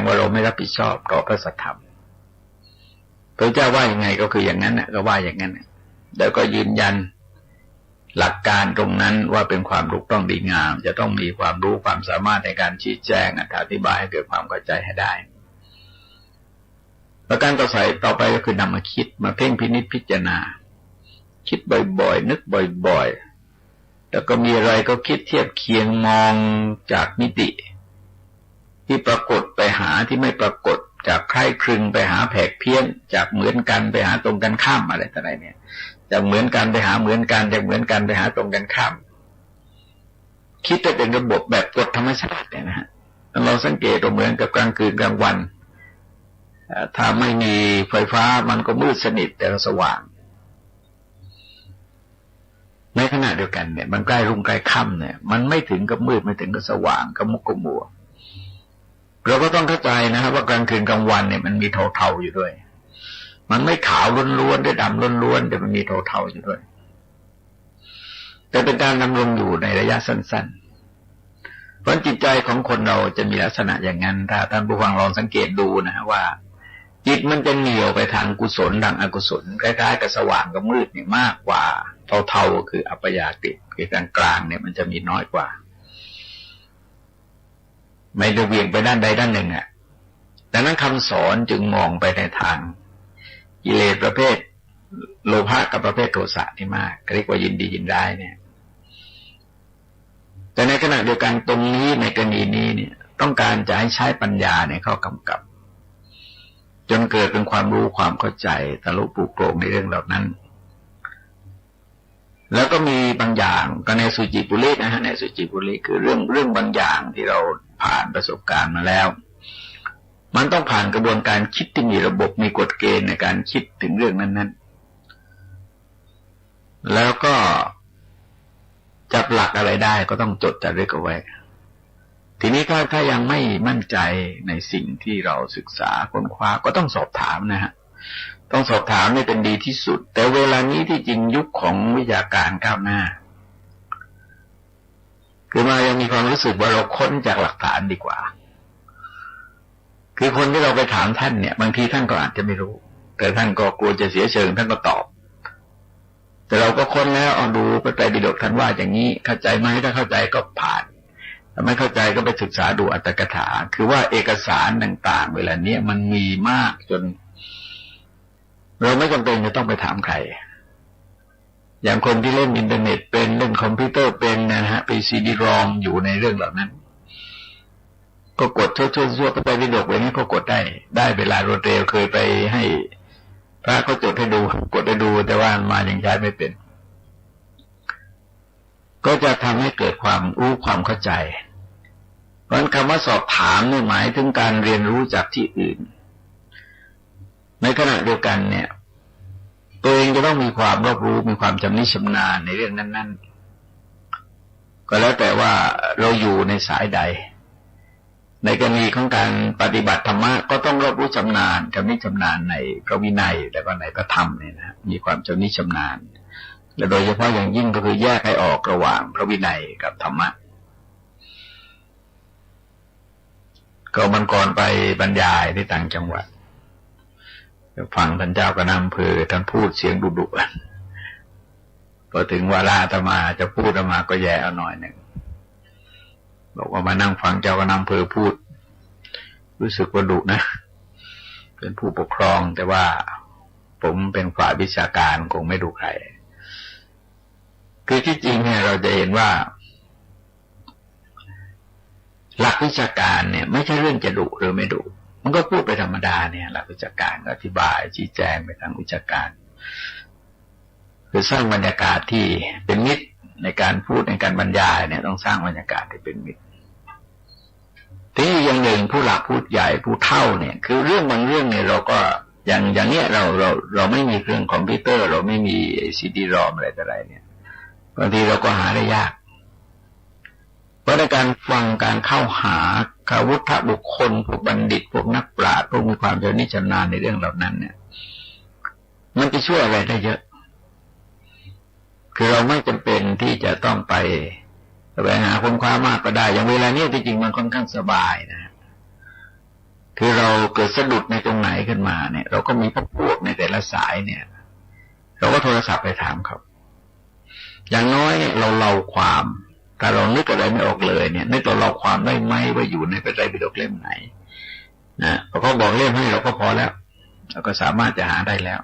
ว่าเราไม่รับผิดชอบต่อพระสัทธรรมพระเจ้าว่ายังไงก็คืออย่างนั้นนะก็ว่าอย่างนั้นแล้วก็ยืนยันหลักการตรงนั้นว่าเป็นความถูกต้องดีงามจะต้องมีความรู้ความสามารถในการชี้แจงอธิบายให้เกิดความเข้าใจให้ได้ประการต่อไปก็คือนำมาคิดมาเพ่งพินิจพิจารณาคิดบ่อยๆนึกบ่อยๆแล้วก็มีอะไรก็คิดเทียบเคียงมองจากมิติที่ปรากฏไปหาที่ไม่ปรากฏจากคล้ายคลึงไปหาแผกเพี้ยนจากเหมือนกันไปหาตรงกันข้ามอะไรต่ออะไรเนี่ยจากเหมือนกันไปหาเหมือนกันจากเหมือนกันไปหาตรงกันข้ามคิดจะเป็นระบบแบบกฎธรรมชาติเนี่ยนะฮะเราสังเกตตัวเหมือนกับกลางคืนกลางวันถ้าไม่มีไฟฟ้ามันก็มืดสนิทแต่สว่างในขณะเดียวกันเนี่ยมันใกล้รุ่งใกล้ค่ำเนี่ยมันไม่ถึงกับมืดไม่ถึงกับสว่างกับมุกกมัวเราก็ต้องเข้าใจนะครับว่ากลางคืนกลางวันเนี่ยมันมีเทาๆอยู่ด้วยมันไม่ขาวล้วนๆด้วยดำล้วนๆแต่มันมีเทาๆอยู่ด้วยแต่เป็นการดำรงอยู่ในระยะสั้นๆเพราะจิตใจของคนเราจะมีลักษณะอย่างนั้นถ้าท่านผู้ฟังลองสังเกตดูนะว่าจิตมันจะเหนี่ยวไปทางกุศลทางอกุศลคล้ายๆกับสว่างกับมืดเนี่ยมากกว่าเทาๆคืออัปยาติคือกลางๆเนี่ยมันจะมีน้อยกว่าไม่ได้เวียงไปด้านใดด้านหนึ่งดังนั้นคำสอนจึงมองไปในทางกิเลสประเภทโลภะกับประเภทโทสะนี่มากเรียกว่ายินดียินร้ายเนี่ยแต่ในขณะเดียวกันตรงนี้ในกรณีนี้เนี่ยต้องการจะให้ใช้ปัญญาเนี่ยเข้ากำกับจนเกิดเป็นความรู้ความเข้าใจทะลุปลุกโปร่งในเรื่องเหล่านั้นแล้วก็มีบางอย่างก็ในสุจิปุรินะฮะในสุจิปุริคือเรื่องบางอย่างที่เราผ่านประสบการณ์มาแล้วมันต้องผ่านกระบวนการคิดที่มีระบบมีกฎเกณฑ์ในการคิดถึงเรื่องนั้นๆแล้วก็จับหลักอะไรได้ก็ต้องจดจารึกเอาไว้ทีนี้ถ้ายังไม่มั่นใจในสิ่งที่เราศึกษาค้นคว้าก็ต้องสอบถามนะฮะต้องสอบถามนี่เป็นดีที่สุดแต่เวลานี้ที่จริงยุคของวิทยาการก้าวหน้าคือมายังมีความรู้สึกว่าเราค้นจากหลักฐานดีกว่าคือคนที่เราไปถามท่านเนี่ยบางทีท่านก็อาจจะไม่รู้แต่ท่านก็กลัวจะเสียเชิงท่านก็ตอบแต่เราก็ค้นแล้วเอาดูไปไตรปิฎกท่านว่าอย่างนี้เข้าใจไหมถ้าเข้าใจก็ผ่านถ้าไม่เข้าใจก็ไปศึกษาดูอัตถกถาคือว่าเอกสารต่างๆเวลานี้มันมีมากจนเราไม่จำเป็นจะต้องไปถามใครอย่างคนที่เล่นอินเทอร์เน็ตเป็นเล่นคอมพิวเตอร์เป็นนะฮะไปซีดีรอมอยู่ในเรื่องเหล่านั้นก็กดชั่วๆไปไตรปิฎกไว้นี่ก็กดได้เวลารวดเร็วเคยไปให้พระเขาจดให้ดูกดให้ดูแต่ว่ามายังใช้ไม่เป็นก็จะทำให้เกิดความรู้ความเข้าใจเพราะฉะนั้นคำว่าสอบถามเนี่ยหมายถึงการเรียนรู้จากที่อื่นในขณะเดียวกันเนี่ยตัวเองจะต้องมีความรอบรู้มีความชำนิชำนาญในเรื่องนั้นๆก็แล้วแต่ว่าเราอยู่ในสายใดในกรณีของการปฏิบัติธรรมะก็ต้องรอบรู้ชำนาญชำนิชำนาญในพระวินัยและก็ในพระธรรมเนี่ยนะมีความชำนิชำนาญและโดยเฉพาะอย่างยิ่งก็คือแยกให้ออกระหว่างพระวินัยกับธรรมะก็มันก่อนไปบรรยายที่ต่างจังหวัดฟังท่านเจ้าคณะอำเภอท่านพูดเสียงดุๆพอถึงเวลาอาตมาจะพูดอาตมาก็แย่เอาหน่อยหนึ่งบอกว่ามานั่งฟังเจ้าคณะอำเภอพูดรู้สึกว่าดุนะเป็นผู้ปกครองแต่ว่าผมเป็นฝ่ายวิชาการคงไม่ดุใครคือที่จริงเนี่ยเราจะเห็นว่าหลักวิชาการเนี่ยไม่ใช่เรื่องจะดุหรือไม่ดุมันก็พูดไปธรรมดาเนี่ยหลักวิชาการก็อธิบายชี้แจงไปทางวิชาการคือสร้างบรรยากาศที่เป็นมิตรในการพูดในการบรรยายเนี่ยต้องสร้างบรรยากาศที่เป็นมิตรที่อย่างหนึ่งผู้หลักผู้ใหญ่ผู้เฒ่าเนี่ยคือเรื่องบางเรื่องเนี่ยเราก็อย่างเนี้ยเราไม่มีเครื่องคอมพิวเตอร์เราไม่มีซีดีรอมอะไรต่ออะไรเนี่ยบางทีเราก็หาได้ยากเพราะในการฟังการเข้าหาคาวุฒบุคคลพวกบัณฑิตพวกนักปราชญ์พวกมีความชำนิชำนาญในเรื่องเหล่านั้นเนี่ยมันจะช่วยอะไรได้เยอะคือเราไม่จำเป็นที่จะต้องไปหาค้นคว้ามากก็ได้อย่างเวลานี้จริงๆมันค่อนข้างสบายนะ คือเราเกิดสะดุดในตรงไหนขึ้นมาเนี่ยเราก็มีพวกในแต่ละสายเนี่ยเราก็โทรศัพท์ไปถามเขาอย่างน้อยเนี่ยเราความถ้าเรานึกอะไรไม่ออกเลยเนี่ยนึกเราความได้ไหมว่าอยู่ในพระไตรปิฎกเล่มไหนนะพอเขาบอกเล่มให้เราก็พอแล้วเราก็สามารถจะหาได้แล้ว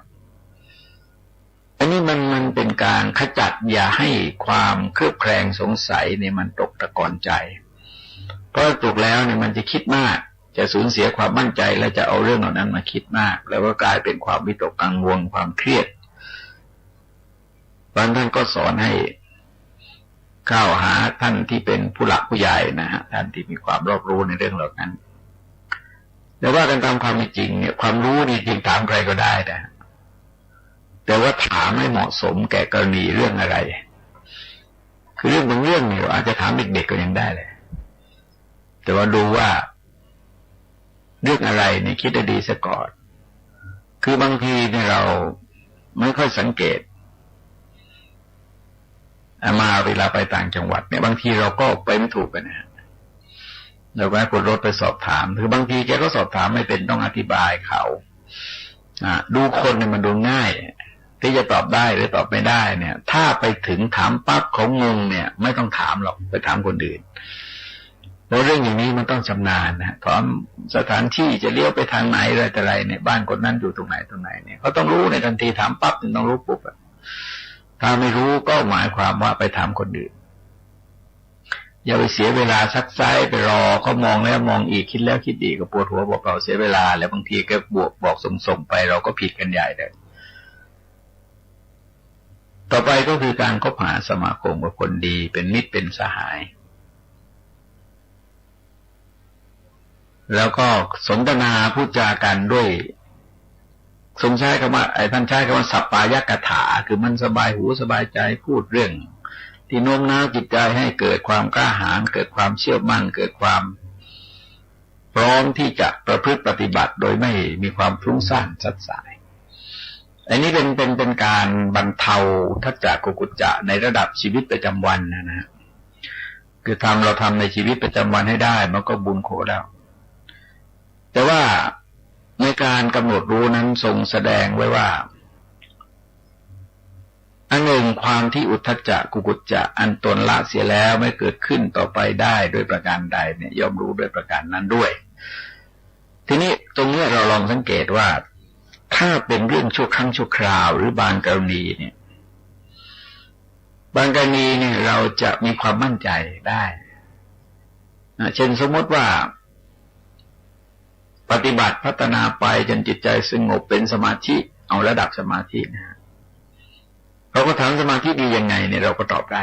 อันนี้มันเป็นการขจัดอย่าให้ความเครือบแคลงสงสัยเนี่ยมันตกตะกอนใจเพราะถูกแล้วเนี่ยมันจะคิดมากจะสูญเสียความมั่นใจและจะเอาเรื่องเหล่านั้นมาคิดมากแล้วก็กลายเป็นความวิตกกังวลความเครียดบางท่านก็สอนให้เข้าหาท่านที่เป็นผู้หลักผู้ใหญ่นะฮะท่านที่มีความรอบรู้ในเรื่องเหล่านั้นแต่ว่ากันตามความเป็นจริงเนี่ยความรู้นี่จริงถามใครก็ได้นะแต่ว่าถามให้เหมาะสมแก่กรณีเรื่องอะไรคือเรื่องบางเรื่องเนี่ยอาจจะถามเด็กๆก็ยังได้เลยแต่ว่าดูว่าเรื่องอะไรเนี่ยคิดให้ดีซะก่อนคือบางทีเนี่ยเราไม่ค่อยสังเกตมาเวลาไปต่างจังหวัดเนี่ยบางทีเราก็ไปไม่ถูกกันนะเราก็ให้คนรถไปสอบถามคือบางทีแกก็สอบถามไม่เป็นต้องอธิบายเขาดูคนเนี่ยมันดูง่ายที่จะตอบได้หรือตอบไม่ได้เนี่ยถ้าไปถึงถามปั๊บเขางงเนี่ยไม่ต้องถามหรอกไปถามคนอื่นเพราะเรื่องอย่างนี้มันต้องชำนาญนะถามสถานที่จะเลี้ยวไปทางไหนอะไรแต่ไรเนี่ยบ้านคนนั้นอยู่ตรงไหนเนี่ยเขาต้องรู้ในทันทีถามปั๊บต้องรู้ปุ๊บถ้าไม่รู้ก็หมายความว่าไปถามคนอื่นอย่าไปเสียเวลาซักไซไปรอเขามองแล้วมองอีกคิดแล้วคิดอีกก็ปวดหัวบอกเราเสียเวลาแล้วบางทีก็บอกส่งไปเราก็ผิดกันใหญ่เลยต่อไปก็คือการคบหาสมาคมกับคนดีเป็นมิตรเป็นสหายแล้วก็สนทนาพูดจากันด้วยทรงใช้คำว่าท่านใช้คำว่าสัปปายกถาคือมันสบายหูสบายใจพูดเรื่องที่โน้มน้าวจิตใจให้เกิดความกล้าหาญเกิดความเชื่อมั่นเกิดความพร้อมที่จะประพฤติปฏิบัติโดยไม่มีความฟุ้งซ่านซัดสายอันนี้เป็นการบรรเทาทัจจะกุกุจจะในระดับชีวิตประจำวันนะฮะคือเราทำในชีวิตประจำวันให้ได้มันก็บุญโขแล้วแต่ว่าในการกำหนดรู้นั้นทรงแสดงไว้ว่าอันหนึ่งความที่อุทธัจจะกุกุจจะอันตนละเสียแล้วไม่เกิดขึ้นต่อไปได้โดยประการใดเนี่ยย่อมรู้โดยประการนั้นด้วยทีนี้ตรงนี้เราลองสังเกตว่าถ้าเป็นเรื่องชั่วครั้งชั่วคราวหรือบางกรณีเนี่ยบางกรณีเนี่ยเราจะมีความมั่นใจได้เช่นสมมติว่าปฏิบัติพัฒนาไปจนจิตใจสงบเป็นสมาธิเอาระดับสมาธินะเราก็ถามสมาธิดียังไงเนี่ยเราก็ตอบได้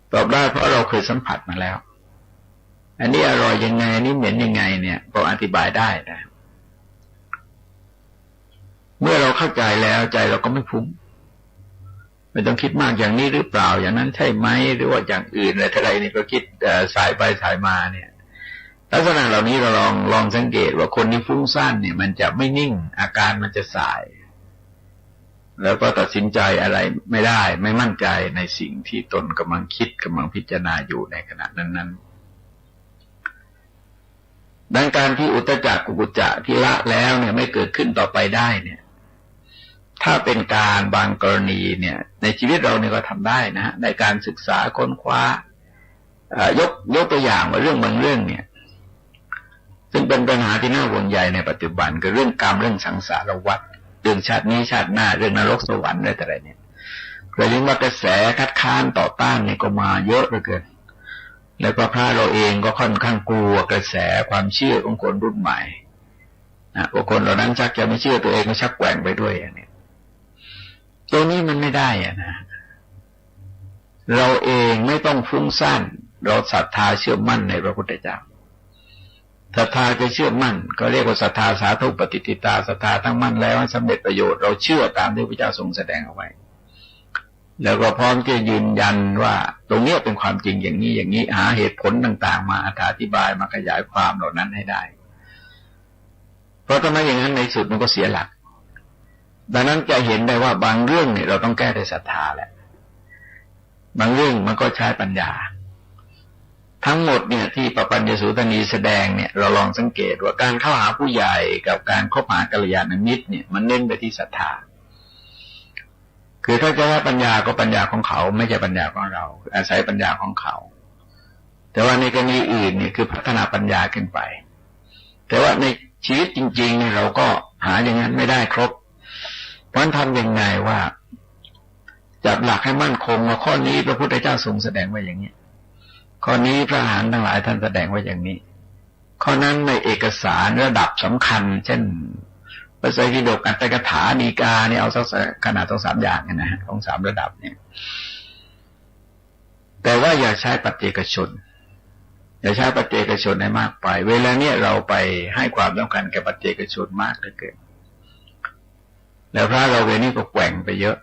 เพราะเราเคยสัมผัสมาแล้วอันนี้อร่อยยังไงอันนี้เหม็นยังไงเนี่ยก็อธิบายได้นะเมื่อเราเข้าใจแล้วใจเราก็ไม่ฟุ้งไม่ต้องคิดมากอย่างนี้หรือเปล่าอย่างนั้นใช่ไหมหรือว่าอย่างอื่นอะไรเท่าไรนี่ก็คิดสายไปสายมาเนี่ยลักษณะเหล่านี้เราลองสังเกตว่าคนที่ฟุ้งซ่านเนี่ยมันจะไม่นิ่งอาการมันจะสายแล้วก็ตัดสินใจอะไรไม่ได้ไม่มั่นใจในสิ่งที่ตนกำลังคิดกำลังพิจารณาอยู่ในขณะนั้นๆดังการที่อุทธัจจะกุกุจจะที่ละแล้วเนี่ยไม่เกิดขึ้นต่อไปได้เนี่ยถ้าเป็นการบางกรณีเนี่ยในชีวิตเราเนี่ยก็ทำได้นะในการศึกษาค้นคว้ายกตัวอย่างว่าเรื่องบางเรื่องเนี่ยซึ่งเป็นปัญหาที่น่าห่วงใยในปัจจุบันคือเรื่องกรรมเรื่องสังสารวัฏเรื่องชาตินี้ชาติหน้าเรื่องนรกสวรรค์อะไรเนี่ยเราเรียกว่ากระแสคัดค้านต่อต้านเนี่ยก็มาเยอะเหลือเกินแล้วก็พระเราเองก็ค่อนข้างกลัวกระแสความเชื่อของคนรุ่นใหม่พวกคนเหล่านั้นชักจะไม่เชื่อตัวเองก็ชักแกว่งไปด้วยเนี่ยตัวนี้มันไม่ได้นะเราเองไม่ต้องฟุ้งซ่านเราศรัทธาเชื่อมั่นในพระพุทธเจ้าศรัทธาจะเชื่อมั่นก็เรียกว่าศรัทธาสาธุปฏิทิตาศรัทธาตั้งมั่นแล้วให้สำเร็จประโยชน์เราเชื่อตามที่พระเจ้าทรงแสดงเอาไว้แล้วก็พร้อมที่จะยืนยันว่าตรงนี้เป็นความจริงอย่างนี้หาเหตุผลต่างๆมาอธิบายมาขยายความเหล่านั้นให้ได้เพราะถ้าไม่อย่างนั้นในสุดมันก็เสียหลักดังนั้นจะเห็นได้ว่าบางเรื่องเนี่ยเราต้องแก้ด้วยศรัทธาแหละบางเรื่องมันก็ใช้ปัญญา ทั้งหมดเนี่ยที่ปปัญญสูตนีแสดงเนี่ยเราลองสังเกตว่าการเข้าหาผู้ใหญ่กับการคบหากัลยาณมิตรเนี่ยมันเน้นไปที่ศรัทธาคือถ้าจะว่าปัญญาก็ปัญญาของเขาไม่ใช่ปัญญาของเราอาศัยปัญญาของเขาแต่ว่าในกรณีอื่นเนี่ยคือพัฒนาปัญญาขึ้นไปแต่ว่าในชีวิตจริงๆเนี่ยเราก็หาอย่างนั้นไม่ได้ครบเพราะทำยังไงว่าจับหลักให้มั่นคงว่าข้อนี้พระพุทธเจ้าทรงแสดงไว้อย่างนี้ข้อนี้พระอรหันต์ทั้งหลายท่านแสดงไว้อย่างนี้ข้อนั้นในเอกสารระดับสำคัญเช่นพระไตรปิฎกอัตถกถาฎีกาเนี่ยเอาสักขนาดต้อง3อย่างนะฮะของ3ระดับเนี่ยแต่ว่าอย่าใช้ปัจเจกชนอย่าใช้ปัจเจกชนให้มากไปเวลาเนี้ยเราไปให้ความสำคัญแก่ปัจเจกชนมากเหลือเกินแล้วพระเราเวลานี้ก็แกว่งไปเยอะ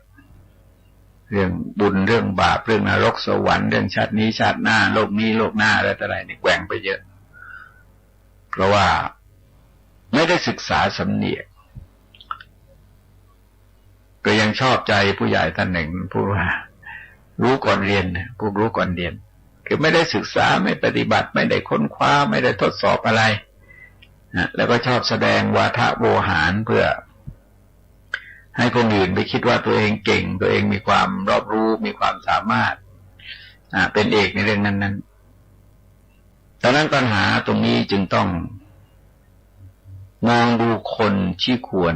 เรื่องบุญเรื่องบาปเรื่องนรกสวรรค์เรื่องชาตินี้ชาติหน้าโลกนี้โลกหน้าอะไรต่ออะไรนี่แกว่งไปเยอะเพราะว่าไม่ได้ศึกษาสำเนียกก็ยังชอบใจผู้ใหญ่ท่านหนึ่งพูดว่ารู้ก่อนเรียนนะผู้รู้ก่อนเรียนคือไม่ได้ศึกษาไม่ปฏิบัติไม่ได้ค้นคว้าไม่ได้ทดสอบอะไรนะแล้วก็ชอบแสดงวาทะโวหารเพื่อให้คนอื่นไปคิดว่าตัวเองเก่งตัวเองมีความรอบรู้มีความสามารถเป็นเอกในเรื่องนั้นๆดังนั้นปัญหาตรงนี้จึงต้องมองดูคนที่ควร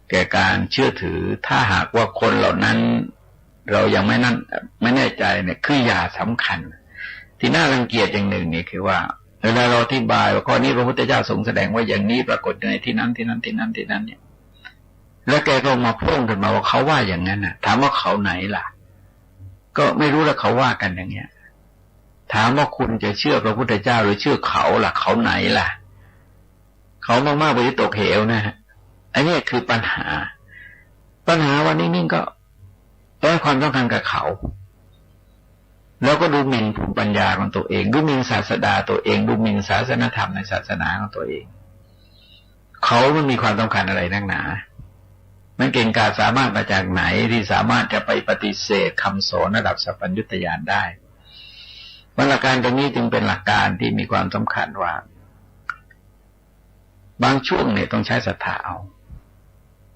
แก่การเชื่อถือถ้าหากว่าคนเหล่านั้นเรายังไม่แน่ใจเนี่ยคืออย่าสำคัญที่น่ารังเกียจอย่างหนึ่งนี่คือว่าเวลาเราอธิบายว่าข้อนี้พระพุทธเจ้าทรงแสดงว่าอย่างนี้ปรากฏในที่นั้นเนี่ยแล้วแกก็มาพุ่งขึ้นมาว่าเขาว่าอย่างนั้นน่ะถามว่าเขาไหนล่ะก็ไม่รู้แล้วเขาว่ากันอย่างเงี้ยถามว่าคุณจะเชื่อพระพุทธเจ้าหรือเชื่อเขาล่ะเขาไหนล่ะเขามากๆไปตกเหวนะฮะอันนี้คือปัญหาว่านิ่งๆก็ให้ความต้องการกับเขาแล้วก็ดูหมิ่นภูมิปัญญาของตัวเองดูหมิ่นศาสดาตัวเองดูหมิ่นศาสนธรรมในศาสนาของตัวเองเขามันมีความต้องการอะไรนักหนามันเก่งกาจสามารถมาจากไหนที่สามารถจะไปปฏิเสธคำสอนระดับสัพพัญญุตญาณได้หลักการตรงนี้จึงเป็นหลักการที่มีความสำคัญว่าบางช่วงเนี่ยต้องใช้ศรัทธาเอา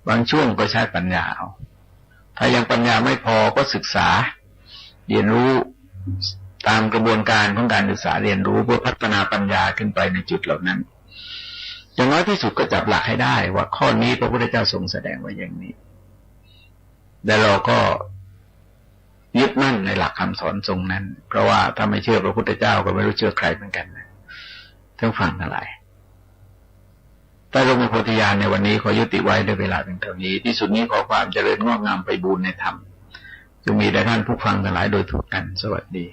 บางช่วงก็ใช้ปัญญาเอาถ้ายังปัญญาไม่พอก็ศึกษาเรียนรู้ตามกระบวนการของการศึกษาเรียนรู้เพื่อพัฒนาปัญญาขึ้นไปในจุดเหล่านั้นอย่างน้อยที่สุดก็จับหลักให้ได้ว่าข้อนี้พระพุทธเจ้าทรงแสดงไว้อย่างนี้แต่เราก็ยึดมั่นในหลักคำสอนทรงนั้นเพราะว่าถ้าไม่เชื่อพระพุทธเจ้าก็ไม่รู้เชื่อใครเหมือนกันนะทั้งฟังทั้งหลายใต้ร่มโพธิญาณในวันนี้ขอยุติไว้ด้วยเวลาเพียงเท่านี้ที่สุดนี้ขอความเจริญงอกงามไปบูรณนธรรมจงมีแด่ท่านผู้ฟังทั้งหลายโดยทั่วกันสวัสดี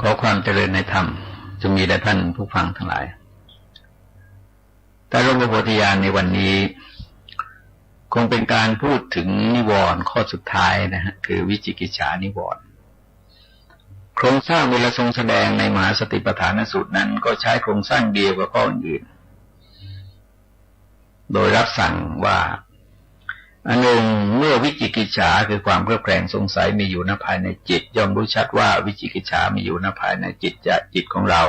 ขอความเจริญในธรรมจงมีแด่ท่านผู้ฟังทั้งหลายใต้ร่มโพธิญาณในวันนี้คงเป็นการพูดถึงนิวรณ์ข้อสุดท้ายนะฮะคือวิจิกิจฉานิวรณ์โครงสร้างเวลาทรงแสดงในมหาสติปัฏฐานสูตรนั้นก็ใช้โครงสร้างเดียวกับข้ออื่นโดยรับสั่งว่าอันหนึ่งเมื่อวิจิกิจฉาคือความเครือบแคลงสงสัยมีอยู่ณภายในจิตย่อมรู้ชัดว่าวิจิกิจฉามีอยู่ณภายในจิตของเรา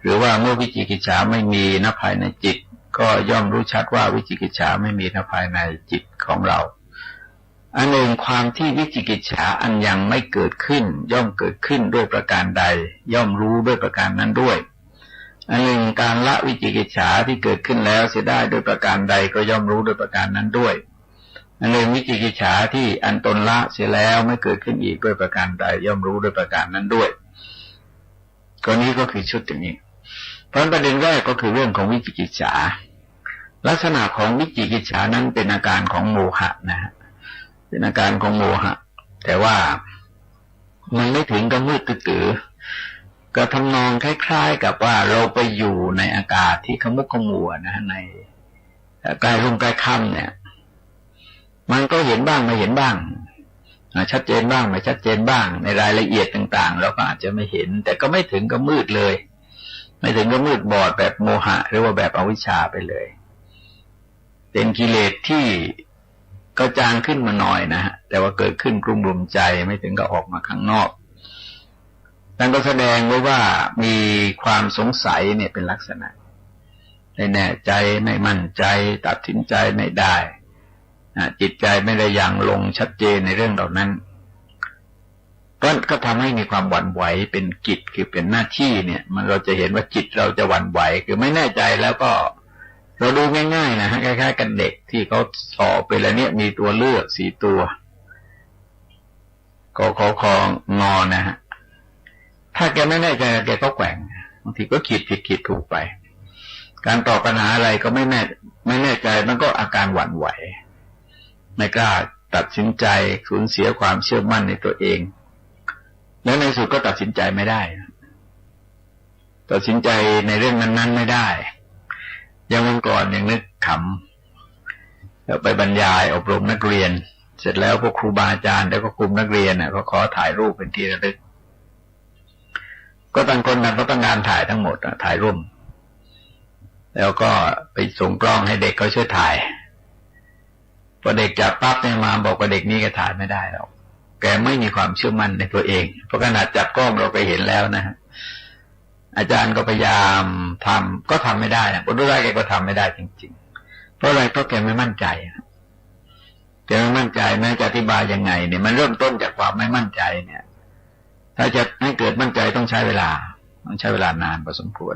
หรือว่าเมื่อวิจิกิจฉาไม่มีณภายในจิตก็ย่อมรู้ชัดว่าวิจิกิจฉาไม่มีณภายในจิตของเราอันหนึ่งความที่วิจิกิจฉาอันยังไม่เกิดขึ้นย่อมเกิดขึ้นด้วยประการใดย่อมรู้ด้วยประการนั้นด้วยอันหนึ่งการละวิจิกิจฉาที่เกิดขึ้นแล้วเสียได้ด้วยประการใดก็ย่อมรู้ด้วยประการนั้นด้วยอันหนึ่งวิจิกิจฉาที่อันตนละเสียแล้วไม่เกิดขึ้นอีกด้วยประการใดย่อมรู้ด้วยประการนั้นด้วยกรณีก็คือชุดอย่างนี้เพราะประเด็นแรกก็คือเรื่องของวิจิกิจฉาลักษณะของวิจิกิจฉานั้นเป็นอาการของโมหะนะฮะเป็นอาการของโมหะแต่ว่ามันไม่ถึงกับมืดตื้อก็ทำนองคล้ายๆกับว่าเราไปอยู่ในอากาศที่ขมุกขมัวนะในใกล้รุ่งใกล้ค่ำเนี่ยมันก็เห็นบ้างไม่เห็นบ้างชัดเจนบ้างไม่ชัดเจนบ้างในรายละเอียดต่างๆเราก็อาจจะไม่เห็นแต่ก็ไม่ถึงกับมืดเลยไม่ถึงกับมืดบอดแบบโมหะหรือว่าแบบอวิชชาไปเลยเป็นกิเลสที่ก็จางขึ้นมาหน่อยนะฮะแต่ว่าเกิดขึ้นกลุ่มรุมใจไม่ถึงกับออกมาข้างนอก ท่านก็แสดงไว้ว่ามีความสงสัยเนี่ยเป็นลักษณะไม่แน่ใจไม่มั่นใจตัดสินใจไม่ได้จิตใจไม่ได้ยังลงชัดเจนในเรื่องเหล่านั้นก็ทำให้มีความหวั่นไหวเป็นกิจคือเป็นหน้าที่เนี่ยมันเราจะเห็นว่าจิตเราจะหวั่นไหวคือไม่แน่ใจแล้วก็เราดูง่ายๆนะฮะคล้ายๆกันเด็กที่เขาสอบไปแล้วเนี่ยมีตัวเลือก4ตัวก็งอนะฮะถ้าแกไม่แน่ใจแกก็แกว่งบางทีก็คิดผิดคิดถูกไปการตอบปัญหาอะไรก็ไม่แน่ใจมันก็อาการหวั่นไหวไม่กล้าตัดสินใจสูญเสียความเชื่อมั่นในตัวเองแล้วในสุดก็ตัดสินใจไม่ได้ตัดสินใจในเรื่องนั้นๆไม่ได้อย่างวันก่อนยังนึกขำแล้วไปบรรยายอบรมนักเรียนเสร็จแล้วพวกครูบาอาจารย์แล้วก็กลุ่มนักเรียนเขาขอถ่ายรูปเป็นที่ระลึกก็ต่างคนต่างก็ต้องการถ่ายทั้งหมดถ่ายร่วมแล้วก็ไปส่งกล้องให้เด็กเขาช่วยถ่ายพอเด็กจับปั๊บเนี่ยมาบอกว่าเด็กนี้ก็ถ่ายไม่ได้หรอกแกไม่มีความเชื่อมั่นในตัวเองเพราะขนาดจับกล้องเราไปเห็นแล้วนะฮะอาจารย์ก็พยายามทำก็ทำไม่ได้นะคนรุ่นแรกแกก็ทำไม่ได้จริงๆเพราะอะไรเพราะแกไม่มั่นใจแกไม่มั่นใจแม้จะอธิบายยังไงเนี่ยมันเริ่มต้นจากความไม่มั่นใจเนี่ยถ้าจะให้เกิดมั่นใจต้องใช้เวลานานพอสมควร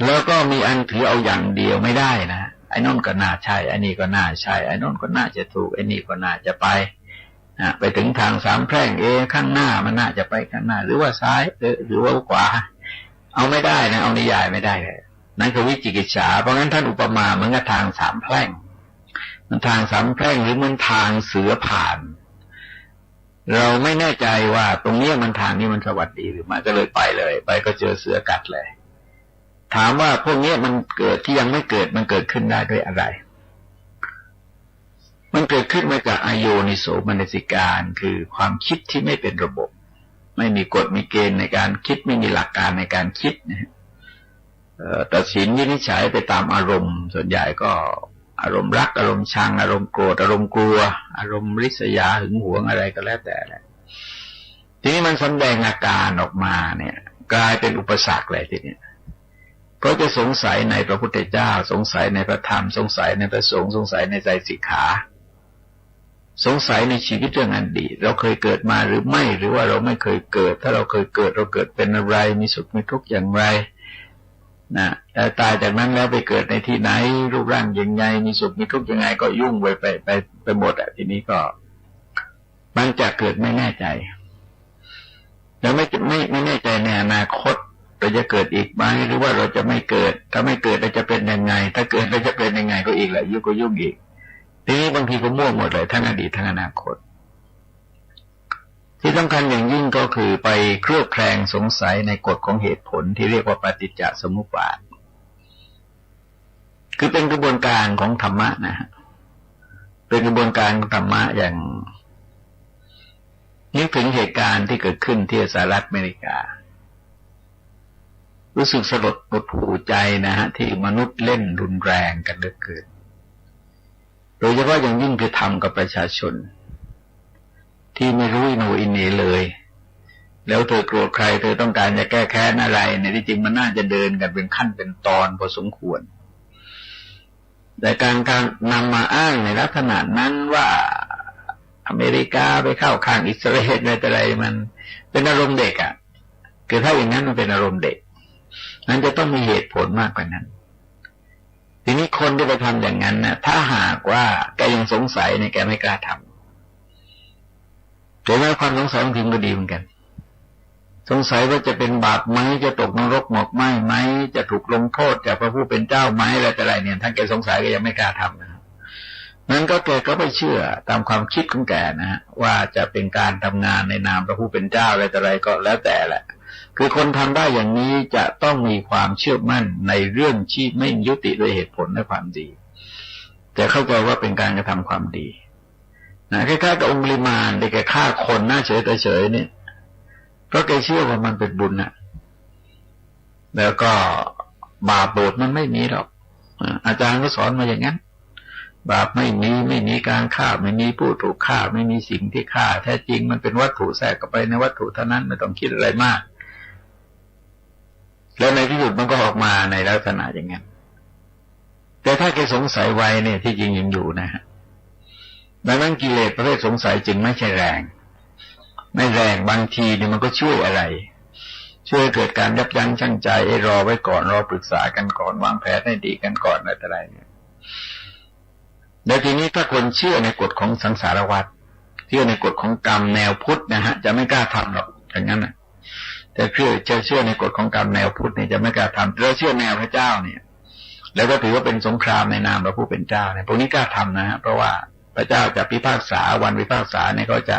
แล้วก็มีอันถือเอาอย่างเดียวไม่ได้นะไอ้นนก็น่าใช่ไอ้นี่ก็น่าใช่ไอ้นนก็น่าจะถูกไอ้นี่ก็น่าจะไปถึงทางสามแพร่งข้างหน้ามันน่าจะไปข้างหน้าหรือว่าซ้ายหรือว่าขวาเอาไม่ได้นะเอานิยายไม่ได้เลยนั่นคือวิจิกิจฉาเพราะงั้นท่านอุปมาเหมือนกับทางสามแพร่งมันทางสามแพร่งหรือมันทางเสือผ่านเราไม่แน่ใจว่าตรงนี้มันทางนี้มันสวัสดีหรือไม่ก็เลยไปก็เจอเสือกัดเลยถามว่าพวกนี้มันเกิดที่ยังไม่เกิดมันเกิดขึ้นได้ด้วยอะไรมันเกิดขึ้นมาจากอโยนิโสมนสิการคือความคิดที่ไม่เป็นระบบไม่มีกฎมีเกณฑ์ในการคิดไม่มีหลักการในการคิดนะตัดสินวินิจฉัยไปตามอารมณ์ส่วนใหญ่ก็อารมณ์รักอารมณ์ชังอารมณ์โกรธอารมณ์กลัวอารมณ์ริษยาหึงหวงอะไรก็แล้วแต่แหละทีนี้มันแสดงอาการออกมาเนี่ยกลายเป็นอุปสรรคเลยทีนี้เพราะจะสงสัยในพระพุทธเจ้าสงสัยในพระธรรมสงสัยในพระสงฆ์สงสัยในใจสิกขาสงสัยในชีวิตเรื่องอดีตเราเคยเกิดมาหรือไม่หรือว่าเราไม่เคยเกิดถ้าเราเคยเกิดเราเกิดเป็นอะไรมีสุขมีทุกข์อย่างไรนะแต่ตายจากนั้นแล้วไปเกิดในที่ไหนรูปร่างยังไงมีสุขมีทุกข์ยังไงก็ยุ่งไปหมดทีนี้ก็มันจะเกิดไม่แน่ใจแล้วไม่แน่ใจในอนาคตเราจะเกิดอีกไหมหรือว่าเราจะไม่เกิดถ้าไม่เกิดเราจะเป็นยังไงถ้าเกิดเราจะเป็นยังไงก็อีกแหละยุ่งอีกทีนี้บางทีก็มั่วหมดเลยทั้งอดีตทั้งอนาคตที่สำคัญอย่างยิ่งก็คือไปเคลือบแคลงสงสัยในกฎของเหตุผลที่เรียกว่าปฏิจจสมุปบาทคือเป็นกระบวนการของธรรมะนะฮะเป็นกระบวนการของธรรมะอย่างนึกถึงเหตุการณ์ที่เกิดขึ้นที่สหรัฐอเมริการู้สึกสลดหดหู่ใจนะฮะที่มนุษย์เล่นรุนแรงกันเหลือเกินโดยเฉพาะอย่างยิ่งคือทำกับประชาชนที่ไม่รู้อิโหนอิเหน่เลยแล้วเธอโกรธใครเธอต้องการจะแก้แค้นอะไรเนี่ยที่จริงมันน่าจะเดินกันเป็นขั้นเป็นตอนพอสมควรแต่การนำมาอ้างในลักษณะนั้นว่าอเมริกาไปเข้าข้างอิสราเอลอะไรมันเป็นอารมณ์เด็กคือถ้าอย่างนั้นมันเป็นอารมณ์เด็กนั้นจะต้องมีเหตุผลมากกว่านั้นทีนี้คนที่ไปทำอย่างนั้นนะถ้าหากว่าแกยังสงสัยเนี่ยแกไม่กล้าทำแต่ว่าความสงสัยบางทีก็ดีเหมือนกันสงสัยว่าจะเป็นบาปไหมจะตกนรกหมกไหมจะถูกลงโทษจากพระผู้เป็นเจ้าไหมอะไรเนี่ยถ้าแกสงสัยก็ยังไม่กล้าทำนะครับนั้นก็แกก็ไปเชื่อตามความคิดของแกนะฮะว่าจะเป็นการทำงานในนามพระผู้เป็นเจ้าอะไรก็แล้วแต่แหละคือคนทำได้อย่างนี้จะต้องมีความเชื่อมั่นในเรื่องที่ไม่ยุติด้วยเหตุผลและความดีแต่เข้าใจว่าเป็นการกระทำความดีนะคล้ายๆกับองค์ลิมานที่แกฆ่าคนหน้าเฉยๆเนี่ยเพราะแกเชื่อว่ามันเป็นบุญน่ะแล้วก็บาปโบดมันไม่มีหรอกอาจารย์ก็สอนมาอย่างนั้น บาปไม่มีการฆ่าไม่มีผู้ถูกฆ่าไม่มีสิ่งที่ฆ่าแท้จริงมันเป็นวัตถุแทรกเข้าไปในวัตถุเท่านั้นไม่ต้องคิดอะไรมากแล้วในที่สุดมันก็ออกมาในลักษณะอย่างนั้นแต่ถ้าแกสงสัยไว้เนี่ยที่จริงยังอยู่นะฮะดังนั้นกิเลสประเภทสงสัยจึงไม่ใช่แรงไม่แรงบางทีเนี่ยมันก็ช่วยอะไรช่วยเกิดการยับยั้งชั่งใจรอไว้ก่อนรอปรึกษากันก่อนวางแผนให้ดีกันก่อนอะไรเนี่ยแล้วทีนี้ถ้าคนเชื่อในกฎของสังสารวัฏเชื่อในกฎของกรรมแนวพุทธนะฮะจะไม่กล้าทำหรอกอย่างนั้นนะแต่เชื่อในกฎของกรรมแนวพุทธเนี่ยจะไม่กล้าทำแล้วเชื่อแนวพระเจ้าเนี่ยแล้วก็ถือว่าเป็นสงครามในนามพระผู้เป็นเจ้าเนี่ยพวกนี้กล้าทำนะฮะเพราะว่าพระเจ้าจะพิพากษาวันพิพากษาเนี่ยเขาจะ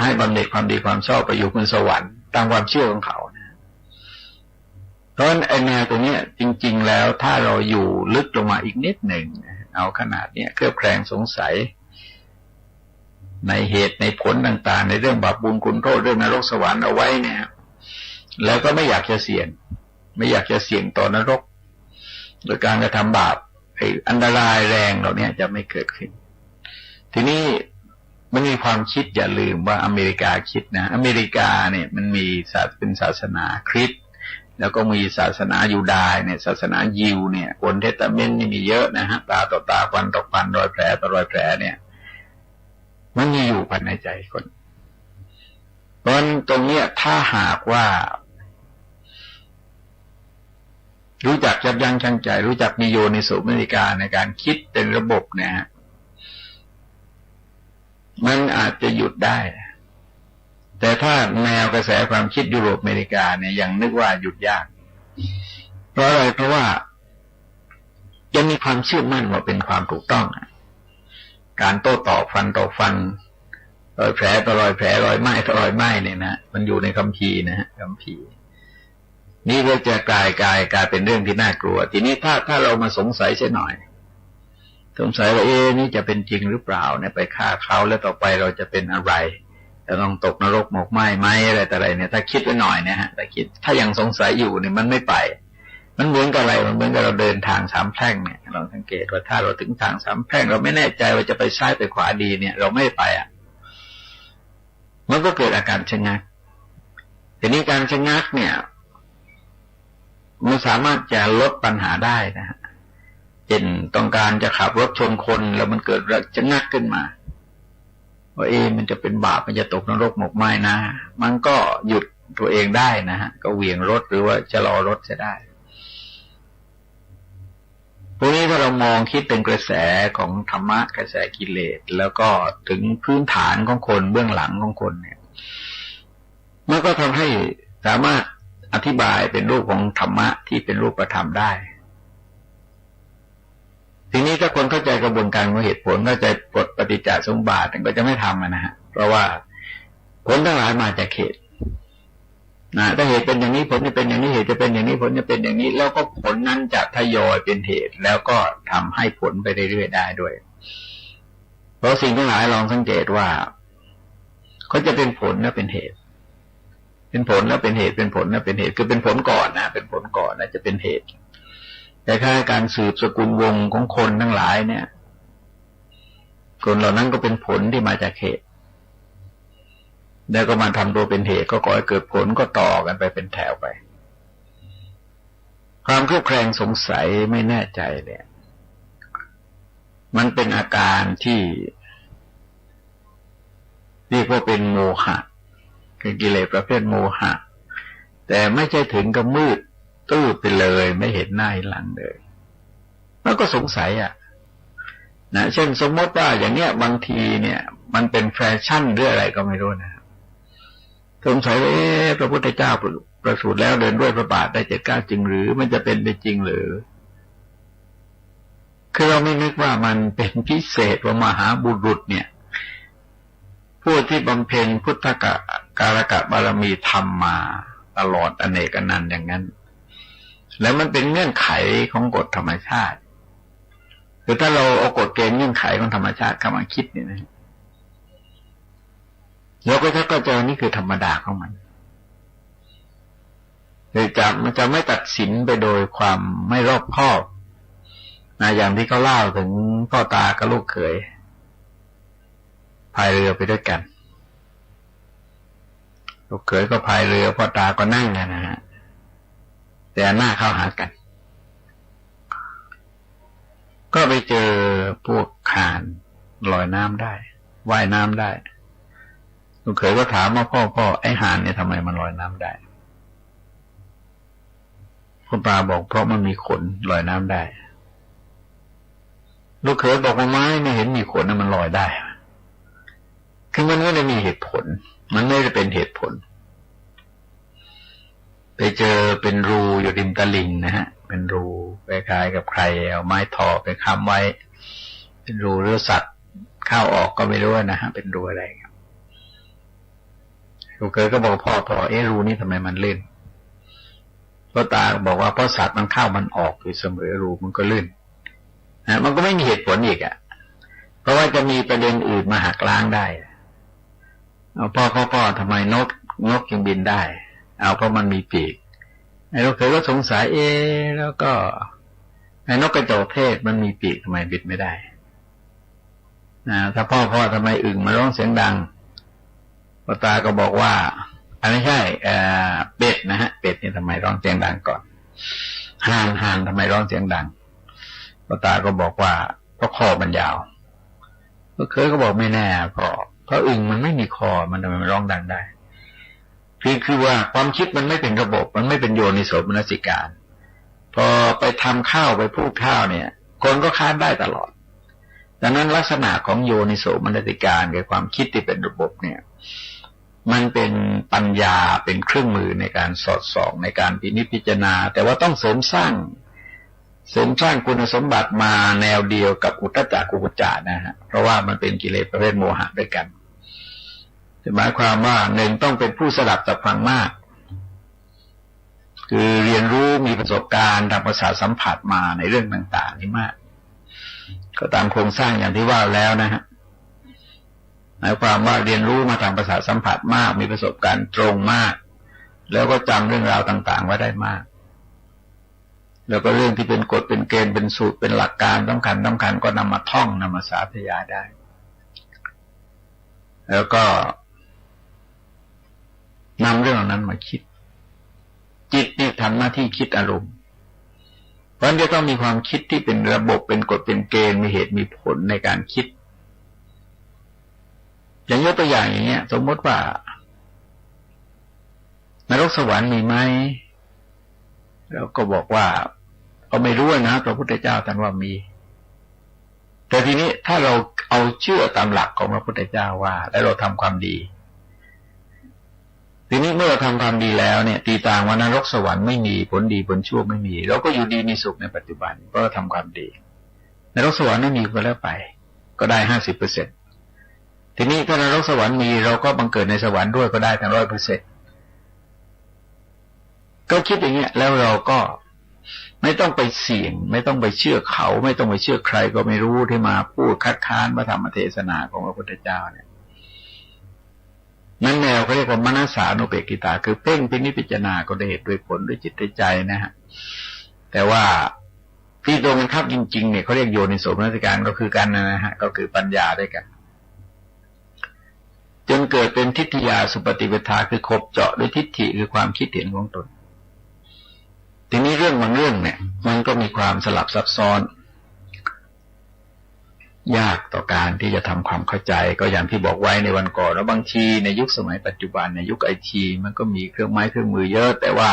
ให้บำเหน็จความดีความชอบไปอยู่บนสวรรค์ตามความเชื่อของเขานะเพราะฉะนั้นไอ้แนวตรงนี้จริงๆแล้วถ้าเราอยู่ลึกลงมาอีกนิดหนึ่งเอาขนาดเนี้ยเครือบแคลงสงสัยในเหตุในผลต่างๆในเรื่องบาปบุญคุณโทษเรื่องนรกสวรรค์เอาไว้เนี่ยแล้วก็ไม่อยากจะเสี่ยงต่อนรกโดยการกระทำบาปไอ้อันตรายแรงเหล่านี้จะไม่เกิดขึ้นทีนี้มันมีความคิดอย่าลืมว่าอเมริกาคิดนะอเมริกาเนี่ยมันมีเป็นศาสนาคริสต์แล้วก็มีศาสนายูดาห์เนี่ยศาสนายิวเนี่ยคนเทสตาเมนต์นี่มีเยอะนะฮะตาต่อตาฟันต่อฟันรอยแผลต่อรอยแผลเนี่ยมันมีอยู่ภายในใจคนเพราะฉะนั้นตรงเนี้ยถ้าหากว่ารู้จักยับยั้งชั่งใจรู้จักมีโยนิโสมนสิการในการคิดเป็นระบบเนี่ยมันอาจจะหยุดได้แต่ถ้าแนวกระแสความคิดยุโรปอเมริกาเนี่ยยังนึกว่าหยุดยากเพราะอะไรเพราะว่ายังมีความเชื่อมั่นว่าเป็นความถูกต้องการโต้ตอบฟันต่อฟันรอยแผลต่อรอยแผลรอยไหม้ต่อรอยไหม้เนี่ยนะมันอยู่ในคัมภีร์นะฮะคัมภีร์นี่ก็จะกลายเป็นเรื่องที่น่ากลัวทีนี้ถ้าเรามาสงสัยเสียหน่อยสงสัยว่านี่จะเป็นจริงหรือเปล่าเนี่ยไปฆ่าเขาแล้วต่อไปเราจะเป็นอะไรจะต้องตกนรกหมกไหม้ไหมอะไรแต่อะไรเนี่ยถ้าคิดไว้หน่อยเนี่ยฮะถ้ายังสงสัยอยู่เนี่ยมันไม่ไปมันเหมือนกับอะไรมันเหมือนกับเราเดินทางสามแพร่งเนี่ยเราสังเกตว่าถ้าเราถึงทางสามแพร่งเราไม่แน่ใจว่าจะไปซ้ายไปขวาดีเนี่ยเราไม่ไปมันก็เกิดอาการชะงักทีนี้การชะงักเนี่ยมันสามารถจะลดปัญหาได้นะฮะเช่นต้องการจะขับรถชนคนแล้วมันเกิดชะงักขึ้นมาว่ามันจะเป็นบาปมันจะตกนรกหมกไหม้นะมันก็หยุดตัวเองได้นะฮะก็เหวี่ยงรถหรือว่าชะลอรถจะได้พวกนี้ถ้าเรามองคิดเป็นกระแสของธรรมะกระแสกิเลสแล้วก็ถึงพื้นฐานของคนเบื้องหลังของคนเนี่ยมันก็ทำให้สามารถอธิบายเป็นรูปของธรรมะที่เป็นรูปธรรมได้ทีนี้ถ้าคนเข้าใจกระบวนการของเหตุผลเข้าใจกฎปฏิจจสมุปบาทก็จะไม่ทำนะฮะเพราะว่าผลทั้งหลายมาจากเหตุถ้าเหตุเป็นอย่างนี้ผลจะเป็นอย่างนี้เหตุจะเป็นอย่างนี้ผลจะเป็นอย่างนี้แล้วก็ผลนั้นจะทยอยเป็นเหตุแล้วก็ทำให้ผลไปเรื่อยๆได้ด้วยเพราะสิ่งทั้งหลายลองสังเกตว่าเขาจะเป็นผลและเป็นเหตุเป็นผลแล้วเป็นเหตุเป็นผลแล้วเป็นเหตุคือเป็นผลก่อนนะเป็นผลก่อนแล้วจะเป็นเหตุแต่ค่าการสืบสกุลวงของคนทั้งหลายเนี่ยคนเหล่านั้นก็เป็นผลที่มาจากเหตุแล้วก็มาทำตัวเป็นเหตุก็ก่อให้เกิดผลก็ต่อกันไปเป็นแถวไปความเครือบแคลงสงสัยไม่แน่ใจเนี่ยมันเป็นอาการที่เรียกว่าเป็นโมหะคือกิเลสประเภทโมหะแต่ไม่ใช่ถึงกับมืดตื้อไปเลยไม่เห็นหน้าเห็นหลังเลยแล้วก็สงสัยนะเช่นสมมติว่าอย่างเนี้ยบางทีเนี่ยมันเป็นแฟชั่นหรืออะไรก็ไม่รู้นะสงสัยว่าพระพุทธเจ้าประสูติแล้วเดินด้วยพระบาทได้7 จริงหรือมันจะเป็นไปจริงหรือคือเราไม่นึกว่ามันเป็นพิเศษว่ามหาบุรุษเนี่ยผู้ที่บำเพ็ญพุทธการกะบารมีทำมาตลอดอเนกอนันต์อย่างนั้นแล้วมันเป็นเงื่อนไขของกฎธรรมชาติคือถ้าเราเอากฎเกณฑ์เงื่อนไขของธรรมชาติเข้ามาคิดเนี่ยนะเราก็จะเข้าใจนี่คือธรรมดาของมันมันจะไม่ตัดสินไปโดยความไม่รอบคอบ อย่างที่เขาเล่าถึงพ่อตากับลูกเขยพายเรือไปด้วยกันลูกเขยก็พายเรือพ่อตาก็นั่งนะฮะแต่หน้าเข้าหากันก็ไปเจอพวกห่านลอยน้ำได้ว่ายน้ำได้ลูกเขยก็ถามว่าพ่อไอ้ห่านเนี่ยทำไมมันลอยน้ำได้พ่อตาบอกเพราะมันมีขนลอยน้ำได้ลูกเขยบอกว่าไม่เห็นมีขนนะมันลอยได้คือมันไม่ได้มีเหตุผลมันไม่ได้เป็นเหตุผลไปเจอเป็นรูอยู่ริมตลิ่งนะฮะเป็นรูคล้ายๆกับใครเอาไม้ทอไปค้ำไว้เป็นรูหรือสัตว์เข้าออกก็ไม่รู้นะฮะเป็นรูอะไรลูกเขยก็บอกพ่อรูนี้ทำไมมันลื่นพ่อตาบอกว่าเพราะสัตว์มันเข้ามันออกอยู่เสมอรูมันก็ลื่นนะมันก็ไม่มีเหตุผลอีกอ่ะเพราะว่าจะมีประเด็นอื่นมาหักล้างได้เอาพ่อทำไมนกยังบินได้เอาเพราะมันมีปีกไอ้ลูกเขยก็สงสัยแล้วก็ไอ้นกกระจอกเทศมันมีปีกทำไมบินไม่ได้ถ้าพ่อทำไมอึ่งมาร้องเสียงดังพ่อตาก็บอกว่าอันนี้ใช่เป็ดนะฮะเป็ดนี่ทำไมร้องเสียงดังก่อนห่านทำไมร้องเสียงดังพ่อตาก็บอกว่าเพราะคอมันยาวลูกเขยก็บอกไม่แน่เพราะอึ่งมันไม่มีคอมันทำไมมันร้องดังได้คือว่าความคิดมันไม่เป็นระบบมันไม่เป็นโยนิโสมนสิการพอไปทำข้าวไปพูดข้าวเนี่ยคนก็ค้านได้ตลอดดังนั้นลักษณะของโยนิโสมนสิการกับความคิดที่เป็นระบบเนี่ยมันเป็นปัญญาเป็นเครื่องมือในการสอดส่องในการพินิจพิจารณาแต่ว่าต้องเสริมสร้างคุณสมบัติมาแนวเดียวกับอุทธัจจะกุกุจจะนะฮะเพราะว่ามันเป็นกิเลสประเภทโมหะด้วยกันหมายความว่าหนึ่งต้องเป็นผู้สดับสับฟังมากคือเรียนรู้มีประสบการณ์ทางประสาทสัมผัสมาในเรื่องต่างๆนี่มากก็ตามโครงสร้างอย่างที่ว่าแล้วนะฮะหมายความว่าเรียนรู้มาทางประสาทสัมผัสมากมีประสบการณ์ตรงมากแล้วก็จำเรื่องราวต่างๆไว้ได้มากแล้วก็เรื่องที่เป็นกฎเป็นเกณฑ์เป็นสูตรเป็นหลักการสำคัญก็นำมาท่องนำมาสาธยายได้แล้วก็นำเรื่องนั้นมาคิดจิตเนี่ยทำหน้าที่คิดอารมณ์เพราะฉะนั้นจะต้องมีความคิดที่เป็นระบบเป็นกฎเป็นเกณฑ์มีเหตุมีผลในการคิดอย่างยกตัวอย่างอย่างเงี้ยสมมติว่านรกสวรรค์มีไหมเราก็บอกว่าก็ไม่รู้นะพระพุทธเจ้าท่านว่ามีแต่ทีนี้ถ้าเราเอาเชื่อตามหลักของพระพุทธเจ้าว่าแล้วเราทำความดีทีนี้เมื่อเราทำความดีแล้วเนี่ยตีต่างว่านรกสวรรค์ไม่มีผลดีผลชั่วไม่มีเราก็อยู่ดีมีสุขในปัจจุบันเพราะเราทำความดีนรกสวรรค์ไม่มีก็แล้วไปก็ได้ 50% ทีนี้ถ้านรกสวรรค์มีเราก็บังเกิดในสวรรค์ด้วยก็ได้ทั้ง 100%ก็คิดอย่างเงี้ยแล้วเราก็ไม่ต้องไปเสี่ยงไม่ต้องไปเชื่อเขาไม่ต้องไปเชื่อใครก็ไม่รู้ที่มาพูดคัดค้านพระธรรมเทศนาของพระพุทธเจ้าเนี่ยนั่นแนวเขาเรียกว่ามนสานุเบกขิตาคือเพ่งพินิจพิจารณาก็ได้เหตุด้วยผลด้วยจิตด้วยใจนะฮะแต่ว่าที่ตรงกันข้ามจริงๆเนี่ยเขาเรียกโยนิโสมนสิการก็คือกันนะฮะก็คือปัญญาด้วยกันจนเกิดเป็นทิฏฐิยาสุปฏิปทาคือขบเจาะด้วยทิฏฐิคือความคิดเห็นของตนทีนี้เรื่องบางเรื่องเนี่ยมันก็มีความสลับซับซ้อนยากต่อการที่จะทำความเข้าใจก็อย่างที่บอกไว้ในวันก่อนแล้วบางทีในยุคสมัยปัจจุบันในยุคไอทีมันก็มีเครื่องไม้เครื่องมือเยอะแต่ว่า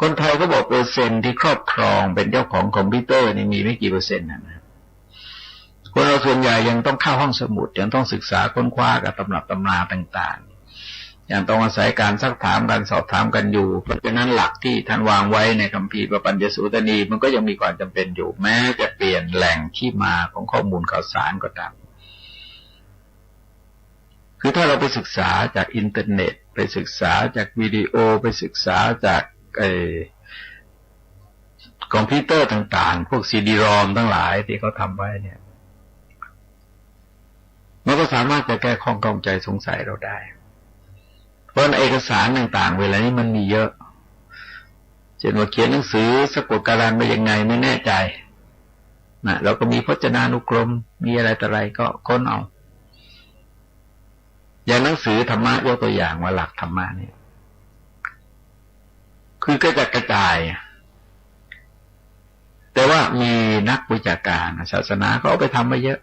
คนไทยก็บอกเปอร์เซ็นต์ที่ครอบครองเป็นเจ้าของคอมพิวเตอร์นี่มีไม่กี่เปอร์เซ็นต์นะคนเราส่วนใหญ่ยังต้องเข้าห้องสมุดยังต้องศึกษาค้นคว้ากับตำรับตำราต่างๆยังต้องอาศัยการซักถามการสอบถามกันอยู่เพราะฉะนั้นหลักที่ท่านวางไว้ในคัมภีร์ปปัญญสูตนีมันก็ยังมีความจำเป็นอยู่แม้จะเปลี่ยนแหล่งที่มาของข้อมูลข่าวสารก็ตามคือถ้าเราไปศึกษาจากอินเทอร์เน็ตไปศึกษาจากวิดีโอไปศึกษาจากคอมพิวเตอร์ต่างๆพวกซีดีรอมทั้งหลายที่เขาทำไว้เนี่ยมันก็สามารถจะแก้ข้องใจสงสัยเราได้เพราะเอกสารต่างๆเวลานี้มันมีเยอะเช่นว่าเขียนหนังสือสะกดการันไปยังไงไม่แน่ใจ นะเราก็มีพจนานุกรมมีอะไรต่ออะไรก็ค้นเอาอย่างหนังสือธรรมะยกตัวอย่างว่าหลักธรรมะเนี่ยคือก็จะกระจายแต่ว่ามีนักวิชาการศาสนาก็เอาไปทำมาเยอะ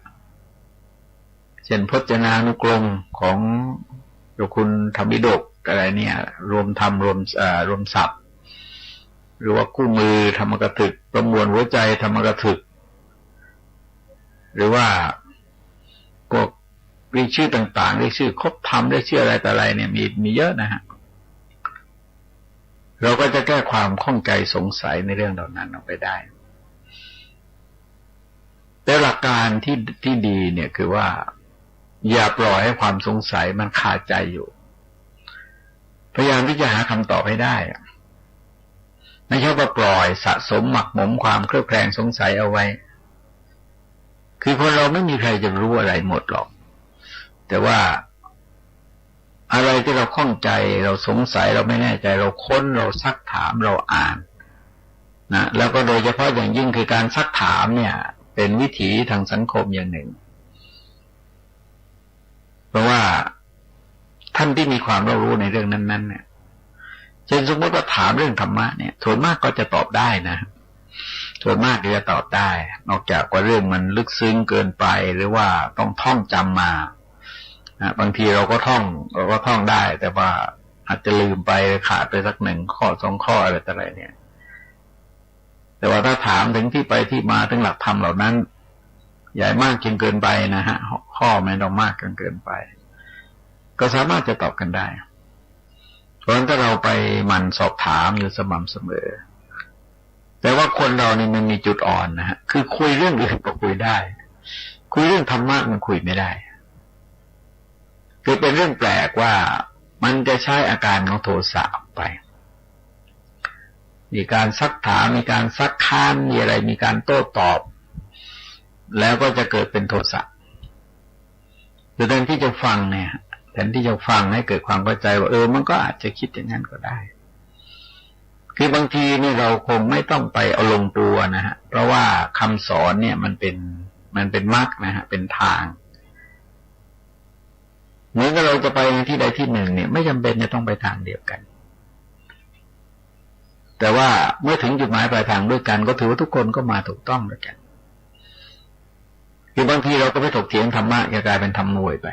เช่นพจนานุกรมของเจ้าคุณธรรมิฎกอะไรเนี่ยรวมธรรมรวมศัพท์หรือว่าคู่มือธรรมกถึกประมวลหัวใจธรรมกถึกหรือว่าพวกเรียกชื่อต่างๆเรียกชื่อครบธรรมเรียกชื่ออะไรแต่อะไรเนี่ยมีเยอะนะฮะเราก็จะแก้ความข้องใจสงสัยในเรื่องเหล่านั้นออกไปได้แต่หลักการที่ดีเนี่ยคือว่าอย่าปล่อยให้ความสงสัยมันคาใจอยู่พยายามที่จะหาคำตอบให้ได้ไม่ใช่ว่าปล่อยสะสมหมักหมมความเครือบแคลงสงสัยเอาไว้คือคนเราไม่มีใครจะรู้อะไรหมดหรอกแต่ว่าอะไรที่เราข้องใจเราสงสัยเราไม่แน่ใจเราค้นเราซักถามเราอ่านนะแล้วก็โดยเฉพาะอย่างยิ่งคือการซักถามเนี่ยเป็นวิถีทางสังคมอย่างหนึ่งเพราะว่าท่านที่มีความรู้ในเรื่องนั้นๆเนี่ยเช่นสมมติว่าถามเรื่องธรรมะเนี่ยส่วนมากก็จะตอบได้นะส่วนมากจะตอบได้นอกจากว่าเรื่องมันลึกซึ้งเกินไปหรือว่าต้องท่องจำมาบางทีเราก็ท่องได้แต่ว่าอาจจะลืมไปขาดไปสักหนึ่งข้อสองข้ออะไรต่ออะไรเนี่ยแต่ว่าถ้าถามถึงที่ไปที่มาถึงหลักธรรมเหล่านั้นใหญ่มากจนเกินไปนะฮะข้อไม่ต้องมากจนเกินไปก็สามารถจะตอบกันได้เพราะฉะนั้นถ้าเราไปหมั่นสอบถามอยู่สม่ำเสมอแต่ว่าคนเรานี่มันมีจุดอ่อนนะฮะคือคุยเรื่องอื่นก็คุยได้คุยเรื่องธรรมะมันคุยไม่ได้คือเป็นเรื่องแปลกว่ามันจะใช้อาการของโทสะออกไปมีการซักถามมีการซักค้านมีอะไรมีการโต้ตอบแล้วก็จะเกิดเป็นโทสะหรือแทนที่จะฟังเนี่ยแทนที่จะฟังให้เกิดความเข้าใจว่ามันก็อาจจะคิดอย่างนั้นก็ได้คือบางทีนี่เราคงไม่ต้องไปเอาลงตัวนะฮะเพราะว่าคำสอนเนี่ยมันเป็นมรรคนะฮะเป็นทางเหมือนกับเราจะไปที่ใดที่หนึ่งเนี่ยไม่จำเป็นจะต้องไปทางเดียวกันแต่ว่าเมื่อถึงจุดหมายปลายทางด้วยกันก็ถือว่าทุกคนก็มาถูกต้องด้วยกันคือบางทีเราก็ไปถกเถียงธรรมะจะกลายเป็นธรรมนวยไป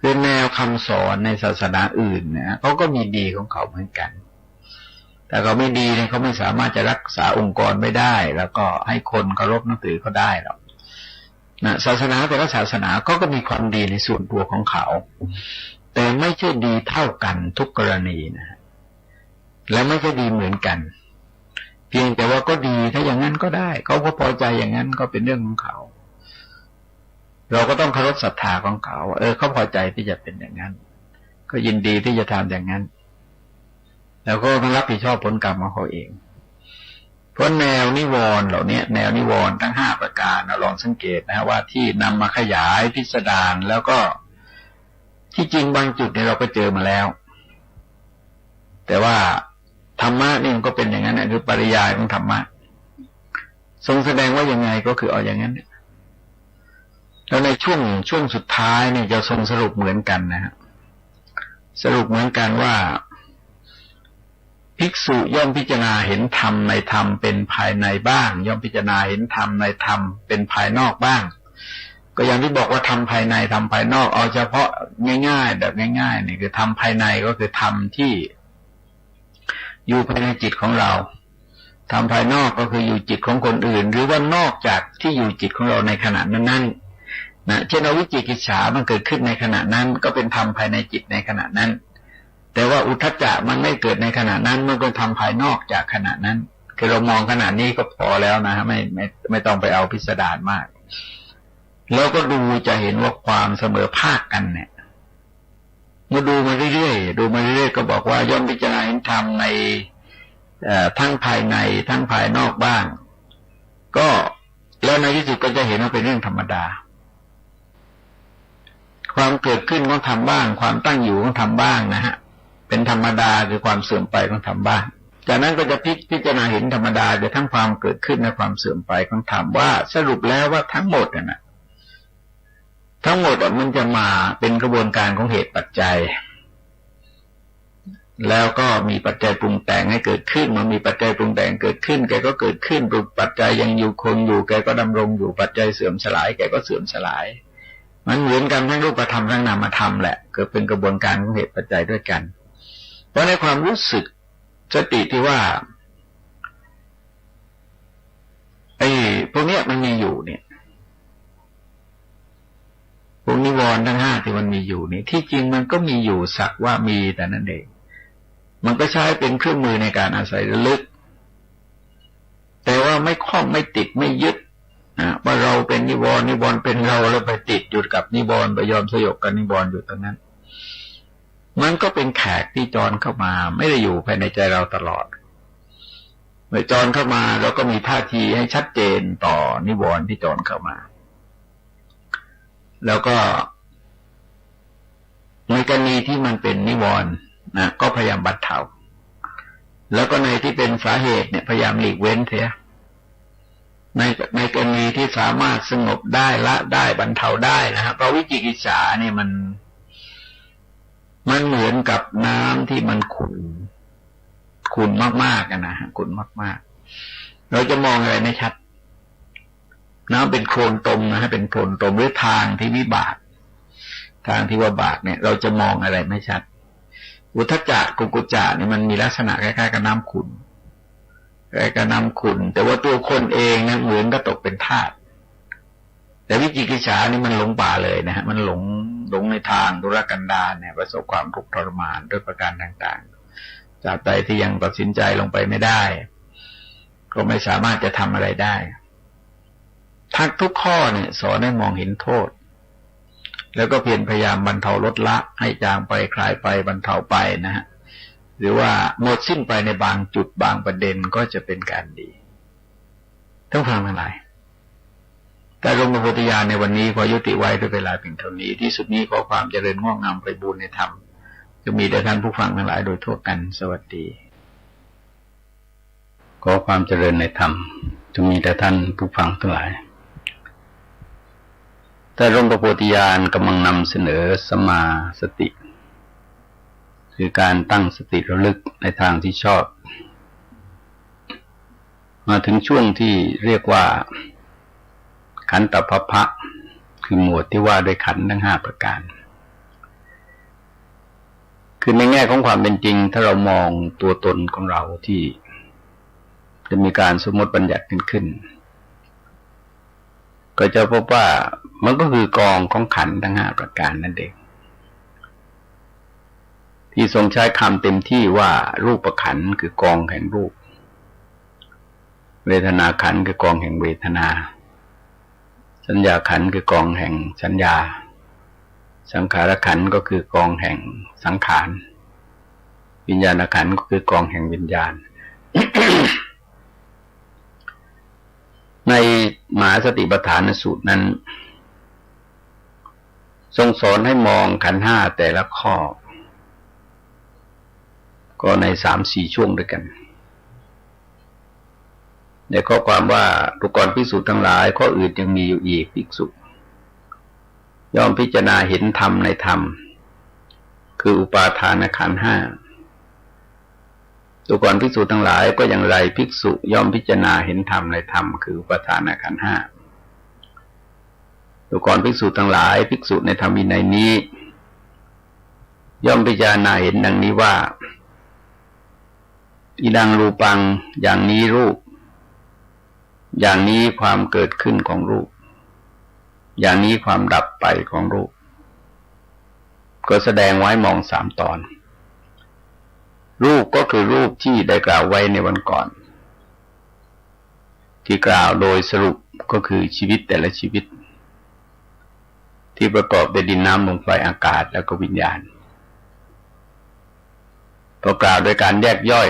คือแนวคำสอนในศาสนาอื่นเนี่ยเขาก็มีดีของเขาเหมือนกันแต่เขาไม่ดีเนี่ยเขาไม่สามารถจะรักษาองค์กรไม่ได้แล้วก็ให้คนเคารพนับถือเขาได้หรอกนะศาสนาแต่ละศาสนาก็มีความดีในส่วนตัวของเขาแต่ไม่ใช่ดีเท่ากันทุกกรณีนะและไม่ใช่ดีเหมือนกันเพียงแต่ว่าก็ดีถ้าอย่างนั้นก็ได้เขาก็พอใจอย่างนั้นก็เป็นเรื่องของเขาเราก็ต้องเคารพศรัทธาของเขาเขาพอใจที่จะเป็นอย่างนั้นก็ยินดีที่จะทำอย่างนั้นแล้วก็ต้องรับผิดชอบผลกรรมของเขาเองเพราะแนวนิวรณ์เหล่านี้แนวนิวรณ์ทั้ง5ประการเราลองสังเกตนะว่าที่นำมาขยายพิสดารแล้วก็ที่จริงบางจุดเนี่ยเราก็เจอมาแล้วแต่ว่าธรรมะนี่มันก็เป็นอย่างนั้นนะคือปริยายของธรรมะทรงแสดงว่ายังไงก็คือเอาอย่างนั้นแล้วในช่วงสุดท้ายเนี่ยจะทรงสรุปเหมือนกันนะฮะสรุปเหมือนกันว่าภิกษุย่อมพิจารณาเห็นธรรมในธรรมเป็นภายในบ้างย่อมพิจารณาเห็นธรรมในธรรมเป็นภายนอกบ้างก็อย่างที่บอกว่าธรรมภายในธรรมภายนอกเอาเฉพาะง่ายๆแบบง่ายๆนี่คือธรรมภายในก็คือธรรมที่อยู่ภายในจิตของเราธรรมภายนอกก็คืออยู่จิตของคนอื่นหรือว่านอกจากที่อยู่จิตของเราในขณะนั้นๆนะเช่นวิจิกิจฉามันเกิดขึ้นในขณะนั้นก็เป็นธรรมภายในจิตในขณะนั้นแต่ว่าอุทธัจจะมันไม่เกิดในขณะนั้นมันก็ทำภายนอกจากขณะนั้นคือเรามองขณะนี้ก็พอแล้วนะไม่ต้องไปเอาพิสดารมากแล้วก็ดูจะเห็นว่าความเสมอภาคกันเนี่ยเมื่อดูมาเรื่อยๆก็บอกว่าย่อมพิจารณาเห็นธรรมในทั้งภายในทั้งภายนอกบ้างก็แล้วในที่สุดก็จะเห็นว่าเป็นเรื่องธรรมดาความเกิดขึ้นของธรรมบ้างความตั้งอยู่ของธรรมบ้างนะฮะเป็นธรรมดาคือความเสื่อมไปของธรรมบ้าง จากนั้นก็จะพิจารณาเห็นธรรมดาโดยทั้งความเกิดขึ้นและความเสื่อมไปของธรรมว่าสรุปแล้วว่าทั้งหมดน่ะทั้งหมดมันจะมาเป็นกระบวนการของเหตุปัจจัยแล้วก็มีปัจจัยปรุงแต่งให้เกิดขึ้นมันมีปัจจัยปรุงแต่งเกิดขึ้นแกก็เกิดขึ้นปัจจัยยังอยู่คงอยู่แกก็ดำรงอยู่ปัจจัยเสื่อมสลายแกก็เสื่อมสลายมันเหมือนกันทั้งรูปธรรมทั้งนามธรรมแหละเกิดเป็นกระบวนการของเหตุปัจจัยด้วยกันเพราะในความรู้สึกสติที่ว่าพวกนี้มันมีอยู่เนี่ยพวกนิวรณ์ทั้งห้าที่มันมีอยู่นี่ที่จริงมันก็มีอยู่สักว่ามีแต่นั่นเองมันก็ใช้เป็นเครื่องมือในการอาศัยระลึกแต่ว่าไม่คล้องไม่ติดไม่ยึดว่าเราเป็นนิวรณ์นิวรณ์เป็นเราแล้วไปติดอยู่กับนิวรณ์ไปยอมสยบกับนิวรณ์อยู่ตรงนั้นมันก็เป็นแขกที่จรเข้ามาไม่ได้อยู่ภายในใจเราตลอดเมื่อจรเข้ามาเราก็มีท่าทีให้ชัดเจนต่อนิวรณ์ที่จรเข้ามาแล้วก็ในกรณีที่มันเป็นนิวรณ์ก็พยายามบรรเทาแล้วก็ในที่เป็นสาเหตุเนี่ยพยายามหลีกเว้นเสียในกรณีที่สามารถสงบได้ละได้บรรเทาได้นะฮะเพราะวิจิกิจฉาเนี่ยมันเหมือนกับน้ำที่มันขุ่นมากๆกันนะฮะขุ่นมากๆเราจะมองอะไรไม่ชัดน้ำเป็นโคลนตมนะฮะเป็นโคลนตมหรือทางที่วิบากทางที่ว่าบากเนี่ยเราจะมองอะไรไม่ชัดอุทธัจจะกุกุจจะเนี่ยมันมีลักษณะคล้ายๆกับน้ำขุ่นคล้ายกับน้ำขุ่นแต่ว่าตัวคนเองเนี่ยเหมือนก็ตกเป็นทาสแต่วิจิกิจฉานี่มันหลงป่าเลยนะฮะมันหลงในทางธุรกันดารเนี่ยประสบความทุกข์ทรมานด้วยประการต่างๆจากใดที่ยังตัดสินใจลงไปไม่ได้ก็ไม่สามารถจะทำอะไรได้ทั้งทุกข้อเนี่ยสอนให้มองเห็นโทษแล้วก็เพียรพยายามบรรเทาลดละให้จางไปคลายไปบรรเทาไปนะฮะหรือว่าหมดสิ้นไปในบางจุดบางประเด็นก็จะเป็นการดีต้องฟังทั้งหลายแต่หลวงพ่อพุทธญาณในวันนี้ขอยุติไว้ด้วยเวลาเพียงเท่านี้ที่สุดนี้ขอความเจริญงอกงามไปบูรณนธรรมจะมีแด่ท่านผู้ฟังทั้งหลายโดยทั่วกันสวัสดีขอความเจริญในธรรมจะมีแด่ท่านผู้ฟังทั้งหลายแต่หลวงพ่อโพธิญาณกำลังนำเสนอสัมมาสติคือการตั้งสติระลึกในทางที่ชอบมาถึงช่วงที่เรียกว่าขันธปภะคือหมวดที่ว่าด้วยขันธ์ทั้งห้าประการคือในแง่ของความเป็นจริงถ้าเรามองตัวตนของเราที่จะมีการสมมติบัญญัติขึ้นก็จะพบว่ามันก็คือกองของขันธ์ทั้งห้าประการนั่นเองที่ทรงใช้คำเต็มที่ว่ารูปขันธ์คือกองแห่งรูปเวทนาขันธ์คือกองแห่งเวทนาสัญญาขันธ์คือกองแห่งสัญญาสังขารขันธ์ก็คือกองแห่งสังขารวิญญาณขันธ์ก็คือกองแห่งวิญญาณ ในมหาสติปัฏฐานสูตรนั้นทรงสอนให้มองขันธ์ห้าแต่ละข้อก็ใน 3-4 ช่วงด้วยกันในข้อความว่าทุกกรภิกษุทั้งหลายข้ออื่นยังมีอยู่อีกภิกษุย่อมพิจารณาเห็นธรรมในธรรมคืออุปาทานขันธ์ห้าทุกกรภิกษุทั้งหลายก็อย่างไรภิกษุย่อมพิจารณาเห็นธรรมในธรรมคืออุปาทานขันธ์ห้าทุกกรภิกษุทั้งหลายภิกษุในธรรมวินัยนี้ย่อมพิจารณาเห็นดังนี้ว่าอิดังรูปังอย่างนี้รูปอย่างนี้ความเกิดขึ้นของรูปอย่างนี้ความดับไปของรูปก็แสดงไว้มอง3 ตอนรูปก็คือรูปที่ได้กล่าวไว้ในวันก่อนที่กล่าวโดยสรุปก็คือชีวิตแต่ละชีวิตที่ประกอบด้วยดินน้ำลมไฟอากาศแล้วก็วิญญาณพอกล่าวโดยการแยกย่อย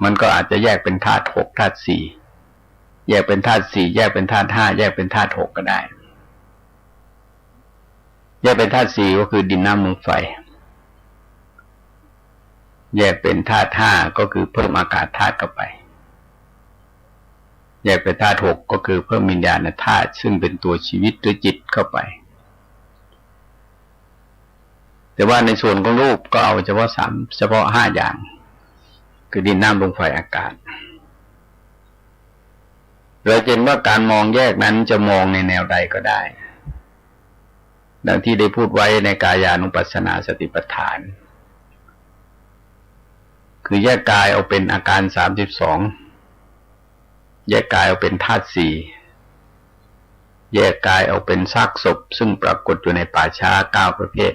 มันก็อาจจะแยกเป็นธาตุ6ธาตุ4แยกเป็นธาตุ4แยกเป็นธาตุ5แยกเป็นธาตุ6ก็ได้แยกเป็นธาตุ4ก็คือดินน้ำลมไฟ แยกเป็นธาตุห้าก็คือเพิ่มอากาศธาตุเข้าไปแยกเป็นธาตุหกก็คือเพิ่มวิญญาณธาตุซึ่งเป็นตัวชีวิตหรือจิตเข้าไปแต่ว่าในส่วนของรูปก็เอาเฉพาะห้าอย่างคือดินน้ำลมไฟอากาศเราเห็นว่าการมองแยกนั้นจะมองในแนวใดก็ได้ดังที่ได้พูดไว้ในกายานุปัสสนาสติปัฏฐานคือแยกกายเอาเป็นอาการ32แยกกายเอาเป็นธาตุสี่แยกกายเอาเป็นซากศพซึ่งปรากฏอยู่ในป่าช้า9ประเภท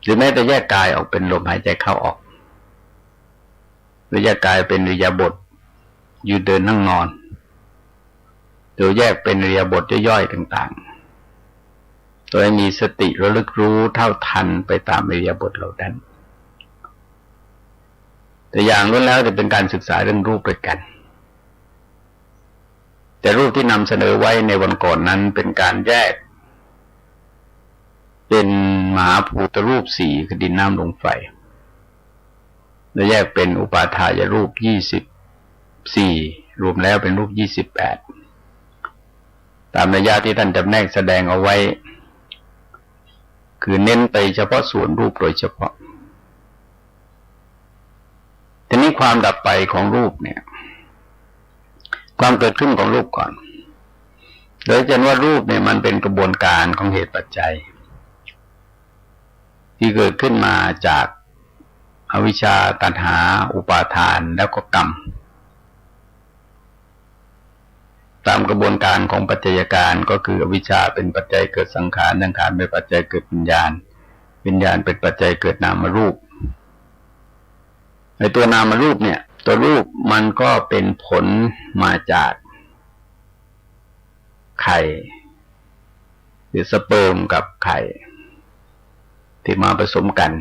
หรือแม้แต่แยกกายออกเป็นลมหายใจเข้าออกหรือแยกกายเป็นอิริยาบถยืนเดินนั่งนอนโดยแยกเป็นอิริยาบถย่อยๆต่างๆโดยมีสติระลึกรู้เท่าทันไปตามอิริยาบถเหล่านั้นแต่อย่างล้วนแล้วจะเป็นการศึกษาเรื่องรูปด้วยกันแต่รูปที่นำเสนอไว้ในวันก่อนนั้นเป็นการแยกเป็นมหาภูตรูป4คือดินน้ำลมไฟและแยกเป็นอุปาทายรูป24รวมแล้วเป็นรูป28ตามนัยยะที่ท่านจำแนกแสดงเอาไว้คือเน้นไปเฉพาะส่วนรูปโดยเฉพาะทีนี้ความดับไปของรูปเนี่ยความเกิดขึ้นของรูปก่อนโดยเห็นว่ารูปเนี่ยมันเป็นกระบวนการของเหตุปัจจัยที่เกิดขึ้นมาจากอวิชชาตัณหาอุปาทานแล้วก็กรรมตามกระบวนการของปัจจัยการก็คืออวิชชาเป็นปัจจัยเกิดสังขารสังขารเป็นปัจจัยเกิดวิญญาณวิญญาณเป็นปัจจัยเกิดนามรูปในตัวนามรูปเนี่ยตัวรูปมันก็เป็นผลมาจากไข่หรือสเปิร์มกับไข่ที่มาผสมกัน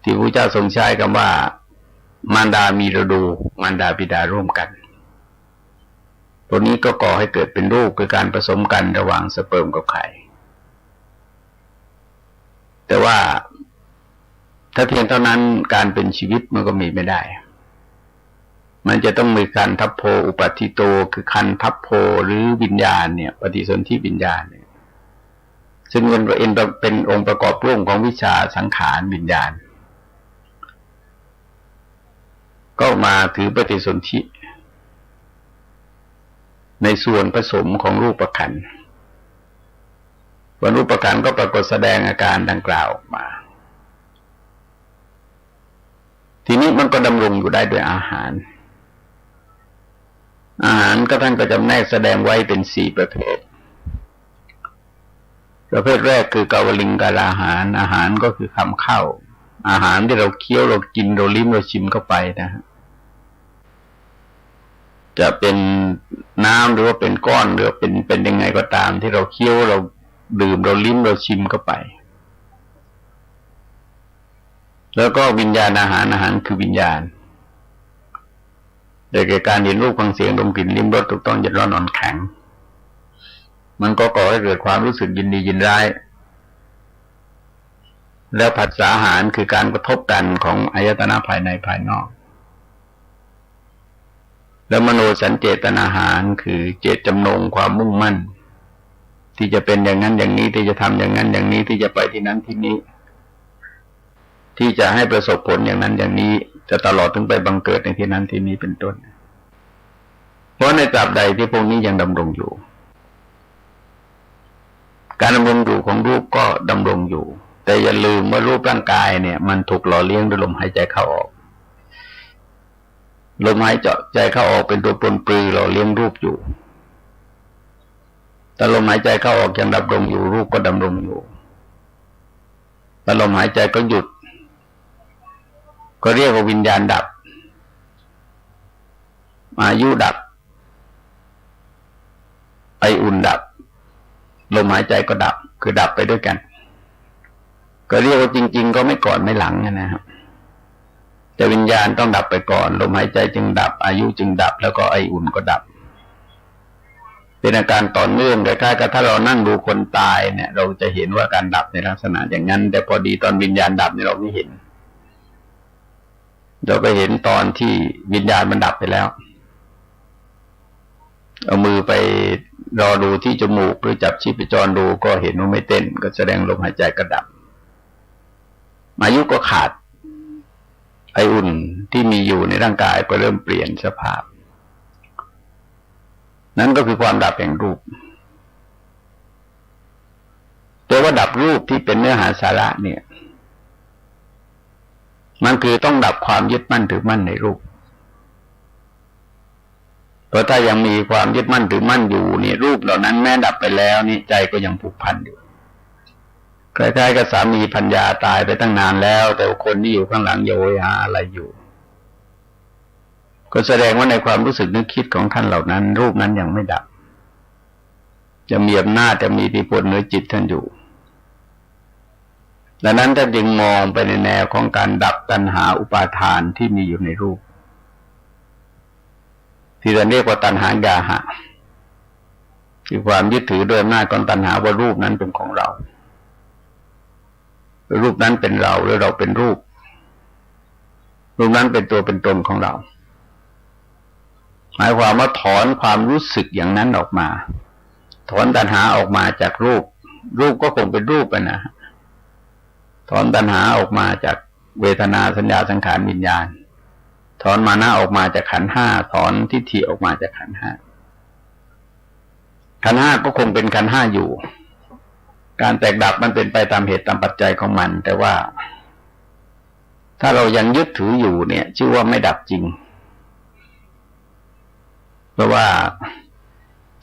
ที่พระเจ้าทรงใช้คำว่ามารดามีฤดูมารดาบิดาร่วมกันตัวนี้ก็ก่อให้เกิดเป็นรูปคือการผสมกันระหว่างสเปิร์มกับไข่แต่ว่าถ้าเพียงเท่านั้นการเป็นชีวิตมันก็มีไม่ได้มันจะต้องมีการทัพโพอุปัฏฐิโตคือคันทัพโพหรือวิญญาณเนี่ยปฏิสนธิวิญญาณเนี่ยซึ่งเป็นองค์ประกอบร่วมของวิชาสังขารวิญญาณก็มาถือปฏิสนธิในส่วนผสมของรูปขันธ์วันรูปขันธ์ก็ปรากฏแสดงอาการดังกล่าวออกมาทีนี้มันก็ดำรงอยู่ได้ด้วยอาหารก็ท่านก็จำแนกแสดงไว้เป็น4ประเภทประเภทแรกคือกาวลิงกาลาหารอาหารก็คือคำเข้าอาหารที่เราเคี้ยวเรากินเราลิ้มเราชิมเข้าไปนะฮะจะเป็นน้ำหรือว่าเป็นก้อนหรือเป็นยังไงก็ตามที่เราเคี้ยวเราดื่มเราลิ้มเราชิมเข้าไปแล้วก็วิญญาณอาหารคือวิญญาณโดยการเห็นรูปฟังเสียงดมกลิ่นลิ้มรสถูกต้องเย็นร้อนอ่อนแข็งมันก็ก่อให้เกิดความรู้สึกยินดียินร้ายแล้วผัสสะอาหารคือการกระทบกันของอายตนะภายในภายนอกแล้วมโนสัญเจตนาหารคือเจตจำนงความมุ่งมั่นที่จะเป็นอย่างนั้นอย่างนี้ที่จะทำอย่างนั้นอย่างนี้ที่จะไปที่นั้นที่นี้ที่จะให้ประสบผลอย่างนั้นอย่างนี้จะตลอดถึงไปบังเกิดในที่นั้นที่นี้เป็นต้นเพราะในตราบใดที่พวกนี้ยังดำรงอยู่การดำรงอยู่ของรูปก็ดำรงอยู่แต่อย่าลืมว่ารูปร่างกายเนี่ยมันถูกหล่อเลี้ยงด้วยลมหายใจเข้าออกลมหายใจเข้าออกเป็นตัวปลนปลือหล่อเลี้ยงรูปอยู่แต่ลมหายใจเข้าออกยังดำรงอยู่รูปก็ดำรงอยู่แต่ลมหายใจก็หยุดก็เรียกว่าวิญญาณดับอายุดับไออุ่นดับลมหายใจก็ดับคือดับไปด้วยกันก็เรียกว่าจริงๆก็ไม่ก่อนไม่หลังนะครับแต่วิญญาณต้องดับไปก่อนลมหายใจจึงดับอายุจึงดับแล้วก็ไออุ่นก็ดับ เป็นอาการต่อเนื่องคล้ายๆกับถ้าเรานั่งดูคนตายเนี่ยเราจะเห็นว่าการดับในลักษณะอย่างนั้นแต่พอดีตอนวิญญาณดับเนี่ยเราไม่เห็นเราไปเห็นตอนที่วิญญาณมันดับไปแล้วเอามือไปรอดูที่จมูกหรือจับชีพจรดูก็เห็นว่าไม่เต้นก็แสดงลมหายใจกระดับอายุก็ขาดไออุ่นที่มีอยู่ในร่างกายก็เริ่มเปลี่ยนสภาพนั่นก็คือความดับแห่งรูปแต่ว่าดับรูปที่เป็นเนื้อหาสาระเนี่ยมันคือต้องดับความยึดมั่นถือมั่นในรูปเพราะถ้ายังมีความยึดมั่นถือมั่นอยู่นี่รูปเหล่านั้นแม้ดับไปแล้วนี่ใจก็ยังผูกพันอยู่คล้ายๆกับสามีภรรยาตายไปตั้งนานแล้วแต่คนที่อยู่ข้างหลังโยยหาอะไรอยู่ก็แสดงว่าในความรู้สึกนึกคิดของท่านเหล่านั้นรูปนั้นยังไม่ดับจะมีอำนาจจะมีอิทธิพลเหนือจิตท่านอยู่ดังนั้นท่านจึงมองไปในแนวของการดับตัณหาอุปาทานที่มีอยู่ในรูปที่เราเรียกว่าตัณหายาหะคือความยึดถือโดยอำนาจของตัณหาว่ารูปนั้นเป็นของเรารูปนั้นเป็นเราหรือเราเป็นรูปนั้นเป็นตัวเป็นตนของเราหมายความว่าถอนความรู้สึกอย่างนั้นออกมาถอนตัณหาออกมาจากรูปก็คงเป็นรูปไปนะถอนตัณหาออกมาจากเวทนาสัญญาสังขารวิญญาณถอนมานะออกมาจากขันธ์ห้าถอนทิฏฐิออกมาจากขันธ์ห้าขันธ์ห้าก็คงเป็นขันธ์ห้าอยู่การแตกดับมันเป็นไปตามเหตุตามปัจจัยของมันแต่ว่าถ้าเรายังยึดถืออยู่เนี่ยชื่อว่าไม่ดับจริงเพราะว่า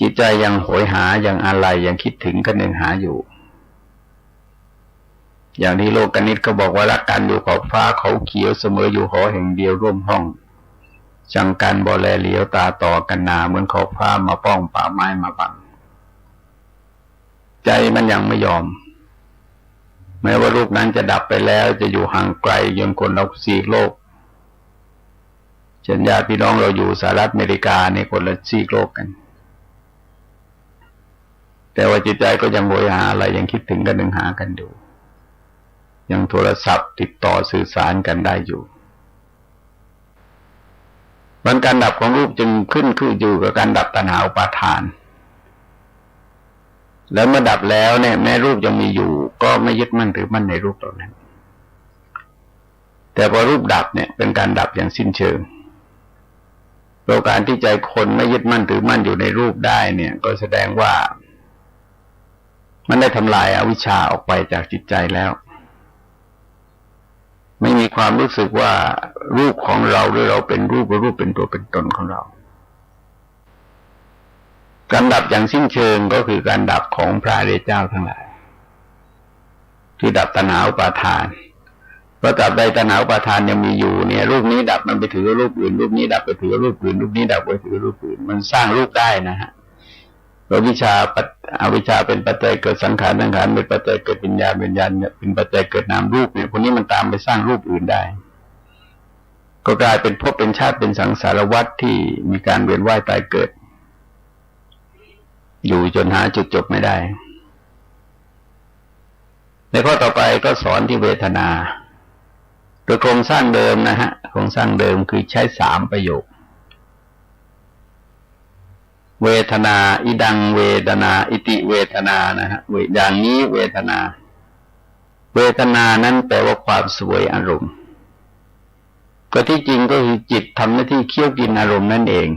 จิตใจยังโหยหายังอะไรยังคิดถึงกันเองหาอยู่อย่างที่โลกกนิษฐ์ก็บอกว่ารักกันอยู่ขอบฟ้าเขาเขียวเสมออยู่หอแห่งเดียวร่วมห้องจังกันบ่แลเหลียวตาต่อกันนาเหมือนขอบฟ้ามาป้องป่าไม้มาบังใจมันยังไม่ยอมแม้ว่ารูปนั้นจะดับไปแล้วจะอยู่ห่างไกลยังคนเราซีกโลกเช่นญาติพี่น้องเราอยู่สหรัฐอเมริกาในคนละซีกโลกกันแต่ว่าจิตใจก็ยังโหยหาอะไรยังคิดถึงกันหนึ่งหากันอยู่ยังโทรศัพท์ติดต่อสื่อสารกันได้อยู่วันการดับของรูปจึงขึ้นอยู่กับการดับตัณหาอุปาทานแล้วเมื่อดับแล้วเนี่ยแม้รูปยังมีอยู่ก็ไม่ยึดมั่นถือมั่นในรูปเหล่านั้นแต่พอรูปดับเนี่ยเป็นการดับอย่างสิ้นเชิงโดยการที่ใจคนไม่ยึดมั่นถือมั่นอยู่ในรูปได้เนี่ยก็แสดงว่ามันได้ทำลายอวิชชาออกไปจากจิตใจแล้วไม่มีความรู้สึกว่ารูปของเราหรือเราเป็นรูปหรือรูปเป็นตัวเป็นตนของเราการดับอย่างสิ้นเชิงก็คือการดับของพระอริยเจ้าทั้งหลายที่ดับตัณหาอุปาทานเพราะตราบใดตัณหาอุปาทานยังมีอยู่เนี่ยรูปนี้ดับมันไปถือรูปอื่นรูปนี้ดับไปถือรูปอื่นรูปนี้ดับไปถือรูปอื่นมันสร้างรูปได้นะฮะอวิชชาเป็นปัจจัยเกิดสังขารสังขารเป็นปัจจัยเกิดวิญญาณวิญญาณเป็นปัจจัยเกิดนามรูปเนี่ยพวกนี้มันตามไปสร้างรูปอื่นได้ก็กลายเป็นภพเป็นชาติเป็นสังสารวัฏที่มีการเวียนว่ายตายเกิดอยู่จนหาจุดจบไม่ได้ในข้อต่อไปก็สอนที่เวทนาโดยโครงสร้างเดิมนะฮะโครงสร้างเดิมคือใช้3ประโยคเวทนาอิดังเวทนาอิติเวทนานะฮะอย่างนี้เวทนานั้นแปลว่าความสวยอารมณ์ก็ที่จริงก็คือจิตทำหน้าที่เคี้ยวกินอารมณ์นั่นเอง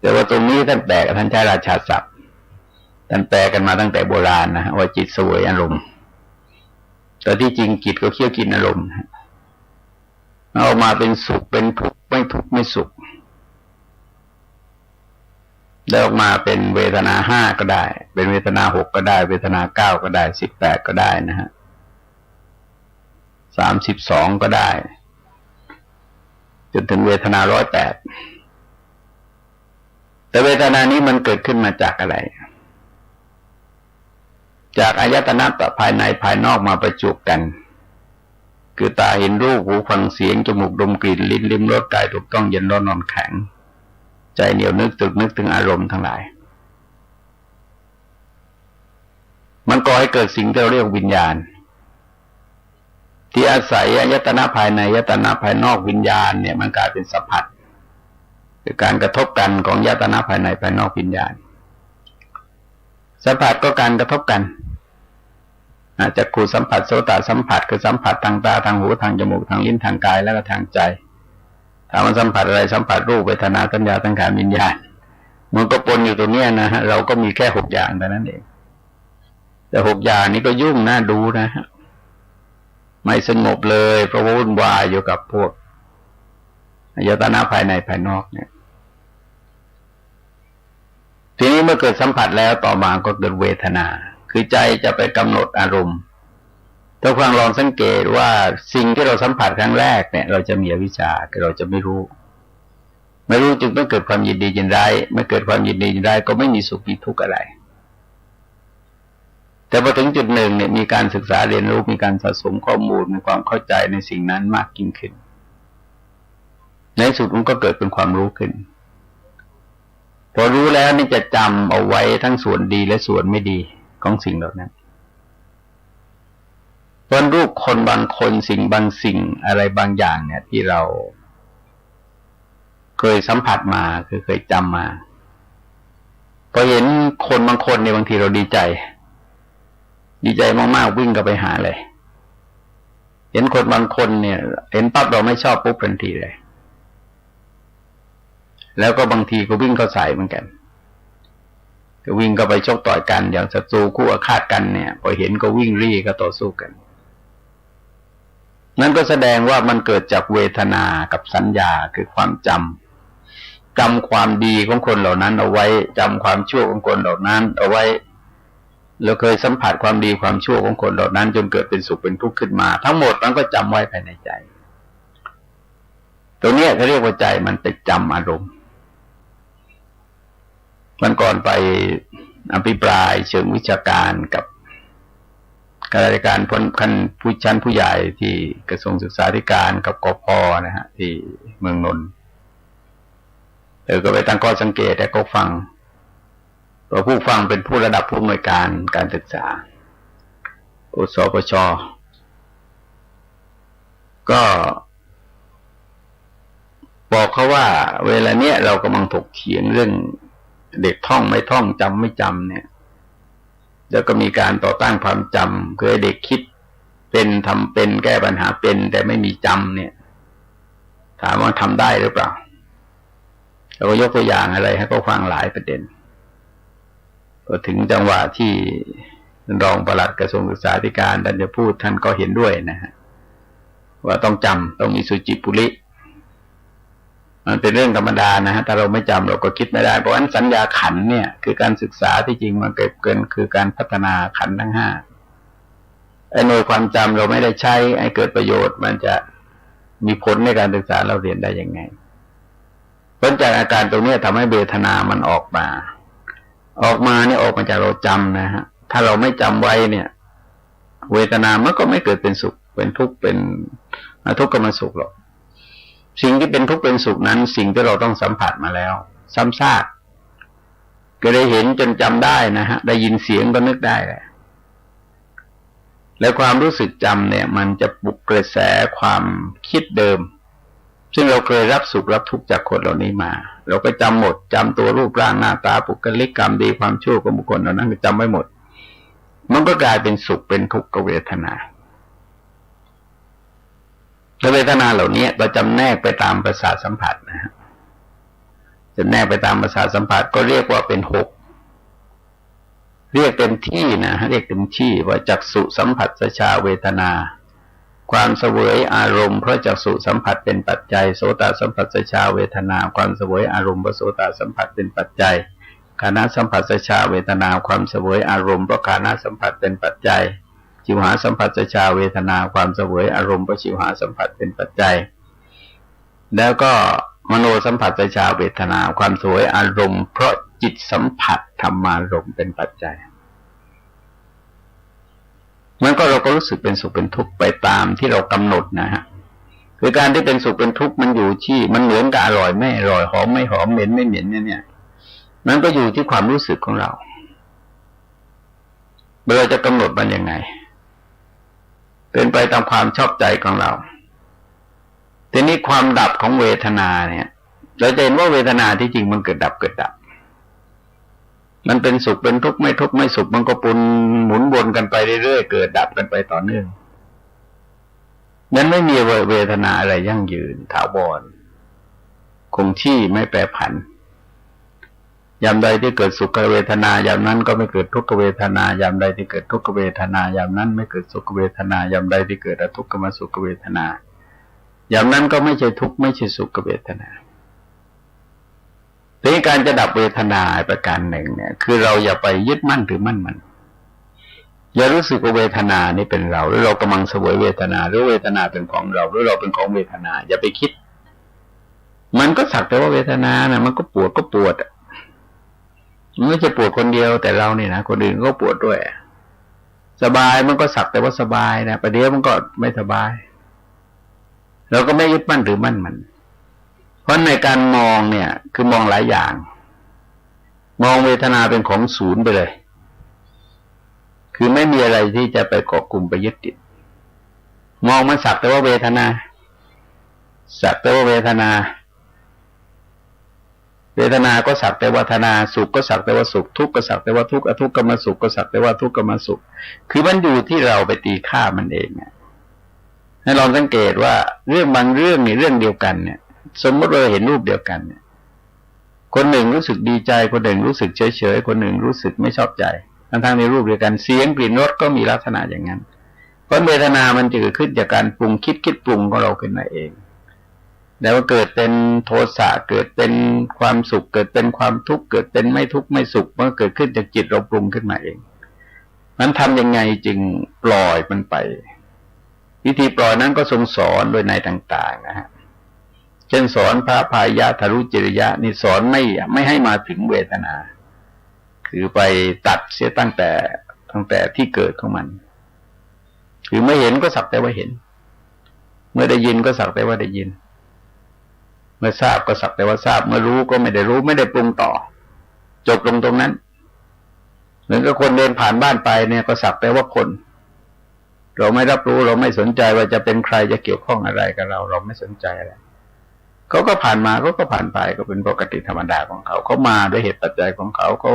แต่ว่าตรงนี้ท่านแปลท่านใช้ราชาศัพท์ท่านแปลกันมาตั้งแต่โบราณนะฮะว่าจิตสวยอารมณ์แต่ที่จริงจิตก็เคี้ยวกินอารมณ์ออกมาเป็นสุขเป็นทุกข์ไม่ทุกข์ไม่สุขได้ออกมาเป็นเวทนา5ก็ได้เป็นเวทนา6ก็ได้เวทนา9ก็ได้18ก็ได้นะฮะ32ก็ได้จนถึงเวทนา108แต่เวทนานี้มันเกิดขึ้นมาจากอะไรจากอายตนะภายในภายนอกมาประจุกันคือตาเห็นรูปหูฟังเสียงจมูกดมกลิ่นลิ้นลิ้มรสกายถูกต้องเย็นร้อนนอนแข็ง ใจเหนียวนึกถึงอารมณ์ทั้งหลายมันก่อให้เกิดสิ่งที่เราเรียกวิญญาณที่อาศัยอายตนะภายในอายตนะภายนอกวิญญาณเนี่ยมันกลายเป็นสัมผัสคือการกระทบกันของอายตนะภายในภายนอกวิญญาณสัมผัสก็การกระทบกันจักขุสัมผัสโสตสัมผัสคือสัมผัสทางตาทางหูทางจมูกทางลิ้นทางกายและก็ทางใจถ้ามันสัมผัสอะไรสัมผัสรูปเวทนาสัญญาสังขารวิญญาณมันก็ปนอยู่ตรงนี้นะฮะเราก็มีแค่6อย่างเท่านั้นเองแต่6อย่างนี้ก็ยุ่งน่าดูนะฮะไม่สงบเลยเพราะวุ่นวายอยู่กับพวกอายตนะภายในภายนอกเนี่ยทีนี้เมื่อเกิดสัมผัสแล้วต่อมาก็เกิดเวทนาคือใจจะไปกำหนดอารมณ์ถ้าฟังลองสังเกตว่าสิ่งที่เราสัมผัสครั้งแรกเนี่ยเราจะมีอวิชชาคือเราจะไม่รู้จึงต้องเกิดความยินดียินร้ายเมื่อเกิดความยินดียินร้ายก็ไม่มีสุขมีทุกข์อะไรแต่พอถึงจุดหนึ่งเนี่ยมีการศึกษาเรียนรู้มีการสะสมข้อมูลมีความเข้าใจในสิ่งนั้นมากยิ่งขึ้นในสุดมันก็เกิดเป็นความรู้ขึ้นพอรู้แล้วนี่จะจำเอาไว้ทั้งส่วนดีและส่วนไม่ดีของสิ่งเหล่านั้นเพราะรูปคนบางคนสิ่งบางสิ่งอะไรบางอย่างเนี่ยที่เราเคยสัมผัสมาเคยจำมาพอเห็นคนบางคนในบางทีเราดีใจมากๆวิ่งก็ไปหาเลยเห็นคนบางคนเนี่ยเห็นปั๊บเราไม่ชอบปุ๊บทันทีเลยแล้วก็บางทีก็วิ่งเข้าใส่เหมือนกันก็วิ่งก็ไปชกต่อยกันอย่างศัตรูคู่อาฆาตกันเนี่ยพอเห็นก็วิ่งรี่ก็ต่อสู้กันนั่นก็แสดงว่ามันเกิดจากเวทนากับสัญญาคือความจำความดีของคนเหล่านั้นเอาไว้จำความชั่วของคนเหล่านั้นเอาไว้เราเคยสัมผัสความดีความชั่วของคนเหล่านั้นจนเกิดเป็นสุขเป็นทุกข์ขึ้นมาทั้งหมดมันก็จำไว้ภายในใจตรงนี้เขาเรียกว่าใจมันไปจำอารมณ์มันก่อนไปอภิปรายเชิงวิชาการกับข้าราชการผู้ชั้นผู้ใหญ่ที่กระทรวงศึกษาธิการกับกพ.นะฮะที่เมืองนนท์ก็ไปตั้งข้อสังเกตแต่ก็ฟังตัวผู้ฟังเป็นผู้ระดับผู้อำนวยการการศึกษาสปช.ก็บอกเขาว่าเวลาเนี้ยเรากำลังถกเถียงเรื่องเด็กท่องไม่ท่องจำไม่จำเนี่ยแล้วก็มีการต่อต้านความจำคือเด็กคิดเป็นทำเป็นแก้ปัญหาเป็นแต่ไม่มีจำเนี่ยถามว่าทำได้หรือเปล่าเราก็ยกตัวอย่างอะไรให้เขาฟังหลายประเด็นพอถึงจังหวะที่รองปลัดกระทรวงศึกษาธิการท่านจะพูดท่านก็เห็นด้วยนะฮะว่าต้องจำต้องมีสุจิปุริมันเป็นเรื่องธรรมดานะฮะถ้าเราไม่จำเราก็คิดไม่ได้เพราะฉะนั้นสัญญาขันธ์เนี่ยคือการศึกษาที่จริงมันเกินคือการพัฒนาขันธ์ทั้ง5ไอ้หน่วยความจำเราไม่ได้ใช้ให้เกิดประโยชน์มันจะมีผลในการศึกษาเราเรียนได้ยังไงผลจากอาการตรงนี้ทำให้เวทนามันออกมาเนี่ยออกมาจากเราจำนะฮะถ้าเราไม่จำไว้เนี่ยเวทนามันก็ไม่เกิดเป็นสุขเป็นทุกข์เป็นทุกข์กับมันสุขหรอกสิ่งที่เป็นทุกข์เป็นสุขนั้นสิ่งที่เราต้องสัมผัสมาแล้วซ้ำซากก็ได้เห็นจนจำได้นะฮะได้ยินเสียงก็นึกได้เลยแล้วความรู้สึกจำเนี่ยมันจะปลุกกระแสความคิดเดิมซึ่งเราเคยรับสุขรับทุกข์จากคนเหล่านี้มาเราก็จำหมดจำตัวรูปร่างหน้าตาบุคลิกกรรมดีความชั่วของบุคคลเหล่านั้นก็จำไว้หมดมันก็กลายเป็นสุขเป็นทุกข์กับเวทนาเวทนาเหล่านี้เราจำแนกไปตามประสาทสัมผัสนะฮะจะแนกไปตามประสาทสัมผัสก็เรียกว่าเป็น6เรียกเต็มที่นะเรียกเต็มที่ว่าจักษุสัมผัสสชาเวทนาความเสวยอารมณ์เพราะจักษุสัมผัสเป็นปัจจัยโสตสัมผัสสชาเวทนาความเสวยอารมณ์เพราะโสตสัมผัสเป็นปัจจัยฆานะสัมผัสสชาเวทนาความเสวยอารมณ์เพราะฆานะสัมผัสเป็นปัจจัยชิวหาสัมผัสสชาเวทนาความเสวยอารมณ์เพราะชิวหาสัมผัสเป็นปัจจัยแล้วก็มโนสัมผัสสชาเวทนาความเสวยอารมณ์เพราะจิตสัมผัสธรรมารมณ์เป็นปัจจัยมันก็เราก็รู้สึกเป็นสุขเป็นทุกข์ไปตามที่เรากำหนดนะฮะ คือการที่เป็นสุขเป็นทุกข์มันอยู่ที่มันเหมือนกับอร่อยไม่อร่อยหอมไม่หอมเหม็นไม่เหม็นเนี่ยมันก็อยู่ที่ความรู้สึกของเราเราจะกำหนดมันยังไงเป็นไปตามความชอบใจของเราทีนี้ความดับของเวทนาเนี่ยเราจะเห็นว่าเวทนาที่จริงมันเกิดดับเกิดดับมันเป็นสุขเป็นทุกข์ไม่ทุกข์ไม่สุขมันก็ปุ่นหมุนวนกันไปเรื่อยๆเกิดดับกันไปต่อเนื่องนั้นไม่มีเวทนาอะไรยั่งยืนถาวรคงที่ไม่แปรผันยามใดที่เกิดสุขเวทนายามนั้นก็ไม่เกิดทุกขเวทนายามใดที่เกิดทุกขเวทนายามนั้นไม่เกิดสุขเวทนายามใดที่เกิดอทุกขมสุขเวทนายามนั้นก็ไม่ใช่ทุกข์ไม่ใช่สุขเวทนาทีนี้การจะดับเวทนาประการหนึ่งเนี่ยคือเราอย่าไปยึดมั่นถือมั่นมันอย่ารู้สึกว่าเวทนานี่เป็นเราหรือเรากำลังเสวยเวทนาหรือเวทนาเป็นของเราหรือเราเป็นของเวทนาอย่าไปคิดมันก็สักแต่ว่าเวทนานะมันก็ปวดก็ปวดมันไม่ใช่ปวดคนเดียวแต่เรานี่นะคนอื่นก็ปวดด้วยสบายมันก็สักแต่ว่าสบายนะประเดี๋ยวมันก็ไม่สบายเราก็ไม่ยึดมั่นถือมั่นมันเพราะในการมองเนี่ยคือมองหลายอย่างมองเวทนาเป็นของศูนย์ไปเลยคือไม่มีอะไรที่จะไปเกาะกลุ่มไปยึดติดมองมันสักแต่ว่าเวทนาสักแต่ว่าเวทนาเวทนาก็สักแต่ว่าเวทนาสุขก็สักแต่ว่าสุขทุกข์ก็สักแต่ว่าทุกข์อทุกขมสุขก็สักแต่ว่าทุกขมสุขคือมันอยู่ที่เราไปตีค่ามันเองให้ลองสังเกตว่าเรื่องบางเรื่องนี่เรื่องเดียวกันเนี่ยสมมติเราเห็นรูปเดียวกันเนี่ยคนหนึ่งรู้สึกดีใจคนหนึ่งรู้สึกเฉยเฉยคนหนึ่งรู้สึกไม่ชอบใจทั้งในรูปเดียวกันเสียงกลิ่นรสก็มีลักษณะอย่างนั้นเพราะเวทนามันจะเกิดขึ้นจากการปรุงคิดปรุงของเราขึ้นมาเองแล้วเกิดเป็นโทสะเกิดเป็นความสุขเกิดเป็นความทุกข์เกิดเป็นไม่ทุกข์ไม่สุขมันเกิดขึ้นจากจิตเราปรุงขึ้นมาเองมันทำยังไงจึงปล่อยมันไปวิธีปล่อยนั้นก็ทรงสอนโดยในต่างๆนะฮะเช่นสอนพระพายะทรุจิริยะนี่สอนไม่ให้มาถึงเวทนาคือไปตัดเสียตั้งแต่ที่เกิดของมันคือไม่เห็นก็สักแต่ว่าเห็นเมื่อได้ยินก็สักแต่ว่าได้ยินเมื่อทราบก็สักแต่ว่าทราบเมื่อรู้ก็ไม่ได้รู้ไม่ได้ปรุงต่อจบลงตรงนั้นเหมือนกับคนเดินผ่านบ้านไปเนี่ยก็สักแต่ว่าคนเราไม่รับรู้เราไม่สนใจว่าจะเป็นใครจะเกี่ยวข้องอะไรกับเราไม่สนใจอะไรเขาก็ผ่านมาเขาก็ผ่านไปก็เป็นปกติธรรมดาของเขาเขามาด้วยเหตุปัจจัยของเขาเขา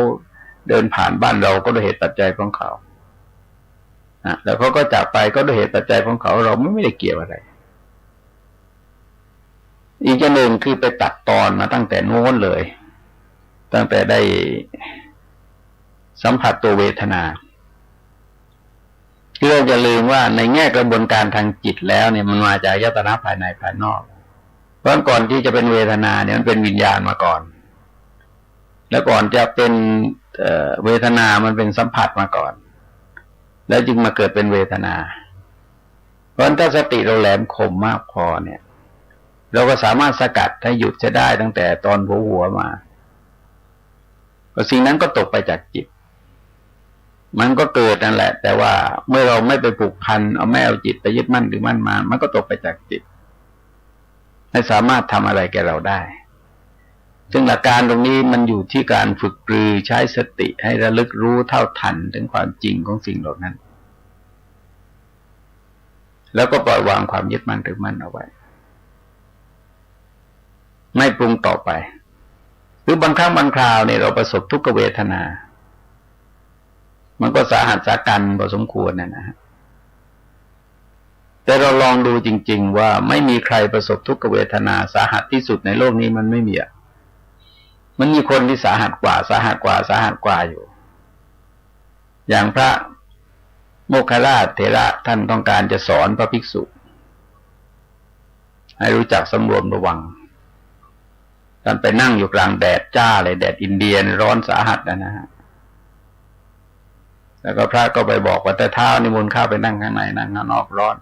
เดินผ่านบ้านเราก็ด้วยเหตุปัจจัยของเขาแล้วเขาก็จากไปก็ด้วยเหตุปัจจัยของเขาเราไม่ได้เกี่ยวอะไรอีกอย่างหนึ่งคือไปตัดตอนมาตั้งแต่โน้นเลยตั้งแต่ได้สัมผัสตัวเวทนาคือเราจะลืมว่าในแง่กระบวนการทางจิตแล้วเนี่ยมันมาจากอายตนะภายในภายนอกเพราะก่อนที่จะเป็นเวทนาเนี่ยมันเป็นวิญญาณมาก่อนแล้วก่อนจะเป็นเวทนามันเป็นสัมผัสมาก่อนแล้วจึงมาเกิดเป็นเวทนาเพราะถ้าสติเราแหลมคมมากพอเนี่ยเราก็สามารถสกัดให้หยุดจะได้ตั้งแต่ตอนหัวมาสิ่งนั้นก็ตกไปจากจิตมันก็เกิดนั่นแหละแต่ว่าเมื่อเราไม่ไปผูกพันไม่เอาจิตไปยึดมั่นหรือมั่นมามันก็ตกไปจากจิตให้สามารถทำอะไรแก่เราได้ซึ่งหลักการตรงนี้มันอยู่ที่การฝึกปรือใช้สติให้ระลึกรู้เท่าทันถึงความจริงของสิ่งเหล่านั้นแล้วก็ปล่อยวางความยึดมั่นถือมั่นเอาไว้ไม่ปรุงต่อไปหรือบางครั้งบางคราวเนี่ยเราประสบทุกขเวทนามันก็สาหัสสากันพอสมควรนะฮะแต่เราลองดูจริงๆว่าไม่มีใครประสบทุกขเวทนาสาหัสที่สุดในโลกนี้มันไม่มีมันมีคนที่สาหัสกว่าอยู่อย่างพระโมคคัลลาเถระท่านต้องการจะสอนพระภิกษุให้รู้จักสำรวมระวังท่านไปนั่งอยู่กลางแดดจ้าเลยแดดอินเดียร้อนสาหัสนะฮะแล้วก็พระก็ไปบอกว่าแต่เท้านิมนต์ข้าไปนั่งข้างในนั่งข้างนอกร้อน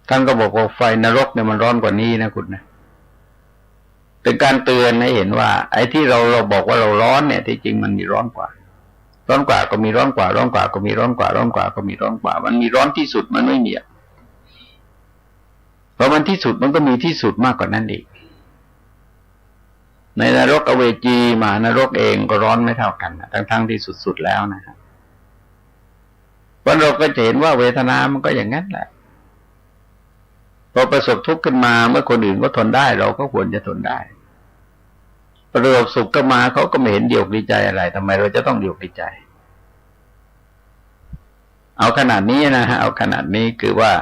ท่านก็บอกว่าไฟนรกเนี่ยมันร้อนกว่านี้นะคุณนะเป็นการเตือนให้เห็นว่าไอ้ที่เราบอกว่าเราร้อนเนี่ยที่จริงมันมีร้อนกว่าก็มีร้อนกว่าก็มีร้อนกว่าก็มีร้อนกว่ามันมีร้อนที่สุดมันไม่มี อมันที่สุดมันก็มีที่สุดมากกว่านั้นอีกในนรกอเวจีมหานรกเองก็ร้อนไม่เท่ากันทั้งที่สุดๆแล้วนะครับเพราะเราก็จะเห็นว่าเวทนามันก็อย่างนั้นแหละพอประสบทุกข์ขึ้นมาเมื่อคนอื่นก็ทนได้เราก็ควรจะทนได้ประสบสุขก็มาเขาก็ไม่เห็นดีอกดีใจอะไรทำไมเราจะต้องดีอกดีใจเอาขนาดนี้นะฮะเอาขนาดนี้คือว่า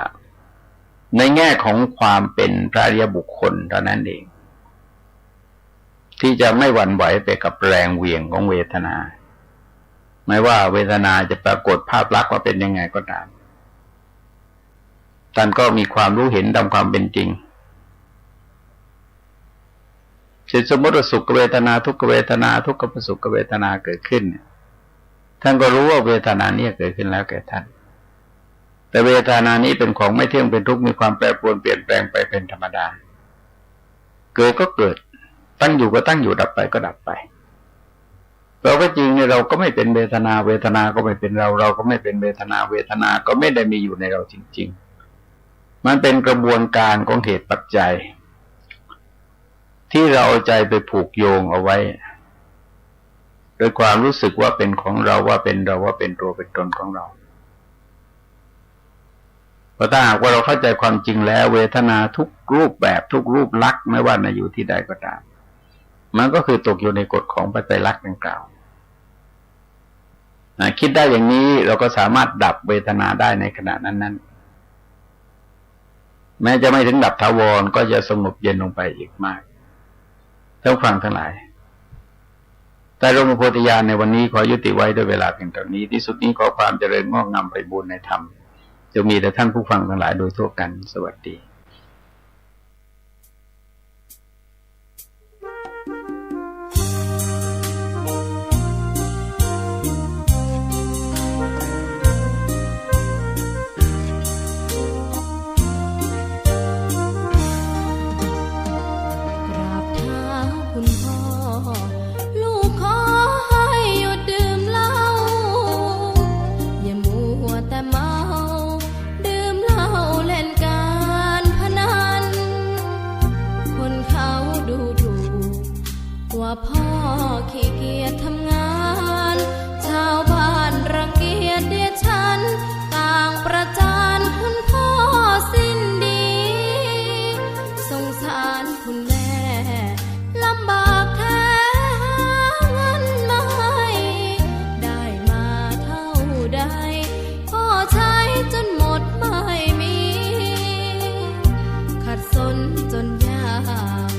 ในแง่ของความเป็นพระอริยบุคคลเท่านั้นเองที่จะไม่หวั่นไหวไปกับแรงเหวี่ยงของเวทนาไม่ว่าเวทนาจะปรากฏภาพลักษณ์ว่าเป็นยังไงก็ตามท่านก็มีความรู้เห็นตามความเป็นจริงสมมติว่าสุขเวทนาทุกขเวทนาทุกขสุขเวทนาเกิดขึ้นท่านก็รู้ว่าเวทนานี้เกิดขึ้นแล้วแก่ท่านแต่เวทนานี้เป็นของไม่เที่ยงเป็นทุกข์มีความแปรปรวนเปลี่ยนแปลงไปเป็นธรรมดาเกิดก็เกิดตั้งอยู่ก็ตั้งอยู่ดับไปก็ดับไปเราก็จริงเนี่ยเราก็ไม่เป็นเวทนาเวทนาก็ไม่เป็นเราเราก็ไม่เป็นเวทนาเวทนาก็ไม่ได้มีอยู่ในเราจริงๆมันเป็นกระบวนการของเหตุปัจจัยที่เราเอาใจไปผูกโยงเอาไว้โดยความรู้สึกว่าเป็นของเราว่าเป็นเราว่าเป็นตัวเป็นตนของเราเพราะถ้าหากว่าเราเข้าใจความจริงแล้วเวทนาทุกรูปแบบทุกรูปลักษณ์ไม่ว่าจะอยู่ที่ใดก็ตามมันก็คือตกอยู่ในกฎของปัจจัยลักษณ์ดังกล่าวคิดได้อย่างนี้เราก็สามารถดับเวทนาได้ในขณะนั้นๆแม้จะไม่ถึงดับถาวรก็จะสงบเย็นลงไปอีกมากท่านฟังทั้งหลายแต่หลวงพ่อโพธิญาณในวันนี้ขอยุติไว้ด้วยเวลาเพียงเท่านี้ที่สุดนี้ขอความเจริญงอกงามไปบูรณนธรรมจะมีแต่ท่านผู้ฟังทั้งหลายโดยทั่วกันสวัสดีพ่อขี้เกียจทำงานชาวบ้านรังเกียจเดียฉันต่างประจานคุณพ่อสิ้นดีสงสารคุณแม่ลำบากแท้หาเงินมาให้ได้มาเท่าใดพ่อใช้จนหมดไม่มีขัดสนจนยาก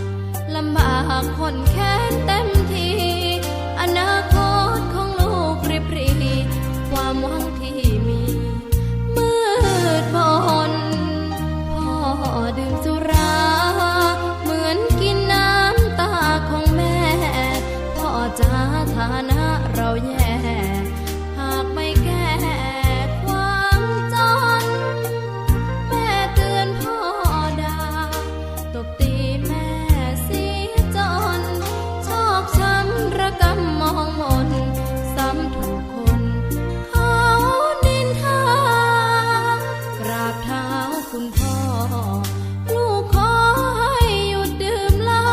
ลำบากคนแค้นเต็มทีอนาคตของลูกริบหรี่ความหวังที่มีมืดมนพ่อดื่มสุราเหมือนกินน้ำตาของแม่พ่อจ๋าฐานะเราแย่หากไม่แก้ความจนแม่เตือนพ่อด่าตบตีแม่ช้ำระกำมองมนซ้ำถูกคนเขานินทากราบเท้าคุณพ่อลูกขอให้หยุดดื่มเหล้า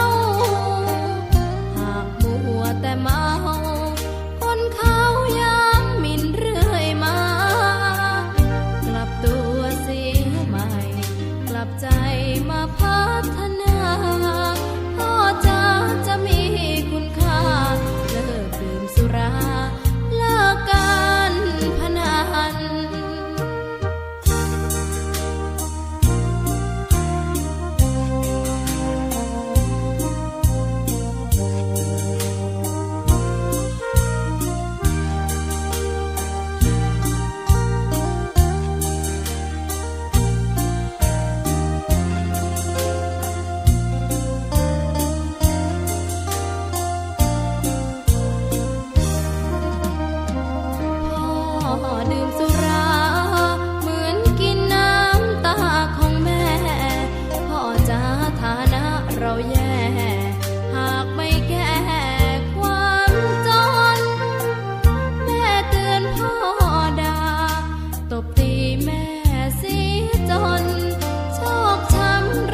หากมัวแต่เมาคนเขาย้ำหมิ่นเรื่อยมากลับตัวเสียใหม่กลับใจมาพัฒนาพ่อจะมีคุณค่าเลิกดื่มสุราเลิกการพนันดื่มสุราเหมือนกินน้ำตาของแม่พ่อจ๋าฐานะเราแย่หากไม่แก้ความจนแม่เตือนพ่อด่าตบตีแม่เสียจนชอกช้ำ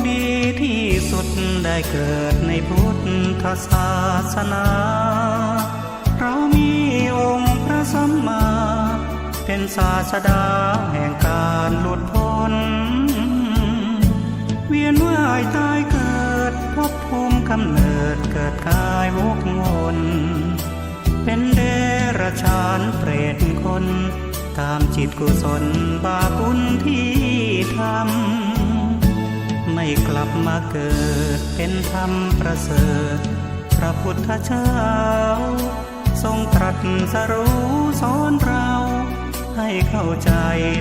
ดีที่สุดได้เกิดในพุทธศาสนาเรามีองค์พระสัมมาเป็นศาสดาแห่งการหลุดพ้นเวียนว่ายตายเกิดภพภูมิกำเนิดเกิดกายวกวนเป็นเดรัจฉานเปรตคนตามจิตกุศลบาปบุญที่ทำไม่กลับมาเกิดเป็นธรรมประเสริฐพระพุทธเจ้าทรงตรัสสรู้สอนเราให้เข้าใจ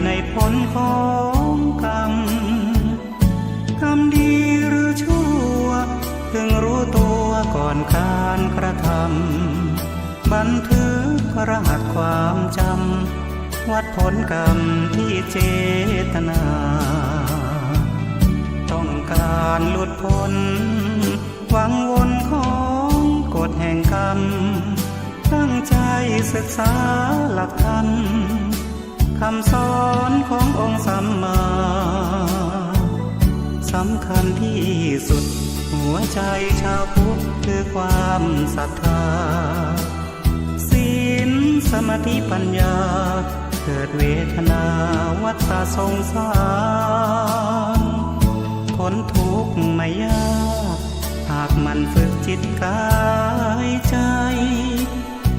ในผลของกรรมกรรมดีหรือชั่วพึงรู้ตัวก่อนการกระทำบันทึกรหัสความจำวัดผลกรรมที่เจตนาต้องการหลุดพ้นหวังวนของกฎแห่งกรรมตั้งใจศึกษาหลักธรรมคำสอนขององค์สัมมาสำคัญที่สุดหัวใจชาวพุทธคือความศรัทธาศีลสมาธิปัญญาเกิดเวทนาวัฏสงสารพ้นทุกข์ไม่ยากหากมันฝึกจิตกายใจ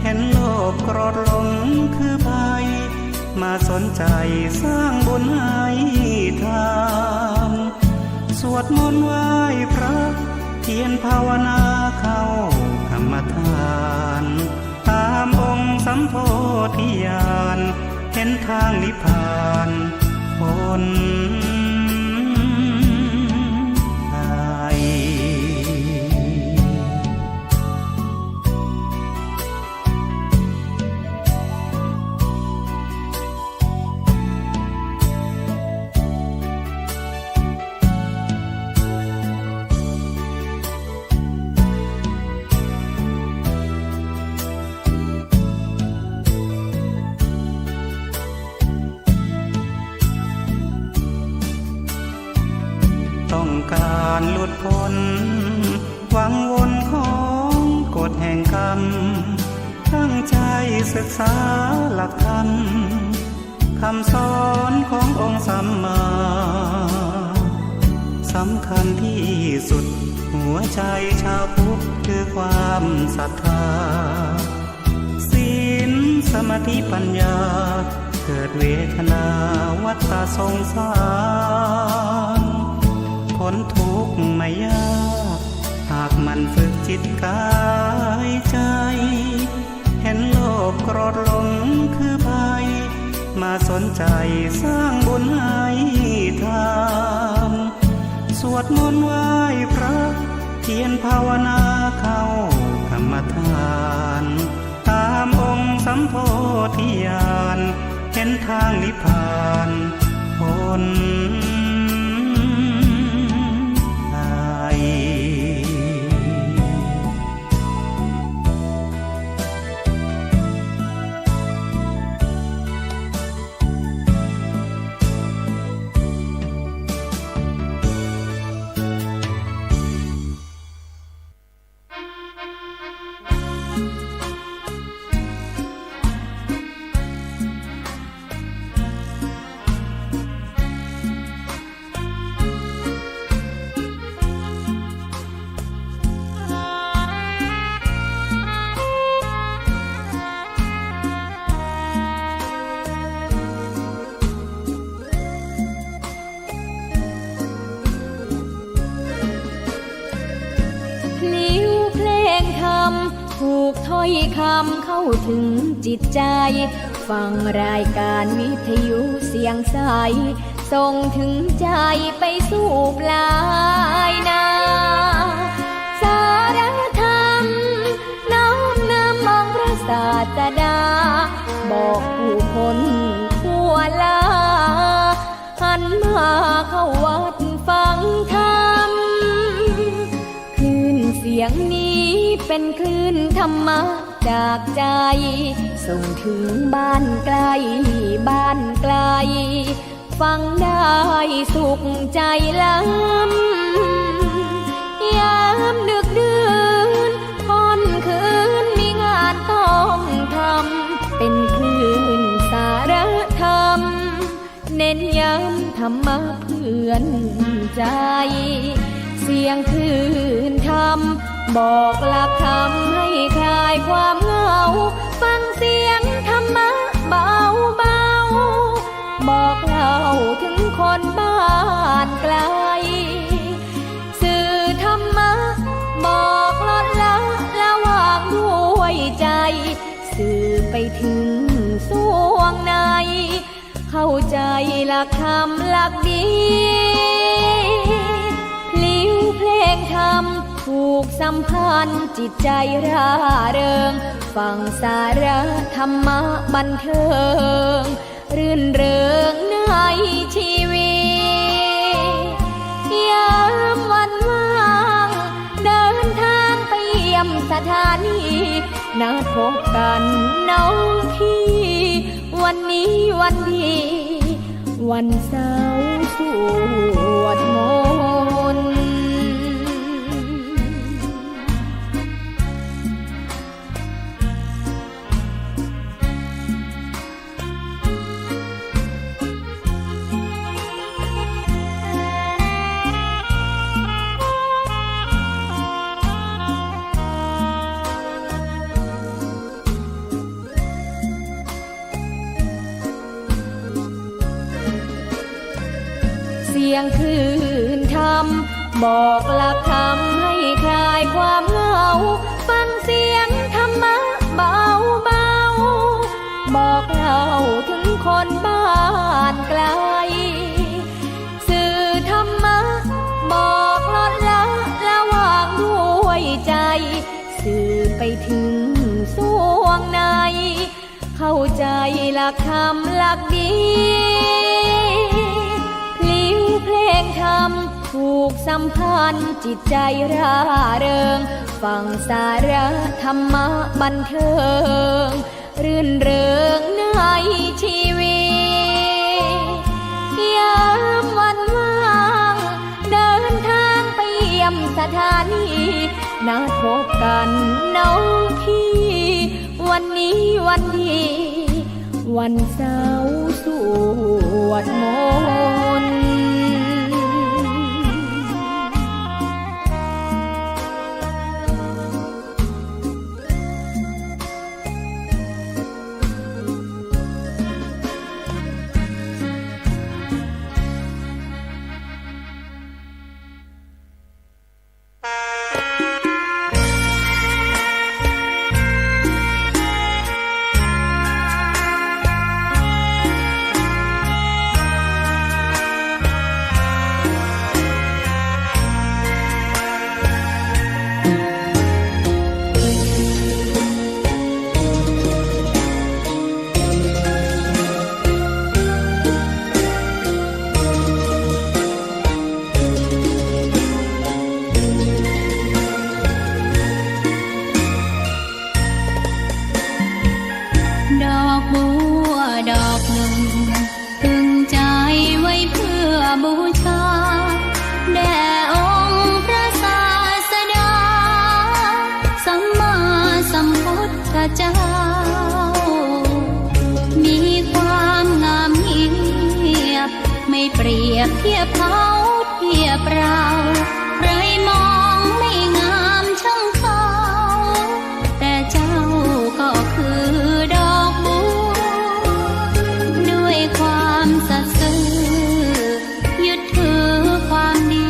เห็นโลภโกรธหลงคือภัยมาสนใจสร้างบุญให้ทานสวดมนต์ไหว้พระเพียรภาวนาเข้ากรรมฐานตามองค์สัมโพธิญาณเห็นทางนิพพานพ้นภัยต้องการหลุดพ้นหวังวนของกฎแห่งกรรมตั้งใจศึกษาหลักธรรมคำสอนขององค์สัมมาสำคัญที่สุดหัวใจชาวพุทธคือความศรัทธาศีลสมาธิปัญญาเกิดเวทนาวัฏสงสารพ้นทุกข์ไม่ยากหากมันฝึกจิตกายใจเห็นโลภโกรธหลงคือภัยมาสนใจสร้างบุญให้ทานสวดมนต์ไหว้พระเพียรภาวนาเข้ากรรมฐานตามองค์สัมโพธิญาณเห็นทางนิพพานพ้นถูกถ้อยคำเข้าถึงจิตใจฟังรายการวิทยุเสียงใสส่งถึงใจไปสู่ปลายนาสารธรรมน้อมนำมองพระศาสดาบอกผู้คนทั่วลาหันมาเข้าวัดฟังธรรมคลื่นเสียงนี้เป็นคลื่นธรรมะจากใจส่งถึงบ้านไกลบ้านไกลฟังได้สุขใจล้ เน้นย้ำธรรมะเพื่อนใจ เสียงคลื่นธรรมบอกหลักธรรมให้คลายความเหงาฟังเสียงธรรมะเบาเบาบอกเล่าถึงคนบ้านไกลสื่อธรรมะบอกลดละละวางด้วยใจสื่อไปถึงสวงในเข้าใจหลักธรรมหลักดีพลิ้วเพลงธรรมผูกสัมพันธ์จิตใจร่าเริงฟังสาระธรรมะบันเทิงรื่นเริงในชีวิตยามวันว่างเดินทางไปเยี่ยมสถานีนัดพบกันน้องพี่วันนี้วันดีวันเสาร์สวดมนต์เสียงคลื่นธรรมบอกหลักธรรมให้คลายความเหงาฟังเสียงธรรมะเบาเบาบอกเล่าถึงคนบ้านไกลสื่อธรรมะบอกลดละละวางด้วยใจสื่อไปถึงสวงในเข้าใจหลักธรรมหลักดีเพลงธรรมผูกสัมพันธ์จิตใจร่าเริงฟังสาระธรรมะบันเทิงรื่นเริงในชีวิตยามวันว่างเดินทางไปเยี่ยมสถานีนัดพบกันน้องพี่วันนี้วันดีวันเสาร์สวดมนต์เจ้ามีความงามเงียบไม่เปรียบเทียบเขาเทียบเราใครมองไม่งามช่างเขาแต่เจ้าก็คือดอกบัวด้วยความสัตย์ซื่อยึดถือความดี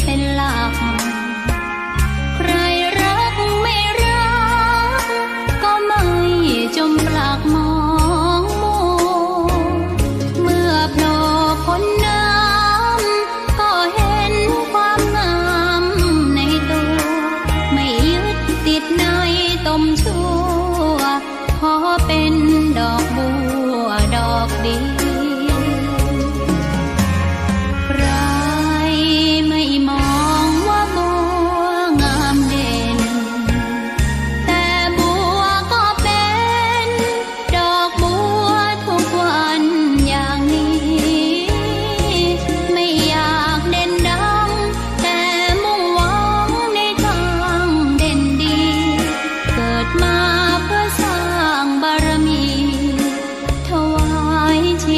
เป็นหลักใครรักไม่รักก็ไม่จมปลักมองมัวเมื่อโผล่พ้นน้ำก็เห็นความงามในตัวไม่ยึดติดในตมชั่วขอเป็นดอกบัวดอกดีใครไม่มองว่าบัวงามเด่นแต่บัวก็เป็นดอกบัวทุกวันอย่างนี้ไม่อยากเด่นดังแต่มุ่งหวังในทางเด่นดีเกิดมาเพื่อสร้างบารมีถวายชี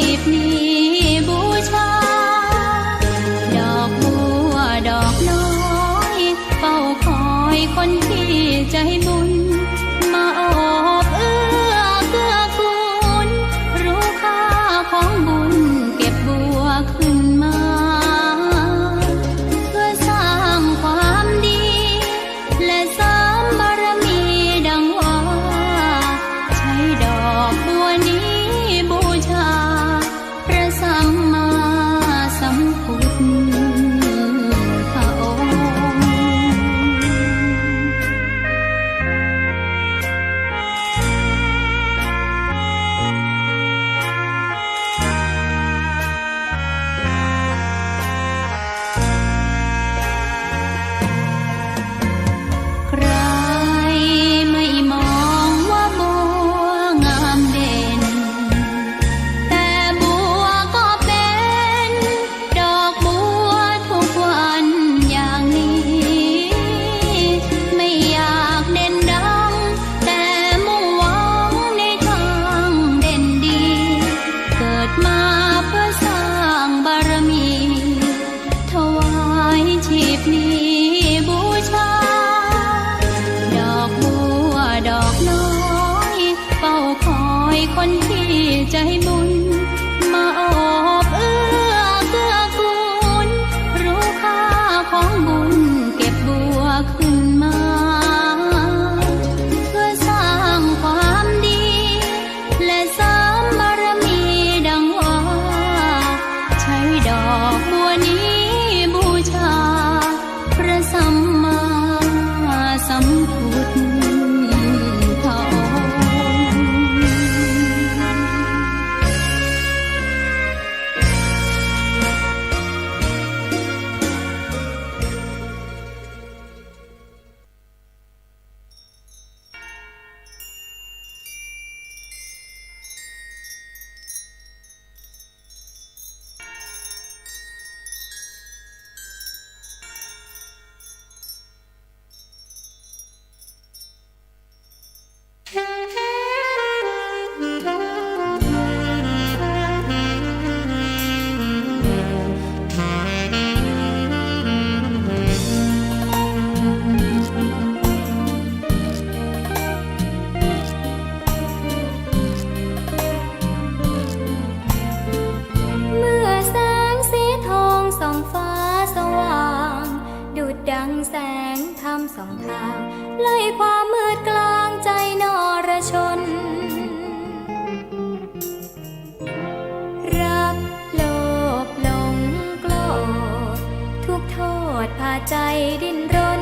ใจดิ้นรน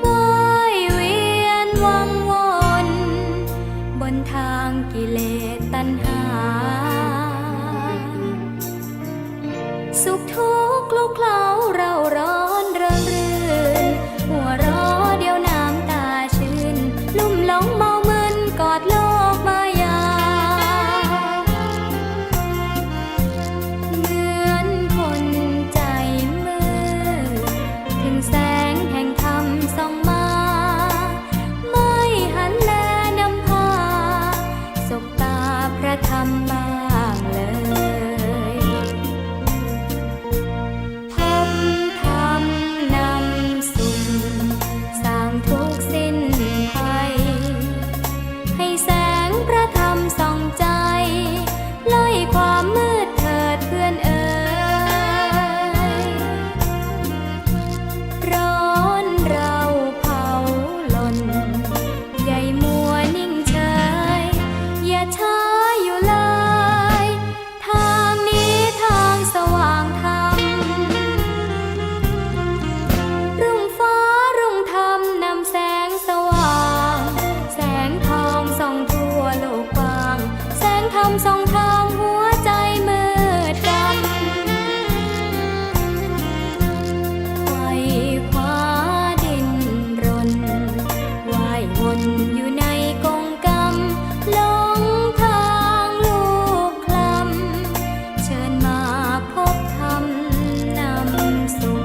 ว่ายเวียนวังวนบนทางกิเลสตัณหาสุขทุกข์ลุกเคล้าเราร้อนเริงรื่นหัวเราะเดียวน้ำตาชื่นลุ่มหลงเมามึนกอดโลกมายาเหมือนคนใจมืดถึงแสงแห่งธรรมส่องมาไม่หันแลนำพาสบตาพระธรรมบ้างเลยพบธรรมนำสุขสร้างทุกข์สิ้นภัยให้แสงพระธรรมส่องใจไล่ความมืดเถิดเพื่อนเอ๋ยร้อนเราเผาหล่นใหญ่มัวนิ่งเฉยอย่าช้าอยู่เลยทางนี้ทางสว่างธรรมรุ่งฟ้ารุ่งธรรมนำแสงสว่างแสงทองส่องทั่วโลกกว้างแสงธรรมส่องทางหัวใจมืดดำไขว่คว้าดิ้นรนว่ายวนอยู่ในกงกรรมหลงทางลูกคลำเชิญมาพบธรรมนำสุข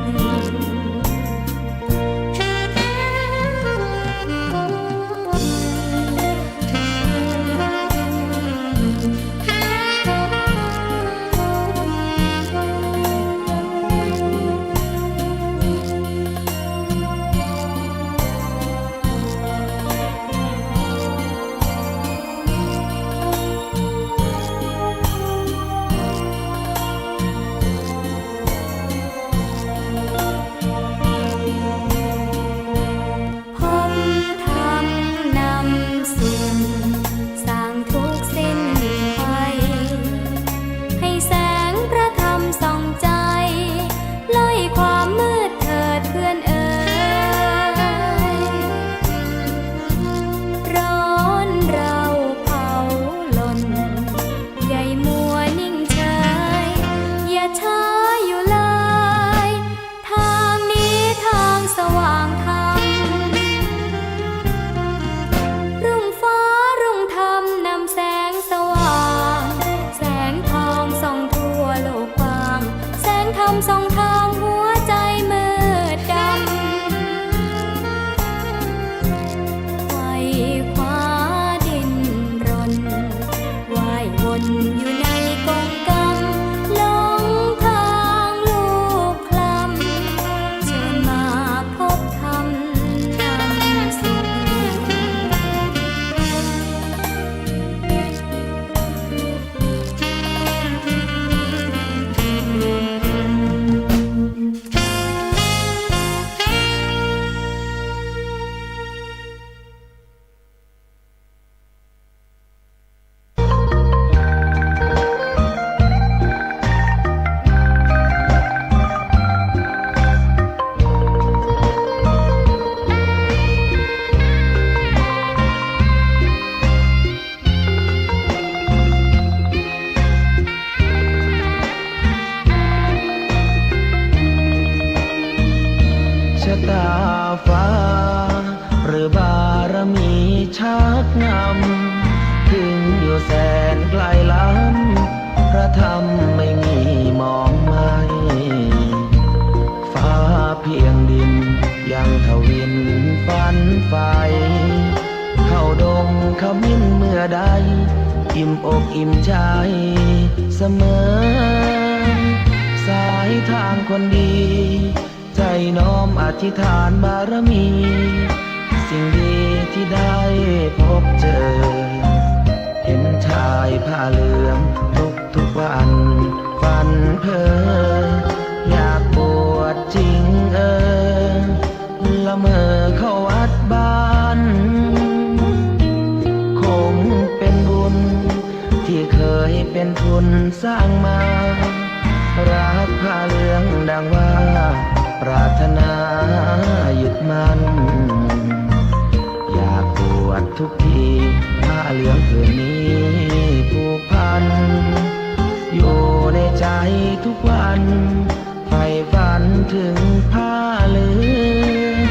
ชักนำถึงอยู่แสนไกลล้ำพระธรรมไม่มีมองไม่ฟ้าเพียงดินยังทวินฝันไฟเข้าดงขมิ้นเมื่อใดอิ่มอกอิ่มใจเสมอสายทางคนดีใจน้อมอธิษฐานบารมีสิ่งดีที่ได้พบเจอเห็นชายผ้าเหลืองทุกวันฝันเพ้ออยากบวชจริงละเมอเข้าวัดบ้านคงเป็นบุญที่เคยเป็นทุนสร้างมารักผ้าเหลืองดังว่า ปรารถนายึดมั่นอยากบวชทุกทีผ้าเหลืองผืนนี้ผูกพันอยู่ในใจทุกวันใฝ่ฝันถึงผ้าเหลือง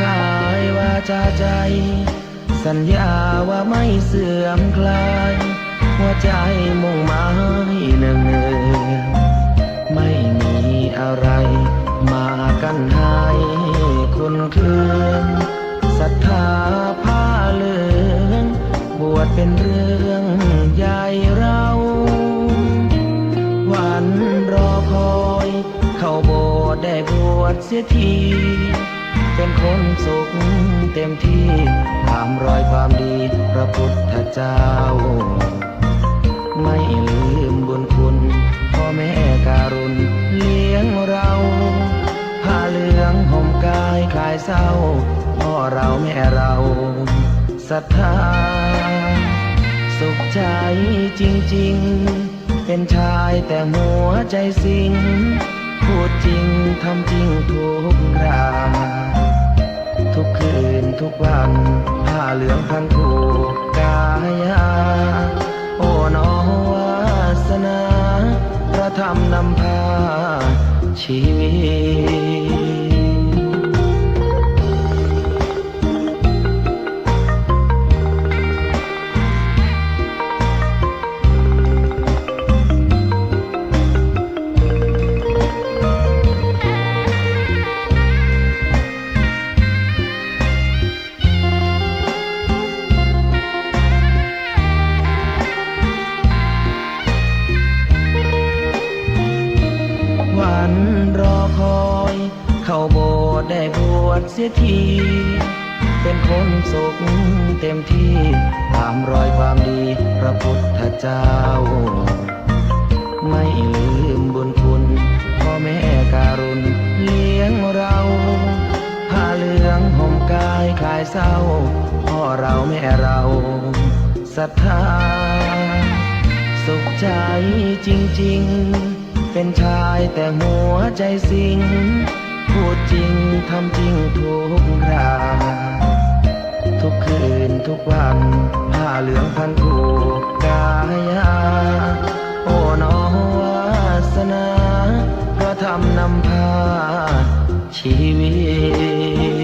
กายวาจาใจสัญญาว่าไม่เสื่อมคลายหัวใจมุ่งหมายเนืองๆไม่มีอะไรมากั้นให้คนเคืองศรัทธาผ้าเหลืองบวชเป็นเรื่องใหญ่เราวันรอคอยเข้าโบสถ์ได้บวชเสียทีเป็นคนสุขเต็มที่ตามรอยความดีพระพุทธเจ้าไม่ลืมบุญคุณพ่อแม่การุณเลี้ยงเราผ้าเหลืองห่มกายคลายเศร้าพ่อเราแม่เราศรัทธาสุขใจจริงๆเป็นชายแต่หัวใจสิงพูดจริงทำจริงทุกคราทุกคืนทุกวันผ้าเหลืองพันผูกกายาโอ้น้อวาสนาพระธรรมนำพาชีวิตวันรอคอยเข้าโบสถ์ได้บวชเสียทีเป็นคนสุขเต็มที่ตามรอยความดีพระพุทธเจ้าไม่ลืมบุญคุณพ่อแม่การุณเลี้ยงเราผ้าเหลืองห่มกายคลายเศร้าพ่อเราแม่เราศรัทธาสุขใจจริงๆเป็นชายแต่หัวใจสิงพูดจริงทำจริงทุกคราทุกคืนทุกวันผ้าเหลืองพันผูกกายาโอ้น้อวาสนาพระธรรมนำพาชีวิต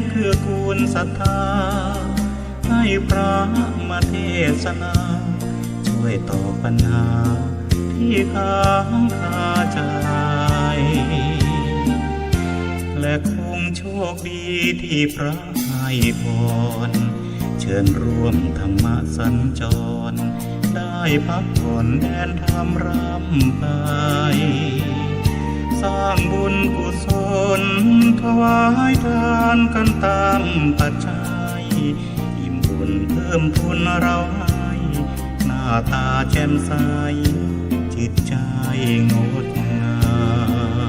เพื่อกูลศรัทธาให้พระมาเทศนาช่วยตอบปัญหาที่ค้างคาใจและคงโชคดีที่พระให้พรเชิญร่วมธรรมสัญจรได้พักผ่อนแดนธรรมรำไป สร้างบุญกุศลถวายทานกันตามปัจจัยอิ่มบุญเพิ่มพูนเราให้หน้าตาแจ่มใสจิตใจงดงาม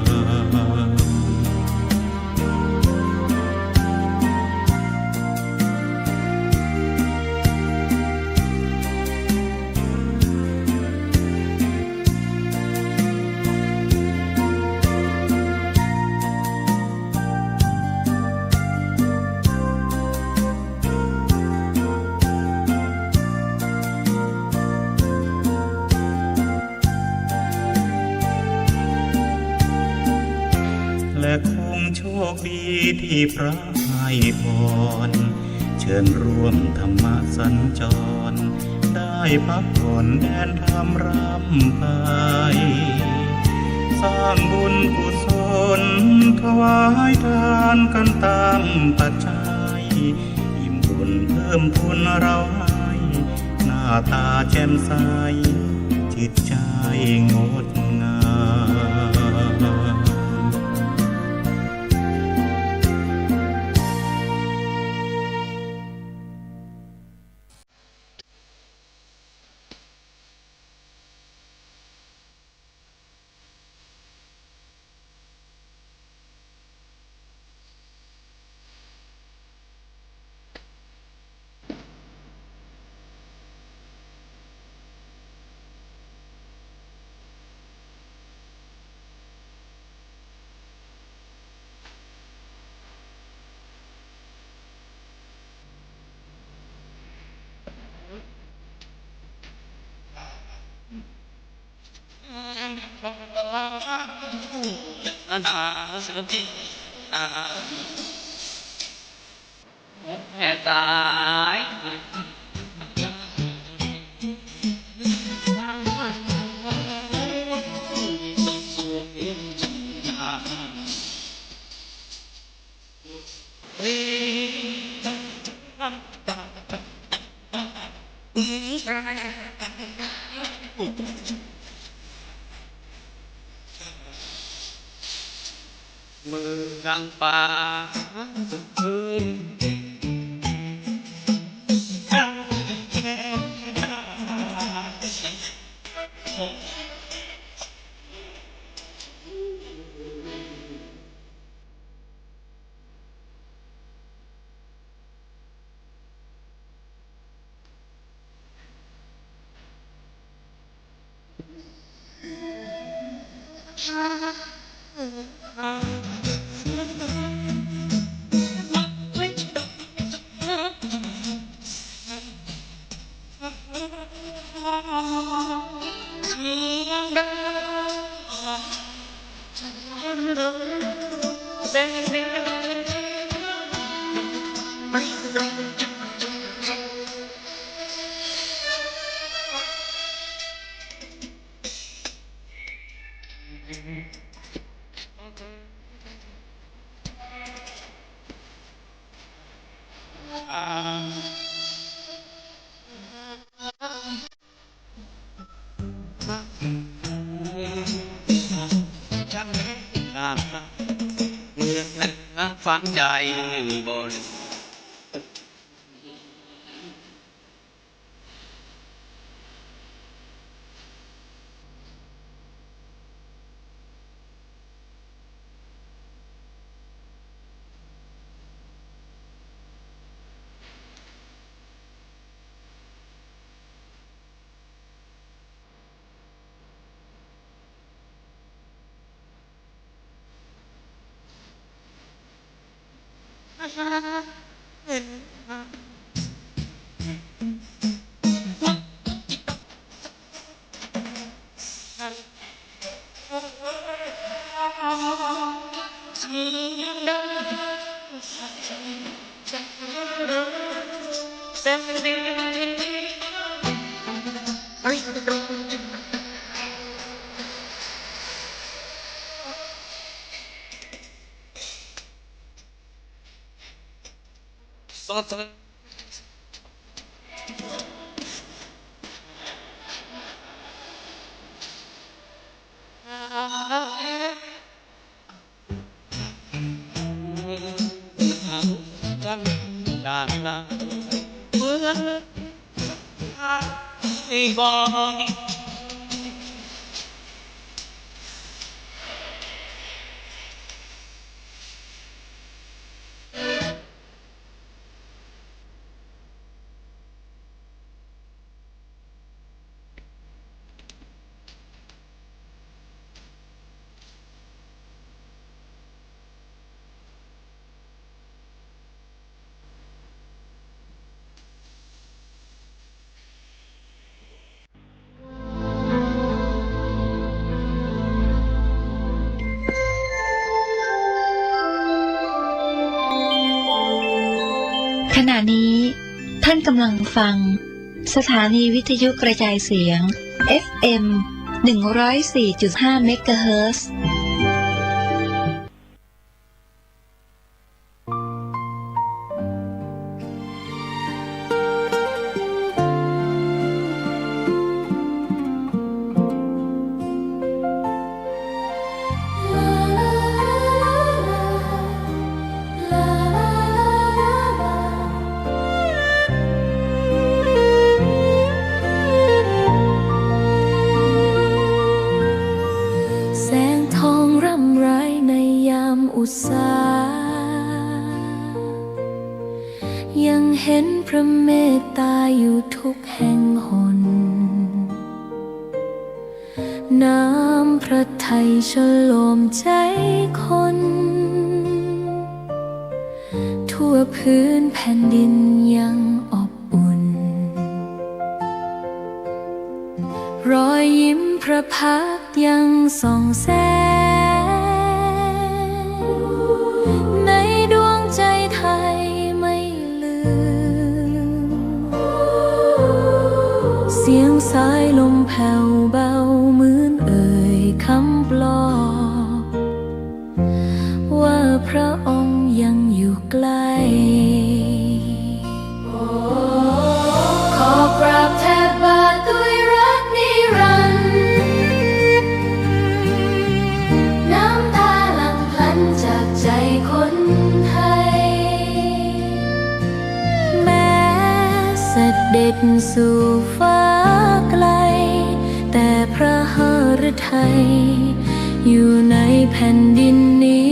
และคงโชคดีที่พระให้พรเชิญร่วมธรรมสัญจรได้พักผ่อนแดนธรรมรำไปสร้างบุญกุศลถวายทานกันตามปัจจัยอิ่มบุญเพิ่มพูนเราให้หน้าตาแจ่มใสจิตใจงดงาม ตายมือกังป่าพื้นเมืองฝังใจบน ดังเมื่อไอ้บอย ขณะนี้ท่านกำลังฟังสถานีวิทยุกระจายเสียง FM 104.5 เมกะเฮิรตซ์อุตสายังเห็นพระเมตตาอยู่ทุกแห่งหนน้ำพระทัยฉโลมใจคนทั่วพื้นแผ่นดินยังอบอุ่นรอยยิ้มพระพักตร์ยังส่องแสงในดวงใจไทยไม่ลืมเสียงสายลมแผ่วเบาเหมือนเอ่ยคำปลอบว่าพระองค์ยังอยู่ใกล้ขอกราบแทบบาทด้วยรักนิรันดร์น้ำตาหลั่งพลันจากใจคนไทยแม้เสด็จสู่ฟ้าไกลแต่พระหฤทัยอยู่ในแผ่นดินนี้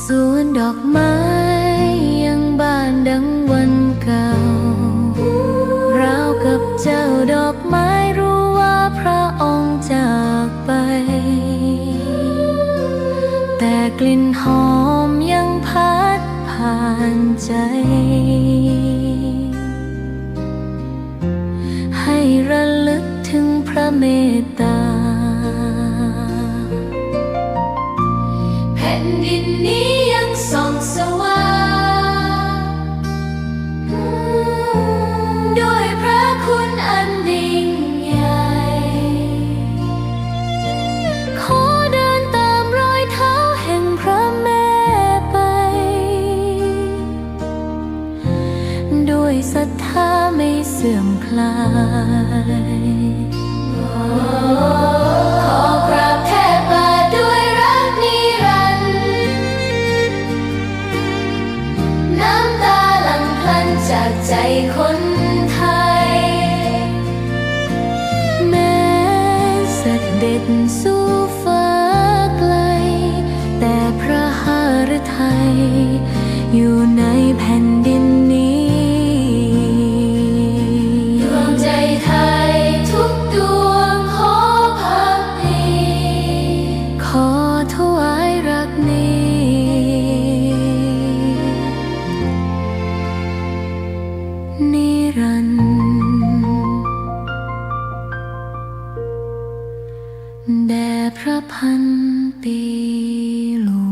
สวนดอกไม้ยังบานดังวันเก่าราวกับเจ้าดอกไม้รู้ว่าพระองค์จากไปแต่กลิ่นหอมยังพัดผ่านใจให้ระลึกถึงพระเมตตาแผ่นดินนี้ยังส่องสว่างด้วยพระคุณอันยิ่งใหญ่ขอเดินตามรอยเท้าแห่งพระแม่ไปด้วยศรัทธาไม่เสื่อมคลายขอกราบแทบบาทด้วยรักนิรันดร์น้ำตาหลั่งพลันจากใจคนไทยแม้เสด็จสู่ฟ้าไกลแต่พระหฤทัยอยู่ในแผ่นดินนี้ดวงใจไทยทุกดวงขอพักดีขอถวายรักนี้นิรันดร์แด่พระพันปีหลวง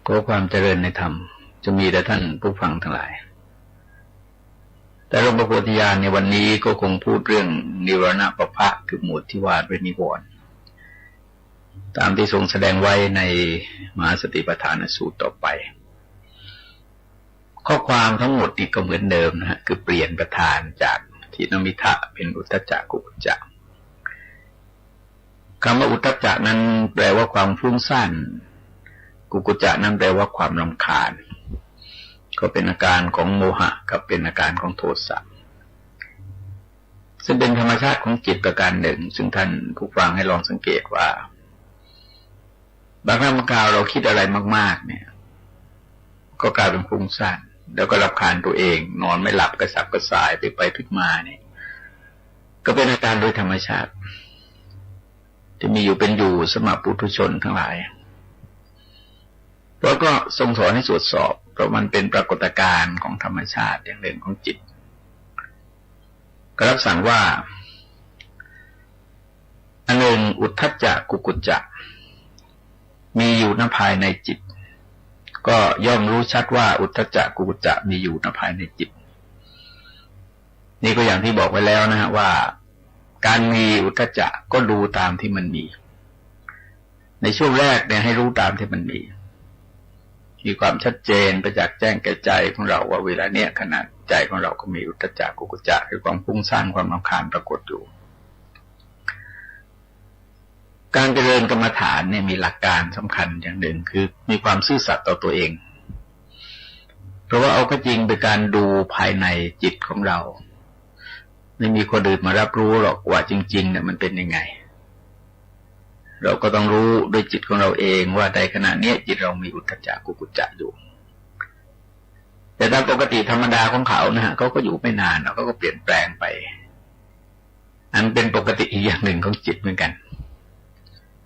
ขอความเจริญในธรรมจะมีแต่ท่านผู้ฟังทั้งหลายแต่หลวงพ่อโพธิญาณในวันนี้ก็คงพูดเรื่องนิวรณปภะคือหมวดที่ว่าด้วยนิวรณ์ตามที่ทรงแสดงไว้ในมหาสติปัฏฐานสูตรต่อไป ข้อความทั้งหมดนี่ก็เหมือนเดิมนะฮะคือเปลี่ยนประธานจากทินมิทะเป็นอุทธัจจะกุกุจจะคำว่าอุทธัจจะนั้นแปลว่าความฟุ้งซ่านกุกุจจะนั้นแปลว่าความรำคาญก็เป็นอาการของโมหะกับเป็นอาการของโทสะซึ่งเป็นธรรมชาติของจิตประการหนึ่งซึ่งท่านผู้ฟังให้ลองสังเกตว่าบางครั้งบางคราวเราคิดอะไรมากๆเนี่ยก็กลายเป็นฟุ้งซ่านแล้วก็รำคาญตัวเองนอนไม่หลับกระสับกระส่ายไปพลิกมาเนี่ยก็เป็นอาการโดยธรรมชาติที่มีอยู่เป็นอยู่สำหรับปุถุชนทั้งหลายแล้วก็ทรงสอนให้ตรวจสอบเพราะมันเป็นปรากฏการณ์ของธรรมชาติอย่างหนึ่งของจิตก็รับสั่งว่าอันหนึ่งอุทธัจจะกุกุจจะมีอยู่ณภายในจิตก็ย่อมรู้ชัดว่าอุทธัจจะกุกุจจะมีอยู่ณภายในจิตนี่ก็อย่างที่บอกไว้แล้วนะฮะว่าการมีอุทธัจจะก็ดูตามที่มันมีในช่วงแรกเนี่ยให้รู้ตามที่มันมีความชัดเจนประจักษ์แจ้งแก่ใจของเราว่าเวลาเนี้ยขณะใจของเราก็มีอุทธัจจะกุกุจจะคือความฟุ้งซ่านความรำคาญปรากฏอยู่การเจริญกรรมฐานเนี่ยมีหลักการสำคัญอย่างหนึ่งคือมีความซื่อสัตย์ต่อตัวเองเพราะว่าเอาก็จริงเป็นการดูภายในจิตของเราไม่มีคนอื่นมารับรู้หรอกว่าจริงๆเนี่ยมันเป็นยังไงเราก็ต้องรู้ด้วยจิตของเราเองว่าในขณะนี้จิตเรามีอุทธัจจะกุกุจจะอยู่แต่ตามปกติธรรมดาของเขานะฮะเขาก็อยู่ไม่นานแล้วก็เปลี่ยนแปลงไปอันเป็นปกติอีกอย่างหนึ่งของจิตเหมือนกัน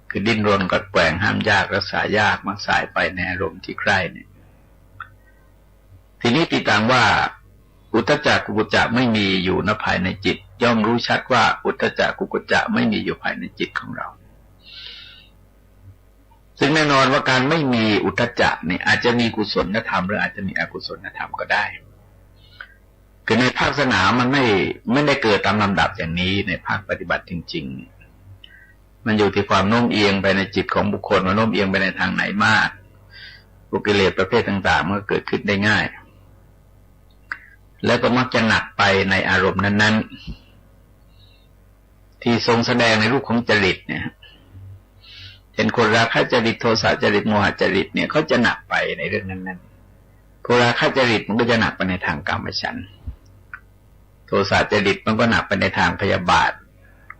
คือดิ้นรนกัดแกว่งห้ามยากรักษายากมักสายไปในอารมณ์ที่ใคร่เนี่ยทีนี้ติดตามว่าอุทธัจจะกุกุจจะไม่มีอยู่ณภายในจิตย่อมรู้ชัดว่าอุทธัจจะกุกุจจะไม่มีอยู่ภายในจิตของเราซึ่งแน่นอนว่าการไม่มีอุทธัจจะเนี่ยอาจจะมีกุศลธรรมหรืออาจจะมีอกุศลธรรมก็ได้คือในภาคสนามมันไม่ได้เกิดตามลำดับอย่างนี้ในภาคปฏิบัติจริงๆมันอยู่ที่ความโน้มเอียงไปในจิตของบุคคลว่าโน้มเอียงไปในทางไหนมากกิเลสประเภทต่างๆมันก็เกิดขึ้นได้ง่ายแล้วก็มักจะหนักไปในอารมณ์นั้นๆที่ทรงแสดงในรูปของจริตเนี่ยเป็นคนราคะจริตโทสะจริตโมหจริตเนี่ยเขาจะหนักไปในเรื่องนั้นๆโทราคะจริตมันก็จะหนักไปในทางกามฉันท์โทสะจริตมันก็หนักไปในทางพยาบาท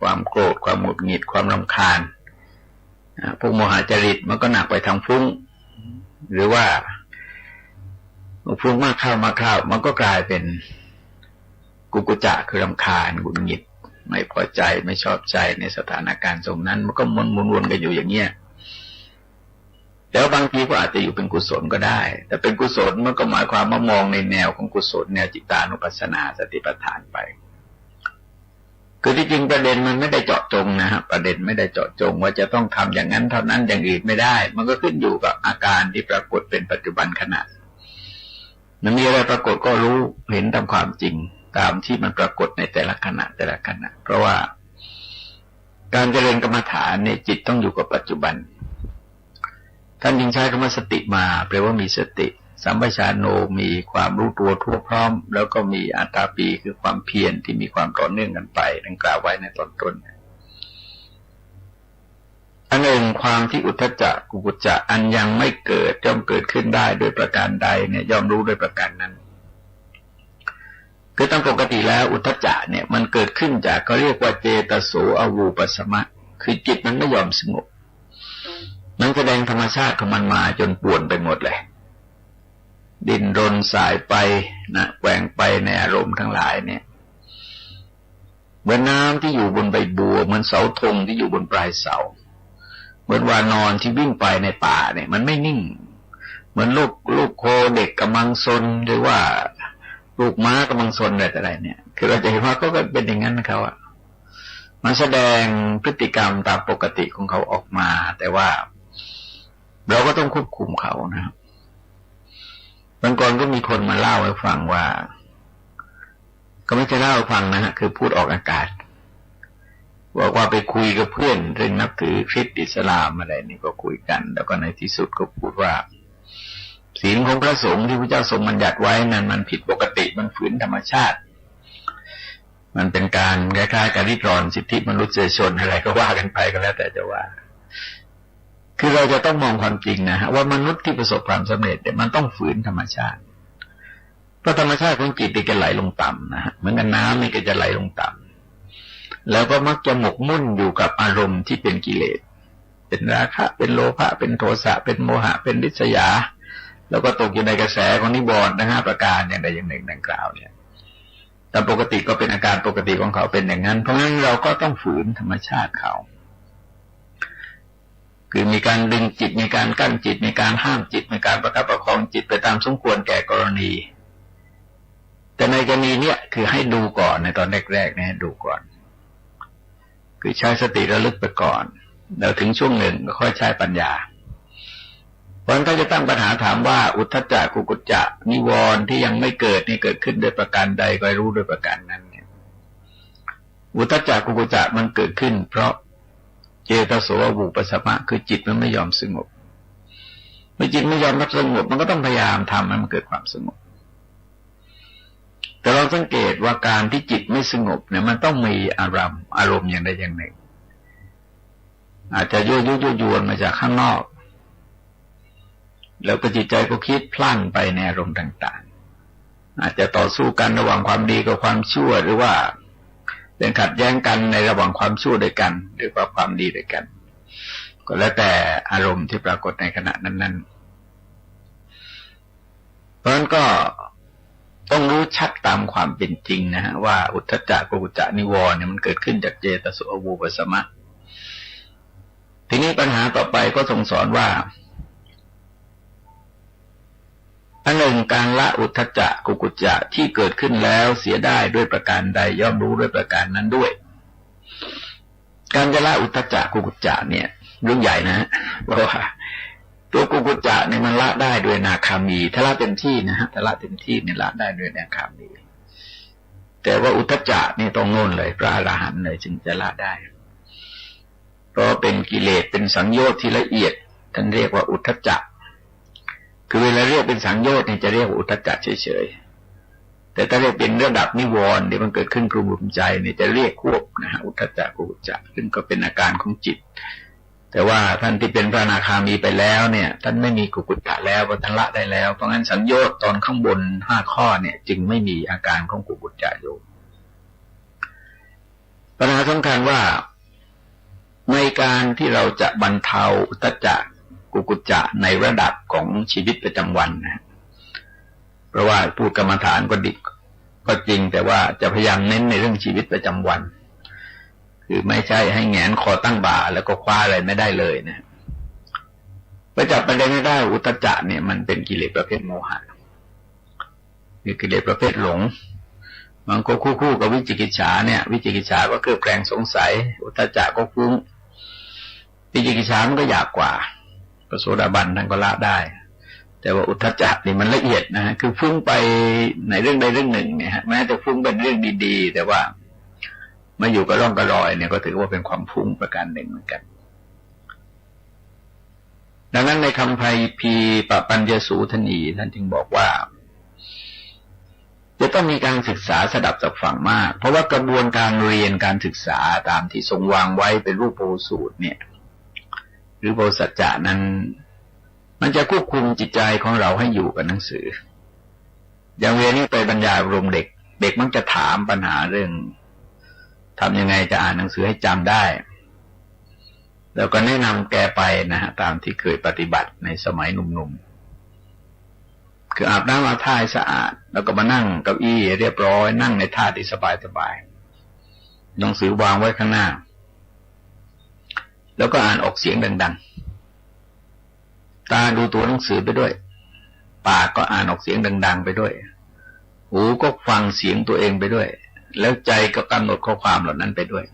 ความโกรธความหงุดหงิดความรำคาญพวกโมหจริตมันก็หนักไปทางฟุ้งหรือว่าฟุ้งมากเข้ามันก็กลายเป็นกุกุจจะคือรำคาญหงุดหงิดไม่พอใจไม่ชอบใจในสถานการณ์ตรงนั้นมันก็หมุนวนกันอยู่อย่างเงี้ยแล้วบางทีก็อาจจะอยู่เป็นกุศลก็ได้แต่เป็นกุศลมันก็หมายความว่ามองในแนวของกุศลแนวจิตานุปัสสนาสติปัฏฐานไปคือที่จริงประเด็นมันไม่ได้เจาะจงนะครับประเด็นไม่ได้เจาะจงว่าจะต้องทำอย่างนั้นเท่านั้นอย่างอื่นไม่ได้มันก็ขึ้นอยู่กับอาการที่ปรากฏเป็นปัจจุบันขณะมันมีอะไรปรากฏก็รู้เห็นตามความจริงตามที่มันปรากฏในแต่ละขณะเพราะว่าการเจริญกรรมฐานเนี่ยจิตต้องอยู่กับปัจจุบันท่านจึงใช้คำว่าสติมาแปลว่ามีสติสัมปชัญโนมีความรู้ตัวทั่วพร้อมแล้วก็มีอัตตาปีคือความเพียรที่มีความต่อเนื่องกันไปดังกล่าวไว้ในตอนต้นอันหนึ่งความที่อุทธัจจะกุกุจจะอันยังไม่เกิดย่อมเกิดขึ้นได้โดยประการใดเนี่ยย่อมรู้โดยประการนั้นคือตามปกติแล้วอุทธัจจะเนี่ยมันเกิดขึ้นจากเขาเรียกว่าเจตโสอวูปสมะคือจิตมันไม่ยอมสงบมันแสดงธรรมชาติของมันมาจนป่วนไปหมดเลยดิ้นรนสายไปนะแกว่งไปในอารมณ์ทั้งหลายเนี่ยเหมือนน้ำที่อยู่บนใบบัวเหมือนเสาธงที่อยู่บนปลายเสาเหมือนวานอนที่วิ่งไปในป่าเนี่ยมันไม่นิ่งเหมือนลูกโคเด็กกำลังซนหรือว่าลูกม้ากำลังซนอะไรเนี่ยคือเราจะเห็นว่าก็เป็นอย่างนั้นเขาอ่ะมันแสดงพฤติกรรมตามปกติของเขาออกมาแต่ว่าเราก็ต้องควบคุมเขานะครับบางคนก็มีคนมาเล่าให้ฟังว่าก็ไม่ใช่เล่าให้ฟังนะฮะคือพูดออกอากาศบอกว่าไปคุยกับเพื่อนเรื่องนับถือคริสต์อิสลามอะไรนี่ก็คุยกันแล้วก็ในที่สุดก็พูดว่า ศีลของพระสงฆ์ที่พระเจ้าทรงบัญญัติไว้นั้นมันผิดปกติมันฝืนธรรมชาติมันเป็นการคล้ายๆกับริดรอนสิทธิมนุษยชนอะไรก็ว่ากันไปก็แล้วแต่จะว่าคือเราจะต้องมองความจริงนะฮะว่ามนุษย์ที่ประสบความสำเร็จเนี่ยมันต้องฝืนธรรมชาติเพราะธรรมชาติของจิตก็ไหลลงต่ำนะฮะเหมือนกับน้ำนี่ก็จะไหลลงต่ำแล้วก็มักจะหมกมุ่นอยู่กับอารมณ์ที่เป็นกิเลสเป็นราคะเป็นโลภะเป็นโทสะเป็นโมหะเป็นริษยาแล้วก็ตกอยู่ในกระแสของนิวรณ์นะฮะประการอย่างใดอย่างหนึ่งดังกล่าวเนี่ยแต่ปกติก็เป็นอาการปกติของเขาเป็นอย่างนั้นเพราะงั้นเราก็ต้องฝืนธรรมชาติเขาคือมีการดึงจิตมีการกั้นจิตมีการห้ามจิตมีการประคับประคองจิตไปตามสมควรแก่กรณีแต่ในกรณีเนี้ยคือให้ดูก่อนในตอนแรกๆเนี่ยให้ดูก่อนคือใช้สติระลึกไปก่อนแล้วถึงช่วงหนึ่งก็ค่อยใช้ปัญญาเพราะฉะนั้นก็จะตั้งปัญหาถามว่าอุทธัจจะกุกุจจะนิวรณ์ที่ยังไม่เกิดนี่เกิดขึ้นโดยประการใดก็รู้โดยประการนั้นเนี่ยอุทธัจจะกุกุจจะมันเกิดขึ้นเพราะเจตโสวูปสัมมะคือจิตมันไม่ยอมสงบเมื่อจิตไม่ยอมรับสงบมันก็ต้องพยายามทำให้มันเกิดความสงบแต่เราสังเกตว่าการที่จิตไม่สงบเนี่ยมันต้องมีอารมณ์อย่างใดอย่างหนึ่งอาจจะยั่วยวนมาจากข้างนอกแล้วก็จิตใจก็คิดพลั่นไปในอารมณ์ต่างๆอาจจะต่อสู้กันระหว่างความดีกับความชั่วหรือว่าเป็นขัดแย้งกันในระหว่างความชั่วด้วยกันหรือว่าความดีด้วยกันก็แล้วแต่อารมณ์ที่ปรากฏในขณะนั้นๆเพราะฉะนั้นก็ต้องรู้ชัดตามความเป็นจริงนะฮะว่าอุทธัจจะกุกุจจะนิวรณ์เนี่ยมันเกิดขึ้นจากเจตโสวูปสัมมะทีนี้ปัญหาต่อไปก็ทรงสอนว่าอันหนึ่งการละอุทธัจจะกุกุจจะที่เกิดขึ้นแล้วเสียได้ด้วยประการใดย่อมรู้ด้วยประการนั้นด้วยการจะละอุทธัจจะกุกุจจะเนี่ยเรื่องใหญ่นะเพราะว่าตัวกุกุจจะเนี่ยมันละได้ด้วยนาคามีถ้าละเต็มที่นะฮะถ้าละเต็มที่เนี่ยละได้ด้วยนาคามีแต่ว่าอุทธัจจะนี่ต้องโน่นเลยพระอรหันต์เลยจึงจะละได้เพราะเป็นกิเลสเป็นสังโยชน์ที่ละเอียดท่านเรียกว่าอุทธัจจะคือเวลาเรียกเป็นสังโยชน์เนี่ยจะเรียกว่าอุทธัจจะเฉยๆแต่ถ้าเรียกเป็นระดับนิวรณ์ที่มันเกิดขึ้นกลุ่มใจเนี่ยจะเรียกควบนะฮะอุทธัจจะกุกุจจะซึ่งก็เป็นอาการของจิตแต่ว่าท่านที่เป็นพระอนาคามีไปแล้วเนี่ยท่านไม่มีกุกุจจะแล้วท่านละได้แล้วเพราะงั้นสังโยชน์ตอนข้างบน5ข้อเนี่ยจึงไม่มีอาการของกุกุจจะอยู่ปัญหาสำคัญว่าในการที่เราจะบรรเทาอุทธัจจะกุกุจจะในระดับของชีวิตประจำวันนะเพราะว่าผู้กรรมฐานก็ดิก็จริงแต่ว่าจะพยายามเน้นในเรื่องชีวิตประจำวันคือไม่ใช่ให้แหงนคอตั้งบ่าแล้วก็คว้าอะไรไม่ได้เลยนะประจับประเด็นไม่ได้อุทธัจจะเนี่ยมันเป็นกิเลสประเภทโมหะคือกิเลสประเภทหลงมันก็คู่กับวิจิกิจฉาเนี่ยวิจิกิจฉาก็เครือบแคลงสงสัยอุทธัจจะก็ฟุ้งวิจิกิจฉามันก็ยากกว่าพระโสดาบันท่านก็ละได้แต่ว่าอุทธัจจะนี่มันละเอียดนะฮะคือฟุ้งไปในเรื่องใดเรื่องหนึ่งเนี่ยฮะแม้แต่ฟุ้งเป็นเรื่องดีๆแต่ว่ามาอยู่กับร่องกระรอยเนี่ยก็ถือว่าเป็นความฟุ้งประการหนึ่งเหมือนกันดังนั้นในคำไพพีปปัญญสูทนีท่านจึงบอกว่าจะต้องมีการศึกษาสดับสับฝังมากเพราะว่ากระบวนการเรียนการศึกษาตามที่ทรงวางไว้เป็นรูปโพสูตรเนี่ยหรือโพสัจจะนั้นมันจะควบคุมจิตใจของเราให้อยู่กับหนังสืออย่างเวลานี้ไปบรรยายอบรมเด็กมักจะถามปัญหาเรื่องทำยังไงจะอ่านหนังสือให้จำได้แล้วก็แนะนำแกไปนะฮะตามที่เคยปฏิบัติในสมัยหนุ่มๆคืออาบน้ำอาบท่าให้สะอาดแล้วก็มานั่งเก้าอี้เรียบร้อยนั่งในท่าที่สบายๆหนังสือวางไว้ข้างหน้าแล้วก็อ่านออกเสียงดังๆตาดูตัวหนังสือไปด้วยปากก็อ่านออกเสียงดังๆไปด้วยหูก็ฟังเสียงตัวเองไปด้วยแล้วใจก็กำหนดข้อความเหล่านั้นไปด้วย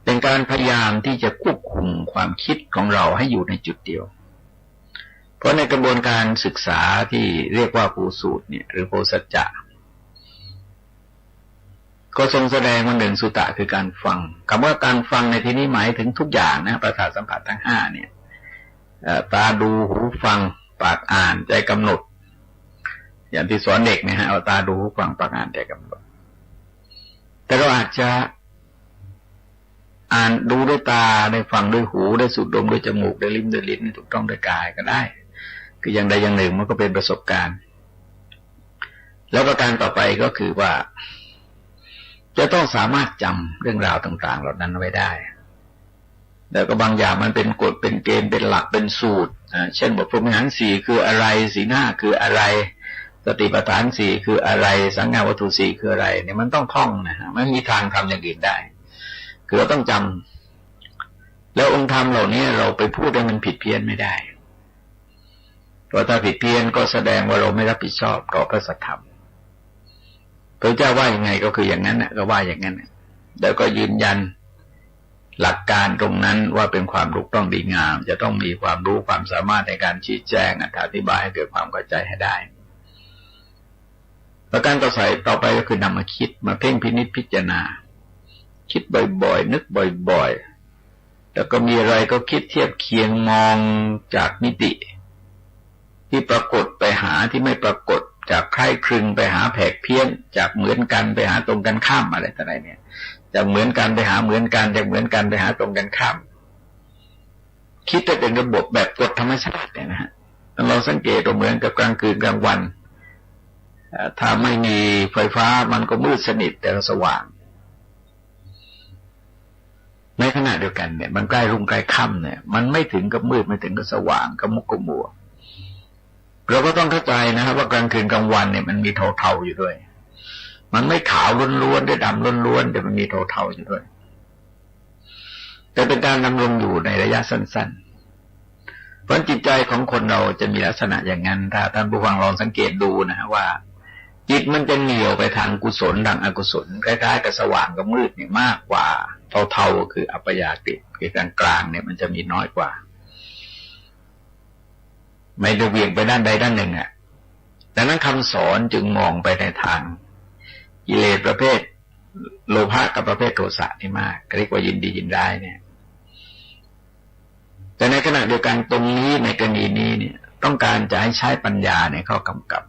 เป็นการพยายามที่จะควบคุมความคิดของเราให้อยู่ในจุดเดียวเพราะในกระบวนการศึกษาที่เรียกว่าโพสูตรเนี่ยหรือโพสัจจะก็ทรงแสดงว่าหนึ่งสุตะคือการฟังคำว่าการฟังในที่นี้หมายถึงทุกอย่างนะประสาทสัมผัสทั้ง5เนี่ยตาดูหูฟัง ปากอ่านใจกำหนดอย่างที่สอนเด็กเนี่ยฮะเอาตาดูหูฟังปากอ่านใจกำหนดแต่เราอาจจะอ่านดูด้วยตาได้ฟังด้วยหูได้สูดดมด้วยจมูกได้ลิ้มด้วยลิ้นถูกต้องด้วยกายก็ได้คืออย่างใดอย่างหนึ่งมันก็เป็นประสบการณ์แล้วประการต่อไปก็คือว่าจะต้องสามารถจำเรื่องราวต่างๆเหล่านั้นไว้ได้แล้วก็บางอย่างมันเป็นกฎเป็นเกณฑ์เป็นหลักเป็นสูตรเช่นบทพรหมวิหารสี่คืออะไรศีลห้าคืออะไรสติปัฏฐานสี่คืออะไรสังฆวัตถุสี่คืออะไรเนี่ยมันต้องท่องนะฮะไม่มีทางทำอย่างอื่นได้คือเราต้องจำแล้วองค์ธรรมเหล่านี้เราไปพูดให้มันผิดเพี้ยนไม่ได้เพราะถ้าผิดเพี้ยนก็แสดงว่าเราไม่รับผิดชอบต่อพระสัทธรรมพระเจ้าว่ายังไงก็คืออย่างนั้นนะก็ว่าอย่างนั้นแล้วก็ยืนยันหลักการตรงนั้นว่าเป็นความถูกต้องดีงามจะต้องมีความรู้ความสามารถในการชี้แจงอธิบายให้เกิดความเข้าใจให้ได้ประการต่อไปก็คือนำมาคิดมาเพ่งพินิจพิจารณาคิดบ่อยๆนึกบ่อยๆแล้วก็มีอะไรก็คิดเทียบเคียงมองจากมิติที่ปรากฏไปหาที่ไม่ปรากฏจากใคร่ครึงไปหาแผกเพี้ยนจากเหมือนกันไปหาตรงกันข้ามอะไรต่ออะไรเนี่ยจากเหมือนกันไปหาเหมือนกันจากเหมือนกันไปหาตรงกันข้ามคิดจะเป็นระบบแบบกฎธรรมชาติเนี่ยนะฮะเราสังเกตเหมือนกับกลางคืนกลางวันถ้าไม่มีไฟฟ้ามันก็มืดสนิทแต่สว่างในขณะเดียวกันเนี่ยมันใกล้รุ่งใกล้ค่ำเนี่ยมันไม่ถึงกับมืดไม่ถึงกับสว่างกับมุกกมัวเราก็ต้องเข้าใจนะครับว่ากลางคืนกลางวันเนี่ยมันมีเทาๆอยู่ด้วยมันไม่ขาวล้วนๆได้ดำล้วนๆแต่มันมีเทาๆอยู่ด้วยแต่เป็นการดำรงอยู่ในระยะสั้นๆเพราะจิตใจของคนเราจะมีลักษณะอย่างนั้นถ้าท่านผู้ฟังลองสังเกตดูนะว่าจิตมันจะเหนี่ยวไปทางกุศลทางอกุศลคล้ายๆกับสว่างกับมืดเนี่ยมากกว่าเทาๆคืออัปยากฤิคือกลางๆเนี่ยมันจะมีน้อยกว่าไม่ได้เวียงไปด้านใดด้านหนึ่งดังนั้นคำสอนจึงมองไปในทางกิเลสประเภทโลภะกับประเภทโทสะนี่มากเรียกว่ายินดียินร้ายเนี่ยแต่ในขณะเดียวกันตรงนี้ในกรณีนี้เนี่ยต้องการจะให้ใช้ปัญญาในข้อกำกับ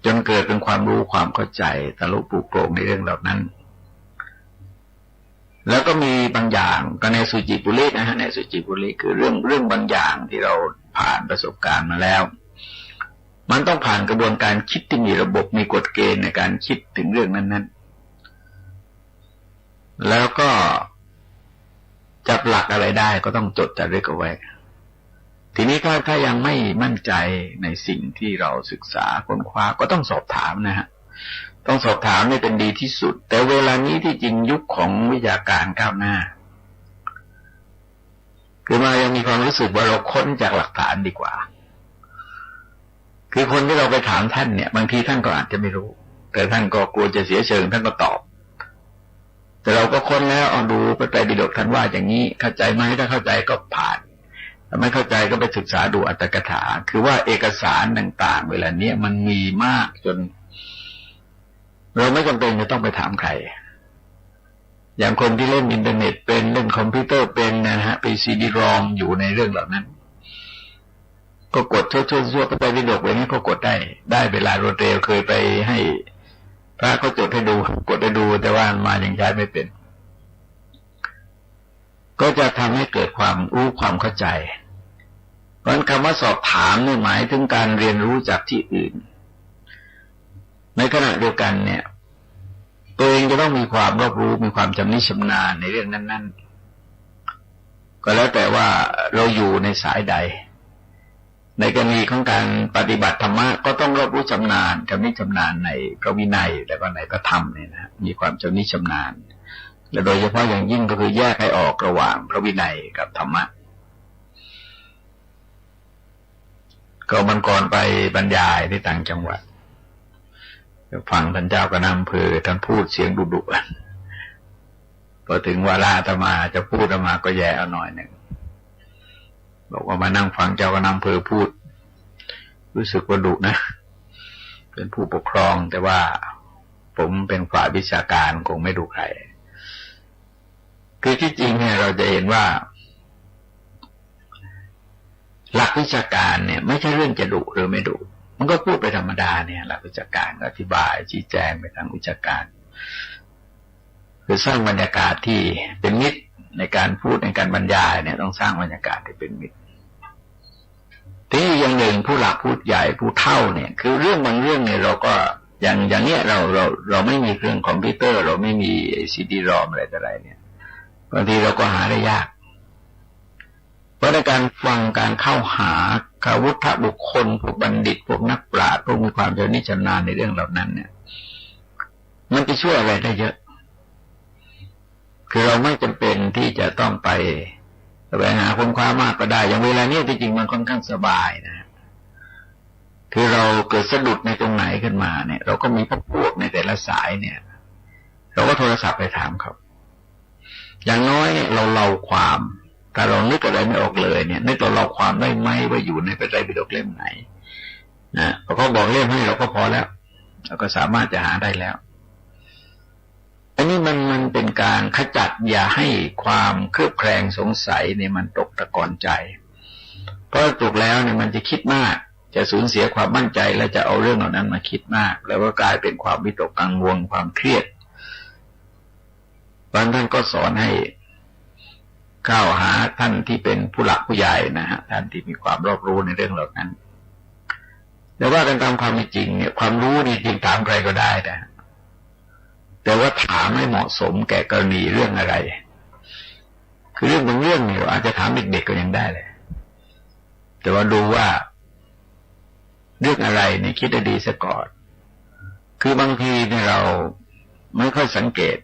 จนเกิดเป็นความรู้ความเข้าใจทะลุปลุกโปร่งในเรื่องเหล่านั้นแล้วก็มีบางอย่างก็ในสุจิปุรินะฮะในสุจิปุริคือเรื่องบางอย่างที่เราผ่านประสบการณ์มาแล้วมันต้องผ่านกระบวนการคิดที่มีระบบมีกฎเกณฑ์ในการคิดถึงเรื่องนั้นๆแล้วก็จับหลักอะไรได้ก็ต้องจดจารึกเอาไว้ทีนี้ถ้ายังไม่มั่นใจในสิ่งที่เราศึกษาค้นคว้าก็ต้องสอบถามนะฮะต้องสอบถามให้เป็นดีที่สุดแต่เวลานี้ที่จริงยุคของวิทยาการก้าวหน้าคือมายังมีความรู้สึกว่าเราค้นจากหลักฐานดีกว่าคือคนที่เราไปถามท่านเนี่ยบางทีท่านก็อาจจะไม่รู้แต่ท่านก็กลัวจะเสียเชิงท่านก็ตอบแต่เราก็ค้นแล้วเอาดูพระไตรปิฎกท่านว่าอย่างนี้เข้าใจไหมถ้าเข้าใจก็ผ่านถ้าไม่เข้าใจก็ไปศึกษาดูอัตถกถาคือว่าเอกสารต่างๆเวลานี้มันมีมากจนเราไม่จำเป็นจะต้องไปถามใครอย่างคนที่เล่นอินเทอร์เน็ตเป็นเล่นคอมพิวเตอร์เป็นนะฮะไปซีดีรอมอยู่ในเรื่องเหล่านั้นก็กดทั่วๆพระไตรปิฎกไว้นี้ก็กดได้เวลารวดเร็วเคยไปให้พระเขาจดให้ดูกดให้ดูแต่ว่ามายังใช้ไม่เป็นก็จะทำให้เกิดความรู้ความเข้าใจเพราะคำว่าสอบถามนี่หมายถึงการเรียนรู้จากที่อื่นในขณะเดียวกันเนี่ยตัวเองจะต้องมีความรอบรู้มีความชำนิชำนาญในเรื่องนั้นๆก็แล้วแต่ว่าเราอยู่ในสายใดในกรณีของการปฏิบัติธรรมะก็ต้องรอบรู้ชำนาญชำนิชำนาญในพระวินัยและก็ในพระธรรมเนี่ยนะมีความชำนิชำนาญและโดยเฉพาะอย่างยิ่งก็คือแยกให้ออกระหว่างพระวินัยกับธรรมะก็มันก่อนไปบรรยายที่ต่างจังหวัดฟังท่านเจ้าคณะอำเภอท่านพูดเสียงดุๆพอถึงวาระอาตมาจะพูดอาตมาก็แย่เอาหน่อยหนึ่งบอกว่ามานั่งฟังเจ้าคณะอำเภอพูดรู้สึกว่าดุนะเป็นผู้ปกครองแต่ว่าผมเป็นฝ่ายวิชาการคงไม่ดุใครคือที่จริงเนี่ยเราจะเห็นว่า ลักวิชาการเนี่ยไม่ใช่เรื่องจะดุหรือไม่ดุมันก็พูดไปธรรมดาเนี่ยหลักวิชาการก็อธิบายชี้แจงไปทางวิชาการคือสร้างบรรยากาศที่เป็นมิตรในการพูดในการบรรยายเนี่ยต้องสร้างบรรยากาศที่เป็นมิตรที่อย่างหนึ่งผู้หลักผู้ใหญ่ผู้เฒ่าเนี่ยคือเรื่องบางเรื่องเนี่ยเราก็อย่างเนี้ยเราไม่มีเครื่องคอมพิวเตอร์เราไม่มีซีดีรอมอะไรต่ออะไรเนี่ยบางทีเราก็หาได้ยากเพราะในการฟังการเข้าหาวุฒิบุคคลพวกบัณฑิตพวกนักปราชญ์พวกมีความชำนาญในเรื่องเหล่านั้นเนี่ยมันจะช่วยอะไรได้เยอะคือเราไม่จำเป็นที่จะต้องไปหาค้นคว้ามากก็ได้อย่างเวลานี้ที่จริงมันค่อนข้างสบายนะคือเราเกิดสะดุดในตรงไหนขึ้นมาเนี่ยเราก็มีพวกในแต่ละสายเนี่ยเราก็โทรศัพท์ไปถามเขาอย่างน้อยเนี่ยเราความถ้าเรานึกอะไรไม่ออกเลยเนี่ยนึกเราความได้ไหมว่าอยู่ในพระไตรปิฎกเล่มไหนนะพอเขาบอกเล่มให้เราก็พอแล้วเราก็สามารถจะหาได้แล้วอันนี้มันเป็นการขจัดอย่าให้ความเครือบแคลงสงสัยเนี่ยมันตกตะกอนใจเพราะถูกแล้วเนี่ยมันจะคิดมากจะสูญเสียความมั่นใจและจะเอาเรื่องเหล่านั้นมาคิดมากแล้วก็กลายเป็นความวิตกกังวลความเครียดบางท่านก็สอนให้เข้าหาท่านที่เป็นผู้หลักผู้ใหญ่นะฮะท่านที่มีความรอบรู้ในเรื่องเหล่านั้นแต่ว่ากันตามความจริงเนี่ยความรู้นี่จริงถามใครก็ได้นะแต่ว่าถามให้เหมาะสมแก่กรณีเรื่องอะไรคือเรื่องบางเรื่องเนี่ยเราอาจจะถามเด็กๆก็ยังได้เลยแต่ว่าดูว่าเรื่องอะไรเนี่ยคิดให้ดีซะก่อนคือบางทีเนี่ยเราไม่ค่อยสังเกต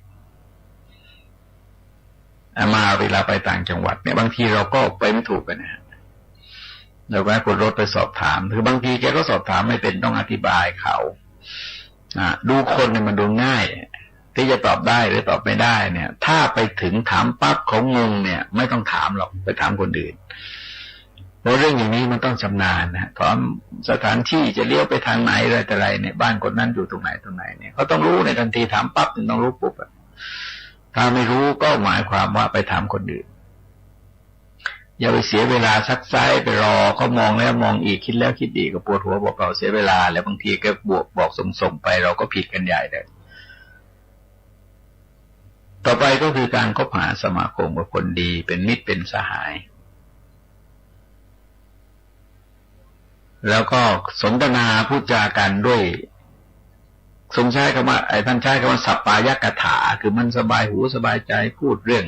มาเวลาไปต่างจังหวัดเนี่ยบางทีเราก็ไปไม่ถูกกันนะเราก็ให้คนรถไปสอบถามคือบางทีแกก็สอบถามไม่เป็นต้องอธิบายเขาดูคนเนี่ยมันดูง่ายที่จะตอบได้หรือตอบไม่ได้เนี่ยถ้าไปถึงถามปั๊บเขางงเนี่ยไม่ต้องถามหรอกไปถามคนอื่นเพราะเรื่องอย่างนี้มันต้องชำนาญนะถามสถานที่จะเลี้ยวไปทางไหนอะไรแต่ไรเนี่ยบ้านคนนั้นอยู่ตรงไหนเนี่ยเขาต้องรู้ในทันทีถามปั๊บต้องรู้ปุ๊บถ้าไม่รู้ก็หมายความว่าไปถามคนอื่นอย่าไปเสียเวลาซักไซ้ไปรอเขามองแล้วมองอีกคิดแล้วคิดอีกก็ปวดหัวบอกเราเสียเวลาแล้วบางทีก็บอกส่งไปเราก็ผิดกันใหญ่เลยต่อไปก็คือการคบหาสมาคมกับคนดีเป็นมิตรเป็นสหายแล้วก็สนทนาพูดจากันด้วยทรงใช้คำว่าท่านใช้คำว่าสัปปายกถาคือมันสบายหูสบายใจพูดเรื่อง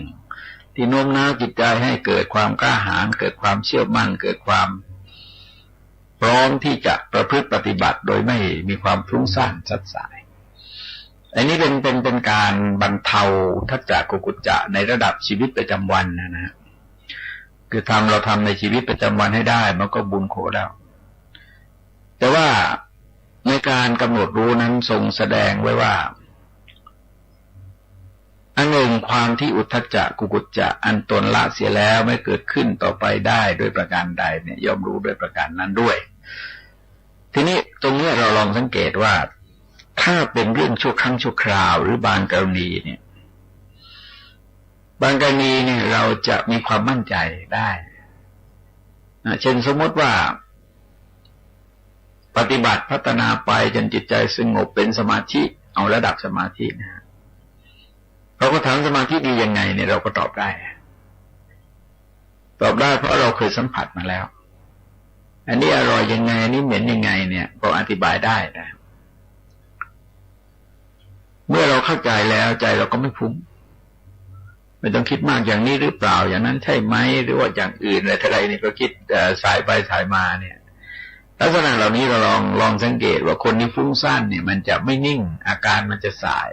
ที่โน้มน้าวจิตใจให้เกิดความกล้าหาญเกิดความเชื่อมั่นเกิดความพร้อมที่จะประพฤติปฏิบัติโดยไม่มีความฟุ้งซ่านซัดสายอันนี้เป็นการบรรเทาทัจจะกุกุจจะในระดับชีวิตประจำวันนะฮะคือเราทำในชีวิตประจำวันให้ได้มันก็บุญโขแล้วแต่ว่าในการกำหนดรู้นั้นทรงแสดงไว้ว่าอันหนึ่งความที่อุทธัจจะกุกุจจะอันตนละเสียแล้วไม่เกิดขึ้นต่อไปได้ด้วยประการใดเนี่ยย่อมรู้ด้วยประการนั้นด้วยทีนี้ตรงนี้เราลองสังเกตว่าถ้าเป็นเรื่องชั่วครั้งชั่วคราวหรือบางกรณีเนี่ยบางกรณีเนี่ยเราจะมีความมั่นใจได้เช่นสมมติว่าปฏิบัติพัฒนาไปจนจิตใจสงบเป็นสมาธิเอาระดับสมาธินะเราก็ถามสมาธิดียังไงเนี่ยเราก็ตอบได้เพราะเราเคยสัมผัสมาแล้วอันนี้อร่อยยังไงอันนี้เหม็นยังไงเนี่ยก็อธิบายได้นะเมื่อเราเข้าใจแล้วใจเราก็ไม่ฟุ้งไม่ต้องคิดมากอย่างนี้หรือเปล่าอย่างนั้นใช่ไหมหรือว่าอย่างอื่นอะไรนี่ก็คิดสายไปสายมาเนี่ยลักษณะเหล่านี้เราลองสังเกตว่าคนที่ฟุ้งซ่านเนี่ยมันจะไม่นิ่งอาการมันจะสาย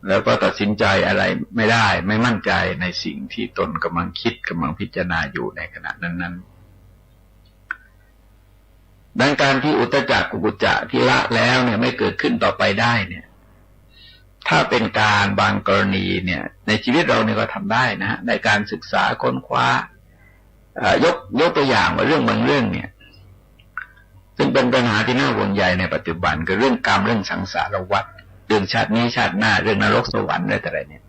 แล้วก็ตัดสินใจอะไรไม่ได้ไม่มั่นใจในสิ่งที่ตนกำลังคิดกำลังพิจารณาอยู่ในขณะนั้นๆดังการที่อุทธัจจะกุกุจจะที่ละแล้วเนี่ยไม่เกิดขึ้นต่อไปได้เนี่ยถ้าเป็นการบางกรณีเนี่ยในชีวิตเราเนี่ยก็ทำได้นะฮะในการศึกษาค้นคว้ายกตัวอย่างว่าเรื่องบางเรื่องเนี่ยซึ่งเป็นปัญหาที่น่าห่วงใยในปัจจุบันคือเรื่องกรรมเรื่องสังสารวัฏเรื่องชาตินี้ชาติหน้าเรื่องนรกสวรรค์อะไรเนี่ย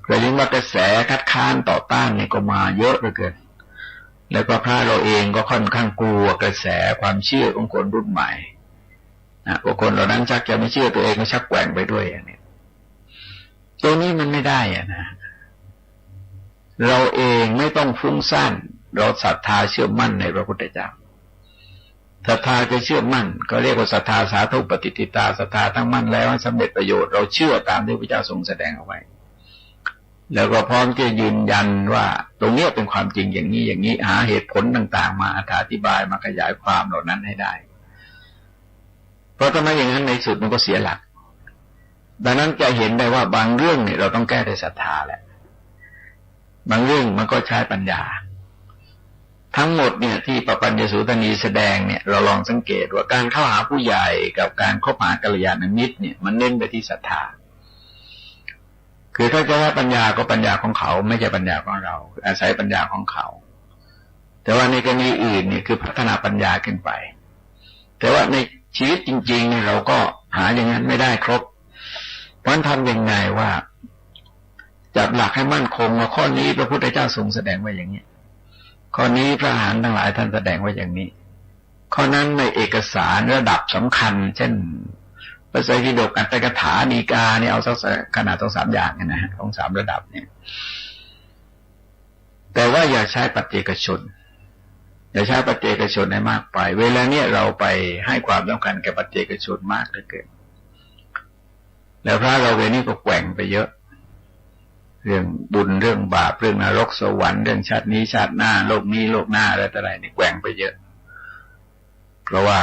เราเรียกว่ากระแสคัดค้านต่อต้านเนี่ยก็มาเยอะเหลือเกิน แล้วก็พระเราเองก็ค่อนข้างกลัวกระแสความเชื่อของคนรุ่นใหม่พวกคนเหล่านั้นชักจะไม่เชื่อตัวเองก็ชักแกว่งไปด้วยอย่างนี้ตรงนี้มันไม่ได้นะเราเองไม่ต้องฟุ้งซ่านเราศรัทธาเชื่อมั่นในพระพุทธเจ้าศรัทธาจะเชื่อมั่นก็เรียกว่าศรัทธาสาธุปฏิติตาศรัทธาตั้งมั่นแล้วให้สำเร็จประโยชน์เราเชื่อตามที่พระเจ้าทรงแสดงเอาไว้แล้วก็พร้อมที่จะยืนยันว่าตรงนี้เป็นความจริงอย่างนี้อย่างนี้หาเหตุผลต่างๆมาอธิบายมาขยายความเหล่านั้นให้ได้เพราะถ้าไม่อย่างนั้นในสุดมันก็เสียหลักดังนั้นจะเห็นได้ว่าบางเรื่องเนี่ยเราต้องแก้ด้วยศรัทธาแหละบางเรื่องมันก็ใช้ปัญญาทั้งหมดเนี่ยที่ปปัญญสูตนีแสดงเนี่ยเราลองสังเกตว่าการเข้าหาผู้ใหญ่กับการคบหากัลยาณมิตรเนี่ยมันเน้นไปที่ศรัทธาคือถ้าจะว่าปัญญาก็ปัญญาของเขาไม่ใช่ปัญญาของเราอาศัยปัญญาของเขาแต่ว่าในกรณีอื่นเนี่ยคือพัฒนาปัญญาขึ้นไปแต่ว่าในชีวิตจริงๆเนี่ยเราก็หาอย่างนั้นไม่ได้ครบเพราะฉะนั้นทำยังไงว่าจับหลักให้มั่นคงว่าข้อนี้พระพุทธเจ้าทรงแสดงไว้อย่างนี้ข้อนี้พระอรหันต์ทั้งหลายท่านแสดงไว้อย่างนี้ข้อนั้นในเอกสารระดับสำคัญเช่นพระไตรปิฎกอัตถกถาฎีกาเนี่ยเอาสักขนาดต้อง3อย่างนะฮะของ3ระดับเนี่ยแต่ว่าอย่าใช้ปัจเจกชนอย่าใช้ปัจเจกชนให้มากไปเวลาเนี้ยเราไปให้ความสำคัญแก่ปัจเจกชนมากเหลือเกินแล้วพระเราเวลานี้ก็แกว่งไปเยอะเรื่องบุญเรื่องบาปเรื่องนรกสวรรค์เรื่องชาตินี้ชาติหน้าโลกนี้โลกหน้าอะไรต่ออะไรนี่แกว่งไปเยอะเพราะว่า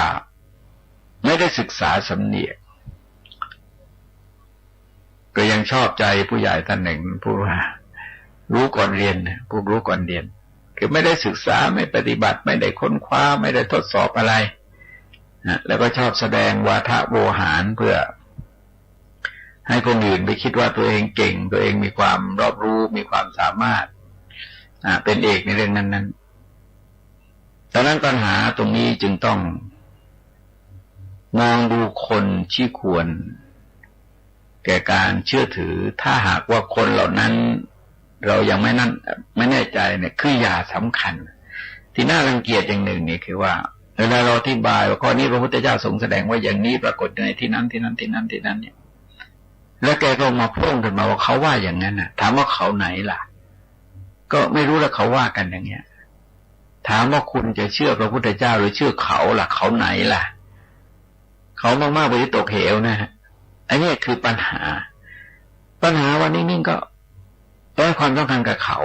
ไม่ได้ศึกษาสำเนียกก็ยังชอบใจผู้ใหญ่ท่านหนึ่งพูดว่ารู้ก่อนเรียนพวกรู้ก่อนเรียนคือไม่ได้ศึกษาไม่ปฏิบัติไม่ได้ค้นคว้าไม่ได้ทดสอบอะไรนะแล้วก็ชอบแสดงวาทะโวหารเพื่อให้คนอื่นไปคิดว่าตัวเองเก่งตัวเองมีความรอบรู้มีความสามารถเป็นเอกในเรื่องนั้นๆดังนั้นปัญหาตรงนี้จึงต้องมองดูคนที่ควรแก่การเชื่อถือถ้าหากว่าคนเหล่านั้นเรายังไม่แน่ใจเนี่ยคืออย่าสำคัญที่น่ารังเกียจอย่างหนึ่งนี่คือว่าเวลาเราอธิบายว่าข้อนี้พระพุทธเจ้าทรงแสดงว่าอย่างนี้ปรากฏในที่นั้นที่นั้นที่นั้นที่นั้นเนี่ยแล้วแกก็มาพุ่งขึ้นมาว่าเขาว่าอย่างนั้นน่ะถามว่าเขาไหนล่ะก็ไม่รู้แล้วเขาว่ากันอย่างเงี้ยถามว่าคุณจะเชื่อพระพุทธเจ้าหรือเชื่อเขาล่ะเขาไหนล่ะเขามากๆไปตกเหวนะฮะอันนี้คือปัญหาว่านิ่งๆก็ให้ความสำคัญกับเขา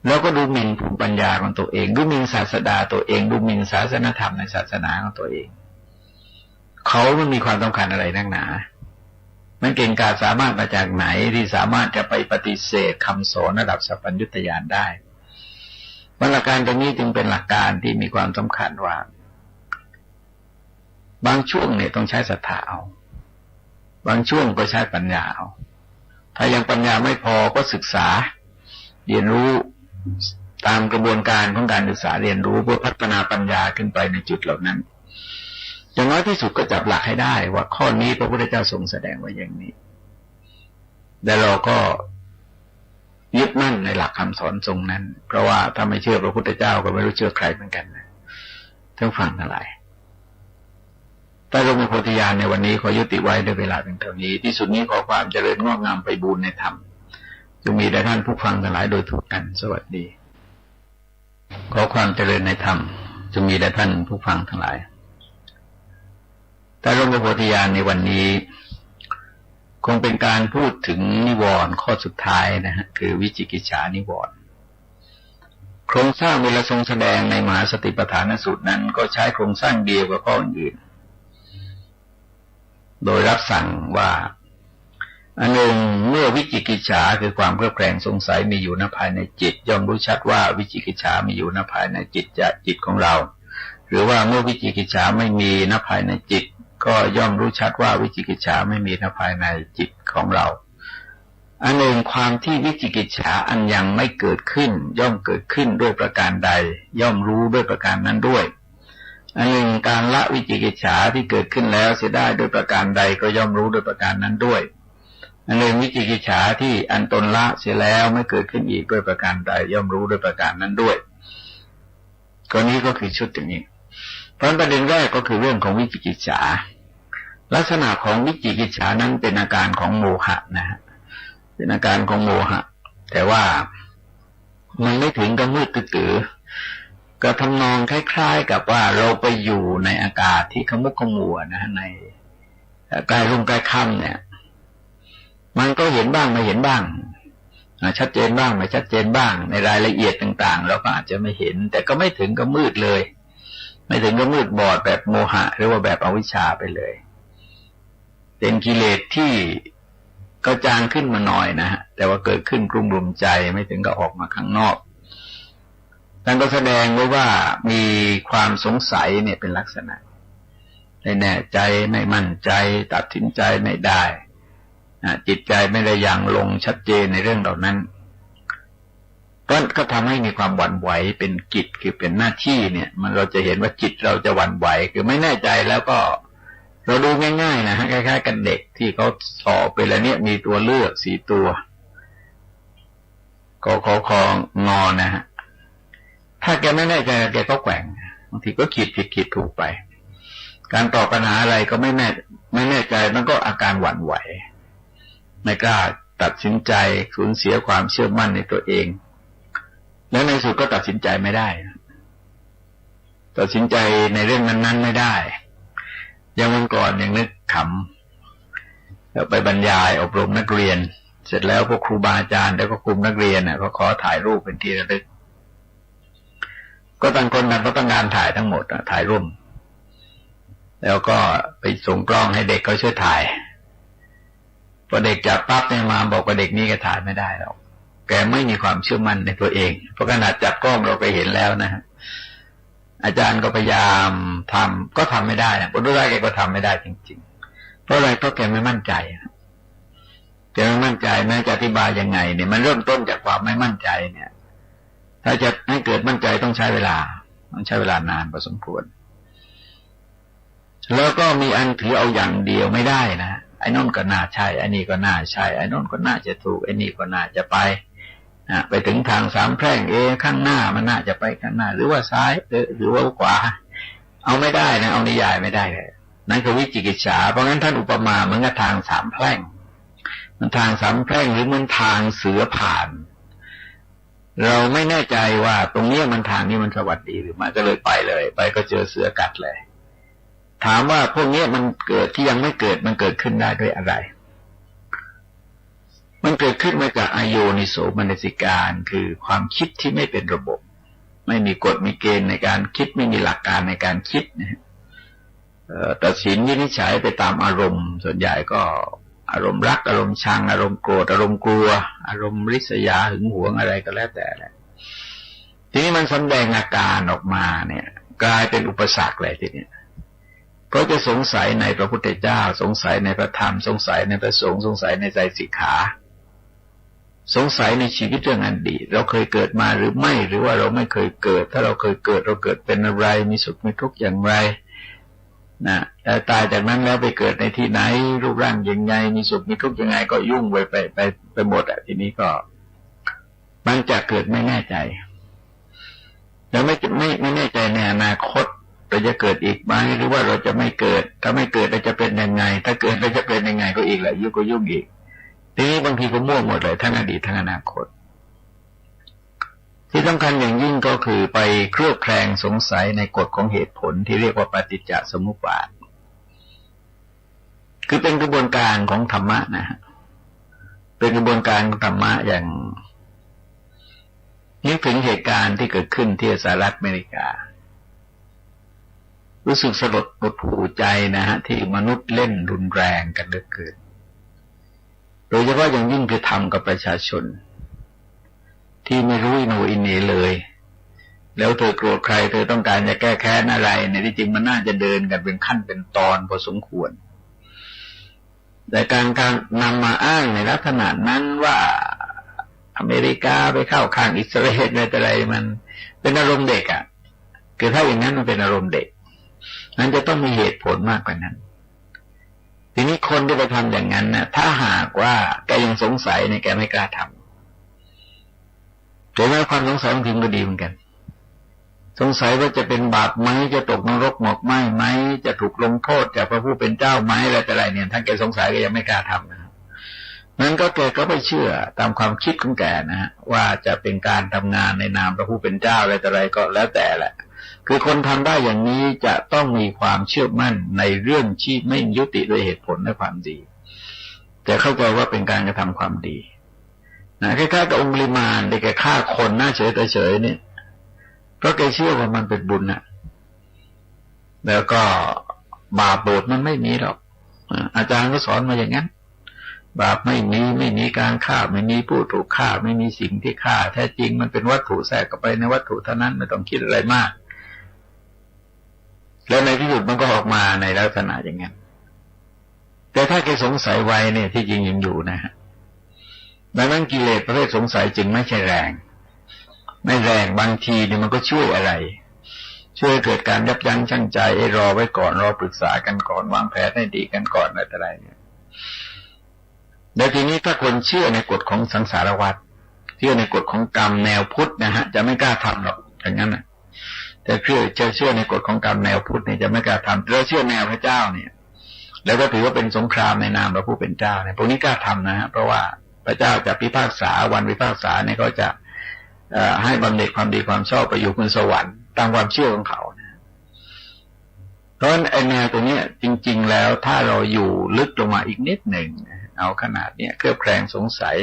แล้วก็ดูหมิ่นภูมิปัญญาของตัวเองดูหมิ่นศาสดาตัวเองดูหมิ่นศาสนธรรมในศาสนาของตัวเองเขามันมีความสำคัญอะไรนักหนามันเก่งกาจสามารถมาจากไหนที่สามารถจะไปปฏิเสธคำสอนระดับสัพพัญญุตญาณได้หลักการตรงนี้จึงเป็นหลักการที่มีความสำคัญว่าบางช่วงเนี่ยต้องใช้ศรัทธาเอาบางช่วงก็ใช้ปัญญาเอาถ้ายังปัญญาไม่พอก็ศึกษาเรียนรู้ตามกระบวนการของการศึกษาเรียนรู้เพื่อพัฒนาปัญญาขึ้นไปในจุดเหล่านั้นอย่างน้อยที่สุดก็จับหลักให้ได้ว่าข้อนี้พระพุทธเจ้าทรงแสดงไว้อย่างนี้แต่เราก็ยึดมั่นในหลักคำสอนทรงนั้นเพราะว่าถ้าไม่เชื่อพระพุทธเจ้าก็ไม่รู้เชื่อใครเหมือนกันทั้งฟังทั้งหลายใต้ร่มโพธิญาณในวันนี้ขอยุติไว้ด้วยเวลาเพียงเท่านี้ที่สุดนี้ขอความเจริญงอกงามไปบูรณนในธรรมจงมีแด่ท่านผู้ฟังทั้งหลายโดยทั่วกันสวัสดีขอความเจริญในธรรมจงมีแด่ท่านผู้ฟังทั้งหลายใต้ร่มโพธิญาณในวันนี้คงเป็นการพูดถึงนิวรณ์ข้อสุดท้ายนะฮะคือวิจิกิจฉานิวรณ์โครงสร้างเวลาทรงแสดงในมหาสติปัฏฐานสูตรนั้นก็ใช้โครงสร้างเดียวกับข้ออื่นโดยรับสั่งว่าอันหนึ่งเมื่อวิจิกิจฉาคือความเครือบแคลงสงสัยมีอยู่ณภายในจิตย่อมรู้ชัดว่าวิจิกิจฉามีอยู่ณภายในจิตของเราหรือว่าเมื่อวิจิกิจฉาไม่มีณภายในจิตก็ย่อมรู้ชัดว่าวิจิกิจฉาไม่มีณภายในจิตของเราอันหนึ่งความที่วิจิกิจฉาอันยังไม่เกิดขึ้นย่อมเกิดขึ้นด้วยประการใดย่อมรู้ด้วยประการนั้นด้วยอันหนึ่งการละวิจิกิจฉาที่เกิดขึ้นแล้วเสียได้ด้วยประการใดก็ย่อมรู้ด้วยประการนั้นด้วยอันหนึ่งวิจิกิจฉาที่อันตนละเสียแล้วไม่เกิดขึ้นอีกด้วยประการใดย่อมรู้ด้วยประการนั้นด้วย ก็นี้ก็คือชุดอย่างนี้เพราะประเด็นแรกก็คือเรื่องของวิจิกิจฉาลักษณะของวิจิกิจฉานั้นเป็นอาการของโมหะนะฮะเป็นอาการของโมหะแต่ว่ามันไม่ถึงกับมืดตื้อก็ทำนองคล้ายๆกับว่าเราไปอยู่ในอากาศที่ขมุกขมัวนะในใกล้รุ่งใกล้ค่ำเนี่ยมันก็เห็นบ้างไม่เห็นบ้างชัดเจนบ้างไม่ชัดเจนบ้างในรายละเอียดต่างๆเราก็อาจจะไม่เห็นแต่ก็ไม่ถึงกับมืดเลยไม่ถึงกับมืดบอดแบบโมหะหรือว่าแบบอวิชชาไปเลยเป็นกิเลสที่ก็จางขึ้นมาหน่อยนะฮะแต่ว่าเกิดขึ้นกลุ่มรุมใจไม่ถึงกับออกมาข้างนอกนั่นก็แสดงไว้ว่ามีความสงสัยเนี่ยเป็นลักษณะไม่แน่ใจไม่มั่นใจตัดสินใจไม่ได้จิตใจไม่ได้ยังลงชัดเจนในเรื่องเหล่านั้นก็ทำให้มีความหวั่นไหวเป็นกิจคือเป็นหน้าที่เนี่ยมันเราจะเห็นว่าจิตเราจะหวั่นไหวคือไม่แน่ใจแล้วก็เราดูง่ายๆนะฮะคล้ายๆกันเด็กที่เขาสอบไปแล้วเนี่ยมีตัวเลือก4ตัวกขคงอนะฮะถ้าแกไม่แน่ใจแกก็แกว่งบางทีก็คิดผิดคิดถูกไปการตอบปัญหาอะไรก็ไม่แน่ใจมันก็อาการหวั่นไหวไม่กล้าตัดสินใจสูญเสียความเชื่อมั่นในตัวเองแล้วในสุดก็ตัดสินใจไม่ได้ตัดสินใจในเรื่องนั้นๆไม่ได้อย่างวันก่อนยังนึกขำไปบรรยายอบรมนักเรียนเสร็จแล้วพวกครูบาอาจารย์แล้วก็กลุ่มนักเรียนเขาขอถ่ายรูปเป็นที่ระลึกก็ต่างคนต่างก็ต้องการถ่ายทั้งหมดถ่ายร่วมแล้วก็ไปส่งกล้องให้เด็กเขาช่วยถ่ายพอเด็กจับปั๊บเนี่ยมาบอกว่าเด็กนี้ก็ถ่ายไม่ได้หรอกแกไม่มีความเชื่อมั่นในตัวเองเพราะขนาดจับกล้องเราไปเห็นแล้วนะฮะอาจารย์ก็พยายามทำก็ทำไม่ได้นะคนรุ่นแรกแกก็ทำไม่ได้จริงๆเพราะอะไรเพราะแกไม่มั่นใจแกไม่มั่นใจแม้จะอธิบายยังไงเนี่ยมันเริ่มต้นจากความไม่มั่นใจเนี่ยถ้าจะให้เกิดมั่นใจต้องใช้เวลานานพอสมควรแล้วก็มีอันถือเอาอย่างเดียวไม่ได้นะไอ้นนก็น่าใช่ไอ้นี่ก็น่าใช่ไอ้นนก็น่าจะถูกไอ้นี่ก็น่าจะไปถึงทางสามแพร่งข้างหน้ามันน่าจะไปข้างหน้าหรือว่าซ้ายหรือว่าขวาเอาไม่ได้นะเอานิยายไม่ได้เลยนั่นคือวิจิกิจฉาเพราะงั้นท่านอุปมาเหมือนกับทางสามแพร่งมันทางสามแพร่งหรือมันทางเสือผ่านเราไม่แน่ใจว่าตรงนี้มันทางนี้มันสวัสดีหรือไม่ก็เลยไปก็เจอเสือกัดเลยถามว่าพวกนี้มันเกิดที่ยังไม่เกิดมันเกิดขึ้นได้ด้วยอะไรมันเกิดขึ้นมาจากอโยนิโสมนสิการคือความคิดที่ไม่เป็นระบบไม่มีกฎมีเกณฑ์ในการคิดไม่มีหลักการในการคิดนะตัดสินวินิจฉัยไปตามอารมณ์ส่วนใหญ่ก็อารมณ์รักอารมณ์ชังอารมณ์โกรธอารมณ์กลัวอารมณ์ริษยาหึงหวงอะไรก็แล้วแต่แหละทีนี้มันแสดงอาการออกมาเนี่ยกลายเป็นอุปสรรคเลยทีนี้เพราะจะสงสัยในพระพุทธเจ้าสงสัยในพระธรรมสงสัยในพระสงฆ์สงสัยในใจสิกขาสงสัยในชีวิตเรื่องอดีตเราเคยเกิดมาหรือไม่หรือว่าเราไม่เคยเกิดถ้าเราเคยเกิดเราเกิดเป็นอะไรมีสุขมีทุกข์อย่างไรนะแต่ตายจากนั้นแล้วไปเกิดในที่ไหนรูปร่างยังไงมีสุขมีทุกข์ยังไงก็ยุ่งไปหมดทีนี้ก็มันจะเกิดไม่แน่ใจแล้วไม่แน่ใจในอนาคตเราจะเกิดอีกไหมหรือว่าเราจะไม่เกิดถ้าไม่เกิดเราจะเป็นยังไงถ้าเกิดเราจะเป็นยังไงก็อีกแหละยุ่งอีกทีนี้บางทีก็มั่วหมดเลยทั้งอดีตทั้งอนาคตที่สำคัญอย่างยิ่งก็คือไปเคลือบแคลงสงสัยในกฎของเหตุผลที่เรียกว่าปฏิจจสมุปบาทคือเป็นกระบวนการของธรรมะนะฮะเป็นกระบวนการของธรรมะอย่างนึกถึงเหตุการณ์ที่เกิดขึ้นที่สหรัฐอเมริการู้สึกสลดหดหู่ใจนะฮะที่มนุษย์เล่นรุนแรงกันเหลือเกินโดยเฉพาะอย่างยิ่งคือทำกับประชาชนที่ไม่รู้อิโหนอิเหน่เลยแล้วเธอโกรธใครเธอต้องการจะแก้แค้นอะไรในที่จริงมันน่าจะเดินกันเป็นขั้นเป็นตอนพอสมควรแต่การนำมาอ้างในลักษณะนั้นว่าอเมริกาไปเข้าข้างอิสราเอลอะไรมันเป็นอารมณ์เด็กอ่ะคือถ้าอย่างนั้นมันเป็นอารมณ์เด็กนั้นจะต้องมีเหตุผลมากกว่านั้นทีนี้คนที่ไปทำอย่างนั้นนะถ้าหากว่าแกยังสงสัยเนี่ยแกไม่กล้าทำแต่ว่าความสงสัยบางทีก็ดีเหมือนกัน สงสัยว่าจะเป็นบาปไหมจะตกนรกหมกไหมไหมจะถูกลงโทษจากพระผู้เป็นเจ้าไหมอะไรแต่ไรเนี่ยท่านแกสงสัยก็ยังไม่กล้าทำนะครับนั้นก็แกก็ไม่เชื่อตามความคิดของแกนะฮะว่าจะเป็นการทำงานในนามพระผู้เป็นเจ้าอะไรแต่ไรก็แล้วแต่แหละคือคนทำได้อย่างนี้จะต้องมีความเชื่อมั่นในเรื่องที่ไม่ยุติด้วยเหตุผลและความดีแต่เข้าใจว่าเป็นการกระทำความดีนะคล้ายๆกับองคุลิมานที่แกฆ่าคนหน้าเฉยๆเนี่ยเพราะแกเชื่อว่ามันเป็นบุญน่ะแล้วก็บาปโบดมันไม่มีหรอกอาจารย์ก็สอนมาอย่างนั้นบาปไม่มีการฆ่าไม่มีผู้ถูกฆ่าไม่มีสิ่งที่ฆ่าแท้จริงมันเป็นวัตถุแทรกเข้าไปในวัตถุเท่านั้นไม่ต้องคิดอะไรมากแล้วในที่สุดมันก็ออกมาในลักษณะอย่างนั้นแต่ถ้าแกสงสัยไว้เนี่ยที่จริงยังอยู่นะฮะดังนั้นกิเลสประเภทสงสัยจึงไม่ใช่แรงไม่แรงบางทีเนี่ยมันก็ช่วยอะไรช่วยเกิดการยับยั้งชั่งใจรอไว้ก่อนรอปรึกษากันก่อนวางแผนให้ดีกันก่อนอะไรเนี่ยแต่ทีนี้ถ้าคนเชื่อในกฎของสังสารวัฏเชื่อในกฎของกรรมแนวพุทธนะฮะจะไม่กล้าทำหรอกอย่างนั้นนะแต่เชื่อในกฎของกรรมแนวพุทธเนี่ยจะไม่กล้าทำเราเชื่อแนวพระเจ้าเนี่ยแล้วก็ถือว่าเป็นสงครามในนามพระผู้เป็นเจ้าเนี่ยพวกนี้กล้าทำนะฮะเพราะว่าพระเจ้าจะพิพากษาวันพิพากษาเนี่ยก็จะให้บำเหน็จความดีความชอบไปอยู่บนสวรรค์ตามความเชื่อของเขานะเพราะฉะนั้นไอ้แนวตัวนี้จริงๆแล้วถ้าเราอยู่ลึกลงมาอีกนิดหนึ่งเอาขนาดเนี้ยเครือบแคลงสงสัย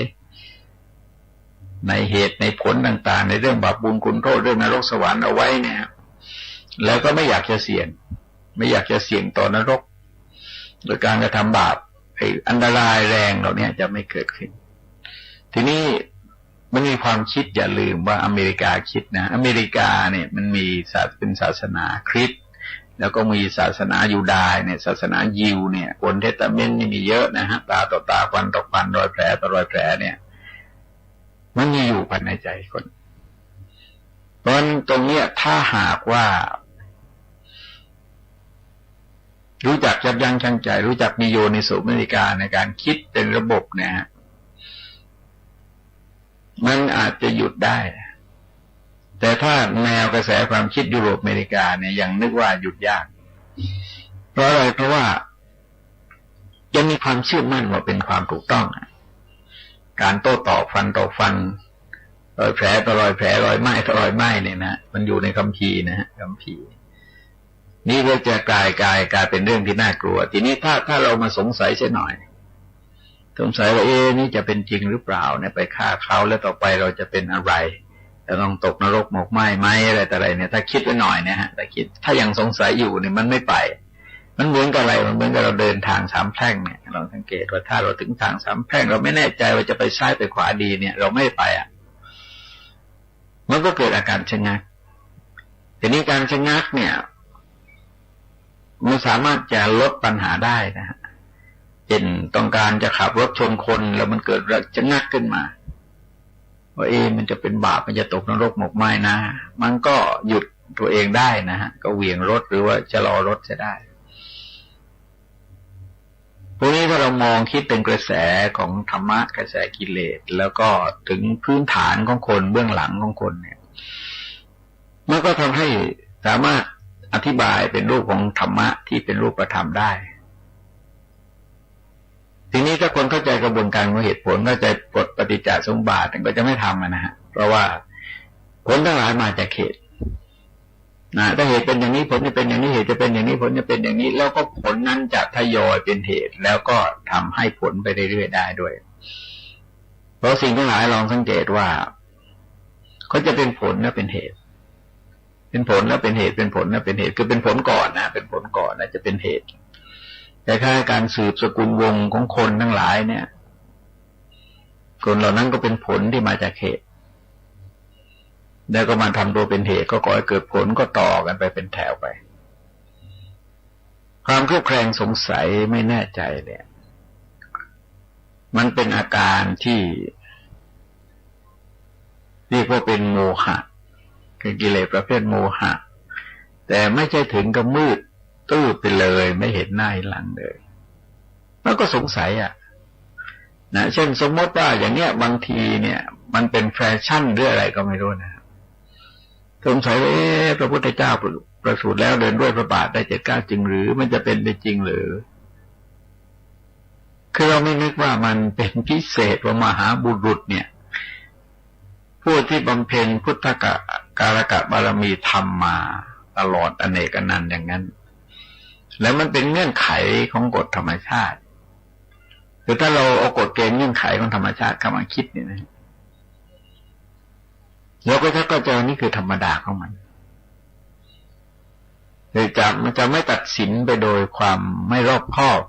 ในเหตุในผลต่างๆในเรื่องบาปบุญคุณโทษเรื่องนรกสวรรค์เอาไว้เนี่ยแล้วก็ไม่อยากจะเสี่ยงต่อนรกโดยการกระทำบาปอันตรายแรงเหล่านี้จะไม่เกิดขึ้นทีนี้มันมีความคิดอย่าลืมว่าอเมริกาคิดนะอเมริกาเนี่ยมันมีเป็นศาสนาคริสต์แล้วก็มีศาสนายูดาห์เนี่ยศาสนายิวเนี่ยคนเทสตาเมนต์นี่มีเยอะนะฮะตาต่อตาฟันต่อฟันรอยแผลต่อรอยแผลเนี่ยมันมีอยู่ภายในใจคนเพราะฉะนั้นตรงเนี้ยถ้าหากว่ารู้จักยับยั้งชั่งใจรู้จักมีโยนิโสมนสิการในการคิดเป็นระบบเนี่ยมันอาจจะหยุดได้แต่ถ้าแนวกระแสความคิดยุโรปอเมริกาเนี่ยยังนึกว่าหยุดยากเพราะอะไรเพราะว่ายังมีความเชื่อมั่นว่าเป็นความถูกต้องการโต้ตอบฟันต่อฟันรอยแผลต่อรอยแผลรอยไหม้ต่อรอยไหม้เนี่ยนะมันอยู่ในคัมภีร์นะฮะคัมภีร์นี่ก็จะกลายเป็นเรื่องที่น่ากลัวทีนี้ถ้าเรามาสงสัยเสียหน่อยสงสัยว่านี่จะเป็นจริงหรือเปล่าเนี่ยไปฆ่าเขาแล้วต่อไปเราจะเป็นอะไรจะต้องตกนรกหมกไหม้ไหมอะไรแต่ไรเนี่ยถ้าคิดไว้หน่อยเนี่ยฮะถ้ายังสงสัยอยู่เนี่ยมันไม่ไปมันเหมือนกับอะไรมันเหมือนกับเราเดินทางสามแพร่งเนี่ยเราสังเกตว่าถ้าเราถึงทางสามแพร่งเราไม่แน่ใจว่าจะไปซ้ายไปขวาดีเนี่ยเราไม่ไปมันก็เกิดอาการชะงักทีนี้การชะงักเนี่ยมันสามารถจะลดปัญหาได้นะฮะเช่นต้องการจะขับรถชนคนแล้วมันเกิดชะงักขึ้นมาว่ามันจะเป็นบาปมันจะตกนรกหมกไหม้นะมันก็หยุดตัวเองได้นะฮะก็เหวี่ยงรถหรือว่าชะลอรถจะได้พวกนี้ถ้าเรามองคิดเป็นกระแสของธรรมะกระแสกิเลสแล้วก็ถึงพื้นฐานของคนเบื้องหลังของคนเนี่ยมันก็ทำให้สามารถอธิบายเป็นรูปของธรรมะที่เป็นรูปธรรมได้ทีนี้ถ้าคนเข้าใจกระบวนการของเหตุผลเข้าใจกฎปฏิจจสมุปบาทก็จะไม่ทำนะฮะเพราะว่าผลทั้งหลายมาจากเหตุนะถ้าเหตุเป็นอย่างนี้ผลจะเป็นอย่างนี้เหตุจะเป็นอย่างนี้ผลจะเป็นอย่างนี้แล้วก็ผลนั้นจะทยอยเป็นเหตุแล้วก็ทำให้ผลไปเรื่อยๆได้ด้วยเพราะสิ่งทั้งหลายลองสังเกตว่าเขาจะเป็นผลและเป็นเหตุเป็นผลแล้วเป็นเหตุเป็นผลแล้วเป็นเหตุคือเป็นผลก่อนนะเป็นผลก่อนแล้วจะเป็นเหตุแต่ค่าการสืบสกุลวงของคนทั้งหลายเนี่ยคนเหล่านั้นก็เป็นผลที่มาจากเหตุแล้วก็มาทำตัวเป็นเหตุก็ก่อให้เกิดผลก็ต่อกันไปเป็นแถวไปความเครือบแคลงสงสัยไม่แน่ใจเนี่ยมันเป็นอาการที่เรียกว่าเป็นโมหะคือกิเลสประเภทโมหะแต่ไม่ใช่ถึงกับมืดตื้อไปเลยไม่เห็นหน้าเห็นหลังเลยแล้วก็สงสัยนะเช่นสมมติว่าอย่างเนี้ยบางทีเนี่ยมันเป็นแฟชั่นหรืออะไรก็ไม่รู้นะ สงสัยว่าพระพุทธเจ้าประสูติแล้วเดินด้วยพระบาทได้7 ก้าวจริงหรือมันจะเป็นไปจริงหรือคือเราไม่นึกว่ามันเป็นพิเศษว่ามหาบุรุษเนี่ยผู้ที่บำเพ็ญพุทธการกะบารมีธรรมมาตลอดอเนกอนันต์อย่างนั้นแล้วมันเป็นเงื่อนไขของกฎธรรมชาติคือถ้าเราเอากฎเกณฑ์เงื่อนไขของธรรมชาติเข้ามาคิดเนี่ยนะเราก็จะเข้าใจนี่คือธรรมดาของมันคือมันจะไม่ตัดสินไปโดยความไม่รอบคอบ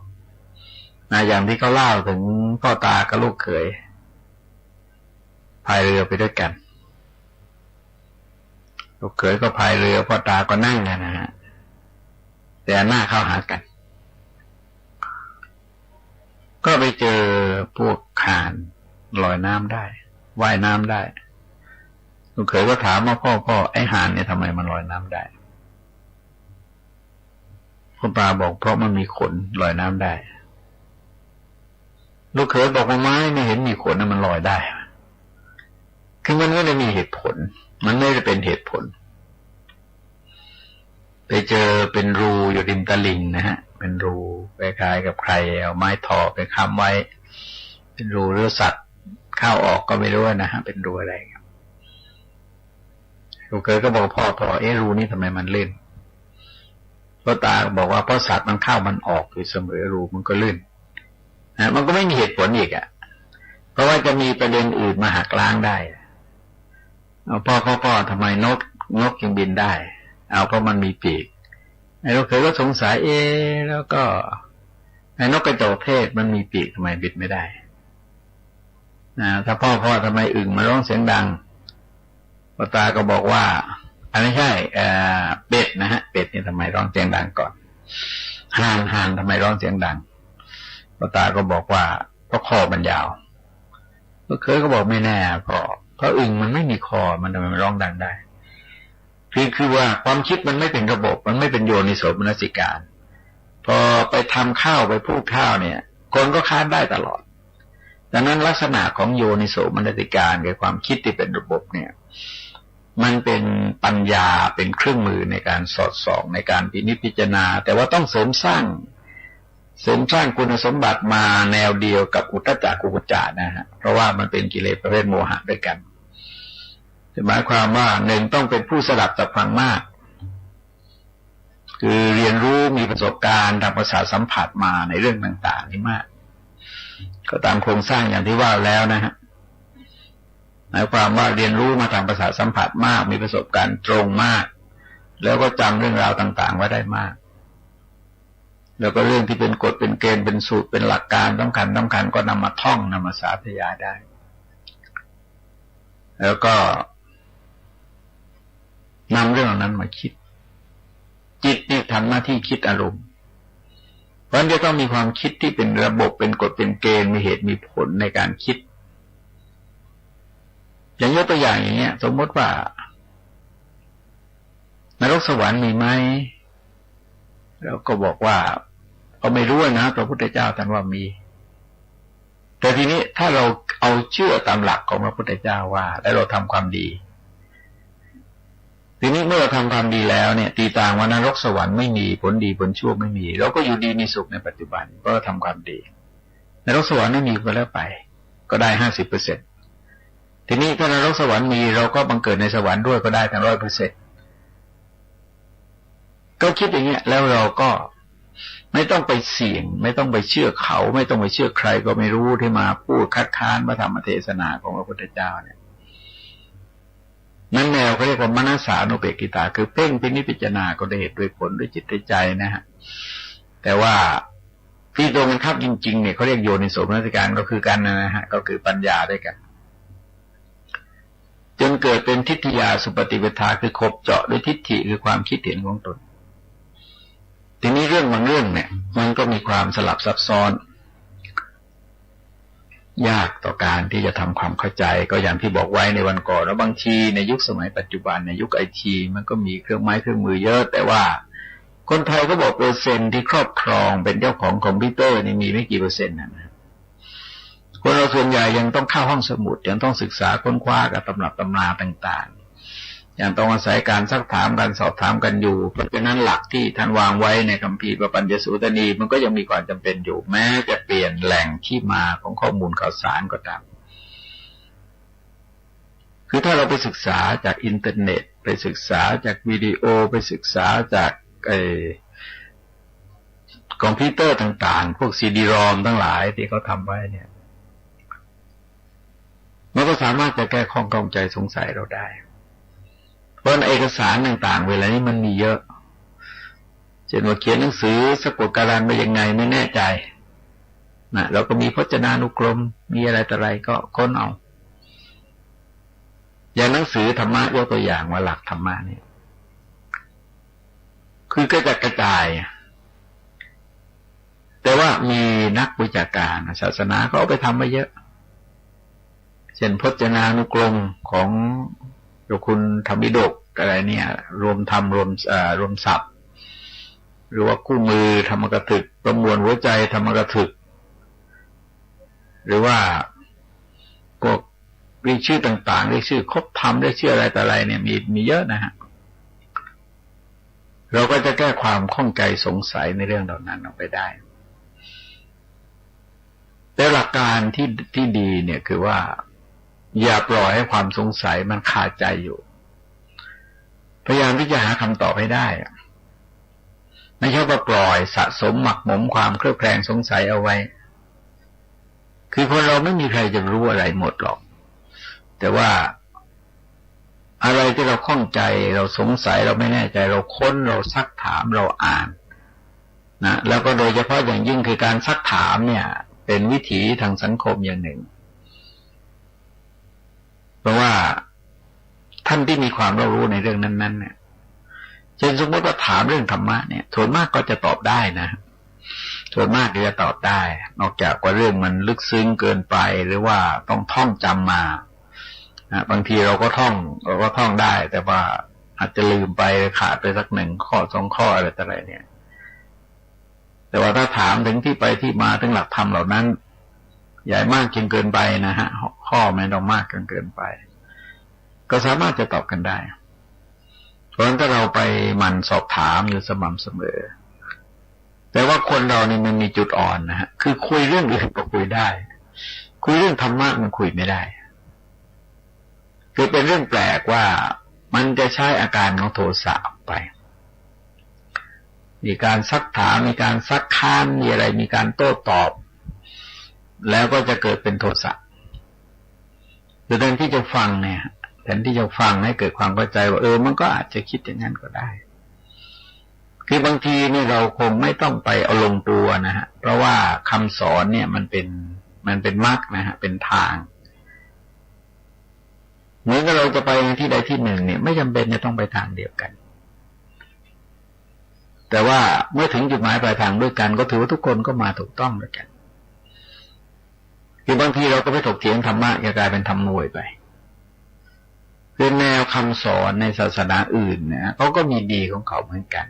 นะอย่างที่เขาเล่าถึงพ่อตากับลูกเขยพายเรือไปด้วยกันลูกเขยก็พายเรือพ่อตาก็นั่งนะฮะแต่หน้าเข้าหากันก็ไปเจอพวกห่านลอยน้ำได้ว่ายน้ำได้ลูกเขยก็ถามว่าพ่อไอ้ห่านเนี่ยทำไมมันลอยน้ำได้พ่อตาบอกเพราะมันมีขนลอยน้ำได้ลูกเขยบอกว่าไม่เห็นมีขนนะมันลอยได้คือมันไม่ได้มีเหตุผลมันไม่ได้เป็นเหตุผลไปเจอเป็นรูอยู่ริมตลิ่งนะฮะเป็นรูคล้ายๆกับใครเอาไม้ถอไปค้ำไว้เป็นรูหรือสัตว์เข้าออกก็ไม่รู้นะฮะเป็นรูอะไรครับลูกเขยก็บอกพ่อรูนี้ทำไมมันลื่นพ่อตาบอกว่าเพราะสัตว์มันเข้ามันออกอยู่เสมอรูมันก็ลื่นนะมันก็ไม่มีเหตุผลอีกอ่ะเพราะว่าจะมีประเด็นอื่นมาหักล้างได้เอาพ่อทำไมนกยังบินได้เอาเพราะมันมีปีกไอ้ลูกเขยก็สงสัยแล้วก็ไอ้นกกระจอกเทศมันมีปีกทำไมบินไม่ได้นะถ้าพ่อทำไมอึ่งมาร้องเสียงดังพ่อตาก็บอกว่าอันนี้ใช่เป็ดนะฮะเป็ดนี่ทำไมร้องเสียงดังก่อนห่านทำไมร้องเสียงดังพ่อตาก็บอกว่าเพราะคอมันยาวลูกเขยก็บอกไม่แน่เพราะอึ่งมันไม่มีคอมันทำไมมันร้องดังได้คือว่าความคิดมันไม่เป็นระบบมันไม่เป็นโยนิโสมนสิการพอไปทำข้าวไปพูดข้าวเนี่ยคนก็ค้านได้ตลอดดังนั้นลักษณะของโยนิโสมนสิการกับความคิดที่เป็นระบบเนี่ยมันเป็นปัญญาเป็นเครื่องมือในการสอดส่องในการพิจารณาแต่ว่าต้องเสริมสร้างคุณสมบัติมาแนวเดียวกับอุทธัจจะกุกุจจะนะฮะเพราะว่ามันเป็นกิเลสประเภทโมหะด้วยกันหมายความว่าหนึ่งต้องเป็นผู้สดับสับฟังมากคือเรียนรู้มีประสบการณ์ทางประสาทสัมผัสมาในเรื่องต่างๆนี่มากก็ตามโครงสร้างอย่างที่ว่าแล้วนะฮะหมายความว่าเรียนรู้มาทางประสาทสัมผัสมากมีประสบการณ์ตรงมากแล้วก็จำเรื่องราวต่างๆไว้ได้มากแล้วก็เรื่องที่เป็นกฎเป็นเกณฑ์เป็นสูตรเป็นหลักการสำคัญก็นำมาท่องนำมาสาธยายได้แล้วก็นำเรื่องนั้นมาคิดจิตนี่ทำหน้าที่คิดอารมณ์เพราะฉะนั้นจะต้องมีความคิดที่เป็นระบบเป็นกฎเป็นเกณฑ์มีเหตุมีผลในการคิดอย่างยกตัวอย่างอย่างเงี้ยสมมติว่านรกสวรรค์มีไหมเราก็บอกว่าก็ไม่รู้นะพระพุทธเจ้าท่านว่ามีแต่ทีนี้ถ้าเราเอาเชื่อตามหลักของพระพุทธเจ้าว่าแล้วเราทำความดีทีนี้เมื่อเราทำความดีแล้วเนี่ยตีต่างว่านรกสวรรค์ไม่มีผลดีผลชั่วไม่มีเราก็อยู่ดีมีสุขในปัจจุบันเพราะเราทำความดีนรกสวรรค์ไม่มีก็แล้วไปก็ได้ 50% ทีนี้ถ้านรกสวรรค์มีเราก็บังเกิดในสวรรค์ด้วยก็ได้ทั้ง 100%ก็คิดอย่างเงี้ยแล้วเราก็ไม่ต้องไปเสี่ยงไม่ต้องไปเชื่อเขาไม่ต้องไปเชื่อใครก็ไม่รู้ที่มาพูดคัดค้านพระธรรมเทศนาของพระพุทธเจ้าเนี่ยนั่นแนวเขาเรียกว่ามนัสสานุเบกขิตาคือเพ่งพิจารณาก็ได้เหตุด้วยผลด้วยจิตด้วยใจนะฮะแต่ว่าที่ตรงกันข้ามจริงๆเนี่ยเขาเรียกโยนิโสมนสิการก็คือกันนะฮะก็คือปัญญาด้วยกันจนเกิดเป็นทิฏฐิยาสุปฏิปทาคือขบเจาะด้วยทิฏฐิคือความคิดเห็นของตนทีนี้เรื่องบางเรื่องเนี่ยมันก็มีความสลับซับซ้อนยากต่อการที่จะทำความเข้าใจก็อย่างที่บอกไว้ในวันก่อนแล้วบางทีในยุคสมัยปัจจุบันในยุคไอทีมันก็มีเครื่องไม้เครื่องมือเยอะแต่ว่าคนไทยก็บอกเปอร์เซ็นต์ที่ครอบครองเป็นเจ้าของคอมพิวเตอร์นี่มีไม่กี่เปอร์เซ็นต์นะคนเราส่วนใหญ่ยังต้องเข้าห้องสมุดยังต้องศึกษาค้นคว้ากับตำรับตำราต่างๆ อย่างต้องอาศัยการซักถามการสอบถามกันอยู่เพราะฉะนั้นหลักที่ท่านวางไว้ในคัมภีร์ปปัญญสูตนีมันก็ยังมีความจำเป็นอยู่แม้จะเปลี่ยนแหล่งที่มาของข้อมูลข่าวสารก็ตามคือถ้าเราไปศึกษาจากอินเทอร์เน็ตไปศึกษาจากวิดีโอไปศึกษาจากคอมพิวเตอร์ต่างๆพวกซีดีรอมทั้งหลายที่เขาทำไว้เนี่ยมันก็สามารถจะแก้ข้องใจสงสัยเราได้เพราะเอกสารต่างๆเวลานี้มันมีเยอะเช่นว่าเขียนหนังสือสะกดการันไปยังไงไม่แน่ใจนะเราก็มีพจนานุกรมมีอะไรต่ออะไรก็ค้นเอาอย่างหนังสือธรรมะยกตัวอย่างว่าหลักธรรมะเนี่ยคือก็จะกระจายแต่ว่ามีนักวิชาการศาสนาเขาเอาไปทำมาเยอะเช่นพจนานุกรมของโยคุณธรรมิฎกอะไรเนี่ยรวมธรรมรวมศัพท์หรือว่าคู่มือธรรมกถึกประมวลหัวใจธรรมกถึกหรือว่าพวกเรียกชื่อต่างๆเรียกชื่อครบธรรมเรียกชื่ออะไรแต่อะไรเนี่ยมีเยอะนะฮะเราก็จะแก้ความข้องใจสงสัยในเรื่องเหล่านั้นออกไปได้แต่หลักการที่ดีเนี่ยคือว่าอย่าปล่อยให้ความสงสัยมันคาใจอยู่พยายามที่จะหาคำตอบให้ได้ไม่ใช่ว่าปล่อยสะสมหมักหมมความเครือบแคลงสงสัยเอาไว้คือคนเราไม่มีใครจะรู้อะไรหมดหรอกแต่ว่าอะไรที่เราข้องใจเราสงสัยเราไม่แน่ใจเราค้นเราซักถามเราอ่านนะแล้วก็โดยเฉพาะอย่างยิ่งคือการซักถามเนี่ยเป็นวิถีทางสังคมอย่างหนึ่งเพราะว่าท่านที่มีความรู้ในเรื่องนั้นๆเนี่ยเช่นสมมติว่าถามเรื่องธรรมะเนี่ยส่วนมากก็จะตอบได้นะส่วนมากจะตอบได้นอกจากว่าเรื่องมันลึกซึ้งเกินไปหรือว่าต้องท่องจำมาบางทีเราก็ท่องได้แต่ว่าอาจจะลืมไปขาดไปสักหนึ่งข้อสองข้ออะไรต่ออะไรเนี่ยแต่ว่าถ้าถามถึงที่ไปที่มาถึงหลักธรรมเหล่านั้นใหญ่มากจนเกินไปนะฮะข้อไม่ต้องมากจนเกินไปก็สามารถจะตอบกันได้เพราะฉะนั้นถ้าเราไปหมั่นสอบถามอยู่สม่ำเสมอแต่ว่าคนเรานี่มันมีจุดอ่อนนะฮะคือคุยเรื่องอื่นก็คุยได้คุยเรื่องธรรมะมันคุยไม่ได้คือเป็นเรื่องแปลกว่ามันจะใช้อาการของโทสะไปมีการซักถามมีการซักค้านมีอะไรมีการโต้ตอบแล้วก็จะเกิดเป็นโทสะหรือแทนที่จะฟังเนี่ยแทนที่จะฟังให้เกิดความเข้าใจว่ามันก็อาจจะคิดอย่างนั้นก็ได้คือบางทีนี่เราคงไม่ต้องไปเอาลงตัวนะฮะเพราะว่าคำสอนเนี่ยมันเป็นมรรคนะฮะเป็นทางเหมือนกับเราจะไปที่ใดที่หนึ่งเนี่ยไม่จำเป็นจะต้องไปทางเดียวกันแต่ว่าเมื่อถึงจุดหมายปลายทางด้วยกันก็ถือว่าทุกคนก็มาถูกต้องด้วยกันคือบางทีเราก็ไปถกเถียงธรรมะจะกลายเป็นทำนวยไปคือแนวคำสอนในศาสนาอื่นเนี่ยเขาก็มีดีของเขาเหมือนกัน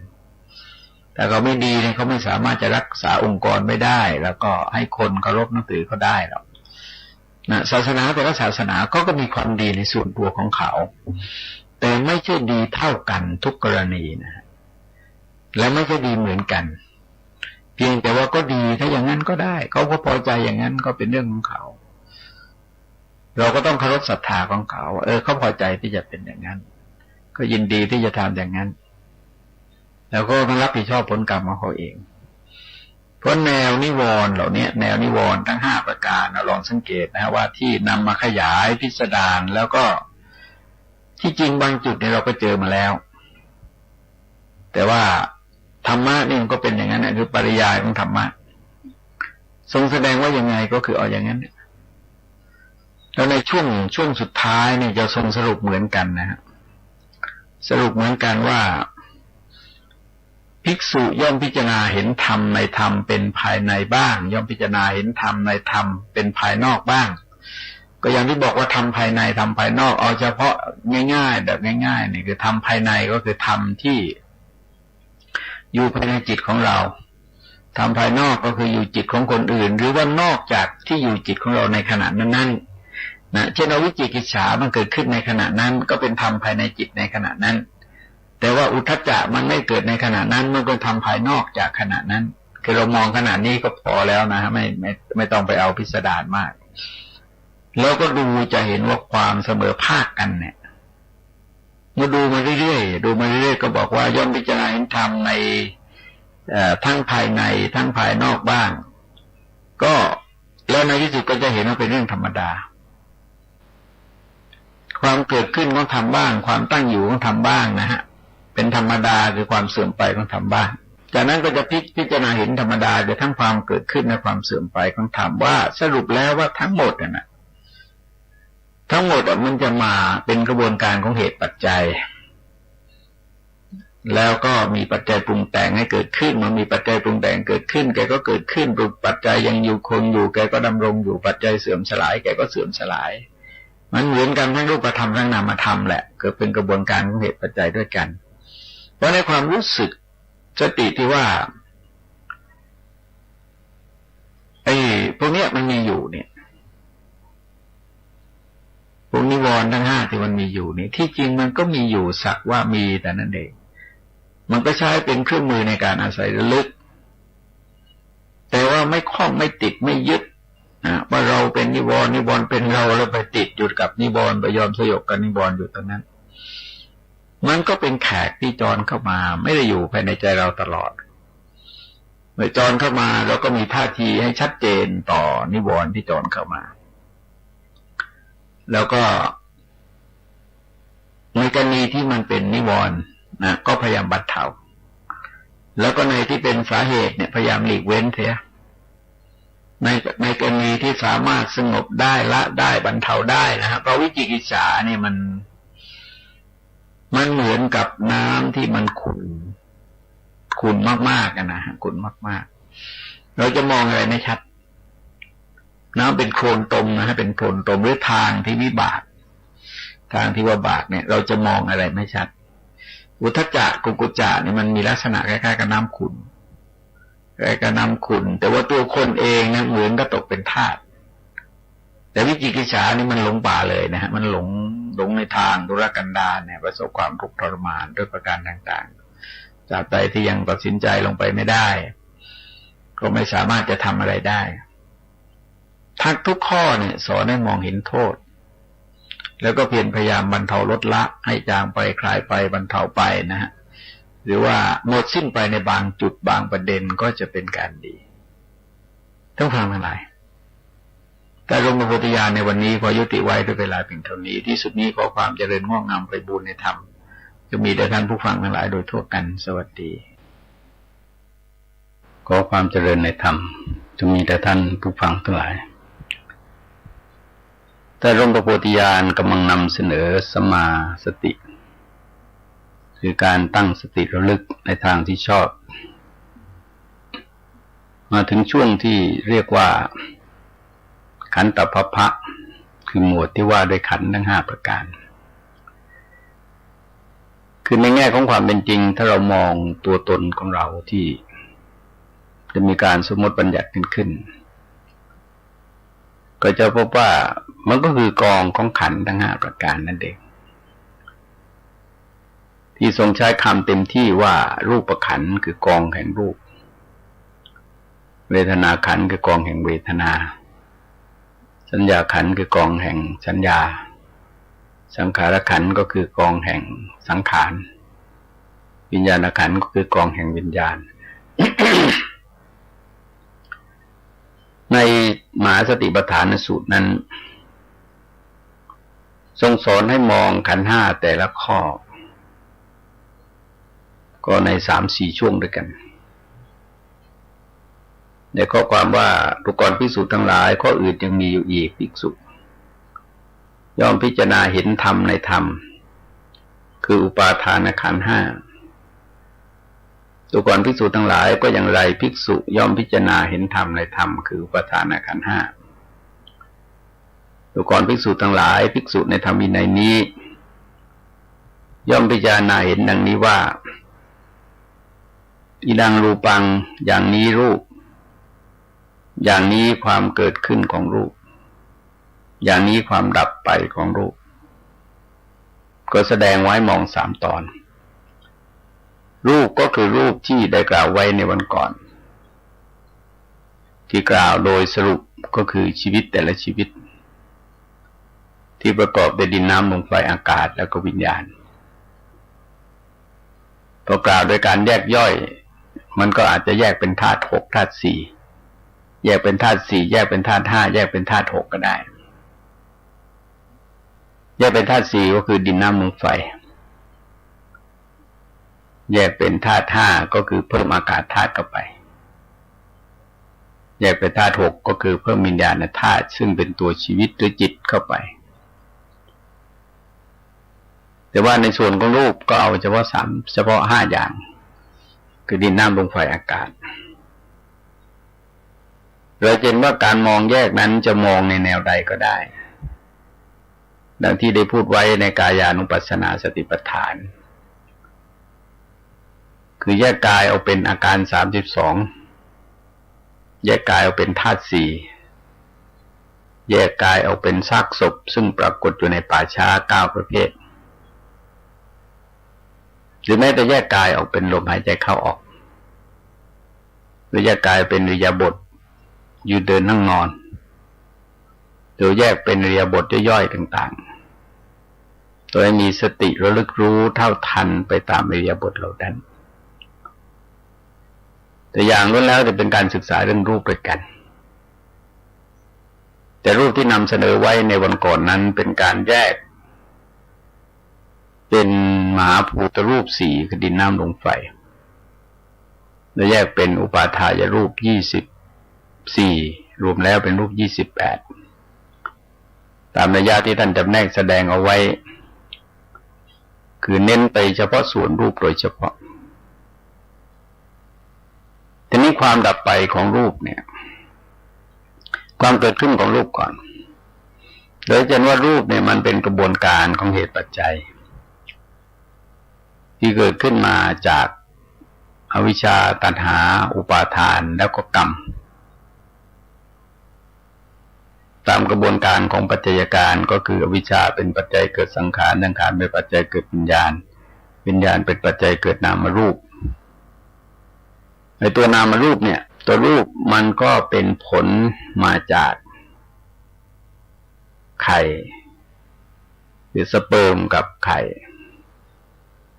แต่เขาไม่ดีเนี่ยเขาไม่สามารถจะรักษาองค์กรไม่ได้แล้วก็ให้คนเคารพนับถือเขาได้หรอกนะศาสนาแต่ละศาสนาก็มีความดีในส่วนตัวของเขาแต่ไม่ใช่ดีเท่ากันทุกกรณีนะและไม่ใช่ดีเหมือนกันเพียงแต่ว่าก็ดีถ้าอย่างนั้นก็ได้เขาก็พอใจอย่างนั้นก็เป็นเรื่องของเขาเราก็ต้องเคารพศรัทธาของเขาเขาพอใจที่จะเป็นอย่างนั้นก็ยินดีที่จะทำอย่างนั้นแล้วก็ต้องรับผิดชอบผลกรรมของเขาเองเพราะแนวนิวรณ์เหล่านี้แนวนิวรณ์ทั้ง5ประการลองสังเกตนะว่าที่นำมาขยายพิสดารแล้วก็ที่จริงบางจุดเนี่ยเราก็เจอมาแล้วแต่ว่าธรรมะนี่มันก็เป็นอย่างนั้นคือปริยายของธรรมะทรงแสดงว่ายังไงก็คือเอาอย่างนั้นแล้วในช่วงสุดท้ายเนี่ยจะทรงสรุปเหมือนกันนะฮะสรุปเหมือนกันว่าภิกษุย่อมพิจารณาเห็นธรรมในธรรมเป็นภายในบ้างย่อมพิจารณาเห็นธรรมในธรรมเป็นภายนอกบ้างก็อย่างที่บอกว่าธรรมภายในธรรมภายนอกเอาเฉพาะง่ายๆแบบง่ายๆนี่คือธรรมภายในก็คือธรรมที่อยู่ภายในจิตของเราธรรมภายนอกก็คืออยู่จิตของคนอื่นหรือว่านอกจากที่อยู่จิตของเราในขณะนั้นๆ นะเช่นวิจิกิจฉามันเกิดขึ้นในขณะนั้นก็เป็นธรรมภายในจิตในขณะนั้นแต่ว่าอุทธัจจะมันไม่เกิดในขณะนั้นมันเป็นธรรมภายนอกจากขณะนั้นคือเรามองขณะนี้ก็พอแล้วนะไม่ต้องไปเอาพิสดารมากแล้วก็ดูจะเห็นว่าความเสมอภาคกันเนี่ยเมื่อดูมาเรื่อยๆก็บอกว่าย่อมพิจารณาเห็นธรรมในทั้งภายในทั้งภายนอกบ้างก็แล้วในที่สุดก็จะเห็นว่าเป็นเรื่องธรรมดาความเกิดขึ้นของธรรมบ้างความตั้งอยู่ของธรรมบ้างนะฮะเป็นธรรมดาคือความเสื่อมไปของธรรมบ้างจากนั้นก็จะพิจารณาเห็นธรรมดาโดยทั้งความเกิดขึ้นและความเสื่อมไปของธรรมว่าสรุปแล้วว่าทั้งหมดนะทั้งหมดมันจะมาเป็นกระบวนการของเหตุปัจจัยแล้วก็มีปัจจัยปรุงแต่งให้เกิดขึ้นมันมีปัจจัยปรุงแต่งเกิดขึ้นแกก็เกิดขึ้นรูปปัจจัยยังอยู่คงอยู่แกก็ดำรงอยู่ปัจจัยเสื่อมสลายแกก็เสื่อมสลายมันเหมือนกันทั้งรูปธรรมทั้งนามธรรมแหละเกิดเป็นกระบวนการของเหตุปัจจัยด้วยกันเพราะในความรู้สึกสติที่ว่าพวกเนี้ยมันมีอยู่เนี่ยพวกนิวรณ์ทั้งห้าที่มันมีอยู่นี่ที่จริงมันก็มีอยู่สักว่ามีแต่นั่นเองมันก็ใช้เป็นเครื่องมือในการอาศัยระลึกแต่ว่าไม่คล้องไม่ติดไม่ยึดว่าเราเป็นนิวรณ์นิวรณ์เป็นเราแล้วไปติดอยู่กับนิวรณ์ไปยอมสยบกับนิวรณ์อยู่ตรงนั้นมันก็เป็นแขกที่จรเข้ามาไม่ได้อยู่ภายในใจเราตลอดเมื่อจรเข้ามาเราก็มีท่าทีให้ชัดเจนต่อนิวรณ์ที่จรเข้ามาแล้วก็ในกรณีที่มันเป็นนิวรณ์นะก็พยายามบรรเทาแล้วก็ในที่เป็นสาเหตุเนี่ยพยายามหลีกเว้นเสียในกรณีที่สามารถสงบได้ละได้บรรเทาได้นะครับเพราะวิจิกิจฉาเนี่ยมันเหมือนกับน้ำที่มันขุ่นมากๆกันนะขุ่นมากๆเราจะมองอะไรไม่ชัดน้ำเป็นโคลนตมนะฮะเป็นโคลนตมหรือทางที่วิบากทางที่ว่าบากเนี่ยเราจะมองอะไรไม่ชัดอุทธัจจะกุกุจจะเนี่ยมันมีลักษณะคล้ายๆกับน้ำขุ่นคล้ายกับน้ำขุ่นแต่ว่าตัวคนเองเนี่ยเหมือนก็ตกเป็นทาสแต่วิจิกิจฉานี่มันหลงป่าเลยนะฮะมันหลงในทางธุรกันดารเนี่ยประสบความทุกข์ทรมานด้วยประการต่างๆจากใจที่ยังตัดสินใจลงไปไม่ได้ก็ไม่สามารถจะทำอะไรได้ทั้งทุกข้อเนี่ยสอนให้มองเห็นโทษแล้วก็เพียรพยายามบรรเทาลดละให้จางไปคลายไปบรรเทาไปนะฮะหรือว่าหมดสิ้นไปในบางจุดบางประเด็นก็จะเป็นการดีต้องฟังทั้งหลายแต่ลงมาโพธิญาณในวันนี้ขอยุติไว้ด้วยเวลาเพียงเท่านี้ที่สุดนี้ขอความเจริญงอกงามไปบูรณนธรรมจะมีแด่ท่านผู้ฟังทั้งหลายโดยทั่วกันสวัสดีขอความเจริญในธรรมจะมีแด่ท่านผู้ฟังทั้งหลายแต่ร่มพระโพธิญาณกำลังนำเสนอสัมมาสติคือการตั้งสติระลึกในทางที่ชอบมาถึงช่วงที่เรียกว่าขันธปภะคือหมวดที่ว่าด้วยขันธ์ทั้ง5ประการคือในแง่ของความเป็นจริงถ้าเรามองตัวตนของเราที่จะมีการสมมติบัญญัติขึ้นก็จะพบว่ามันก็คือกองของขันธ์ทั้ง5ประการนั่นเองที่ทรงใช้คำเต็มที่ว่ารูปขันธ์คือกองแห่งรูปเวทนาขันธ์คือกองแห่งเวทนาสัญญาขันธ์คือกองแห่งสัญญาสังขารขันธ์ก็คือกองแห่งสังขารวิญญาณขันธ์ก็คือกองแห่งวิญญาณ ในมหาสติปัฏฐานสูตรนั้นทรงสอนให้มองขันธ์5แต่ละข้อก็ใน 3-4 ช่วงด้วยกันในข้อความว่าทุกกรภิกษุทั้งหลายข้ออื่นยังมีอยู่อีกภิกษุย่อมพิจารณาเห็นธรรมในธรรมคืออุปาทานขันธ์5ทุกกรภิกษุทั้งหลายก็อย่างไรภิกษุย่อมพิจารณาเห็นธรรมในธรรมคืออุปาทานขันธ์5ทุกกรภิกษุทั้งหลายภิกษุในธรรมวินัยนี้ย่อมพิจารณาเห็นดังนี้ว่าอิดังรูปังอย่างนี้รูปอย่างนี้ความเกิดขึ้นของรูป อย่างนี้ความดับไปของรูปก็แสดงไว้มอง3 ตอนรูปก็คือรูปที่ได้กล่าวไว้ในวันก่อนที่กล่าวโดยสรุปก็คือชีวิตแต่ละชีวิตที่ประกอบด้วยดินน้ำลมไฟอากาศแล้วก็วิญญาณพอกล่าวโดยการแยกย่อยมันก็อาจจะแยกเป็นธาตุ6ธาตุ4แยกเป็นธาตุ4แยกเป็นธาตุ5แยกเป็นธาตุ6ก็ได้แยกเป็นธาตุ4ก็คือดินน้ำลมไฟแยกเป็นธาตุ5ก็คือเพิ่มอากาศธาตุเข้าไปแยกเป็นธาตุ6ก็คือเพิ่มวิญญาณธาตุซึ่งเป็นตัวชีวิตหรือจิตเข้าไปแต่ว่าในส่วนของรูปก็เอาเฉพาะ5อย่างคือดินน้ำลมไฟอากาศเราเห็นว่าการมองแยกนั้นจะมองในแนวใดก็ได้ดังที่ได้พูดไว้ในกายานุปัสสนาสติปัฏฐานคือแยกกายเอาเป็นอาการ32แยกกายเอาเป็นธาตุ4แยกกายเอาเป็นซากศพซึ่งปรากฏอยู่ในป่าช้า9ประเภทหรือแม้แต่แยกกายออกเป็นลมหายใจเข้าออกหรือแยกกายเป็นอิริยาบถยืนเดินนั่งนอนหรือแยกเป็นอิริยาบถย่อยๆต่างๆโดยมีสติระลึกรู้เท่าทันไปตามอิริยาบถเหล่านั้นแต่อย่างล้วนแล้วจะเป็นการศึกษาเรื่องรูปด้วยกันแต่รูปที่นำเสนอไว้ในวันก่อนนั้นเป็นการแยกเป็นมหาภูตรูป4คือดินน้ำลมไฟแล้วแยกเป็นอุปาทายรูป24รวมแล้วเป็นรูป28ตามระยะที่ท่านจำแนกแสดงเอาไว้คือเน้นไปเฉพาะส่วนรูปโดยเฉพาะทีนี้ความดับไปของรูปเนี่ยความเกิดขึ้นของรูปก่อนโดยเห็นว่ารูปเนี่ยมันเป็นกระบวนการของเหตุปัจจัยที่เกิดขึ้นมาจากอวิชชาตัณหาอุปาทานแล้วก็กรรมตามกระบวนการของปัจจัยการก็คืออวิชชาเป็นปัจจัยเกิดสังขารสังขารเป็นปัจจัยเกิดวิญญาณวิญญาณเป็นปัจจัยเกิดนามรูปในตัวนามรูปเนี่ยตัวรูปมันก็เป็นผลมาจากไข่หรือสเปิร์มกับไข่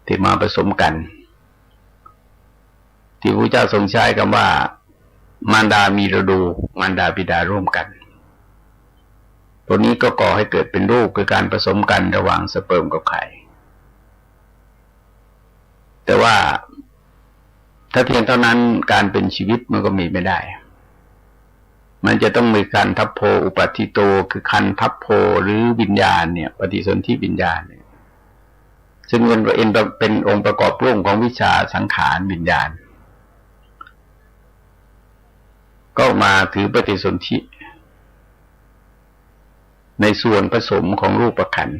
ที่มาผสมกันที่พระเจ้าทรงใช้คำว่ามารดามีฤดูมารดาบิดาร่วมกันตัวนี้ก็ก่อให้เกิดเป็นรูปคือการผสมกันระหว่างสเปิร์มกับไข่แต่ว่าถ้าเพียงเท่านั้นการเป็นชีวิตมันก็มีไม่ได้มันจะต้องมีการทัพโพอุปัฏฐิโตคือคันทัพโพหรือวิญญาณเนี่ยปฏิสนธิวิญญาณเนี่ยซึ่งเป็นองค์ประกอบร่วมของวิชาสังขารวิญญาณก็มาถือปฏิสนธิในส่วนผสมของรูปขันธ์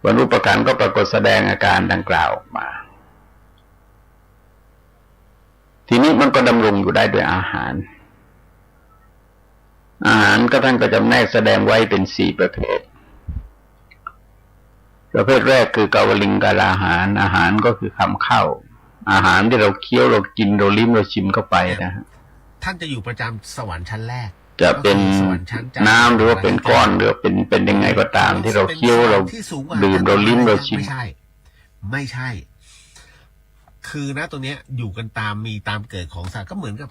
วันรูปขันธ์ก็ปรากฏแสดงอาการดังกล่าวออกมาทีนี้มันก็ดำรงอยู่ได้ด้วยอาหารก็ท่านก็จำแนกแสดงไว้เป็น4ประเภทประเภทแรกคือกาวลิงกาลาหารอาหารก็คือคำเข้าอาหารที่เราเคี้ยวเรากินเราลิ้มเราชิมเข้าไปนะฮะท่านจะอยู่ประจำสวรรค์ชั้นแรกจะเป็นน้ำหรือว่าเป็นก้อนหรือเป็นยังไงก็ตามที่เราเคี้ยวเราดื่มเราลิ้มเราชิมไม่ใช่คือนะตัวเนี้ยอยู่กันตามมีตามเกิดของสัตว์ก็เหมือนกับ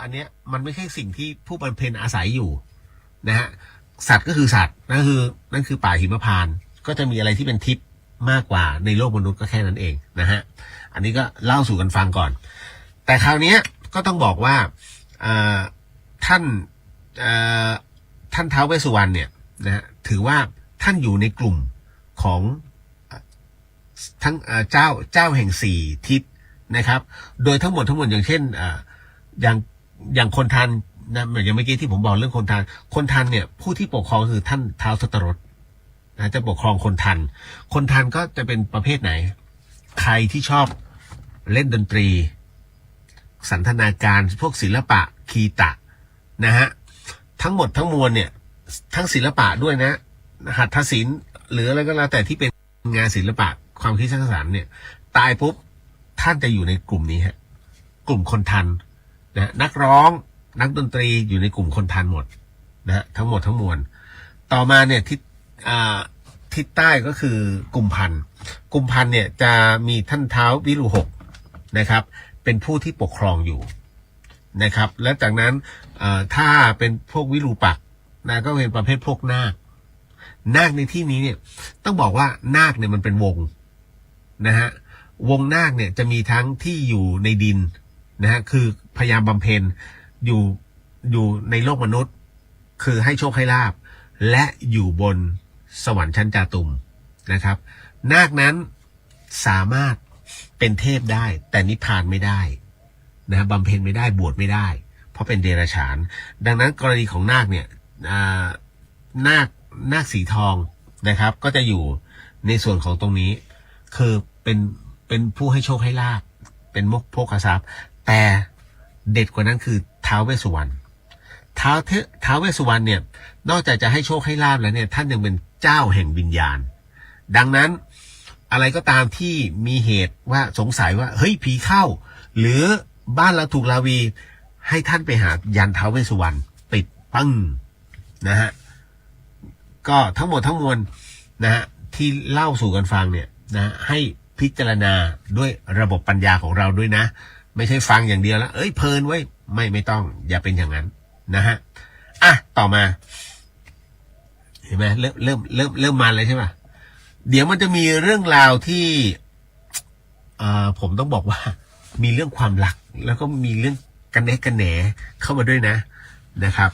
อันเนี้ยมันไม่ใช่สิ่งที่ผู้บำเพ็ญอาศัยอยู่นะฮะสัตว์ก็คือสัตว์นั่นคือป่าหิมพานต์ก็จะมีอะไรที่เป็นทิพย์มากกว่าในโลกมนุษย์ก็แค่นั้นเองนะฮะอันนี้ก็เล่าสู่กันฟังก่อนแต่คราวนี้ก็ต้องบอกว่าท่านท้าวเวสสุวรรณเนี่ยนะฮะถือว่าท่านอยู่ในกลุ่มของทั้งเจ้าแห่ง4ทิศนะครับโดยทั้งหมดอย่างเช่นอย่างคนทันนะอย่างเมื่อกี้ที่ผมบอกเรื่องคนทันเนี่ยผู้ที่ปกครองคือท่านท้าวสัตตรสนะจะปกครองคนทันก็จะเป็นประเภทไหนใครที่ชอบเล่นดนตรีสันทนาการพวกศิลปะคีตะนะฮะ ทั้งหมดทั้งมวลเนี่ยทั้งศิลปะด้วยนะหัตถศิลป์หรืออะไรก็แล้วแต่ที่เป็นงานศิลปะความคิดสร้างสรรค์เนี่ยตายปุ๊บท่านจะอยู่ในกลุ่มนี้ฮะกลุ่มคนทันนะนักร้องนักดนตรีอยู่ในกลุ่มคนทันหมดนะทั้งหมดทั้งมวลต่อมาเนี่ยทิศใต้ก็คือกลุ่มพันเนี่ยจะมีท่านท้าววิรุหกนะครับเป็นผู้ที่ปกครองอยู่นะครับและจากนั้นถ้าเป็นพวกวิรูปักษ์นะก็เป็นประเภทพวกนาคในที่นี้เนี่ยต้องบอกว่านาคเนี่ยมันเป็นวงนะฮะวงนาคเนี่ยจะมีทั้งที่อยู่ในดินนะฮะคือพยายามบำเพ็ญอยู่ในโลกมนุษย์คือให้โชคให้ลาภและอยู่บนสวรรค์ชั้นจาตุมนะครับนาคนั้นสามารถเป็นเทพได้แต่นิพพานไม่ได้นะบำเพ็ญไม่ได้บวชไม่ได้เพราะเป็นเดรัจฉานดังนั้นกรณีของนาคเนี่ยนาคสีทองนะครับก็จะอยู่ในส่วนของตรงนี้คือเป็นผู้ให้โชคให้ลาภเป็นโภคทรัพย์แต่เด็ดกว่านั้นคือท้าวเวสสุวรรณท้าวเวสสุวรรณเนี่ยนอกจากจะให้โชคให้ลาภแล้วเนี่ยท่านยังเป็นเจ้าแห่งวิญญาณดังนั้นอะไรก็ตามที่มีเหตุว่าสงสัยว่าเฮ้ยผีเข้าหรือบ้านเราถูกลาวีให้ท่านไปหายันท้าวเวสสุวรรณปิดปังนะฮะก็ทั้งหมดทั้งมวลนะฮะที่เล่าสู่กันฟังเนี่ยนะให้พิจารณาด้วยระบบปัญญาของเราด้วยนะไม่ใช่ฟังอย่างเดียวแล้วเพลินไว้ไม่ต้องอย่าเป็นอย่างนั้นนะฮะต่อมาเห็นไหมเริ่มมาเลยใช่ป่ะเดี๋ยวมันจะมีเรื่องราวที่ผมต้องบอกว่ามีเรื่องความรักแล้วก็มีเรื่องกันแหนเข้ามาด้วยนะครับ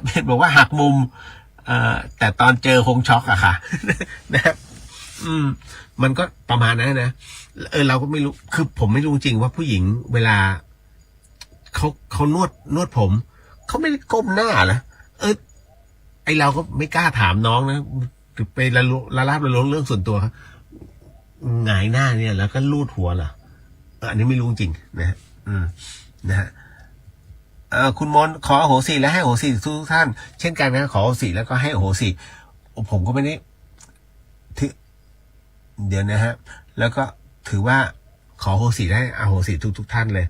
เป็นบอกว่าหักมุมแต่ตอนเจอคงช็อกอะค่ะนะครับมันก็ประมาณนั้นนะเราก็ไม่รู้คือผมไม่รู้จริงว่าผู้หญิงเวลาเขานวดผมเขาไม่ได้ก้มหน้าเหรอไอเราก็ไม่กล้าถามน้องนะไปละลาบละล้วงเรื่องส่วนตัวหงายหน้าเนี่ยแล้วก็ลูดหัวเหรออันนี้ไม่รู้จริงนะฮะคุณมนขออโหสิและให้อโหสิทุกท่านเช่นกันนะขออโหสิแล้วก็ให้อโหสิผมก็ไม่ได้เดี๋ยวนะฮะแล้วก็ถือว่าขออโหสิให้อโหสิทุกท่านเลย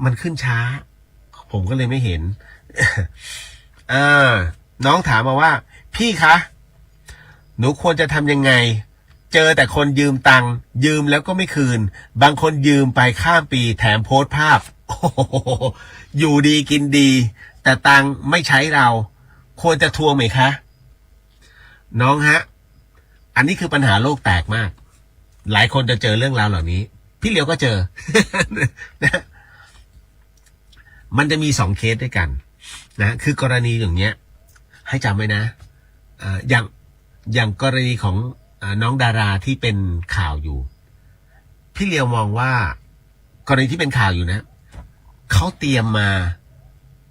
มันขึ้นช้าผมก็เลยไม่เห็นน้องถามมาว่าพี่คะหนูควรจะทำยังไงเจอแต่คนยืมตังค์ยืมแล้วก็ไม่คืนบางคนยืมไปข้ามปีแถมโพสต์ภาพอยู่ดีกินดีแต่ตังค์ไม่ใช้เราควรจะทวงไหมคะน้องฮะอันนี้คือปัญหาโลกแตกมากหลายคนจะเจอเรื่องราวเหล่านี้พี่เหลียวก็เจอ มันจะมี2เคสด้วยกันนะคือกรณีอย่างเงี้ยให้จำไว้นะอย่างกรณีของน้องดาราที่เป็นข่าวอยู่พี่เหลียวมองว่ากรณีที่เป็นข่าวอยู่นะเขาเตรียมมา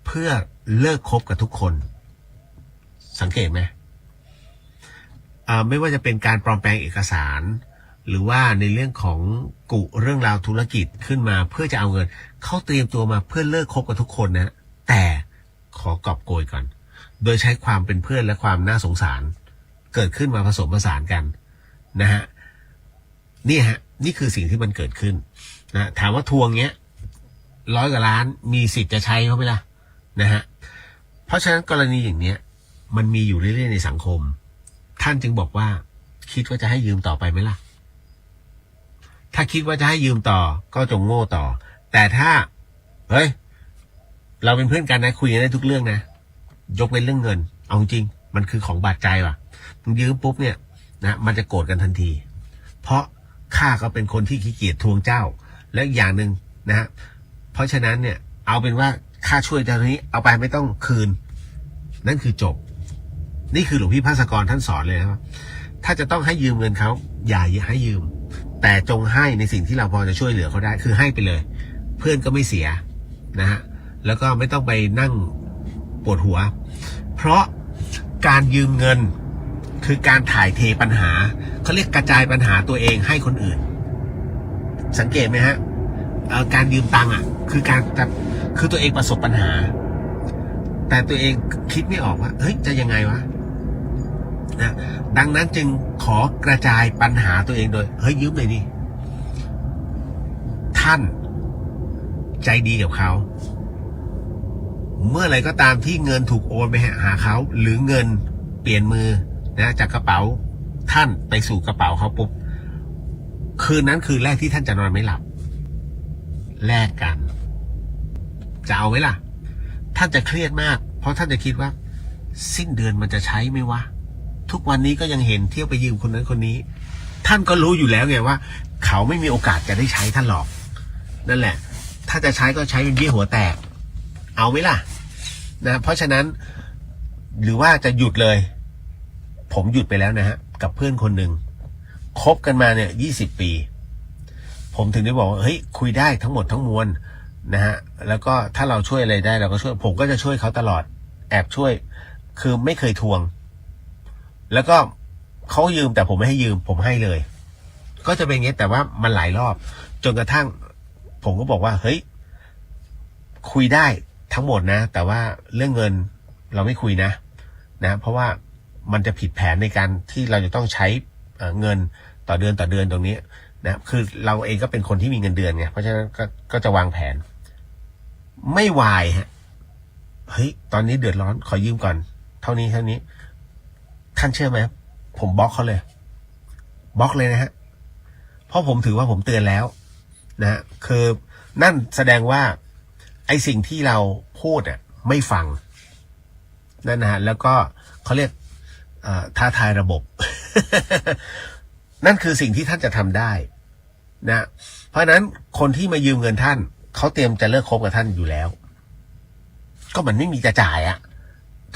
เพื่อเลิกคบกับทุกคนสังเกตไหมไม่ว่าจะเป็นการปลอมแปลงเอกสารหรือว่าในเรื่องของกุเรื่องราวธุรกิจขึ้นมาเพื่อจะเอาเงินเขาเตรียมตัวมาเพื่อเลิกคบกับทุกคนนะแต่ขอกอบโกยก่อนโดยใช้ความเป็นเพื่อนและความน่าสงสารเกิดขึ้นมาผสมผสานกันนะฮะนี่คือสิ่งที่มันเกิดขึ้นนะถามว่าทวงเงี้ย100 กว่าล้านมีสิทธิ์จะใช้เขาไหมล่ะนะฮะเพราะฉะนั้นกรณีอย่างเนี้ยมันมีอยู่เรื่อยๆในสังคมท่านจึงบอกว่าคิดว่าจะให้ยืมต่อไปไหมล่ะถ้าคิดว่าจะให้ยืมต่อก็จงโง่ต่อแต่ถ้าเฮ้ยเราเป็นเพื่อนกันนะคุยกันได้ทุกเรื่องนะยกเว้นเรื่องเงินเอาจริงมันคือของบาดใจว่ะมึงยืมปุ๊บเนี่ยนะมันจะโกรธกันทันทีเพราะข้าก็เป็นคนที่ขี้เกียจทวงเจ้าและอีกอย่างหนึ่งนะฮะเพราะฉะนั้นเนี่ยเอาเป็นว่าค่าช่วยเจ้านี้เอาไปไม่ต้องคืนนั่นคือจบนี่คือหลวงพี่ภาสกรท่านสอนเลยนะครับถ้าจะต้องให้ยืมเงินเขาอย่าให้ยืมแต่จงให้ในสิ่งที่เราพอจะช่วยเหลือเขาได้คือให้ไปเลยเพื่อนก็ไม่เสียนะฮะแล้วก็ไม่ต้องไปนั่งปวดหัวเพราะการยืมเงินคือการถ่ายเทปัญหาเขาเรียกกระจายปัญหาตัวเองให้คนอื่น สังเกตไหมฮะการยืมตังค์อ่ะคือตัวเองประสบปัญหา แต่ตัวเองคิดไม่ออกว่าเฮ้ยจะยังไงวะนะดังนั้นจึงขอกระจายปัญหาตัวเองโดยเฮ้ยยืมหน่อยดิท่านใจดีกับเขาเมื่อไหร่ก็ตามที่เงินถูกโอนไปหาเขาหรือเงินเปลี่ยนมือนะจากกระเป๋าท่านไปสู่กระเป๋าเขาปุ๊บคืนนั้นคืนแรกที่ท่านจะนอนไม่หลับแลกกันจะเอาไหมล่ะท่านจะเครียดมากเพราะท่านจะคิดว่าสิ้นเดือนมันจะใช้ไหมวะทุกวันนี้ก็ยังเห็นเที่ยวไปยืมคนนั้นคนนี้ท่านก็รู้อยู่แล้วไงว่าเขาไม่มีโอกาสจะได้ใช้ท่านหรอกนั่นแหละถ้าจะใช้ก็ใช้เป็นเบี้ยหัวแตกเอาไหมล่ะนะเพราะฉะนั้นหรือว่าจะหยุดเลยผมหยุดไปแล้วนะฮะกับเพื่อนคนหนึ่งคบกันมาเนี่ย20 ปีผมถึงได้บอกว่าเฮ้ยคุยได้ทั้งหมดทั้งมวลนะฮะแล้วก็ถ้าเราช่วยอะไรได้เราก็ช่วยผมก็จะช่วยเขาตลอดแอบช่วยคือไม่เคยทวงแล้วก็เขายืมแต่ผมไม่ให้ยืมผมให้เลยก็จะเป็นอย่างนี้แต่ว่ามันหลายรอบจนกระทั่งผมก็บอกว่าเฮ้ยคุยได้ทั้งหมดนะแต่ว่าเรื่องเงินเราไม่คุยนะเพราะว่ามันจะผิดแผนในการที่เราจะต้องใช้เงินต่อเดือนตรงนี้นะคือเราเองก็เป็นคนที่มีเงินเดือนไงเพราะฉะนั้นก็จะวางแผนไม่วายฮะเฮ้ยตอนนี้เดือดร้อนขอยืมก่อนเท่านี้ท่านเชื่อไหมผมบล็อกเขาเลยบล็อกเลยนะฮะเพราะผมถือว่าผมเตือนแล้วนะคือนั่นแสดงว่าไอ้สิ่งที่เราพูดอ่ะไม่ฟังนั่นนะฮะแล้วก็เขาเรียกท้าทายระบบ นั่นคือสิ่งที่ท่านจะทำได้นะเพราะฉะนั้นคนที่มายืมเงินท่านเขาเตรียมจะเลิกคบกับท่านอยู่แล้วก็มันไม่มีจะจ่ายอ่ะ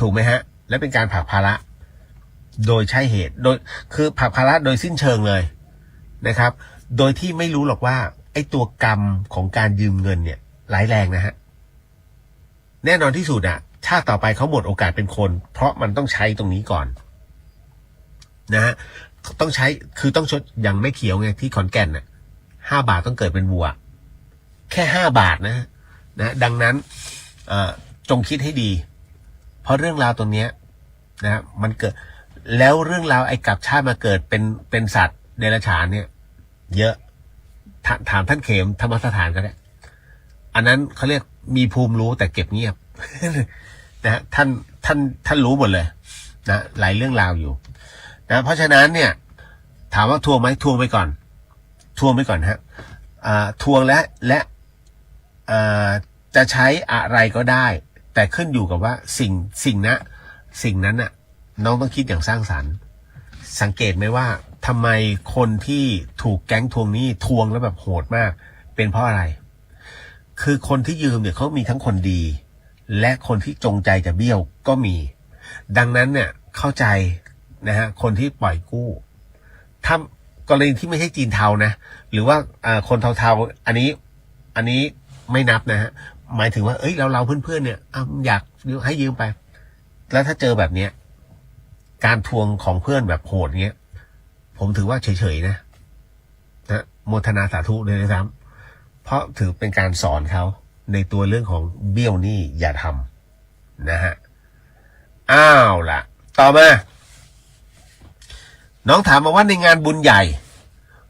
ถูกไหมฮะและเป็นการผลักภาระโดยใช่เหตุโดยคือผลักภาระโดยสิ้นเชิงเลยนะครับโดยที่ไม่รู้หรอกว่าไอ้ตัวกรรมของการยืมเงินเนี่ยร้ายแรงนะฮะแน่นอนที่สุดอ่ะชาติต่อไปเขาหมดโอกาสเป็นคนเพราะมันต้องใช้ตรงนี้ก่อนนะฮะต้องใช้คือต้องชดอย่างไม่เขียวไงที่ขอนแก่นน่ะ5 บาทต้องเกิดเป็นวัวแค่5 บาทนะดังนั้นจงคิดให้ดีเพราะเรื่องราวตรงนี้นะมันเกิดแล้วเรื่องราวไอ้กลับชาติมาเกิดเป็นสัตว์เดรัจฉานเนี่ยเยอะถามท่านเขมธรรมสถานก็ได้อันนั้นเขาเรียกมีภูมิรู้แต่เก็บเงียบ นะท่านรู้หมดเลยนะหลายเรื่องราวอยู่นะเพราะฉะนั้นเนี่ยถามว่าทวงไหมทวงไปก่อนฮะทวงและจะใช้อะไรก็ได้แต่ขึ้นอยู่กับว่าสิ่งนั้นน่ะน้องต้องคิดอย่างสร้างสรรค์สังเกตไหมว่าทำไมคนที่ถูกแก๊งทวงหนี้ทวงแล้วแบบโหดมากเป็นเพราะอะไรคือคนที่ยืมเนี่ยเขามีทั้งคนดีและคนที่จงใจจะเบี้ยวก็มีดังนั้นเนี่ยเข้าใจนะฮะคนที่ปล่อยกู้ถ้ากรณีที่ไม่ใช่จีนเทานะหรือว่าคนเทาๆอันนี้ไม่นับนะฮะหมายถึงว่าเอ้ยเราเพื่อนๆเนี่ยอยากให้ยืมไปแล้วถ้าเจอแบบเนี้ยการทวงของเพื่อนแบบโหดเงี้ยผมถือว่าเฉยๆนะโมทนาสาธุเลยนะครับเพราะถือเป็นการสอนเขาในตัวเรื่องของเบี้ยวหนี้อย่าทำนะฮะอ้าวล่ะต่อมาน้องถามมาว่าในงานบุญใหญ่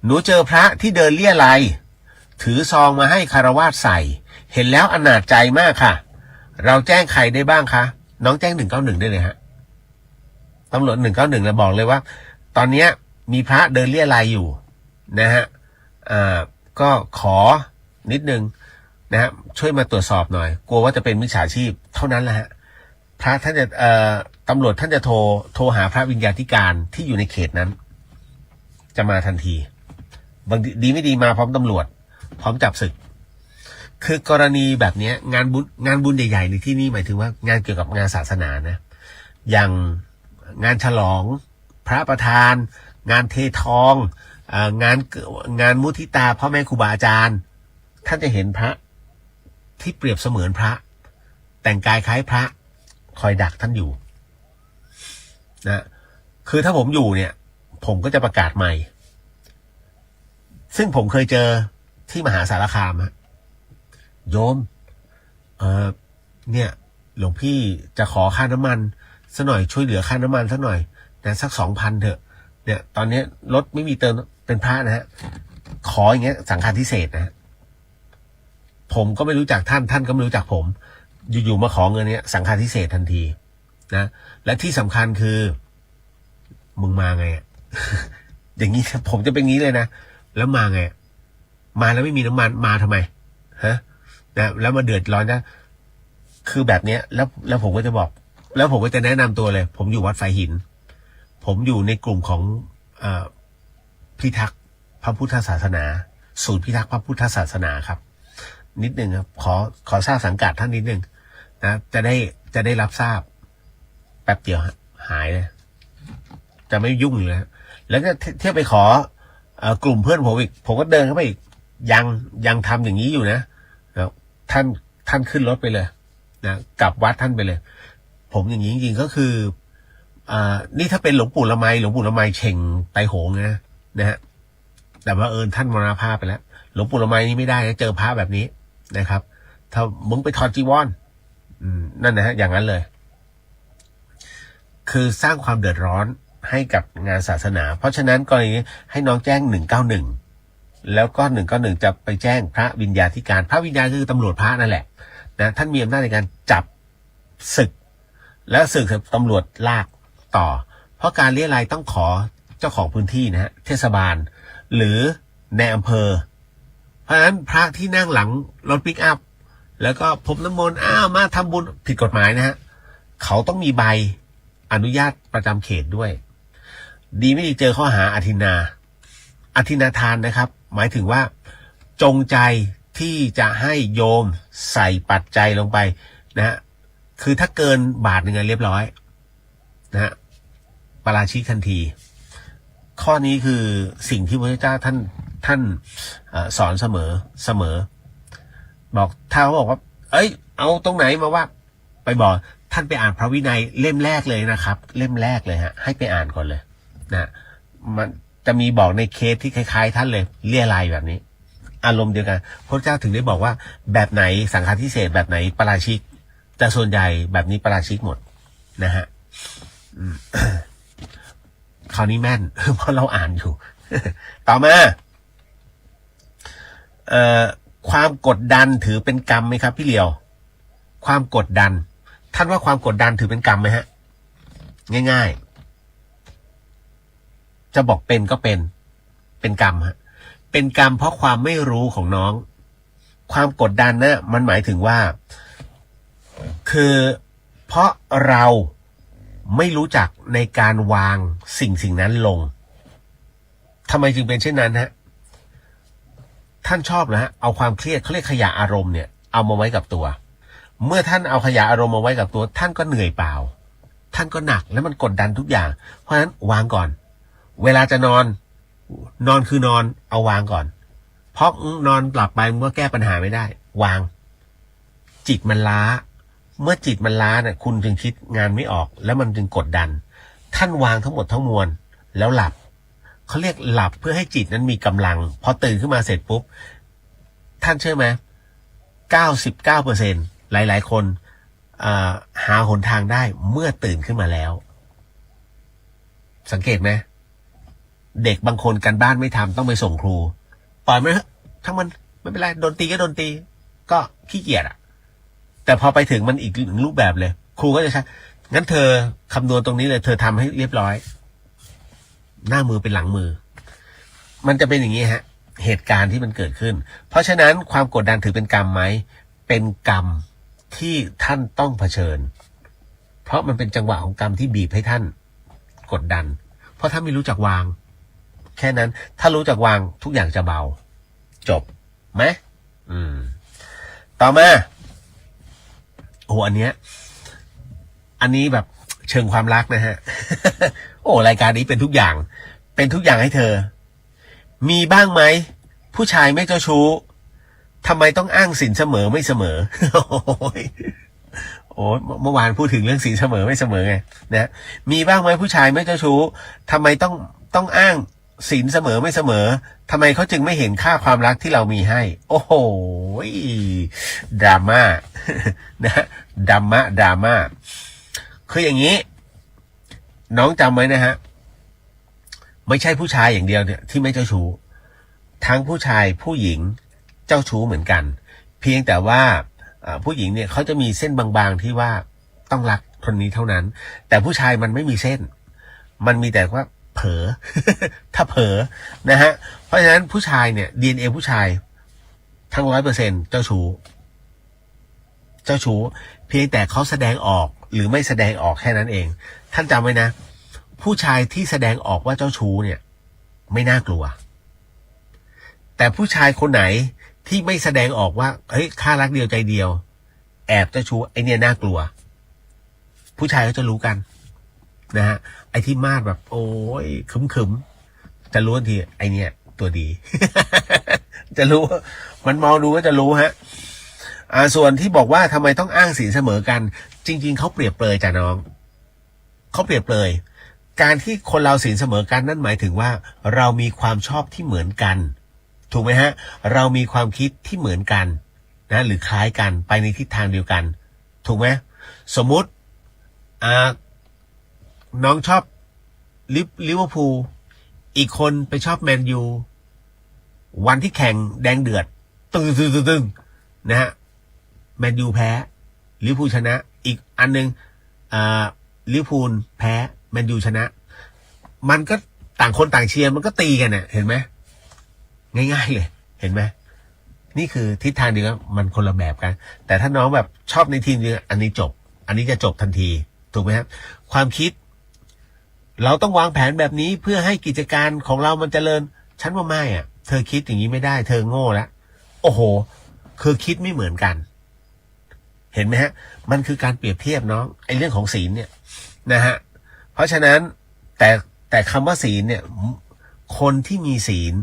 หนูเจอพระที่เดินเลี่ยไรถือซองมาให้คารวาสใส่เห็นแล้วอนาจใจมากค่ะเราแจ้งใครได้บ้างคะน้องแจ้ง191ได้เลยฮะตำรวจ191แล้วบอกเลยว่าตอนนี้มีพระเดินเลี่ยไรอยู่นะฮะก็ขอนิดนึงนะฮะช่วยมาตรวจสอบหน่อยกลัวว่าจะเป็นมิจฉาชีพเท่านั้นแหละฮะพระท่านจะตำรวจท่านจะโทรหาพระวิญญาธิการที่อยู่ในเขตนั้นจะมาทันทีบางดีไม่ดีมาพร้อมตำรวจพร้อมจับศึกคือกรณีแบบนี้งานบุญใหญ่ๆในที่นี่หมายถึงว่างานเกี่ยวกับงานศาสนานะอย่างงานฉลองพระประธานงานเททองงานมุทิตาพ่อแม่ครูบาอาจารย์ท่านจะเห็นพระที่เปรียบเสมือนพระแต่งกายคล้ายพระคอยดักท่านอยู่นะคือถ้าผมอยู่เนี่ยผมก็จะประกาศใหม่ซึ่งผมเคยเจอ ที่มหาสารคามฮะโยมเนี่ยหลวงพี่จะขอค่าน้ำมันสักหน่อยช่วยเหลือค่าน้ำมันสักหน่อยนะสัก 2,000 เถอะเนี่ยตอนนี้รถไม่มีเติมเป็นพระนะฮะขออย่างเงี้ยสังฆาทิเศษนะฮะผมก็ไม่รู้จักท่านก็ไม่รู้จักผมอยู่ๆมาขอเงินเนี้ยสังฆาทิเศษทันทีนะและที่สำคัญคือมึงมาไง อย่างนี้ผมจะเป็นงี้เลยนะแล้วมาไงมาแล้วไม่มีน้ำมันมาทำไมฮะนะแล้วมาเดือดร้อนนะคือแบบเนี้ยแล้วผมก็จะบอกแล้วผมก็จะแนะนำตัวเลยผมอยู่วัดไฟหินผมอยู่ในกลุ่มของพิทักษ์พระพุทธศาสนาศูนย์พิทักษ์พระพุทธศาสนาครับนิดนึงครับขอทราบสังกัดท่านนิดนึงนะจะได้รับทราบแป๊บเดียวหายเลยจะไม่ยุ่งอยู่แล้วก็เที่ยวไปขอกลุ่มเพื่อนผมอีกผมก็เดินเข้าไปอีกยังทำอย่างนี้อยู่นะท่านขึ้นรถไปเลยนะกลับวัดท่านไปเลยผมอย่างนี้จริงๆก็คือนี่ถ้าเป็นหลวงปู่ละไมเฉ่งไตโหงนะฮะแต่ว่าท่านมรณภาพไปแล้วหลวงปู่ละไมนี่ไม่ได้นะเจอพระแบบนี้นะครับถ้ามึงไปถอดจีวรนั่นนะฮะอย่างนั้นเลยคือสร้างความเดือดร้อนให้กับงานศาสนาเพราะฉะนั้นกรณีนี้ให้น้องแจ้ง191แล้วก็191จะไปแจ้งพระวิญญาธิการพระวิญญาคือตำรวจพระนั่นแหละนะท่านมีอำนาจในการจับศึกแล้วศึกตำรวจลากต่อเพราะการเลี้ยรายต้องขอเจ้าของพื้นที่นะฮะเทศบาลหรือในอำเภอเพราะฉะนั้นพระที่นั่งหลังรถปิกอัพแล้วก็พรมน้ำมนต์มาทำบุญผิดกฎหมายนะฮะเขาต้องมีใบอนุญาตประจำเขตด้วยดีไม่ดีเจอข้อหาอธินาทานนะครับหมายถึงว่าจงใจที่จะให้โยมใส่ปัจจัยลงไปนะฮะคือถ้าเกินบาทหนึ่งเรียบร้อยนะฮะปาราชิกทันทีข้อนี้คือสิ่งที่พระพุทธเจ้าท่านสอนเสมอบอกถ้าเขาบอกว่าเอาตรงไหนมาว่าไปบอกท่านไปอ่านพระวินัยเล่มแรกเลยนะครับเล่มแรกเลยฮะให้ไปอ่านก่อนเลยนะมันจะมีบอกในเคสที่คล้ายๆท่านเลยเลี่ยรายแบบนี้อารมณ์เดียวกันพระเจ้าถึงได้บอกว่าแบบไหนสังฆาทิเศษแบบไหนปาราชิกแต่ส่วนใหญ่แบบนี้ปาราชิกหมดนะฮะคราวนี้แม่น เพราะเราอ่านอยู่ ต่อมาความกดดันถือเป็นกรรมไหมครับพี่เหลียวความกดดันท่านว่าความกดดันถือเป็นกรรมไหมฮะง่ายๆจะบอกเป็นก็เป็นกรรมฮะเป็นกรรมเพราะความไม่รู้ของน้องความกดดันนะมันหมายถึงว่าคือเพราะเราไม่รู้จักในการวางสิ่งนั้นลงทำไมจึงเป็นเช่นนั้นฮะท่านชอบนะฮะเอาความเครียดเขาเรียกขยะอารมณ์เนี่ยเอามาไว้กับตัวเมื่อท่านเอาขยะอารมณ์มาไว้กับตัวท่านก็เหนื่อยเปล่าท่านก็หนักแล้วมันกดดันทุกอย่างเพราะฉะนั้นวางก่อนเวลาจะนอนคือนอนเอาวางก่อนเพราะนอนหลับไปมันก็แก้ปัญหาไม่ได้วางจิตมันล้าเมื่อจิตมันล้าเนี่ยคุณจึงคิดงานไม่ออกแล้วมันจึงกดดันท่านวางทั้งหมดทั้งมวลแล้วหลับเขาเรียกหลับเพื่อให้จิตนั้นมีกำลังพอตื่นขึ้นมาเสร็จปุ๊บท่านเชื่อไหม 99% หลายๆคนหาหนทางได้เมื่อตื่นขึ้นมาแล้วสังเกตไหมเด็กบางคนกันบ้านไม่ทำต้องไปส่งครูปล่อยมันทั้งมันไม่เป็นไรโดนตีก็โดนตีก็ขี้เกียจอ่ะแต่พอไปถึงมันอีกหนึ่งรูปแบบเลยครูก็จะใช้งั้นเธอคำนวณตรงนี้เลยเธอทำให้เรียบร้อยหน้ามือเป็นหลังมือมันจะเป็นอย่างนี้ฮะเหตุการณ์ที่มันเกิดขึ้นเพราะฉะนั้นความกดดันถือเป็นกรรมไหมเป็นกรรมที่ท่านต้องเผชิญเพราะมันเป็นจังหวะของกรรมที่บีบให้ท่านกดดันเพราะถ้าไม่รู้จักวางแค่นั้นถ้ารู้จักวางทุกอย่างจะเบาจบไหมต่อมาโอ้อันนี้แบบเชิงความรักนะฮะ โอ้รายการนี้เป็นทุกอย่างให้เธอมีบ้างไหมผู้ชายไม่เจ้าชู้ทำไมต้องอ้างสินเสมอไม่เสมอ โอ้เมื่อวานพูดถึงเรื่องสินเสมอไม่เสมอไงนะมีบ้างไหมผู้ชายไม่เจ้าชู้ทำไมต้องอ้าง ศีลเสมอไม่เสมอทำไมเขาจึงไม่เห็นค่าความรักที่เรามีให้ โอ้โหดราม่า นะดราม่าคืออย่างนี้น้องจำไว้นะฮะไม่ใช่ผู้ชายอย่างเดียวเนี่ยที่ไม่เจ้าชู้ทั้งผู้ชายผู้หญิงเจ้าชู้เหมือนกันเพียงแต่ว่าผู้หญิงเนี่ยเขาจะมีเส้นบางๆที่ว่าต้องรักคนนี้เท่านั้นแต่ผู้ชายมันไม่มีเส้นมันมีแต่ว่าเผลอ ถ้าเผลอนะฮะเพราะฉะนั้นผู้ชายเนี่ย DNA ผู้ชายทั้ง 100% เจ้าชู้เพียงแต่เขาแสดงออกหรือไม่แสดงออกแค่นั้นเองท่านจำไว้นะผู้ชายที่แสดงออกว่าเจ้าชู้เนี่ยไม่น่ากลัวแต่ผู้ชายคนไหนที่ไม่แสดงออกว่าเฮ้ยข้ารักเดียวใจเดียวแอบเจ้าชู้ไอเนี่ยน่ากลัวผู้ชายก็จะรู้กันนะฮะไอที่มาดแบบโอ้ยขึมจะรู้ทันทีไอเนี่ยตัวดี จะรู้มันมองดูก็จะรู้ฮะส่วนที่บอกว่าทำไมต้องอ้างศีลเสมอกันจริงๆเขาเปรียบเปรยจ้ะน้องเขาเปรียบเปรยการที่คนเราศีลเสมอกันนั่นหมายถึงว่าเรามีความชอบที่เหมือนกันถูกไหมฮะเรามีความคิดที่เหมือนกันนะหรือคล้ายกันไปในทิศทางเดียวกันถูกไหมสมมุติน้องชอบลิเวอร์พูลอีกคนไปชอบแมนยูวันที่แข่งแดงเดือดตึงนะฮะแมนยูแพ้ลิเวอร์พูลชนะอีกอันนึงลิเวอร์พูลแพ้แมนยูชนะมันก็ต่างคนต่างเชียร์มันก็ตีกันเนี่ยเห็นไหมง่ายๆเลยเห็นไหมนี่คือทิศทางเดียวกันมันคนละแบบกันแต่ถ้าน้องแบบชอบในทีมเดียวอันนี้จบอันนี้จะจบทันทีถูกไหมครับความคิดเราต้องวางแผนแบบนี้เพื่อให้กิจการของเรามันเจริญฉันว่าไม่อ่ะเธอคิดอย่างนี้ไม่ได้เธอโง่แล้วโอ้โหคือคิดไม่เหมือนกันเห็นไหมฮะมันคือการเปรียบเทียบน้องไอ้เรื่องของศีลเนี่ยนะฮะเพราะฉะนั้นแต่คำว่าศีลเนี่ยคนที่มีศีล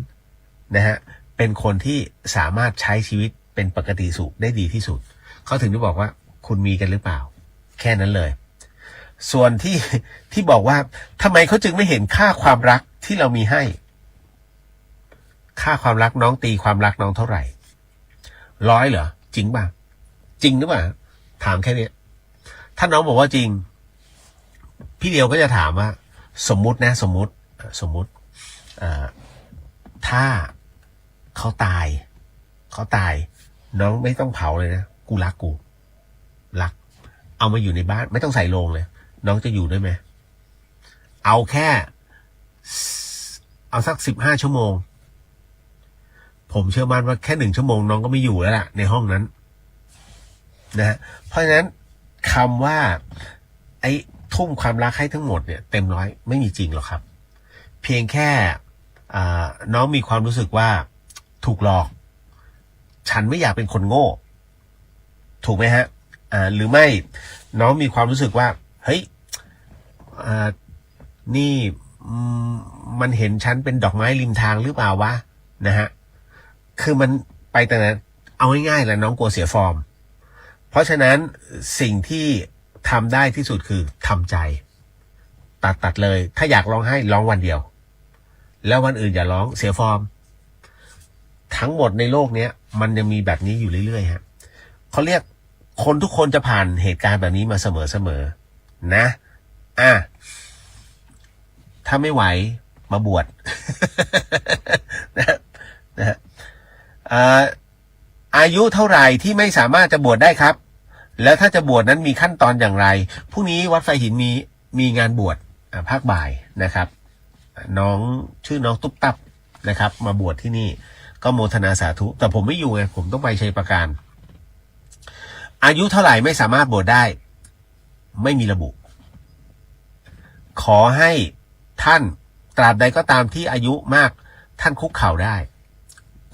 นะฮะเป็นคนที่สามารถใช้ชีวิตเป็นปกติสุขได้ดีที่สุดเขาถึงได้บอกว่าคุณมีกันหรือเปล่าแค่นั้นเลยส่วนที่บอกว่าทำไมเขาจึงไม่เห็นค่าความรักที่เรามีให้ค่าความรักน้องตีความรักน้องเท่าไหร่100เหรอจริงป่ะจริงหรือเปล่าถามแค่นี้ถ้าน้องบอกว่าจริงพี่เดียวก็จะถามว่าสมมุติถ้าเขาตายน้องไม่ต้องเผาเลยนะกูรักเอามาอยู่ในบ้านไม่ต้องใส่โลงเลยน้องจะอยู่ได้ไหมเอาสัก15 ชั่วโมงผมเชื่อมั่นว่าแค่1 ชั่วโมงน้องก็ไม่อยู่แล้วล่ะในห้องนั้นนะฮะเพราะฉะนั้นคำว่าไอ้ทุ่มความรักให้ทั้งหมดเนี่ยเต็มร้อยไม่มีจริงหรอกครับเพียงแค่น้องมีความรู้สึกว่าถูกหลอกฉันไม่อยากเป็นคนโง่ถูกไหมฮะหรือไม่น้องมีความรู้สึกว่าเฮ้ยนี่มันเห็นฉันเป็นดอกไม้ริมทางหรือเปล่าวะนะฮะคือมันไปแต่นั้นเอาง่ายๆแหละน้องกลัวเสียฟอร์มเพราะฉะนั้นสิ่งที่ทำได้ที่สุดคือทำใจตัดเลยถ้าอยากร้องไห้ร้องวันเดียวแล้ววันอื่นอย่าร้องเสียฟอร์มทั้งหมดในโลกนี้มันยังมีแบบนี้อยู่เรื่อยๆฮะเขาเรียกคนทุกคนจะผ่านเหตุการณ์แบบนี้มาเสมอนะถ้าไม่ไหวมาบวช นะอายุเท่าไหร่ที่ไม่สามารถจะบวชได้ครับแล้วถ้าจะบวชนั้นมีขั้นตอนอย่างไรพรุ่งนี้วัดไฟหินมีงานบวชภาคบ่ายนะครับน้องชื่อน้องตุ๊บตับนะครับมาบวชที่นี่ก็โมทนาสาธุแต่ผมไม่อยู่ไงผมต้องไปชัยประการอายุเท่าไหร่ไม่สามารถบวชได้ไม่มีระบุขอให้ท่านตราบใดก็ตามที่อายุมากท่านคุกเข่าได้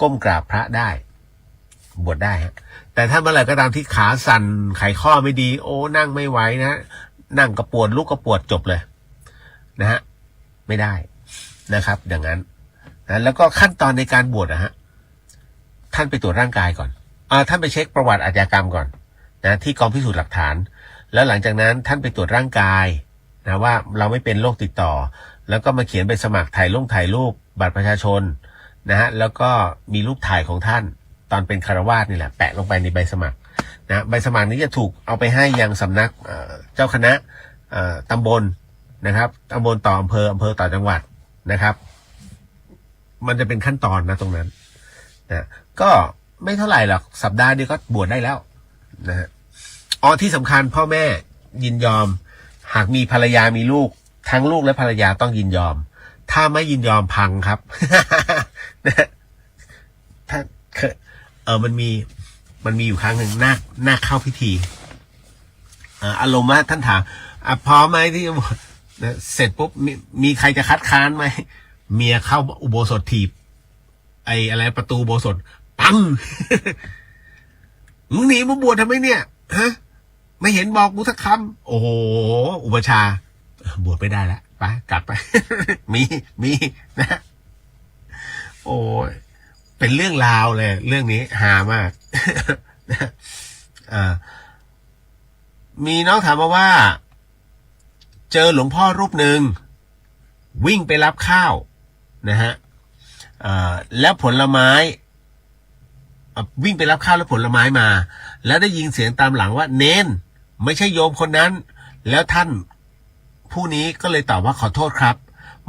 ก้มกราบพระได้บวชได้ฮะแต่ถ้าเมื่อไหร่ก็ตามที่ขาสั่นไขข้อไม่ดีโอ้นั่งไม่ไหวนะนั่งกระปวดลุกกระปวดจบเลยนะฮะไม่ได้นะครับอย่างนั้นนะแล้วก็ขั้นตอนในการบวชนะฮะท่านไปตรวจร่างกายก่อนท่านไปเช็คประวัติอาชญากรรมก่อนนะที่กองพิสูจน์หลักฐานแล้วหลังจากนั้นท่านไปตรวจร่างกายนะว่าเราไม่เป็นโรคติดต่อแล้วก็มาเขียนใบสมัครถ่ายรูป บัตรประชาชนนะฮะแล้วก็มีรูปถ่ายของท่านตอนเป็นคฤหัสถ์นี่แหละแปะลงไปในใบสมัครนะใบสมัครนี้จะถูกเอาไปให้ยังสำนักเจ้าคณะตำบลนะครับตำบลต่ออำเภอต่อจังหวัดนะครับมันจะเป็นขั้นตอนนะตรงนั้นนะก็ไม่เท่าไหร่หรอกสัปดาห์เดียวก็บวชได้แล้วนะฮะที่สำคัญพ่อแม่ยินยอมหากมีภรรยามีลูกทั้งลูกและภรรยาต้องยินยอมถ้าไม่ยินยอมพังครับ นะถ้ามันมีอยู่ครั้งหนึ่งนาคเข้าพิธีอารมณ์ว่าท่านถามพร้อมไหมที่จะบวชนะเสร็จปุ๊บมีใครจะคัดค้านไหมเมียเข้าอุโบสถถีบอะไรประตูอุโบสถปัง มึงหนีมาบวชทำไมเนี่ยฮะไม่เห็นบอกกูสักคำโอ้โหอุปชาบวชไม่ได้แล้วไปกลับไป มีนะ โอ้ยเป็นเรื่องราวเลยเรื่องนี้ฮามาก มีน้องถามมาว่าเจอหลวงพ่อรูปหนึ่งวิ่งไปรับข้าวนะฮะแล้วผลไม้วิ่งไปรับข้าวแล้วผลไม้มาแล้วได้ยินเสียงตามหลังว่าเนนไม่ใช่โยมคนนั้นแล้วท่านผู้นี้ก็เลยตอบว่าขอโทษครับ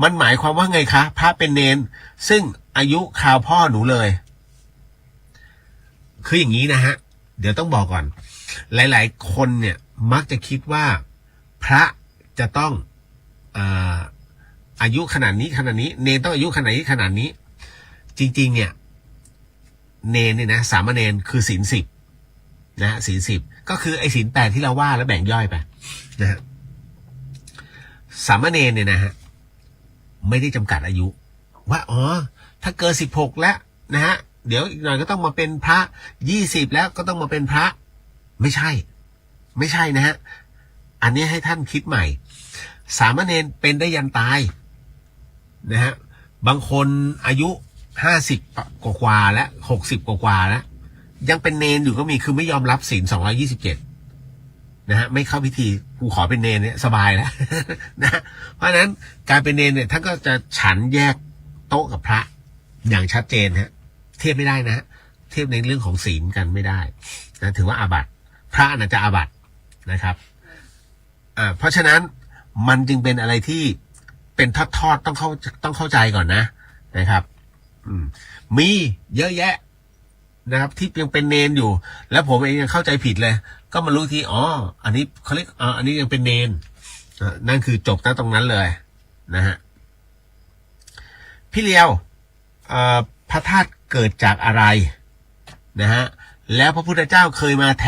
มันหมายความว่าไงคะพระเป็นเนนซึ่งอายุคราวพ่อหนูเลยคืออย่างนี้นะฮะเดี๋ยวต้องบอกก่อนหลายๆคนเนี่ยมักจะคิดว่าพระจะต้องอายุขนาดนี้เนนต้องอายุขนาดนี้จริงๆเนี่ยเนนเนี่ยนะสามเณรคือศีล 10นะศีล 10ก็คือไอ้ศีล 8ที่เราว่าแล้วแบ่งย่อยไปนะฮะสามเณรเนี่ยนะฮะไม่ได้จำกัดอายุว่าถ้าเกิน16แล้วนะฮะเดี๋ยวอีกหน่อยก็ต้องมาเป็นพระ20แล้วก็ต้องมาเป็นพระไม่ใช่นะฮะอันนี้ให้ท่านคิดใหม่สามเณรเป็นได้ยันตายนะฮะบางคนอายุ50กว่าแล้ว60กว่าแล้วยังเป็นเนนอยู่ก็มีคือไม่ยอมรับศีล227นะฮะไม่เข้าพิธีกูขอเป็นเนนเนี่ยสบายแล้ว นะเพราะฉะนั้นการเป็นเนนเนี่ยท่านก็จะฉันแยกโต๊ะกับพระอย่างชัดเจนฮะเทียบไม่ได้นะฮะเทียบในเรื่องของศีลกันไม่ได้นะถือว่าอาบัติพระน่ะจะอาบัตินะครับเพราะฉะนั้นมันจึงเป็นอะไรที่เป็นทอดต้องเข้าใจก่อนนะครับมีเยอะแยะนะครับที่ยังเป็นเนนอยู่แล้วผมเองยังเข้าใจผิดเลยก็มารู้ทีอันนี้เขาเรียกอันนี้ยังเป็นเนนนั่นคือจบตรงนั้นเลยนะฮะพี่เลียวพระธาตุเกิดจากอะไรนะฮะแล้วพระพุทธเจ้าเคยมาแถ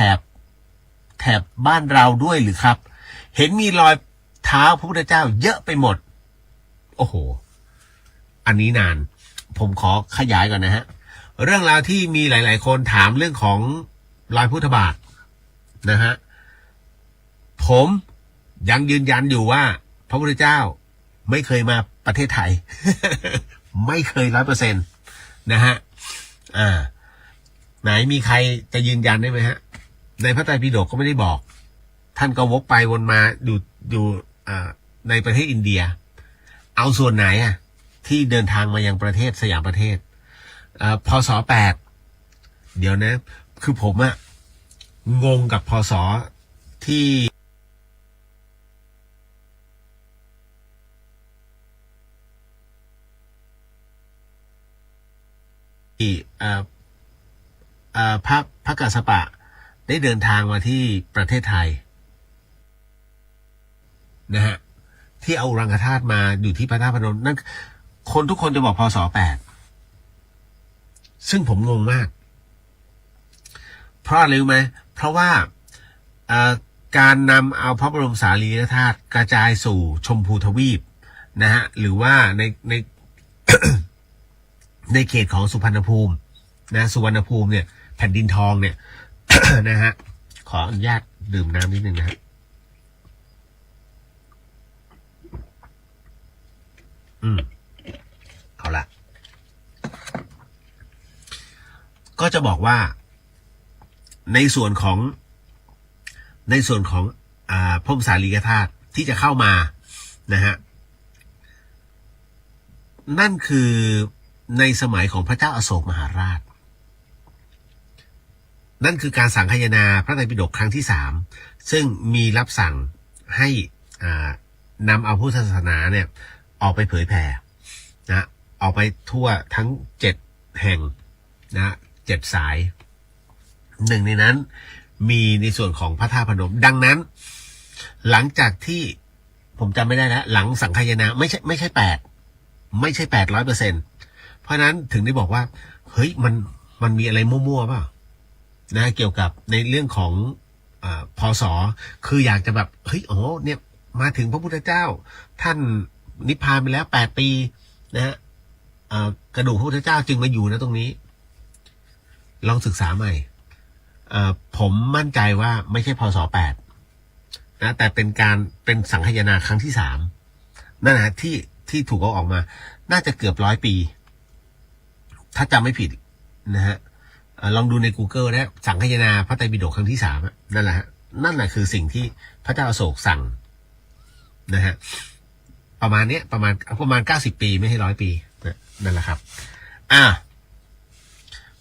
บบ้านเราด้วยหรือครับเห็นมีรอยเท้าพระพุทธเจ้าเยอะไปหมดโอ้โหอันนี้นานผมขอขยายก่อนนะฮะเรื่องราวที่มีหลายๆคนถามเรื่องของรอยพุทธบาทนะฮะผมยังยืนยันอยู่ว่าพระพุทธเจ้าไม่เคยมาประเทศไทย ไม่เคย100%นะฮะไหนมีใครจะยืนยันได้ไหมฮะในพระไตรปิฎกก็ไม่ได้บอกท่านก็วกไปวนมาอยู่ในประเทศอินเดียเอาส่วนไหนที่เดินทางมายังประเทศสยามประเทศพศ8เดี๋ยวนะคือผมงงกับพศที่พระกัสสปะได้เดินทางมาที่ประเทศไทยนะฮะที่เอาอุรังคธาตุมาอยู่ที่พระธาตุพนมนั่นคนทุกคนจะบอกพศ8ซึ่งผมงงมากเพราะอะไรรู้ไหมเพราะว่าการนำเอาพระบรมสารีริกธาตุกระจายสู่ชมพูทวีปนะฮะหรือว่าใน ในเขตของสุพรรณภูมินะสุวรรณภูมิเนี่ยแผ่นดินทองเนี่ย นะฮะขออนุญาตดื่มน้ำนิดนึงนะฮะเอาละก็จะบอกว่าในส่วนของพระบรมสารีริกธาตุที่จะเข้ามานะฮะ นั่นคือในสมัยของพระเจ้าอโศกมหาราชนั่นคือการสังคายนาพระไตรปิฎกครั้งที่3ซึ่งมีรับสั่งให้นำเอาพุทธศาสนาเนี่ยออกไปเผยแผ่นะออกไปทั่วทั้ง7แห่งนะ7สายหนึ่งในนั้นมีในส่วนของพระธาตุพนมดังนั้นหลังจากที่ผมจำไม่ได้แล้วหลังสังคายนาไม่ใช่800%เพราะนั้นถึงได้บอกว่าเฮ้ยมันมีอะไรมั่วๆเปล่านะเกี่ยวกับในเรื่องของพศคืออยากจะแบบเฮ้ยอ๋อเนี่ยมาถึงพระพุทธเจ้าท่านนิพพานไปแล้ว8 ปีนะฮะกระดูกพระพุทธเจ้าจึงมาอยู่นะตรงนี้ลองศึกษาใหม่ผมมั่นใจว่าไม่ใช่พศ8นะแต่เป็นสังคายนาครั้งที่3นั่นนะที่ถูกเอาออกมาน่าจะเกือบ100 ปีถ้าจำไม่ผิดนะฮะลองดูใน Google นะสังคายนาพระไตรปิฎกครั้งที่3นั่นแหละนั่นแหละคือสิ่งที่พระเจ้าอโศกสั่งนะฮะประมาณ90 ปีไม่ให้100 ปีนั่นแหละครับ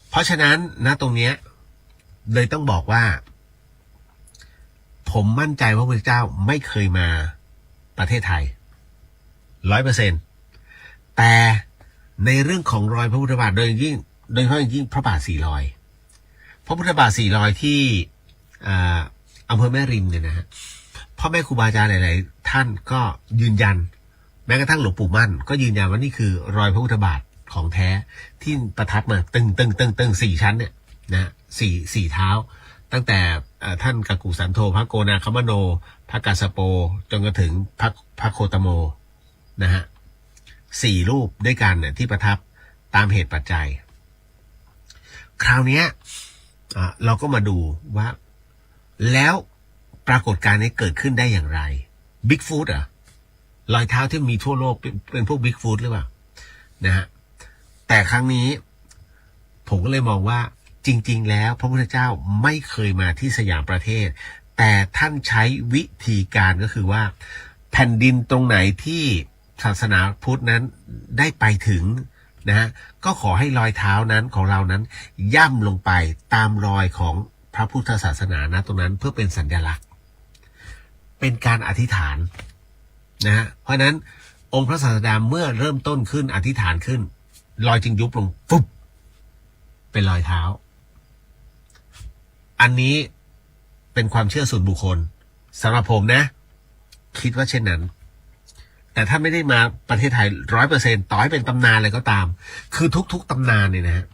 เพราะฉะนั้นนะตรงเนี้ยเลยต้องบอกว่าผมมั่นใจว่าพระพุทธเจ้าไม่เคยมาประเทศไทย 100%แต่ในเรื่องของรอยพระพุทธบาทโดยเฉพาะอย่างยิ่งพระบาท4 รอยพระพุทธบาท4 รอยที่อำเภอแม่ริมเนี่ยนะฮะพ่อแม่ครูบาอาจารย์หลายๆท่านก็ยืนยันแม้กระทั่งหลวงปู่มั่นก็ยืนยันว่านี่คือรอยพระพุทธบาทของแท้ที่ประทับมาตึง4 ชั้นเนี่ยนะ4เท้าตั้งแต่ท่านกักกุสันโธพระโกนาคมโนพระกาสโปจนกระถึงพระโคตโมนะฮะ4 รูปด้วยกันเนี่ยที่ประทับตามเหตุปัจจัยคราวนี้เราก็มาดูว่าแล้วปรากฏการณ์นี้เกิดขึ้นได้อย่างไรบิ๊กฟูตรอยเท้าที่มีทั่วโลกเป็นพวกบิ๊กฟูตหรือเปล่านะฮะแต่ครั้งนี้ผมก็เลยมองว่าจริงๆแล้วพระพุทธเจ้าไม่เคยมาที่สยามประเทศแต่ท่านใช้วิธีการก็คือว่าแผ่นดินตรงไหนที่ศาสนาพุทธนั้นได้ไปถึงนะฮะก็ขอให้รอยเท้านั้นของเรานั้นย่ำลงไปตามรอยของพระพุทธศาสนานะตรงนั้นเพื่อเป็นสัญลักษณ์เป็นการอธิษฐานนะฮะเพราะนั้นองค์พระศาสดาเมื่อเริ่มต้นขึ้นอธิษฐานขึ้นรอยจึงยุบลงฟุบเป็นรอยเท้าอันนี้เป็นความเชื่อส่วนบุคคลสำหรับผมนะคิดว่าเช่นนั้นแต่ถ้าไม่ได้มาประเทศไทย 100% ต่อให้เป็นตำนานอะไรก็ตามคือทุกๆตำนานเนี่ยนะฮะ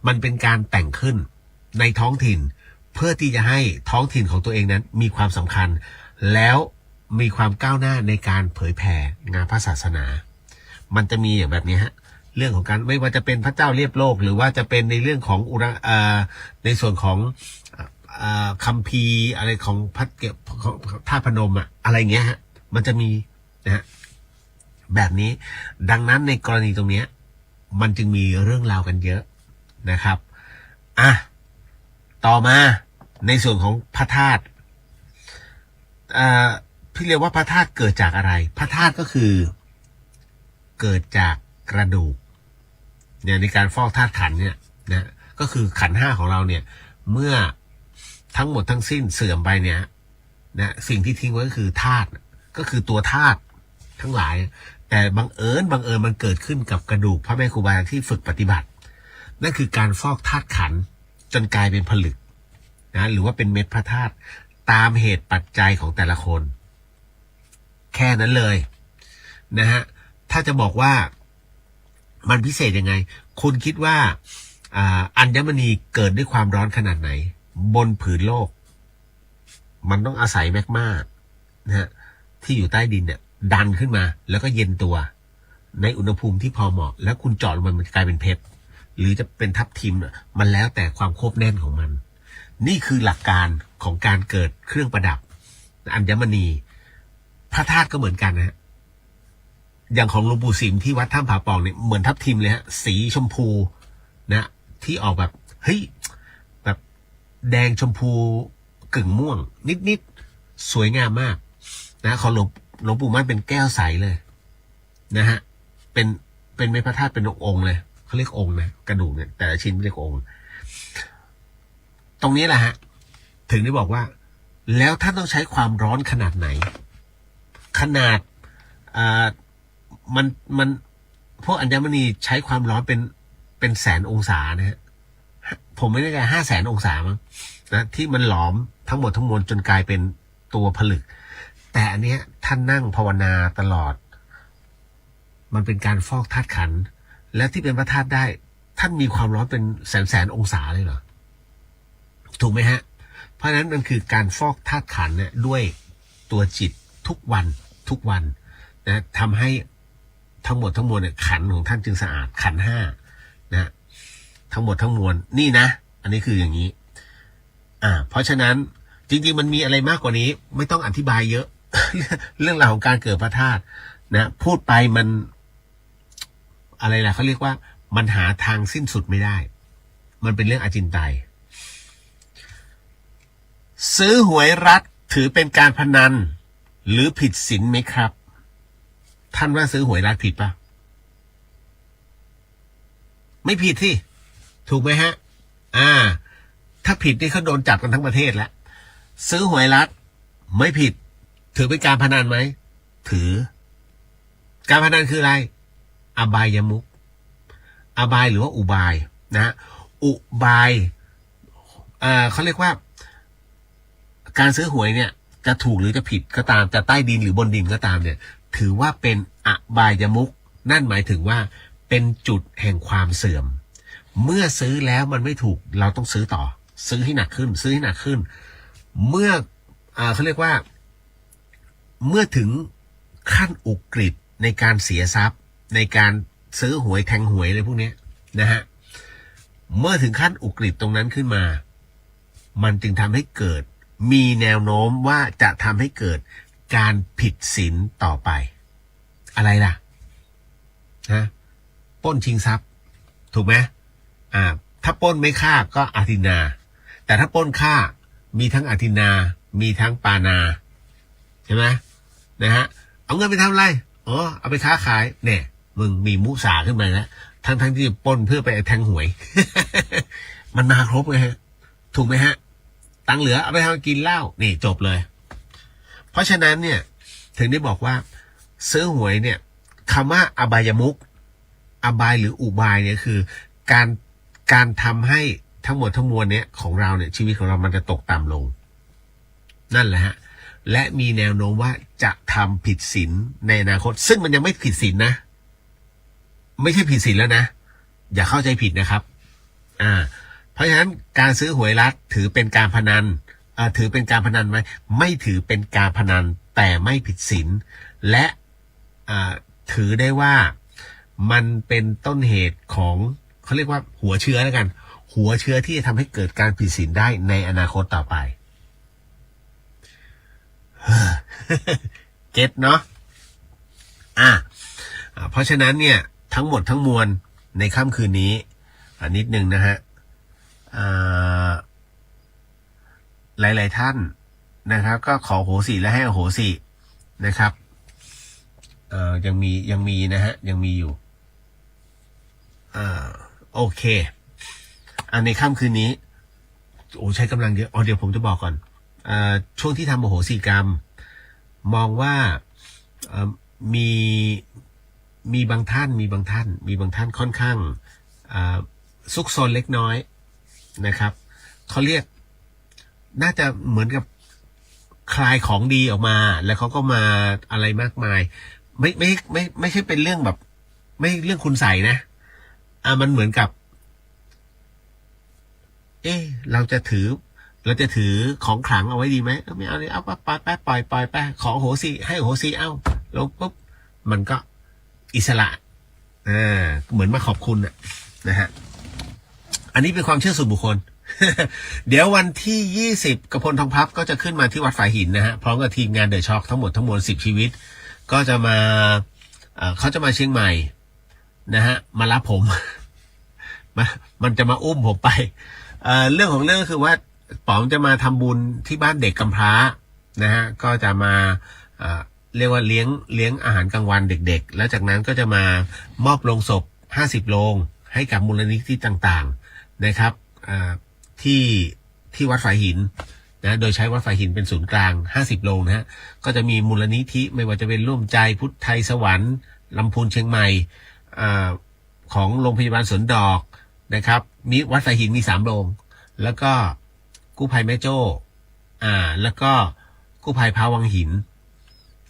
มันเป็นการแต่งขึ้นในท้องถิ่นเพื่อที่จะให้ท้องถิ่นของตัวเองนั้นมีความสำคัญแล้วมีความก้าวหน้าในการเผยแผ่งานพระศาสนามันจะมีอย่างแบบนี้ฮะเรื่องของการไม่ว่าจะเป็นพระเจ้าเรียบโลกหรือว่าจะเป็นในเรื่องของในส่วนของคัมภีร์อะไรของพระเกี่ยวของธาตุพนมอะไรเงี้ยฮะมันจะมีนะฮะแบบนี้ดังนั้นในกรณีตรงนี้มันจึงมีเรื่องราวกันเยอะนะครับต่อมาในส่วนของพระธาตุพี่เรียกว่าพระธาตุเกิดจากอะไรพระธาตุก็คือเกิดจากกระดูกเนี่ยในการฟอกธาตุขันธ์เนี่ยนะก็คือขันธ์ 5ของเราเนี่ยเมื่อทั้งหมดทั้งสิ้นเสื่อมไปเนี่ยนะสิ่งที่ทิ้งไว้ก็คือธาตุก็คือตัวธาตุทั้งหลายแต่บังเอิญมันเกิดขึ้นกับกระดูกพระแม่ครูบาอาจารย์ที่ฝึกปฏิบัตินั่นคือการฟอกธาตุขันธ์จนกลายเป็นผลึกนะหรือว่าเป็นเม็ดพระธาตุตามเหตุปัจจัยของแต่ละคนแค่นั้นเลยนะฮะถ้าจะบอกว่ามันพิเศษยังไงคุณคิดว่าอัญมณีเกิดด้วยความร้อนขนาดไหนบนผืนโลกมันต้องอาศัยแมกมานะฮะที่อยู่ใต้ดินเนี่ยดันขึ้นมาแล้วก็เย็นตัวในอุณหภูมิที่พอเหมาะแล้วคุณเจาะลงไปมันจะกลายเป็นเพชรหรือจะเป็นทับทิมมันแล้วแต่ความโคบแน่นของมันนี่คือหลักการของการเกิดเครื่องประดับอัญมณีพระธาตุก็เหมือนกันนะฮะอย่างของหลวงปู่สิมที่วัดถ้ำผาปองเนี่ยเหมือนทับทิมเลยฮะสีชมพูนะที่ออกแบบเฮ้ยแบบแดงชมพูกึ่งม่วงนิดสวยงามมากนะของหลวงปู่มั่นเป็นแก้วใสเลยนะฮะเป็น เป็นไม้พระธาตุเป็นองค์เลยเขาเรียกองค์นะกระดูกเนี่ยแต่ละชิ้นเรียกองค์ตรงนี้แหละฮะถึงได้บอกว่าแล้วท่านต้องใช้ความร้อนขนาดไหนขนาดมันพวกอัญมณีใช้ความร้อนเป็นแสนองศานะฮะผมไม่ได้ใจ500,000 องศามั้งนะที่มันหลอมทั้งหมดทั้งมวลจนกลายเป็นตัวผลึกแต่อันเนี้ยท่านนั่งภาวนาตลอดมันเป็นการฟอกธาตุขันธ์และที่เป็นพระธาตุได้ท่านมีความร้อนเป็นแสนองศาเลยเหรอถูกไหมฮะเพราะฉะนั้นมันคือการฟอกธาตุขันธ์เนี่ยด้วยตัวจิตทุกวันนะทำให้ทั้งหมดทั้งมวลเนี่ยขันธ์ของท่านจึงสะอาดขันธ์5นะทั้งหมดทั้งมวลนี่นะอันนี้คืออย่างนี้เพราะฉะนั้นจริงๆมันมีอะไรมากกว่านี้ไม่ต้องอธิบายเยอะ เรื่องราวของการเกิดพระธาตุนะพูดไปมันอะไรล่ะเขาเรียกว่ามันหาทางสิ้นสุดไม่ได้มันเป็นเรื่องอจินไตยซื้อหวยรัฐถือเป็นการพนันหรือผิดศีลไหมครับท่านว่าซื้อหวยรัฐผิดปะไม่ผิดที่ถูกไหมฮะถ้าผิดนี่เขาโดนจับกันทั้งประเทศแล้วซื้อหวยรัฐไม่ผิดถือเป็นการพนันไหมถือการพนันคืออะไรอบายมุขอบายหรือว่าอุบายนะอุบายเขาเรียกว่าการซื้อหวยเนี่ยจะถูกหรือจะผิดก็ตามจะใต้ดินหรือบนดินก็ตามเนี่ยถือว่าเป็นอบายมุขนั่นหมายถึงว่าเป็นจุดแห่งความเสื่อมเมื่อซื้อแล้วมันไม่ถูกเราต้องซื้อต่อซื้อให้หนักขึ้นซื้อให้หนักขึ้นเมื่อเขาเรียกว่าเมื่อถึงขั้นอุกฤษในการเสียทรัพย์ในการซื้อหวยแทงหวยอะไรพวกนี้นะฮะเมื่อถึงขั้นอุกฤษตรงนั้นขึ้นมามันจึงทำให้เกิดมีแนวโน้มว่าจะทำให้เกิดการผิดศีลต่อไปอะไรล่ะนะปล้นชิงทรัพย์ถูกไหมถ้าปล้นไม่ฆ่าก็อาทินาแต่ถ้าปล้นฆ่ามีทั้งอาทินามีทั้งปานาใช่ไหมนะฮะเอาเงินไปทำอะไรเอาไปค้าขายเนี่ยมึงมีมุสาขึ้นมาแล้วทั้งที่ปล้นเพื่อไปแทงหวย มันมาครบเลยฮะถูกไหมฮะตังเหลือเอาไปทำกินเหล้านี่จบเลยเพราะฉะนั้นเนี่ยถึงได้บอกว่าซื้อหวยเนี่ยคำว่าอบายมุขอบายหรืออุบายเนี่ยคือการทำให้ทั้งหมดทั้งมวลเนี่ยของเราเนี่ยชีวิตของเรามันจะตกต่ำลงนั่นแหละฮะและมีแนวโน้มว่าจะทำผิดศีลในอนาคตซึ่งมันยังไม่ผิดศีลนะไม่ใช่ผิดศีลแล้วนะอย่าเข้าใจผิดนะครับเพราะฉะนั้นการซื้อหวยรัฐถือเป็นการพนันถือเป็นการพนันไหมไม่ถือเป็นการพนันแต่ไม่ผิดศีลและถือได้ว่ามันเป็นต้นเหตุของเขาเรียกว่าหัวเชื้อแล้วกันหัวเชื้อที่จะทำให้เกิดการผิดศีลได้ในอนาคตต่อไปเก็ตเนาะเพราะฉะนั้นเนี่ยทั้งหมดทั้งมวลในค่ำคืนนี้นิดนึงนะฮะหลายๆท่านนะครับก็ขอโหสิและให้อโหสินะครับยังมีนะฮะยังมีอยู่โอเคในค่ำคืนนี้ใช้กำลังเยอะเดี๋ยวผมจะบอกก่อนช่วงที่ทำอโหสิกรรมมองว่ามีบางท่านค่อนข้างซุกซนเล็กน้อยนะครับเขาเรียกน่าจะเหมือนกับคลายของดีออกมาแล้วเขาก็มาอะไรมากมายไม่ใช่เป็นเรื่องแบบไม่เรื่องคุณใส่นะมันเหมือนกับเราจะถือของขลังเอาไว้ดีไหมไม่เอาเลยเอาไปปล่อยไปขอโหสิให้โหสิเอาลงปุ๊บมันก็อิสระเหมือนมาขอบคุณนะฮะอันนี้เป็นความเชื่อส่วนบุคคล เดี๋ยววันที่20กพลทองพับก็จะขึ้นมาที่วัดฝายหินนะฮะพร้อมกับทีมงานเดอะช็อคทั้งหมด10ชีวิตก็จะมาเขาจะมาเชียงใหม่นะฮะมารับผม มันจะมาอุ้มผมไปเรื่องของเรื่องก็คือว่าป๋องจะมาทำบุญที่บ้านเด็กกำพร้านะฮะก็จะมา เรียกว่าเลี้ยงอาหารกลางวันเด็กๆแล้วจากนั้นก็จะมามอบโลงศพ50 โลงให้กับมูลนิธิต่างๆนะครับที่วัดฝายหินนะโดยใช้วัดฝายหินเป็นศูนย์กลาง50 โลงนะฮะก็จะมีมูลนิธิไม่ว่าจะเป็นร่วมใจพุทธไทยสวรรค์ลำพูนเชียงใหม่ของโรงพยาบาลสวนดอกนะครับมีวัดฝายหินมี3 โรงแล้วก็กู้ภัยแม่โจ้แล้วก็กู้ภัยพาวังหิน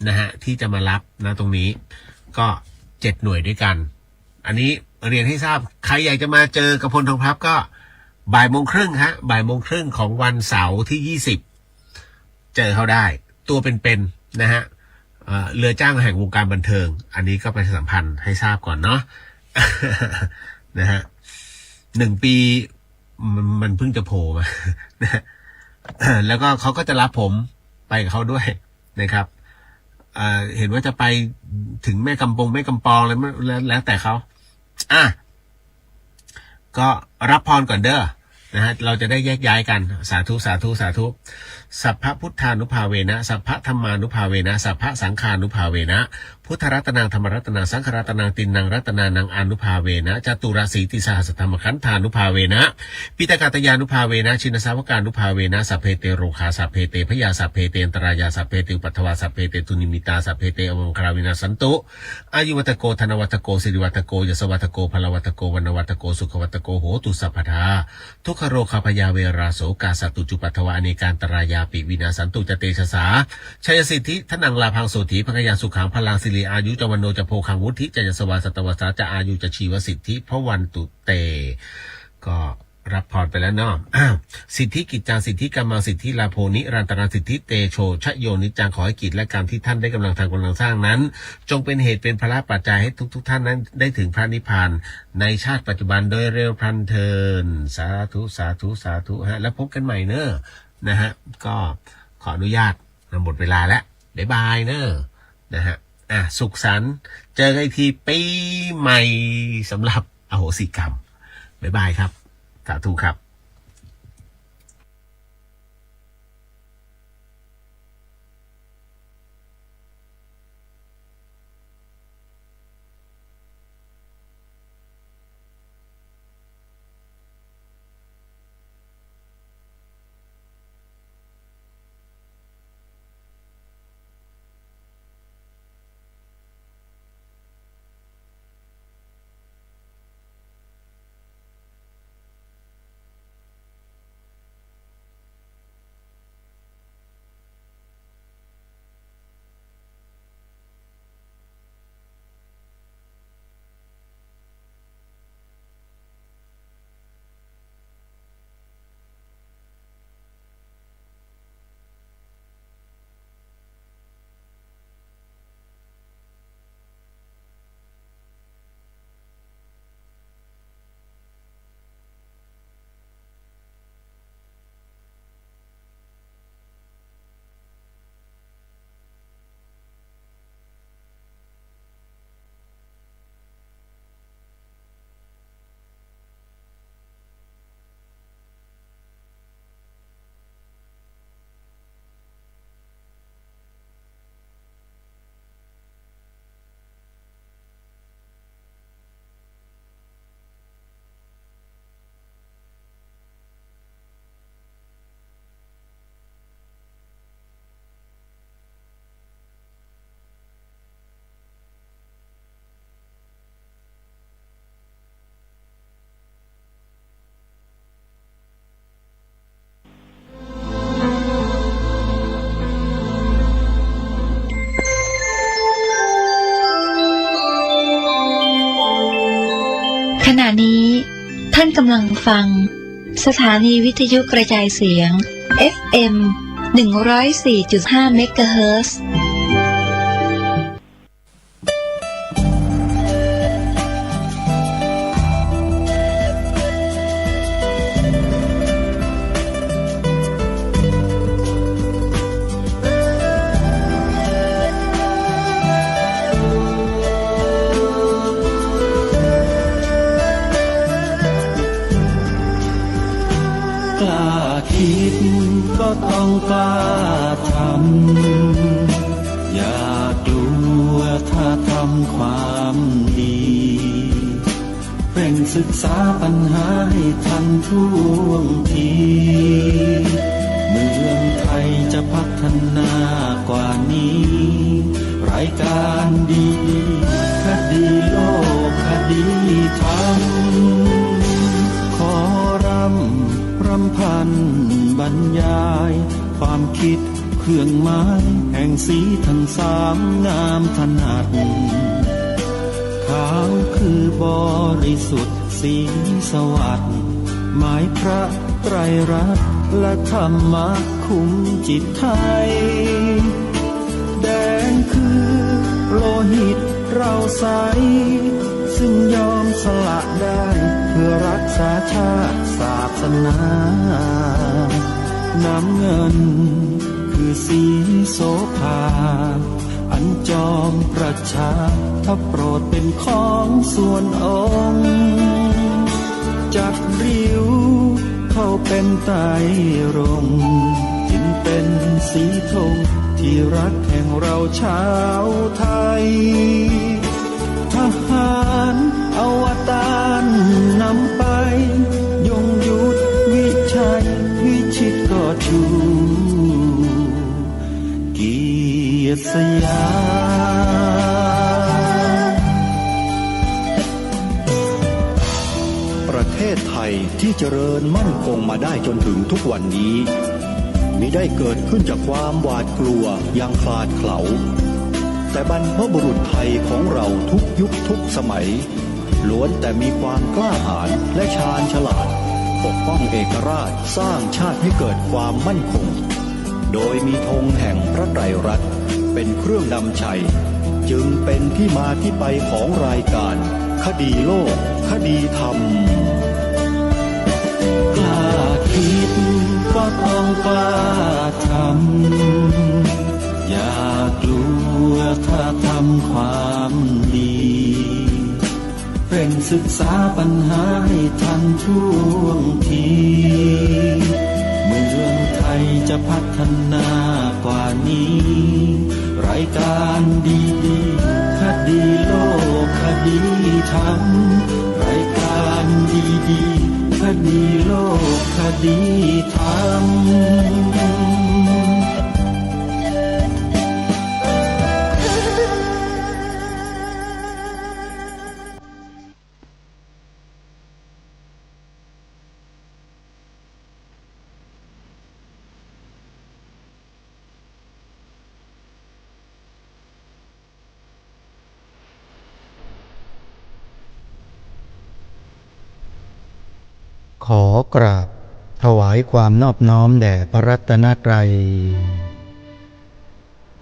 นะฮะที่จะมารับนะตรงนี้ก็7 หน่วยด้วยกันอันนี้เรียนให้ทราบใครอยากจะมาเจอกพลทองพลับก็บ่ายโมงครึ่งฮะบ่ายโมงครึ่งของวันเสาร์ที่20เจอเขาได้ตัวเป็นๆนะฮะเรือจ้างแห่งวงการบันเทิงอันนี้ก็ประชาสัมพันธ์ให้ทราบก่อนเนาะ นะฮะ1 ปีมันเพิ่งจะโผล่มา นะแล้วก็เขาก็จะรับผมไปกับเขาด้วยนะครับเห็นว่าจะไปถึงแม่กำปองแล้วแต่เขาก็รับพรก่อนเด้อนะฮะเราจะได้แยกย้ายกันสาธุสาธุสาธุสัพพพุทธานุภาเวนะสัพพธรรมานุภาเวนะสัพพสังฆานุภาเวนะพุทธรัตนังธรรมรัตนังสังฆรัตนังตินนังรัตนานังอนุภาเวนะจตุรสีติสหัสธรรมขันธานุภาเวนะปิตกาตยานุภาเวนะชินสาวกานุภาเวนะสัพเพเตโรคาสัพเพเตพยาสัพเพเตอันตรายาสัพเพเตอุปัฏฐวาสัพเพเตตุนิมิตาสัพเพเตอมังคาวินาสันตุอายุวัตโกธนวัตโกสิริวัตโกยศวัตโกพลวัตโกวรรณวัตโกสุขวัตโกโหตุสัพพทาทุกขโรคาพยาเวราโสกาสัตตุจุปัฏฐวาอเนการตรายาปิวินาสันตุจเตชะสาชัยสิทธิทนังลาพังโสถีภคยาสุขังพลังสิริอายุจวันโนจะโพคังวุฒิจะสวาสตวสาจะอายุจะชีวสิทธิพระวันตุเตก็รับพรไปแล้วเนาะสิทธิกิจจางสิทธิกรรมังสิทธิลาโภนิรันตรังสิทธิเตโชชโยนิจังขอให้กิจและกรรมที่ท่านได้กำลังทำกำลังสร้างนั้นจงเป็นเหตุเป็นพละปัจจัยให้ทุกท่านนั้นได้ถึงพระนิพพานในชาติปัจจุบันโดยเร็วพลันเทินสาธุสาธุสาธุฮะแล้วพบกันใหม่เนอะนะฮะก็ขออนุญาตหมดเวลาแล้วบ๊ายบายเนอะนะฮะสุขสันต์เจอกันอีกทีปีใหม่สำหรับอโหสิกรรมบ๊ายบายครับสาธุครับขณะนี้ท่านกำลังฟังสถานีวิทยุกระจายเสียง FM 104.5 เมกะเฮิรตซ์คิดก็ต้องกล้าทำ ลัวถ้าทำความดีเร่งศึกษาปัญหาให้ทันท่วงทีเมืองไทยจะพัฒนากว่านี้รายการดีคดีโลกคดีธรรมขอรำพันบรรยายความคิดเครื่องหมายแห่งสีทั้งสามงามถนัดขาวคือบริสุทธิ์สีสวัสดิ์หมายพระไตรรัตน์และธรรมะคุ้มจิตไทยแดงคือโลหิตเราใสซึ่งยอมสละได้เพื่อรักษาชาติศาสนาน้ำเงินคือสีโสภาอันจอมประชาถ้าโปรดเป็นของส่วนองค์จัดริ้วเข้าเป็นไตรรงค์จึงเป็นสีธงที่รักแห่งเราชาวไทยทหารอวตารนำไปยงยุทธวิชัยวิชิตก็ชูเกียรติสยามประเทศไทยที่เจริญมั่นคงมาได้จนถึงทุกวันนี้มิได้เกิดขึ้นจากความหวาดกลัวอย่างคลาดเขลาแต่บรรพบุรุษไทยของเราทุกยุคทุกสมัยล้วนแต่มีความกล้าหาญและชาญฉลาดปกป้องเอกราชสร้างชาติให้เกิดความมั่นคงโดยมีธงแห่งพระไตรรัตน์เป็นเครื่องนำชัยจึงเป็นที่มาที่ไปของรายการคดีโลกคดีธรรมกล้าคิดก็ต้องกล้าทำอย่ากลัวถ้าทำความดีเร่งศึกษาปัญหาให้ทันท่วงทีเมืองไทยจะพัฒนากว่านี้รายการดีคดีโลกคดีธรรมรายการดีคดีโลกคดีธรรมขอกราบถวายความนอบน้อมแด่พระรัตนตรัย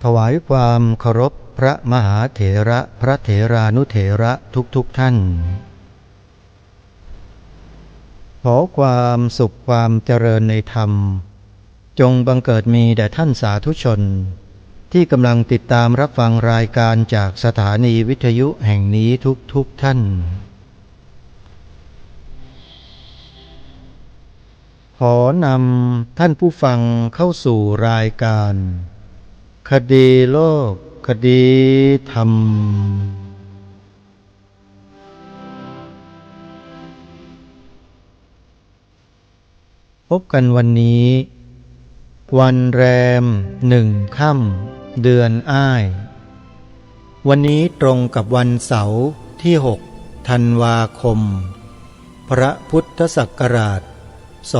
ถวายความเคารพพระมหาเถระพระเถรานุเถระทุกท่านขอความสุขความเจริญในธรรมจงบังเกิดมีแด่ท่านสาธุชนที่กำลังติดตามรับฟังรายการจากสถานีวิทยุแห่งนี้ทุกท่านขอนำท่านผู้ฟังเข้าสู่รายการคดีโลกคดีธรรมพบกันวันนี้วันแรม1 ค่ำเดือนอ้ายวันนี้ตรงกับวันเสาร์ที่6 ธันวาคมพระพุทธศักราช2568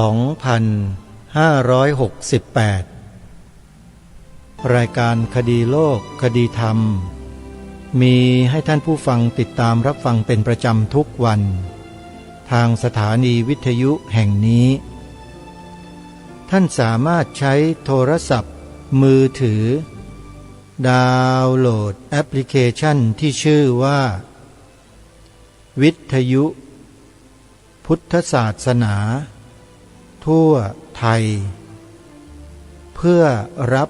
รายการคดีโลกคดีธรรมมีให้ท่านผู้ฟังติดตามรับฟังเป็นประจำทุกวันทางสถานีวิทยุแห่งนี้ท่านสามารถใช้โทรศัพท์มือถือดาวน์โหลดแอปพลิเคชันที่ชื่อว่าวิทยุพุทธศาสนาทั่วไทยเพื่อรับ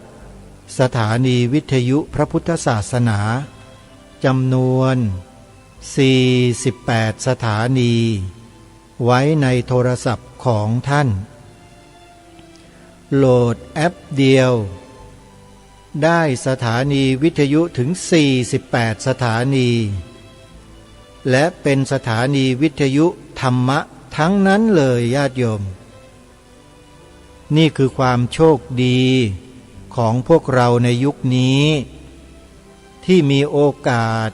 สถานีวิทยุพระพุทธศาสนาจำนวน48สถานีไว้ในโทรศัพท์ของท่านโหลดแอปเดียว ได้สถานีวิทยุถึง48สถานีและเป็นสถานีวิทยุธรรมะทั้งนั้นเลยญาติโยมนี่คือความโชคดีของพวกเราในยุคนี้ที่มีโอกาส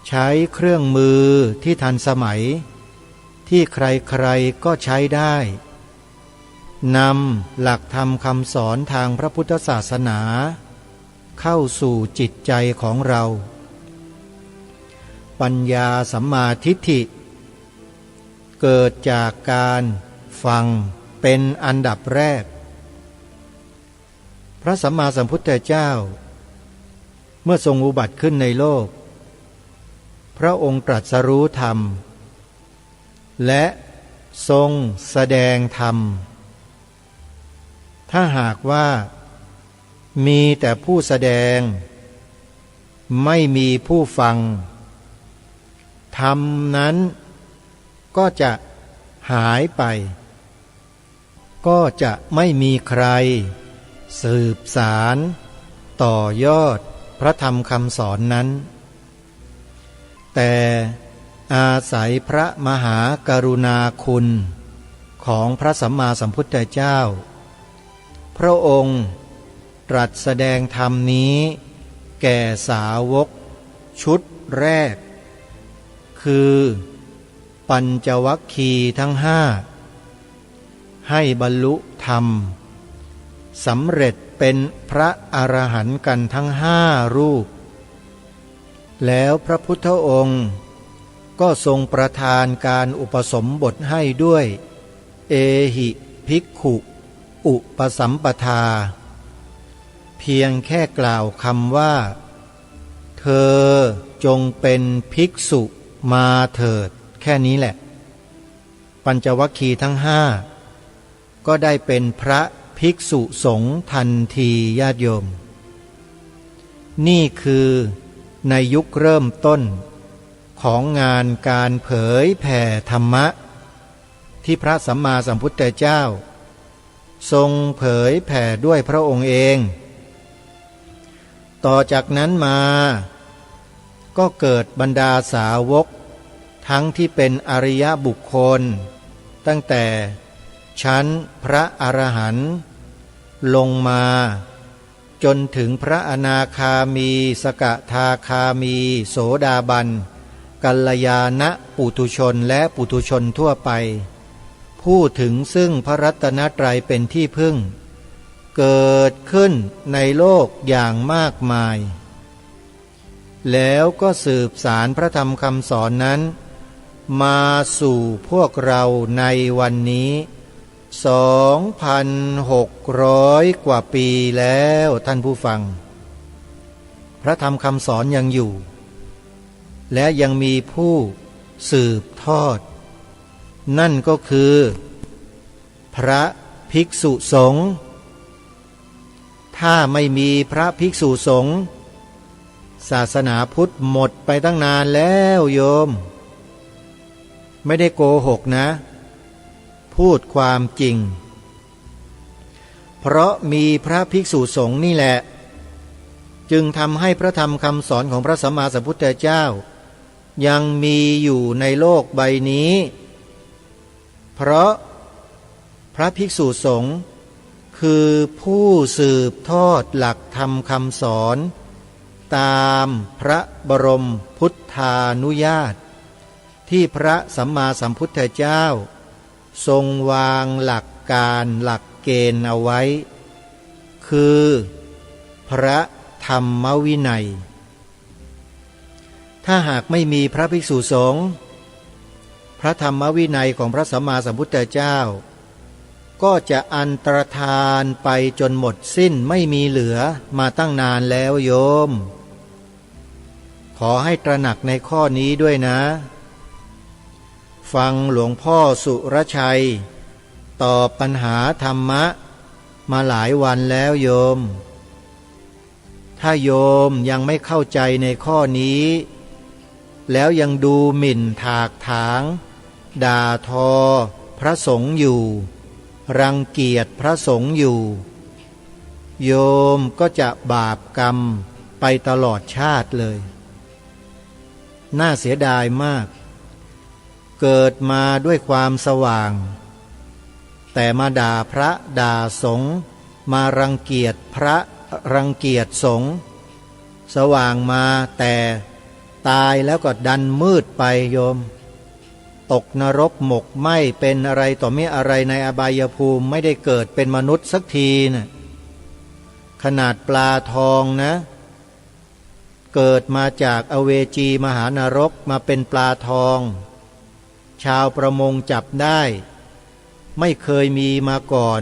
ใช้เครื่องมือที่ทันสมัยที่ใครๆก็ใช้ได้นำหลักธรรมคำสอนทางพระพุทธศาสนาเข้าสู่จิตใจของเราปัญญาสัมมาทิฏฐิเกิดจากการฟังเป็นอันดับแรกพระสัมมาสัมพุทธเจ้าเมื่อทรงอุบัติขึ้นในโลกพระองค์ตรัสรู้ธรรมและทรงแสดงธรรมถ้าหากว่ามีแต่ผู้แสดงไม่มีผู้ฟังธรรมนั้นก็จะหายไปก็จะไม่มีใครสืบสารต่อยอดพระธรรมคำสอนนั้นแต่อาศัยพระมหากรุณาคุณของพระสัมมาสัมพุทธเจ้าพระองค์ตรัสแสดงธรรมนี้แก่สาวกชุดแรกคือปัญจวัคคีย์ทั้งห้าให้บรรลุธรรมสำเร็จเป็นพระอรหันต์กันทั้งห้ารูปแล้วพระพุทธองค์ก็ทรงประทานการอุปสมบทให้ด้วยเอหิภิกขุอุปสัมปทาเพียงแค่กล่าวคำว่าเธอจงเป็นภิกษุมาเถิดแค่นี้แหละปัญจวัคคีย์ทั้งห้าก็ได้เป็นพระภิกษุสงฆ์ทันทีญาติโยมนี่คือในยุคเริ่มต้นของงานการเผยแผ่ธรรมะที่พระสัมมาสัมพุทธเจ้าทรงเผยแผ่ด้วยพระองค์เองต่อจากนั้นมาก็เกิดบรรดาสาวกทั้งที่เป็นอริยบุคคลตั้งแต่ชั้นพระอรหันต์ลงมาจนถึงพระอนาคามีสกทาคามีโสดาบันกัลยาณปุถุชนและปุถุชนทั่วไปพูดถึงซึ่งพระรัตนตรัยเป็นที่พึ่งเกิดขึ้นในโลกอย่างมากมายแล้วก็สืบสารพระธรรมคำสอนนั้นมาสู่พวกเราในวันนี้ 2,600 กว่าปีแล้วท่านผู้ฟังพระธรรมคำสอนยังอยู่และยังมีผู้สืบทอดนั่นก็คือพระภิกษุสงฆ์ถ้าไม่มีพระภิกษุสงฆ์ศาสนาพุทธหมดไปตั้งนานแล้วโยมไม่ได้โกหกนะพูดความจริงเพราะมีพระภิกษุสงฆ์นี่แหละจึงทำให้พระธรรมคำสอนของพระสัมมาสัมพุทธเจ้ายังมีอยู่ในโลกใบนี้เพราะพระภิกษุสงฆ์คือผู้สืบทอดหลักธรรมคำสอนตามพระบรมพุทธานุญาตที่พระสัมมาสัมพุทธเจ้าทรงวางหลักการหลักเกณฑ์เอาไว้คือพระธรรมวินัยถ้าหากไม่มีพระภิกษุสงฆ์พระธรรมวินัยของพระสัมมาสัมพุทธเจ้าก็จะอันตรธานไปจนหมดสิ้นไม่มีเหลือมาตั้งนานแล้วโยมขอให้ตระหนักในข้อนี้ด้วยนะฟังหลวงพ่อสุรชัยตอบปัญหาธรรมะมาหลายวันแล้วโยมถ้าโยมยังไม่เข้าใจในข้อนี้แล้วยังดูหมิ่นถากถางด่าทอพระสงฆ์อยู่รังเกียจพระสงฆ์อยู่ โยมก็จะบาปกรรมไปตลอดชาติเลยน่าเสียดายมากเกิดมาด้วยความสว่างแต่มาด่าพระด่าสงฆ์มารังเกียจพระรังเกียจสงฆ์สว่างมาแต่ตายแล้วก็ดันมืดไปโยมตกนรกหมกไหม้เป็นอะไรต่อไม่อะไรในอบายภูมิไม่ได้เกิดเป็นมนุษย์สักทีนะขนาดปลาทองนะเกิดมาจากอเวจีมหานรกมาเป็นปลาทองชาวประมงจับได้ไม่เคยมีมาก่อน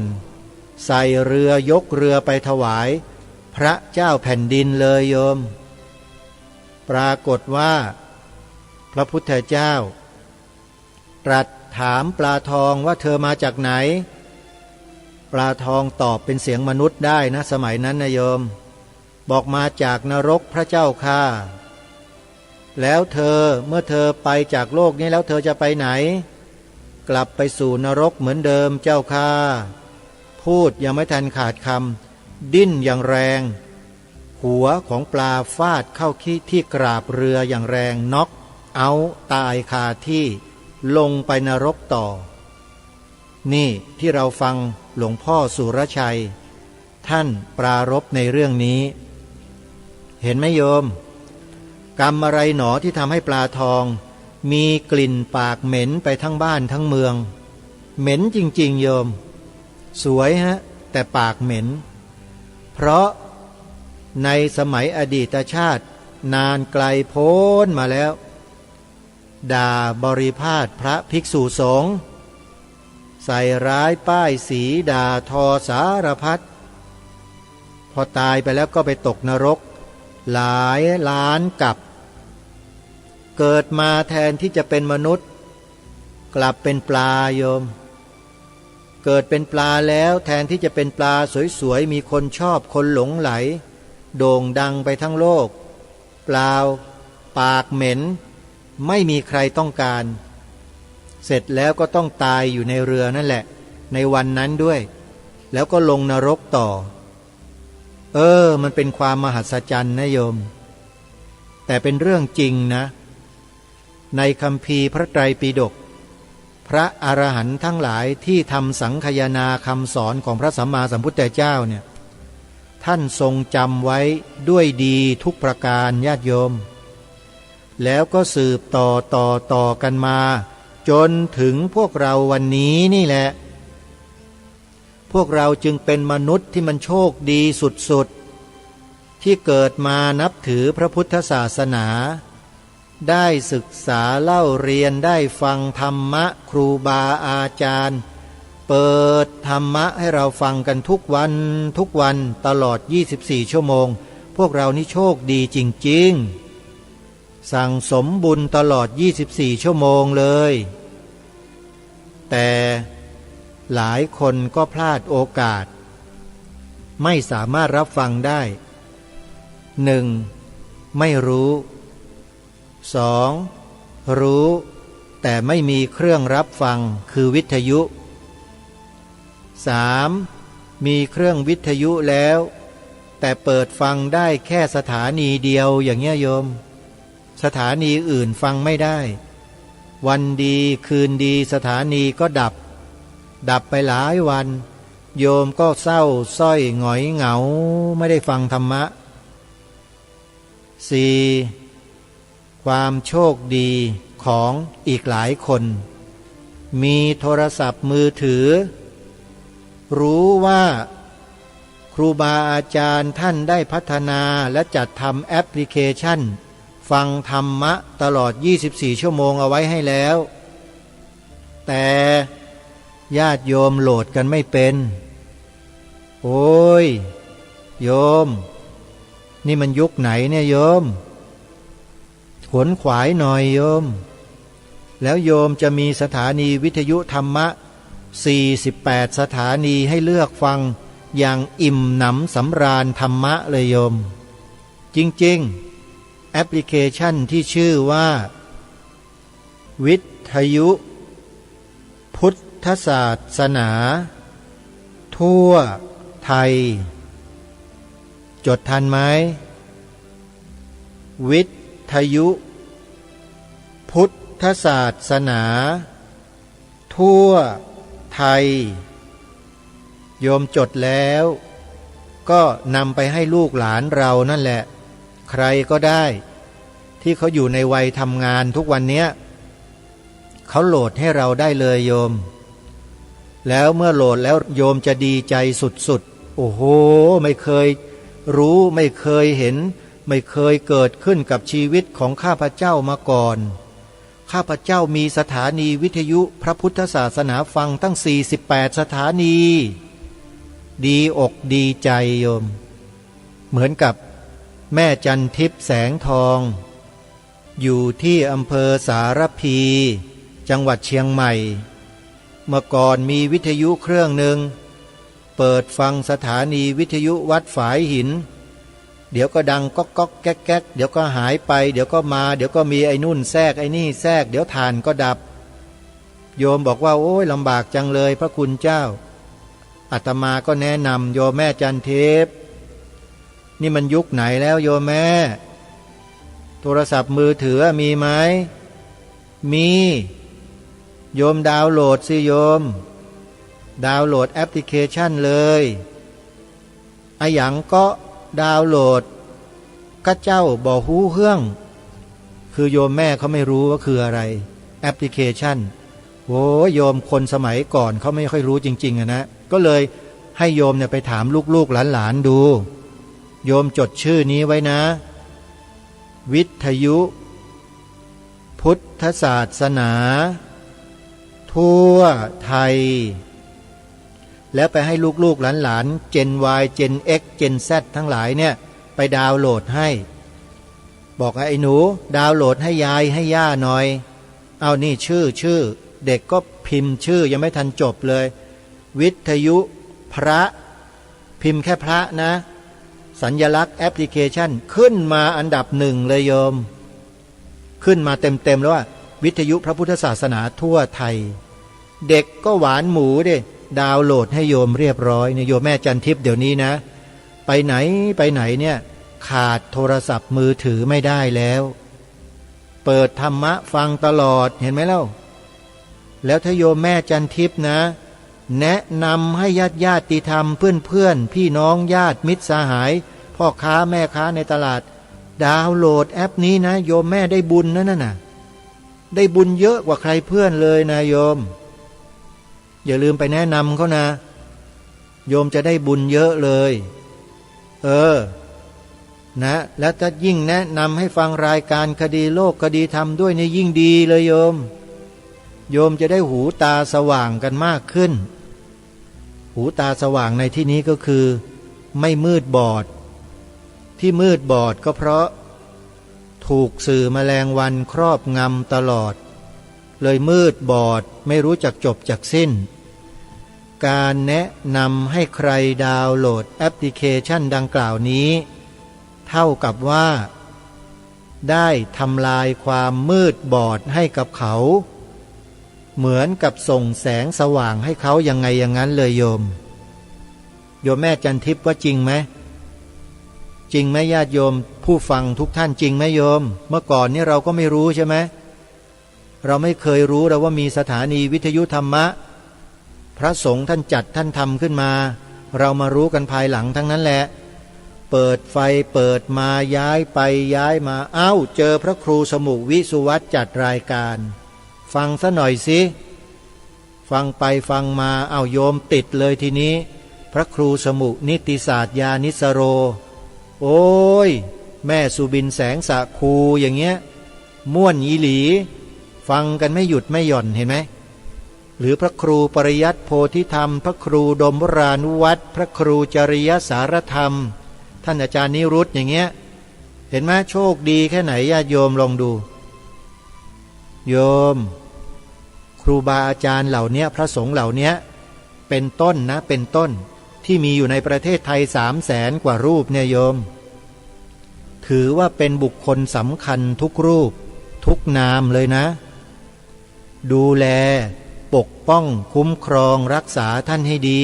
ใส่เรือยกเรือไปถวายพระเจ้าแผ่นดินเลยโยมปรากฏว่าพระพุทธเจ้าตรัสถามปลาทองว่าเธอมาจากไหนปลาทองตอบเป็นเสียงมนุษย์ได้นะสมัยนั้นนะโยมบอกมาจากนรกพระเจ้าข้าแล้วเธอเมื่อเธอไปจากโลกนี้แล้วเธอจะไปไหนกลับไปสู่นรกเหมือนเดิมเจ้าข้าพูดยังไม่ทันขาดคำดิ้นอย่างแรงหัวของปลาฟาดเข้าที่กราบเรืออย่างแรงน็อกเอาตายคาที่ลงไปนรกต่อนี่ที่เราฟังหลวงพ่อสุรชัยท่านปรารภในเรื่องนี้เห็นไหมโยมกรรมอะไรหนอที่ทำให้ปลาทองมีกลิ่นปากเหม็นไปทั้งบ้านทั้งเมืองเหม็นจริงๆโยมสวยฮะแต่ปากเหม็นเพราะในสมัยอดีตชาตินานไกลโพ้นมาแล้วด่าบริพาทพระภิกษุสงฆ์ใส่ร้ายป้ายสีด่าทอสารพัดพอตายไปแล้วก็ไปตกนรกหลายล้านกับเกิดมาแทนที่จะเป็นมนุษย์กลับเป็นปลาโยมเกิดเป็นปลาแล้วแทนที่จะเป็นปลาสวยๆมีคนชอบคนหลงไหลโด่งดังไปทั้งโลกเปล่าปากเหม็นไม่มีใครต้องการเสร็จแล้วก็ต้องตายอยู่ในเรือนั่นแหละในวันนั้นด้วยแล้วก็ลงนรกต่อมันเป็นความมหัศจรรย์นะโยมแต่เป็นเรื่องจริงนะในคัมภีร์พระไตรปิฎกพระอรหันต์ทั้งหลายที่ทำสังคายนาคำสอนของพระสัมมาสัมพุทธเจ้าเนี่ยท่านทรงจำไว้ด้วยดีทุกประการญาติโยมแล้วก็สืบต่อกันมาจนถึงพวกเราวันนี้นี่แหละพวกเราจึงเป็นมนุษย์ที่มันโชคดีสุดๆที่เกิดมานับถือพระพุทธศาสนาได้ศึกษาเล่าเรียนได้ฟังธรรมะครูบาอาจารย์เปิดธรรมะให้เราฟังกันทุกวันตลอด24ชั่วโมงพวกเรานี่โชคดีจริงๆสั่งสมบุญตลอด24ชั่วโมงเลยแต่หลายคนก็พลาดโอกาสไม่สามารถรับฟังได้ 1. ไม่รู้ 2. รู้แต่ไม่มีเครื่องรับฟังคือวิทยุ 3. มีเครื่องวิทยุแล้วแต่เปิดฟังได้แค่สถานีเดียวอย่างเงี้ยโยมสถานีอื่นฟังไม่ได้วันดีคืนดีสถานีก็ดับไปหลายวันโยมก็เศร้าส้อยหงอยเหงาไม่ได้ฟังธรรมะ 4. ความโชคดีของอีกหลายคนมีโทรศัพท์มือถือรู้ว่าครูบาอาจารย์ท่านได้พัฒนาและจัดทำแอปพลิเคชันฟังธรรมะตลอด24ชั่วโมงเอาไว้ให้แล้วแต่ญาติโยมโหลดกันไม่เป็นโอ้ยโยมนี่มันยุคไหนเนี่ยโยมขวนขวายหน่อยโยมแล้วโยมจะมีสถานีวิทยุธรรมะ48สถานีให้เลือกฟังอย่างอิ่มหนำสำราญธรรมะเลยโยมจริงๆแอปพลิเคชันที่ชื่อว่าวิทยุพุทธศาสนาทั่วไทย จดทันไหมวิทยุพุทธศาสนาทั่วไทยโยมจดแล้วก็นำไปให้ลูกหลานเรานั่นแหละใครก็ได้ที่เขาอยู่ในวัยทำงานทุกวันนี้เขาโหลดให้เราได้เลยโยมแล้วเมื่อโหลดแล้วโยมจะดีใจสุดๆโอ้โหไม่เคยรู้ไม่เคยเห็นไม่เคยเกิดขึ้นกับชีวิตของข้าพเจ้ามาก่อนข้าพเจ้ามีสถานีวิทยุพระพุทธศาสนาฟังตั้ง48สถานีดีอกดีใจโยมเหมือนกับแม่จันทิพย์แสงทองอยู่ที่อำเภอสารพีจังหวัดเชียงใหม่เมื่อก่อนมีวิทยุเครื่องหนึ่งเปิดฟังสถานีวิทยุวัดฝายหินเดี๋ยวก็ดังก๊อกก๊อกแก๊กแก๊กเดี๋ยวก็หายไปเดี๋ยวก็มาเดี๋ยวก็มีไอ้นู่นแทรกไอ้นี่แทรกเดี๋ยวถ่านก็ดับโยมบอกว่าโอ้ยลำบากจังเลยพระคุณเจ้าอาตมาก็แนะนำโยมแม่จันทิพย์นี่มันยุคไหนแล้วโยมแม่โทรศัพท์มือถือมีไหมมีโยมดาวน์โหลดสิโยมดาวน์โหลดแอปพลิเคชันเลยไอ้หยังก็ดาวน์โหลดก็เจ้าบ่ฮู้เฮื่องคือโยมแม่เขาไม่รู้ว่าคืออะไรแอปพลิเคชันโอ้โยมคนสมัยก่อนเขาไม่ค่อยรู้จริงๆนะก็เลยให้โยมเนี่ยไปถามลูกๆหลานๆดูโยมจดชื่อนี้ไว้นะวิทยุพุทธศาสนาทั่วไทยแล้วไปให้ลูกๆหลานๆ Gen Y Gen X Gen Z ทั้งหลายเนี่ยไปดาวน์โหลดให้บอกไอ้หนูดาวน์โหลดให้ยายให้ย่าหน่อยเอานี่ชื่อเด็กก็พิมพ์ชื่อยังไม่ทันจบเลยวิทยุพระพิมพ์แค่พระนะสัญลักษณ์แอปพลิเคชันขึ้นมาอันดับหนึ่งเลยโยมขึ้นมาเต็มแล้วว่าวิทยุพระพุทธศาสนาทั่วไทยเด็กก็หวานหมูดิดาวน์โหลดให้โยมเรียบร้อยเนี่ยโยมแม่จันทิพย์เดี๋ยวนี้นะไปไหนเนี่ยขาดโทรศัพท์มือถือไม่ได้แล้วเปิดธรรมะฟังตลอดเห็นไหมเล่าแล้วถ้าโยมแม่จันทิพย์นะแนะนำให้ญาติธรรมเพื่อนพี่น้องญาติมิตรสหายพ่อค้าแม่ค้าในตลาดดาวน์โหลดแอปนี้นะโยมแม่ได้บุญนั่นน่ะได้บุญเยอะกว่าใครเพื่อนเลยนะโยมอย่าลืมไปแนะนำเขานะโยมจะได้บุญเยอะเลยนะแล้วถ้ายิ่งแนะนำให้ฟังรายการคดีโลกคดีธรรมด้วยนี่ยิ่งดีเลยโยมจะได้หูตาสว่างกันมากขึ้นหูตาสว่างในที่นี้ก็คือไม่มืดบอดที่มืดบอดก็เพราะถูกสื่อแมลงวันครอบงำตลอดเลยมืดบอดไม่รู้จักจบจักสิ้นการแนะนำให้ใครดาวน์โหลดแอปพลิเคชันดังกล่าวนี้เท่ากับว่าได้ทำลายความมืดบอดให้กับเขาเหมือนกับส่งแสงสว่างให้เขายังไงอย่างนั้นเลยโยมแม่จันทิพย์ว่าจริงไหมจริงไหมญาติโยมผู้ฟังทุกท่านจริงไหมโยมเมื่อก่อนนี่เราก็ไม่รู้ใช่ไหมเราไม่เคยรู้เราว่ามีสถานีวิทยุธรรมะพระสงฆ์ท่านจัดท่านทำขึ้นมาเรามารู้กันภายหลังทั้งนั้นแหละเปิดไฟเปิดมาย้ายไปย้ายมาเจอพระครูสมุวิสุวัตจัดรายการฟังซะหน่อยสิฟังไปฟังมาโยมติดเลยทีนี้พระครูสมุนิติศาสตร์ญาณิสโรโอ้ยแม่สุบินแสงสะคูอย่างเงี้ยม่วนอีหลีฟังกันไม่หยุดไม่หย่อนเห็นไหมหรือพระครูปริยัติโพธิธรรมพระครูดมวรานุวัตรพระครูจริยสารธรรมท่านอาจารย์นิรุตอย่างเงี้ยเห็นไหมโชคดีแค่ไหนญาติโยมลองดูโยมครูบาอาจารย์เหล่านี้พระสงฆ์เหล่านี้เป็นต้นนะเป็นต้นที่มีอยู่ในประเทศไทย300,000 กว่ารูปเนี่ยโยมถือว่าเป็นบุคคลสำคัญทุกรูปทุกนามเลยนะดูแลปกป้องคุ้มครองรักษาท่านให้ดี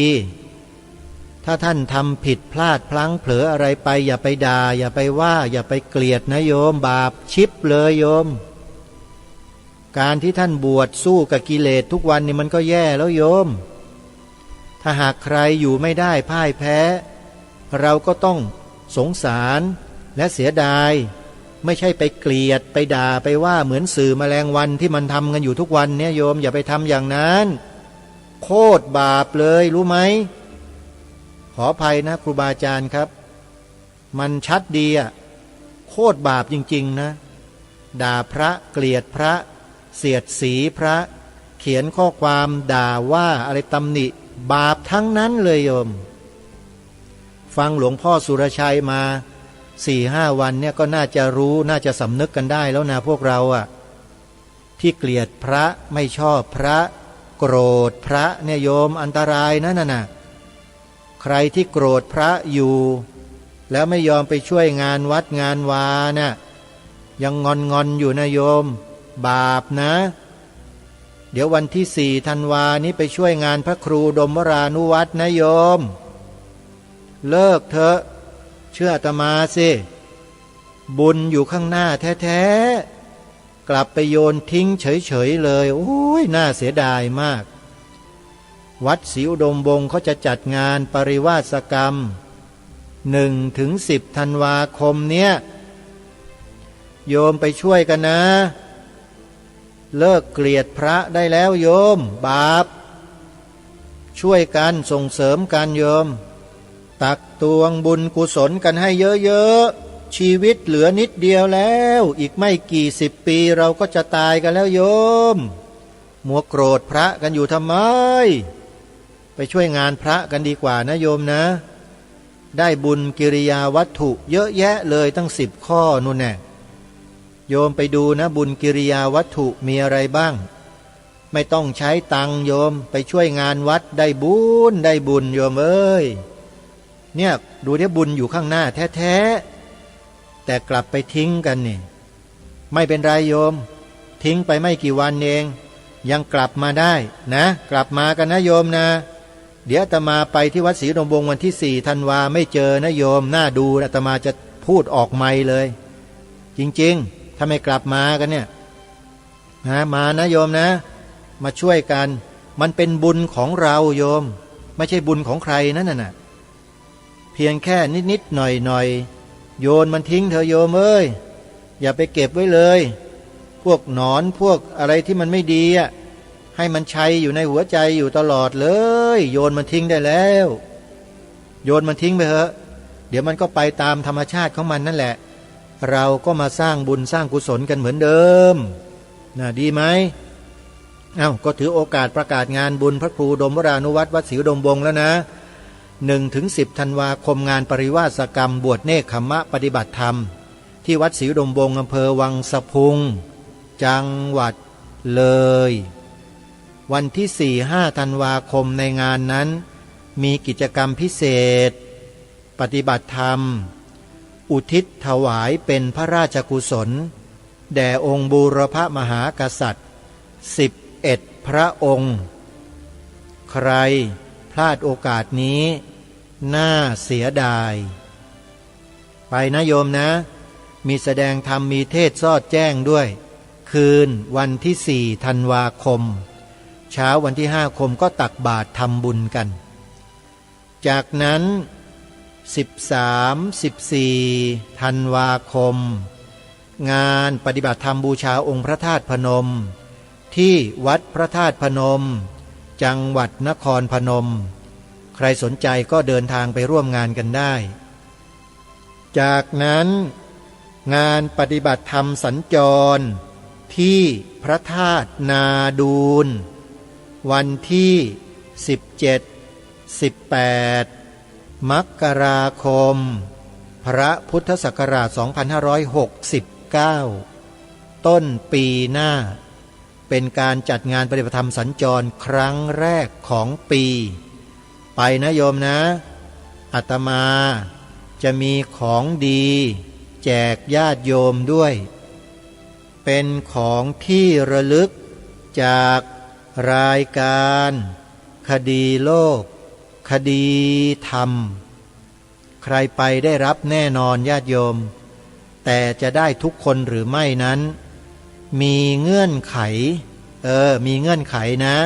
ถ้าท่านทำผิดพลาดพลั้งเผลออะไรไปอย่าไปด่าอย่าไปว่าอย่าไปเกลียดนะโยมบาปชิบเลยโยมการที่ท่านบวชสู้กับกิเลสทุกวันนี่มันก็แย่แล้วโยมถ้าหากใครอยู่ไม่ได้พ่ายแพ้เราก็ต้องสงสารและเสียดายไม่ใช่ไปเกลียดไปด่าไปว่าเหมือนสื่อแมลงวันที่มันทำกันอยู่ทุกวันเนี่ยโยมอย่าไปทำอย่างนั้นโคตรบาปเลยรู้ไหมขออภัยนะครูบาอาจารย์ครับมันชัดดีอ่ะโคตรบาปจริงๆนะด่าพระเกลียดพระเสียดสีพระเขียนข้อความด่าว่าอะไรตำหนิบาปทั้งนั้นเลยโยมฟังหลวงพ่อสุรชัยมา4-5 วันเนี่ยก็น่าจะรู้น่าจะสำนึกกันได้แล้วนะพวกเราอ่ะที่เกลียดพระไม่ชอบพระโกรธพระเนี่ยโยมอันตรายนะน่ะใครที่โกรธพระอยู่แล้วไม่ยอมไปช่วยงานวัดงานวาน่ะยังงอนอยู่นะโยมบาปนะเดี๋ยววันที่4 ธันวานี้ไปช่วยงานพระครูดมวรานุวัฒน์นะโยมเลิกเถอะเชื่ออาตมาสิบุญอยู่ข้างหน้าแท้ๆกลับไปโยนทิ้งเฉยๆเลยโอ้ยน่าเสียดายมากวัดศรีอุดมวงศ์เขาจะจัดงานปริวาสกรรม1-10 ธันวาคมเนี้ยโยมไปช่วยกันนะเลิกเกลียดพระได้แล้วโยมบาปช่วยกันส่งเสริมกันโยมตักตวงบุญกุศลกันให้เยอะๆชีวิตเหลือนิดเดียวแล้วอีกไม่กี่10 ปีเราก็จะตายกันแล้วโยมมัวโกรธพระกันอยู่ทำไมไปช่วยงานพระกันดีกว่านะโยมนะได้บุญกิริยาวัตถุเยอะแยะเลยตั้ง10 ข้อนู่นแน่โยมไปดูนะบุญกิริยาวัตถุมีอะไรบ้างไม่ต้องใช้ตังค์โยมไปช่วยงานวัดได้บุญโยมเอ้ยเนี่ยดูที่บุญอยู่ข้างหน้าแท้ๆแต่กลับไปทิ้งกันนี่ไม่เป็นไรโยมทิ้งไปไม่กี่วันเองยังกลับมาได้นะกลับมากันนะโยมนะเดี๋ยวอาตมาไปที่วัดศรีอุดมวงศ์วันที่4 ธันวาไม่เจอนะโยมน่าดูอาตมาจะพูดออกไมค์เลยจริงๆถ้าไม่กลับมากันเนี่ยมานะโยมนะมาช่วยกันมันเป็นบุญของเราโยมไม่ใช่บุญของใครนั่นน่ะเพียงแค่นิดๆหน่อยๆโยนมันทิ้งเถอะโยมเอ้ยอย่าไปเก็บไว้เลยพวกหนอนพวกอะไรที่มันไม่ดีอ่ะให้มันชัยอยู่ในหัวใจอยู่ตลอดเลยโยนมันทิ้งได้แล้วโยนมันทิ้งไปเถอะเดี๋ยวมันก็ไปตามธรรมชาติของมันนั่นแหละเราก็มาสร้างบุญสร้างกุศลกันเหมือนเดิมน่ะดีไหมก็ถือโอกาสประกาศงานบุญพระครูดมวรานุวัฒน์วัดศรีอุดมวงศ์แล้วนะ1-10 ธันวาคมงานปริวาสกรรมบวชเนกขัมมะปฏิบัติธรรมที่วัดศรีอุดมวงศ์อำเภอวังสะพุงจังหวัดเลยวันที่4-5 ธันวาคมในงานนั้นมีกิจกรรมพิเศษปฏิบัติธรรมอุทิศถวายเป็นพระราชกุศลแด่องค์บูรพมหากษัตริย์11 พระองค์ใครพลาดโอกาสนี้น่าเสียดายไปนะโยมนะมีแสดงธรรมมีเทศน์สอดแจ้งด้วยคืนวันที่4 ธันวาคมเช้าวันที่5 คมก็ตักบาตรทำบุญกันจากนั้น13-14 ธันวาคมงานปฏิบัติธรรมบูชาองค์พระธาตุพนมที่วัดพระธาตุพนมจังหวัดนครพนมใครสนใจก็เดินทางไปร่วมงานกันได้จากนั้นงานปฏิบัติธรรมสัญจรที่พระธาตุนาดูลวันที่17-18 มกราคมพระพุทธศักราช2569ต้นปีหน้าเป็นการจัดงานปฏิบัติธรรมสัญจรครั้งแรกของปีไปนะโยมนะอาตมาจะมีของดีแจกญาติโยมด้วยเป็นของที่ระลึกจากรายการคดีโลก คดีธรรมใครไปได้รับแน่นอนญาติโยมแต่จะได้ทุกคนหรือไม่นั้นมีเงื่อนไขมีเงื่อนไขนะ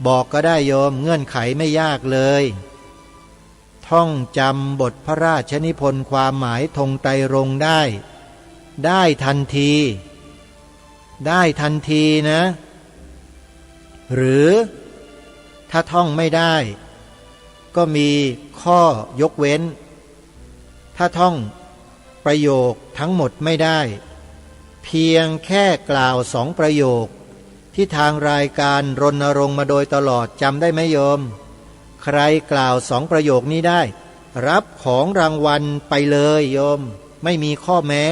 บอกก็ได้โยมเงื่อนไขไม่ยากเลยท่องจำบทพระราชนิพนธ์ความหมายธงไตรรงค์ได้ทันทีนะหรือถ้าท่องไม่ได้ก็มีข้อยกเว้นถ้าท่องประโยคทั้งหมดไม่ได้เพียงแค่กล่าว2 ประโยคที่ทางรายการรณรงค์มาโดยตลอดจำได้ไหมโยมใครกล่าว2 ประโยคนี้ได้รับของรางวัลไปเลยโยมไม่มีข้อแม้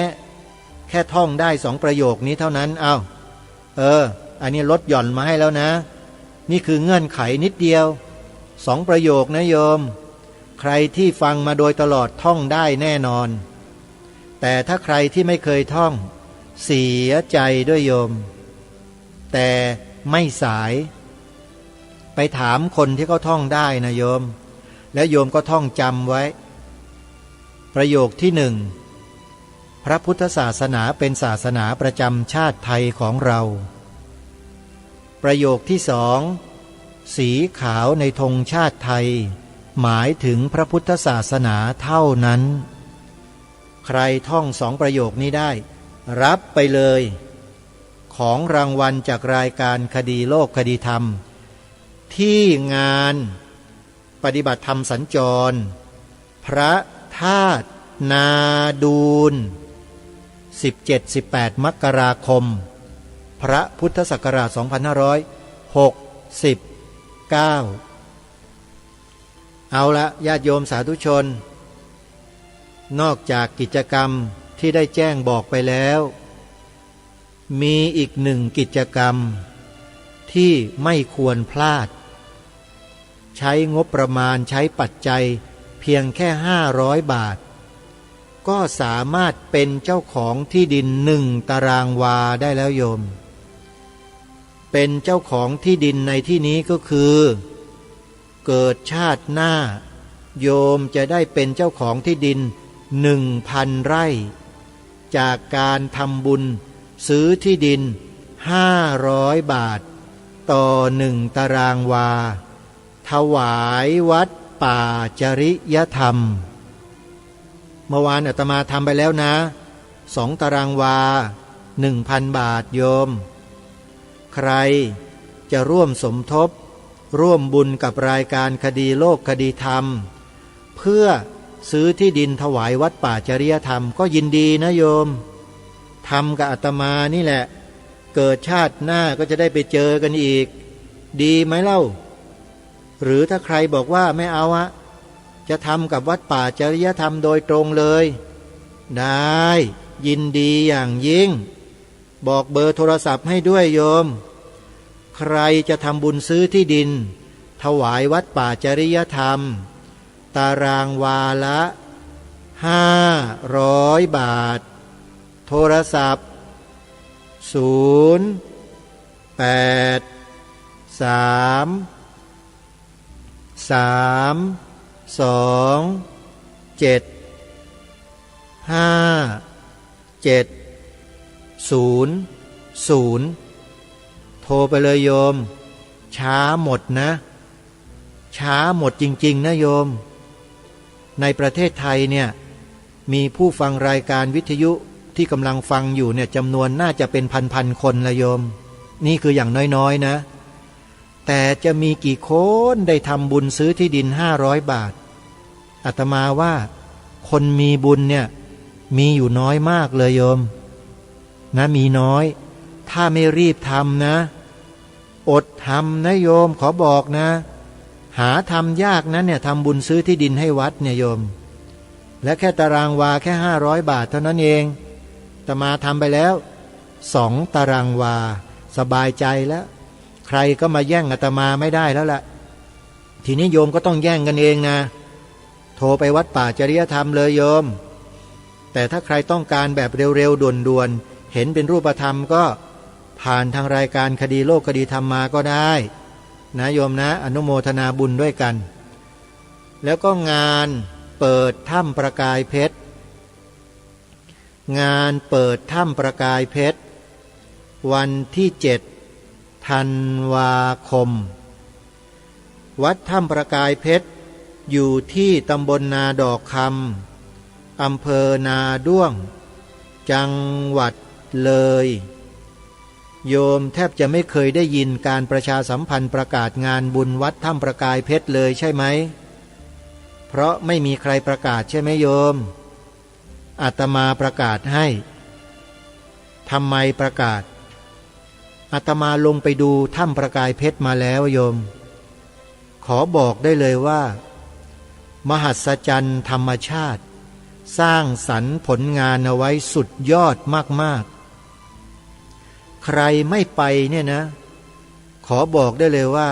แค่ท่องได้2 ประโยคนี้เท่านั้นอันนี้ลดหย่อนมาให้แล้วนะนี่คือเงื่อนไขนิดเดียว2 ประโยคนะโยมใครที่ฟังมาโดยตลอดท่องได้แน่นอนแต่ถ้าใครที่ไม่เคยท่องเสียใจด้วยโยมแต่ไม่สายไปถามคนที่เขาท่องได้นะโยมแล้วโยมก็ท่องจำไว้ประโยคที่1พระพุทธศาสนาเป็นศาสนาประจำชาติไทยของเราประโยคที่2สีขาวในธงชาติไทยหมายถึงพระพุทธศาสนาเท่านั้นใครท่อง2 ประโยคนี้ได้รับไปเลยของรางวัลจากรายการคดีโลกคดีธรรมที่งานปฏิบัติธรรมสัญจรพระธาตุนาดูล 17-18 มกราคมพระพุทธศักราช 2569 เอาละญาติโยมสาธุชนนอกจากกิจกรรมที่ได้แจ้งบอกไปแล้วมีอีก1 กิจกรรมที่ไม่ควรพลาดใช้งบประมาณใช้ปัจจัยเพียงแค่500 บาทก็สามารถเป็นเจ้าของที่ดิน1 ตารางวาได้แล้วโยมเป็นเจ้าของที่ดินในที่นี้ก็คือเกิดชาติหน้าโยมจะได้เป็นเจ้าของที่ดิน1,000 ไร่จากการทำบุญซื้อที่ดิน500 บาทต่อ1 ตารางวาถวายวัดป่าจริยธรรมเมื่อวานอาตมาทำไปแล้วนะ2 ตารางวา 1,000 บาทโยมใครจะร่วมสมทบร่วมบุญกับรายการคดีโลกคดีธรรมเพื่อซื้อที่ดินถวายวัดป่าจริยธรรมก็ยินดีนะโยมทำกับอาตมานี่แหละเกิดชาติหน้าก็จะได้ไปเจอกันอีกดีไหมเล่าหรือถ้าใครบอกว่าไม่เอาจะทำกับวัดป่าจริยธรรมโดยตรงเลยได้ยินดีอย่างยิ่งบอกเบอร์โทรศัพท์ให้ด้วยโยมใครจะทำบุญซื้อที่ดินถวายวัดป่าจริยธรรมตารางวาละ500 บาทโทรศัพท์โทรไปเลยโยมช้าหมดนะช้าหมดจริงๆนะโยมในประเทศไทยเนี่ยมีผู้ฟังรายการวิทยุที่กำลังฟังอยู่เนี่ยจำนวนน่าจะเป็นพันคนละโยมนี่คืออย่างน้อยๆนะแต่จะมีกี่คนได้ทำบุญซื้อที่ดิน500 บาทอาตมาว่าคนมีบุญเนี่ยมีอยู่น้อยมากเลยโยมนะมีน้อยถ้าไม่รีบทำนะอดทำนะโยมขอบอกนะหาทำยากนะเนี่ยทำบุญซื้อที่ดินให้วัดเนี่ยโยมและแค่ตารางวาแค่500 บาทเท่านั้นเองอาตมาทำไปแล้ว2 ตารางวาสบายใจแล้วใครก็มาแย่งอาตมาไม่ได้แล้วล่ะทีนี้โยมก็ต้องแย่งกันเองนะโทรไปวัดป่าจริยธรรมเลยโยมแต่ถ้าใครต้องการแบบเร็วๆด่วนๆเห็นเป็นรูปธรรมก็ผ่านทางรายการคดีโลกคดีธรรมมาก็ได้นะโยมนะอนุโมทนาบุญด้วยกัน แล้วก็งานเปิดถ้ำประกายเพชรงานเปิดถ้ำประกายเพชรวันที่7 ธันวาคมวัดถ้ำประกายเพชรอยู่ที่ตำบลนาดอกคำอำเภอนาด้วงจังหวัดเลยโยมแทบจะไม่เคยได้ยินการประชาสัมพันธ์ประกาศงานบุญวัดถ้ำประกายเพชรเลยใช่ไหมเพราะไม่มีใครประกาศใช่ไหมโยมอาตมาประกาศให้ทำไมประกาศอาตมาลงไปดูถ้ำประกายเพชรมาแล้วโยมขอบอกได้เลยว่ามหัศจรรย์ธรรมชาติสร้างสรรค์ผลงานเอาไว้สุดยอดมากๆใครไม่ไปเนี่ยนะขอบอกได้เลยว่า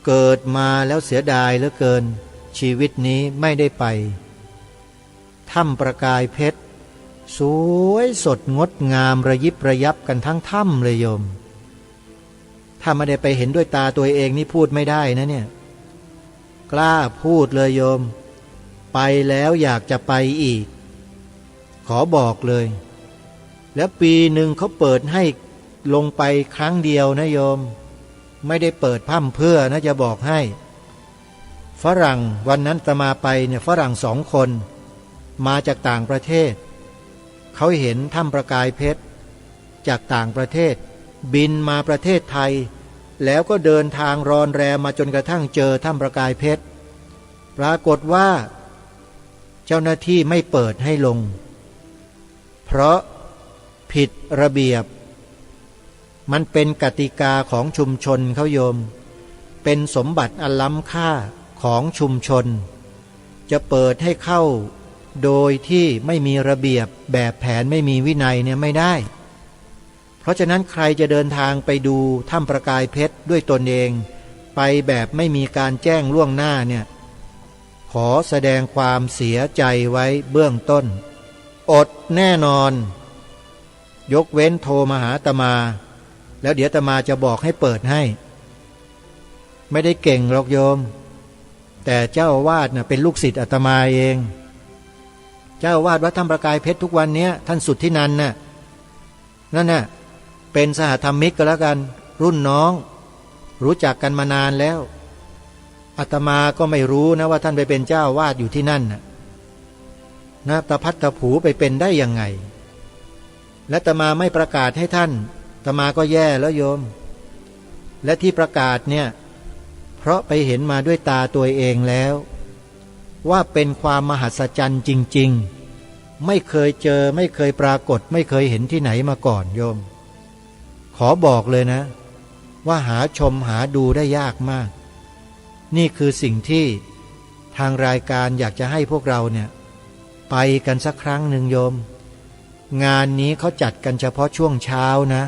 เกิดมาแล้วเสียดายเหลือเกินชีวิตนี้ไม่ได้ไปถ้ำประกายเพชรสวยสดงดงามระยิบระยับกันทั้งถ้ำเลยโยมถ้าไม่ได้ไปเห็นด้วยตาตัวเองนี่พูดไม่ได้นะเนี่ยกล้าพูดเลยโยมไปแล้วอยากจะไปอีกขอบอกเลยแล้วปีหนึ่งเขาเปิดให้ลงไปครั้งเดียวนะโยมไม่ได้เปิดพร่ำเพื่อนะจะบอกให้ฝรั่งวันนั้นอาตมาไปเนี่ยฝรั่ง2 คนมาจากต่างประเทศเขาเห็นถ้ำประกายเพชรจากต่างประเทศบินมาประเทศไทยแล้วก็เดินทางรอนแรมมาจนกระทั่งเจอถ้ำประกายเพชรปรากฏว่าเจ้าหน้าที่ไม่เปิดให้ลงเพราะผิดระเบียบมันเป็นกติกาของชุมชนเขาโยมเป็นสมบัติอันล้ำค่าของชุมชนจะเปิดให้เข้าโดยที่ไม่มีระเบียบแบบแผนไม่มีวินัยเนี่ยไม่ได้เพราะฉะนั้นใครจะเดินทางไปดูถ้ำประกายเพชรด้วยตนเองไปแบบไม่มีการแจ้งล่วงหน้าเนี่ยขอแสดงความเสียใจไว้เบื้องต้นอดแน่นอนยกเว้นโทรมาหาอาตมาแล้วเดี๋ยวอาตมาจะบอกให้เปิดให้ไม่ได้เก่งหรอกโยมแต่เจ้าอาวาสน่ะเป็นลูกศิษย์อาตมาเองเจ้าอาวาสวัดถ้ำประกายเพชรทุกวันนี้ท่านสุทธินันท์น่ะนั่นน่ะเป็นสหธรรมิกก็แล้วกันรุ่นน้องรู้จักกันมานานแล้วอาตมาก็ไม่รู้นะว่าท่านไปเป็นเจ้าอาวาสอยู่ที่นั่นนะตะพัดตะผูไปเป็นได้ยังไงและอาตมาไม่ประกาศให้ท่านอาตมาก็แย่แล้วโยมและที่ประกาศเนี่ยเพราะไปเห็นมาด้วยตาตัวเองแล้วว่าเป็นความมหัศจรรย์จริงๆไม่เคยเจอไม่เคยปรากฏไม่เคยเห็นที่ไหนมาก่อนโยมขอบอกเลยนะว่าหาชมหาดูได้ยากมากนี่คือสิ่งที่ทางรายการอยากจะให้พวกเราเนี่ยไปกันสักครั้งหนึ่งโยมงานนี้เขาจัดกันเฉพาะช่วงเช้านะ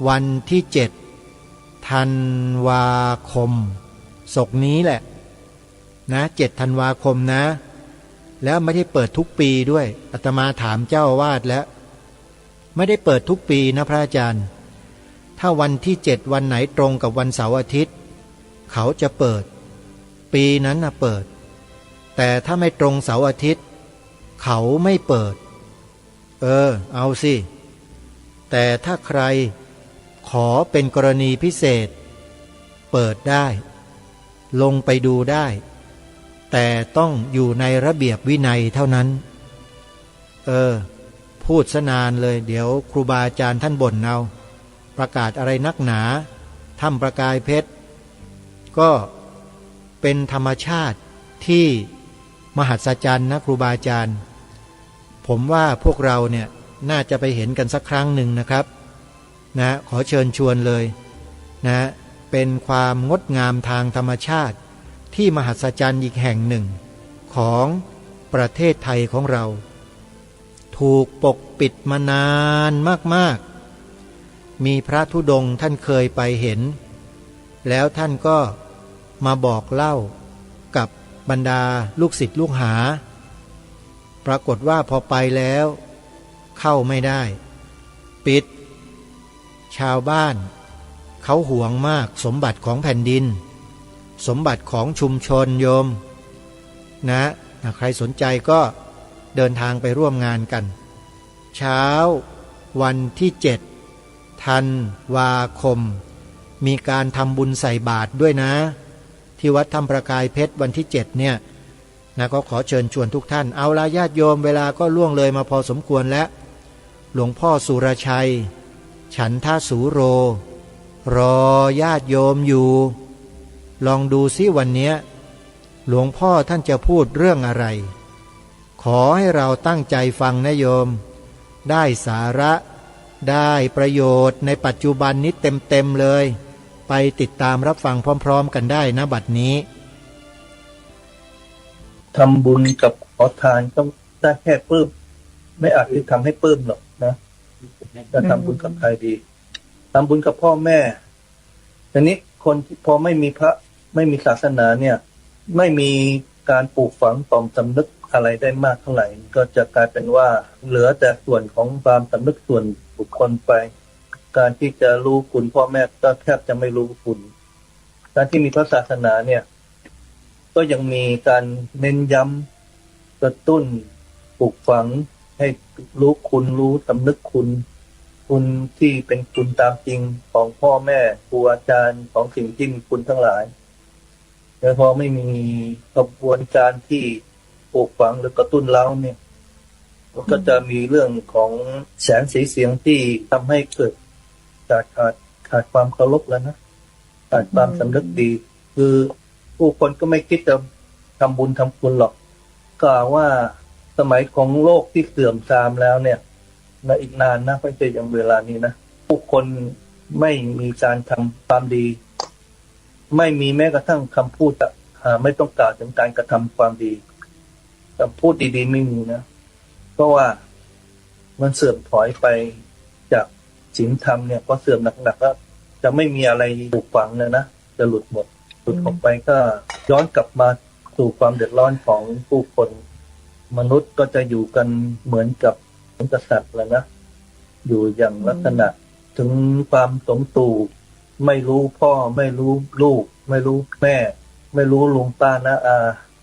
วันที่7 ธันวาคมศกนี้แหละนะ7 ธันวาคมนะแล้วไม่ได้เปิดทุกปีด้วยอาตมาถามเจ้าอาวาสแล้วไม่ได้เปิดทุกปีนะพระอาจารย์ถ้าวันที่7วันไหนตรงกับวันเสาร์อาทิตย์เขาจะเปิดปีนั้นนะเปิดแต่ถ้าไม่ตรงเสาร์อาทิตย์เขาไม่เปิดเอาสิแต่ถ้าใครขอเป็นกรณีพิเศษเปิดได้ลงไปดูได้แต่ต้องอยู่ในระเบียบวินัยเท่านั้นพูดซะนานเลยเดี๋ยวครูบาอาจารย์ท่านบ่นเอาประกาศอะไรนักหนาถ้ำประกายเพชรก็เป็นธรรมชาติที่มหัศจรรย์นะครูบาอาจารย์ผมว่าพวกเราเนี่ยน่าจะไปเห็นกันสักครั้งหนึ่งนะครับนะขอเชิญชวนเลยนะเป็นความงดงามทางธรรมชาติที่มหัศจรรย์อีกแห่งหนึ่งของประเทศไทยของเราถูกปกปิดมานานมากๆมีพระธุดงค์ท่านเคยไปเห็นแล้วท่านก็มาบอกเล่ากับบรรดาลูกศิษย์ลูกหาปรากฏว่าพอไปแล้วเข้าไม่ได้ปิดชาวบ้านเขาหวงมากสมบัติของแผ่นดินสมบัติของชุมชนโยม นะใครสนใจก็เดินทางไปร่วมงานกัน เช้าวันที่7ธันวาคมมีการทำบุญใส่บาตรด้วยนะที่วัดถ้ำประกายเพชรวันที่7เนี่ยนะก็ขอเชิญชวนทุกท่านเอาละญาติโยมเวลาก็ล่วงเลยมาพอสมควรแล้วหลวงพ่อสุรชัยฉันทสูโรรอญาติโยมอยู่ลองดูซิวันเนี้ยหลวงพ่อท่านจะพูดเรื่องอะไรขอให้เราตั้งใจฟังนะโยมได้สาระได้ประโยชน์ในปัจจุบันนี้เต็มเลยไปติดตามรับฟังพร้อมๆกันได้นะบัดนี้ทำบุญกับขอทานต้องได้แค่ปลื้มไม่อาจที่ทำให้ปลื้มหรอกนะจะทำบุญกับใครดีทำบุญกับพ่อแม่ทีนี้คนพอไม่มีพระไม่มีศาสนาเนี่ยไม่มีการปลูกฝังต่อมสำนึกอะไรได้มากเท่าไหร่ก็จะกลายเป็นว่าเหลือแต่ส่วนของความสำนึกส่วนบุคคลไปการที่จะรู้คุณพ่อแม่ก็แทบจะไม่รู้คุณการที่มีพระศาสนาเนี่ยก็ยังมีการเน้นย้ำกระตุ้นปลูกฝังให้รู้คุณรู้สำนึกคุณที่เป็นคุณตามจริงของพ่อแม่ครูอาจารย์ของสิ่งที่มีคุณทั้งหลายแต่พอไม่มีกระบวนการที่ปลูกฝังหรือกระตุ้นเล้าเนี่ยก็จะมีเรื่องของแสงสีเสียงที่ทำให้เกิดขาดความเคารพแล้วนะขาดความสำนึกดีคือผู้คนก็ไม่คิดจะทำบุญทำคุณหรอกกล่าวว่าสมัยของโลกที่เสื่อมทรามแล้วเนี่ยในอีกนานนะไม่ใช่อย่างเวลานี้นะผู้คนไม่มีการทำความดีไม่มีแม้กระทั่งคำพูดไม่ต้องกล่าวถึงการกระทำความดีคำพูดดีๆไม่มีนะเพราะว่ามันเสื่อมถอยไปจากศีลธรรมเนี่ยพอเสื่อมหนักๆแล้วจะไม่มีอะไรปลูกฝังเลยนะจะหลุดหมดหลุดออกไปก็ย้อนกลับมาสู่ความเดือดร้อนของผู้คนมนุษย์ก็จะอยู่กันเหมือนกับกษัตริย์แล้วนะอยู่อย่างลักษณะถึงความสมตู่ไม่รู้พ่อไม่รู้ลูกไม่รู้แม่ไม่รู้ลุงป้าน้าอา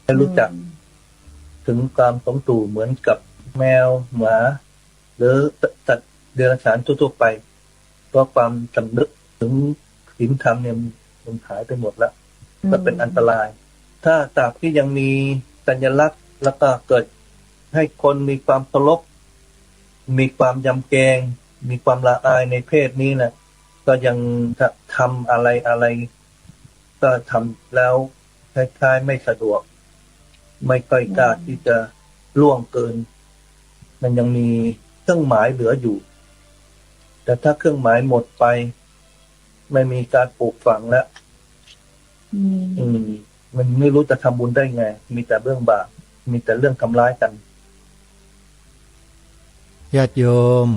ไม่รู้จักถึงความสมตู่เหมือนกับแมวหมาหรือสัตว์เดรัจฉานทั่วๆไปเพราะความสำนึกถึงศีลธรรมเนี่ยมันหายไปหมดแล้วก็เป็นอันตรายถ้าตราบที่ยังมีสัญลักษณ์แล้วก็เกิดให้คนมีความเคารพมีความยำเกรงมีความละอายในเพศนี้นะก็ยังทำอะไรก็ทำแล้วคล้ายๆไม่สะดวกไม่ค่อยกล้าที่จะล่วงเกินมันยังมีเครื่องหมายเหลืออยู่แต่ถ้าเครื่องหมายหมดไปไม่มีการปลูกฝังแล้วมันไม่รู้จะทำบุญได้ไงมีแต่เรื่องบาปมีแต่เรื่องทำร้ายกันญาติโยม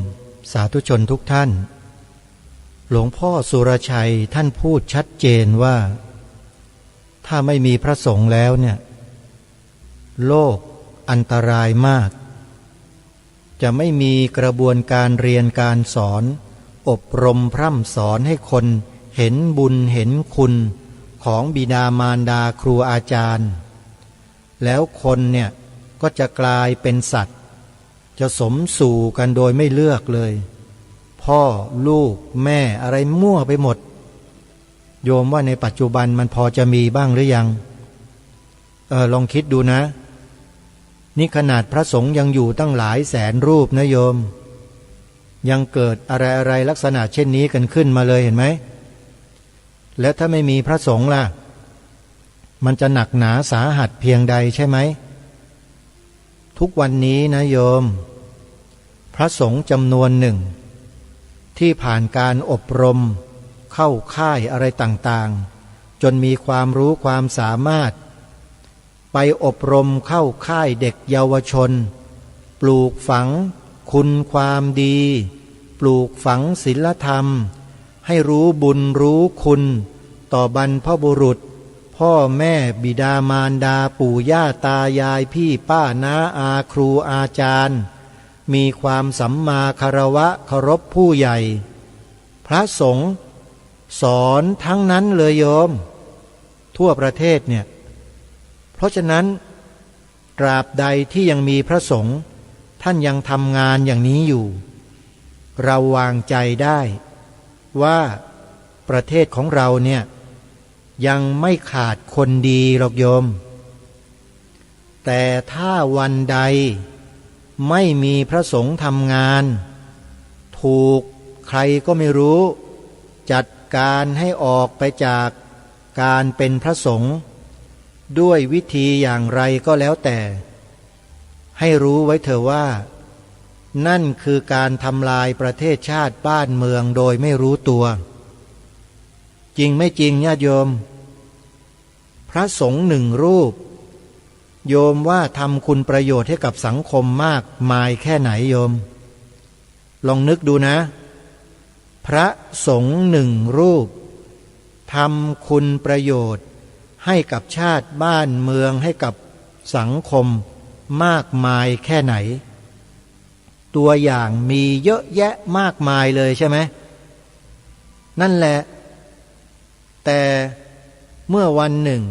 สาธุชนทุกท่านหลวงพ่อสุรชัยท่านพูดชัดเจนว่าถ้าไม่มีพระสงฆ์แล้วเนี่ยโลกอันตรายมากจะไม่มีกระบวนการเรียนการสอนอบรมพร่ำสอนให้คนเห็นบุญเห็นคุณของบิดามารดาครูอาจารย์แล้วคนเนี่ยก็จะกลายเป็นสัตว์จะสมสู่กันโดยไม่เลือกเลยพ่อลูกแม่อะไรมั่วไปหมดโยมว่าในปัจจุบันมันพอจะมีบ้างหรือยังลองคิดดูนะนี่ขนาดพระสงฆ์ยังอยู่ตั้งหลายแสนรูปนะโยมยังเกิดอะไรลักษณะเช่นนี้กันขึ้นมาเลยเห็นไหมแล้วถ้าไม่มีพระสงฆ์ล่ะมันจะหนักหนาสาหัสเพียงใดใช่ไหมทุกวันนี้นะโยมพระสงฆ์จำนวนหนึ่งที่ผ่านการอบรมเข้าค่ายอะไรต่างๆจนมีความรู้ความสามารถไปอบรมเข้าค่ายเด็กเยาวชนปลูกฝังคุณความดีปลูกฝังศีลธรรมให้รู้บุญรู้คุณต่อบรรพบุรุษพ่อแม่บิดามารดาปู่ย่าตายายพี่ป้าน้าอาครูอาจารย์มีความสัมมาคารวะเคารพผู้ใหญ่พระสงฆ์สอนทั้งนั้นเลยโยมทั่วประเทศเนี่ยเพราะฉะนั้น ราบใดที่ยังมีพระสงฆ์ท่านยังทำงานอย่างนี้อยู่เราวางใจได้ว่าประเทศของเราเนี่ยยังไม่ขาดคนดีหรอกโยมแต่ถ้าวันใดไม่มีพระสงฆ์ทำงานถูกใครก็ไม่รู้จัดการให้ออกไปจากการเป็นพระสงฆ์ด้วยวิธีอย่างไรก็แล้วแต่ให้รู้ไว้เถอะว่านั่นคือการทำลายประเทศชาติบ้านเมืองโดยไม่รู้ตัวจริงไม่จริงญาติโยมพระสงฆ์หนึ่งรูปโยมว่าทำคุณประโยชน์ให้กับสังคมมากมายแค่ไหนโยมลองนึกดูนะพระสงฆ์หนึ่งรูปทำคุณประโยชน์ให้กับชาติบ้านเมืองให้กับสังคมมากมายแค่ไหนตัวอย่างมีเยอะแยะมากมายเลยใช่ไหมนั่นแหละแต่เมื่อวันหนึ่ง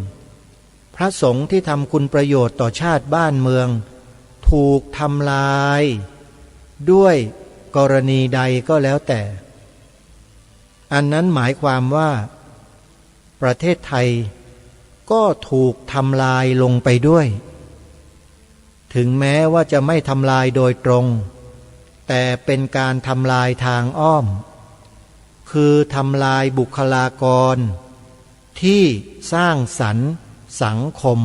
พระสงฆ์ที่ทำคุณประโยชน์ต่อชาติบ้านเมืองถูกทำลายด้วยกรณีใดก็แล้วแต่อันนั้นหมายความว่าประเทศไทยก็ถูกทำลายลงไปด้วยถึงแม้ว่าจะไม่ทำลายโดยตรงแต่เป็นการทำลายทางอ้อมคือทำลายบุคลากรที่สร้างสรรค์สังคม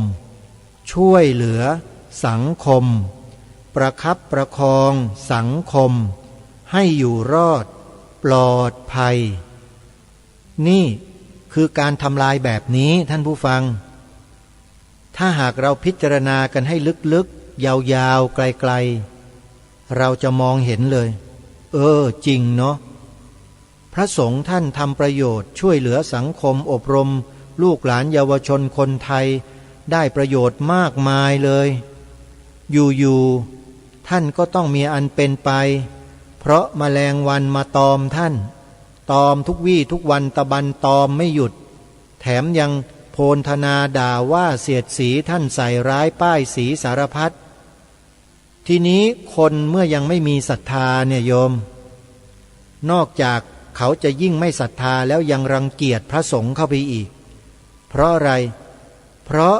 ช่วยเหลือสังคมประคับประคองสังคมให้อยู่รอดปลอดภัยนี่คือการทำลายแบบนี้ท่านผู้ฟังถ้าหากเราพิจารณากันให้ลึกๆยาวๆไกลๆเราจะมองเห็นเลยจริงเนาะพระสงฆ์ท่านทำประโยชน์ช่วยเหลือสังคมอบรมลูกหลานเยาวชนคนไทยได้ประโยชน์มากมายเลยอยู่ๆท่านก็ต้องมีอันเป็นไปเพราะแมลงวันมาตอมท่านตอมทุกวี่ทุกวันตะบันตอมไม่หยุดแถมยังโพลธนาด่าว่าเสียดสีท่านใส่ร้ายป้ายสีสารพัดทีนี้คนเมื่อยังไม่มีศรัทธาเนี่ยโยมนอกจากเขาจะยิ่งไม่ศรัทธาแล้วยังรังเกียจพระสงฆ์เข้าไปอีกเพราะอะไรเพราะ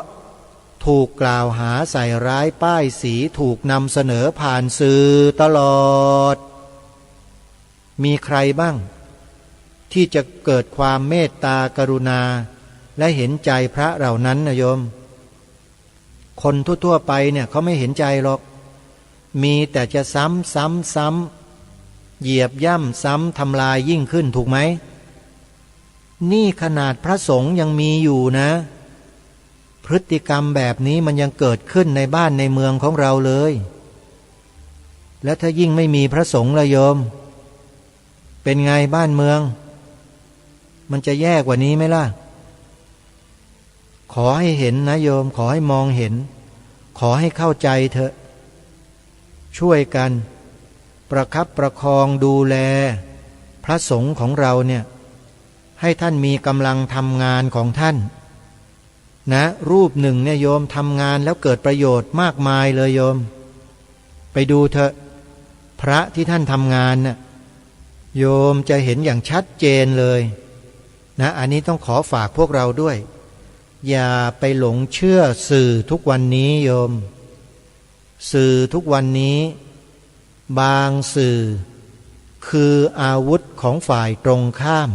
ถูกกล่าวหาใส่ร้ายป้ายสีถูกนำเสนอผ่านสื่อตลอดมีใครบ้างที่จะเกิดความเมตตากรุณาและเห็นใจพระเหล่านั้นนะโยมคนทั่วๆไปเนี่ยเขาไม่เห็นใจหรอกมีแต่จะซ้ำเหยียบย่ำซ้ำทำลายยิ่งขึ้นถูกไหมนี่ขนาดพระสงฆ์ยังมีอยู่นะพฤติกรรมแบบนี้มันยังเกิดขึ้นในบ้านในเมืองของเราเลยและถ้ายิ่งไม่มีพระสงฆ์ละโยมเป็นไงบ้านเมืองมันจะแย่กว่านี้ไหมล่ะขอให้เห็นนะโยมขอให้มองเห็นขอให้เข้าใจเถอะช่วยกันประคับประคองดูแลพระสงฆ์ของเราเนี่ยให้ท่านมีกำลังทำงานของท่านนะรูปหนึ่งเนี่ยโยมทำงานแล้วเกิดประโยชน์มากมายเลยโยมไปดูเถอะพระที่ท่านทำงานน่ะโยมจะเห็นอย่างชัดเจนเลยนะอันนี้ต้องขอฝากพวกเราด้วยอย่าไปหลงเชื่อสื่อทุกวันนี้โยมสื่อทุกวันนี้บางสื่อคืออาวุธของฝ่ายตรงข้าม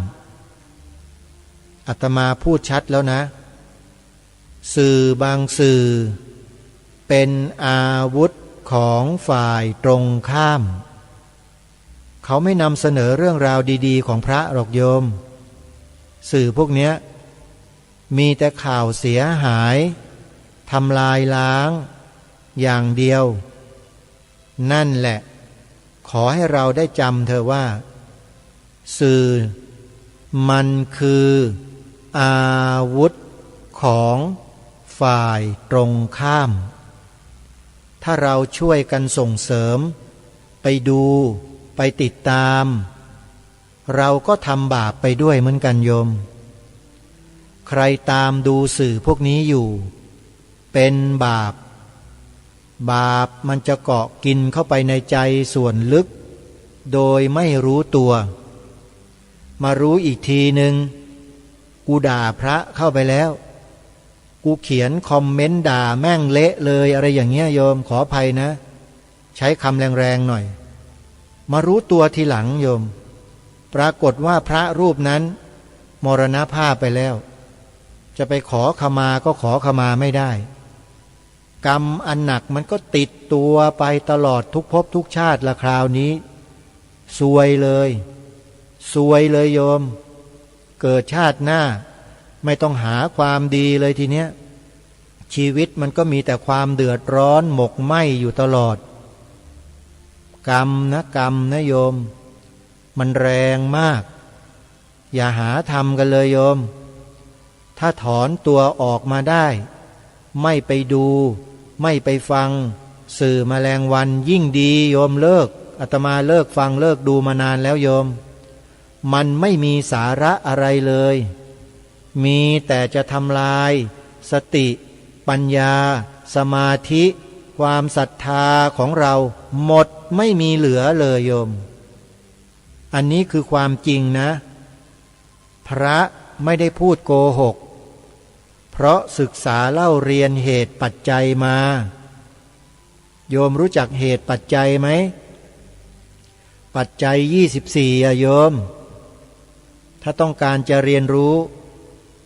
อาตมาพูดชัดแล้วนะสื่อบางสื่อเป็นอาวุธของฝ่ายตรงข้ามเขาไม่นำเสนอเรื่องราวดีๆของพระหรอกโยมสื่อพวกเนี้ยมีแต่ข่าวเสียหายทำลายล้างอย่างเดียวนั่นแหละขอให้เราได้จำเถอะว่าสื่อมันคืออาวุธของฝ่ายตรงข้ามถ้าเราช่วยกันส่งเสริมไปดูไปติดตามเราก็ทำบาปไปด้วยเหมือนกันโยมใครตามดูสื่อพวกนี้อยู่เป็นบาป บาปมันจะเกาะกินเข้าไปในใจส่วนลึกโดยไม่รู้ตัวมารู้อีกทีหนึ่งกูด่าพระเข้าไปแล้วกูเขียนคอมเมนต์ด่าแม่งเละเลยอะไรอย่างเงี้ยโยมขออภัยนะใช้คำแรงๆหน่อยมารู้ตัวทีหลังโยมปรากฏว่าพระรูปนั้นมรณภาพไปแล้วจะไปขอขมาก็ขอขมาไม่ได้กรรมอันหนักมันก็ติดตัวไปตลอดทุกภพทุกชาติละคราวนี้ซวยเลยโยมเกิดชาติหน้าไม่ต้องหาความดีเลยทีเนี้ยชีวิตมันก็มีแต่ความเดือดร้อนหมกไหม้อยู่ตลอดกรรมนะโยมมันแรงมากอย่าหาทำกันเลยโยมถ้าถอนตัวออกมาได้ไม่ไปดูไม่ไปฟังสื่อแมลงวันยิ่งดีโยมเลิกอาตมาเลิกฟังเลิกดูมานานแล้วโยมมันไม่มีสาระอะไรเลยมีแต่จะทำลายสติปัญญาสมาธิความศรัทธาของเราหมดไม่มีเหลือเลยโยมอันนี้คือความจริงนะพระไม่ได้พูดโกหกเพราะศึกษาเล่าเรียนเหตุปัจจัยมาโยมรู้จักเหตุปัจจัยไหมปัจจัย24อะโยมถ้าต้องการจะเรียนรู้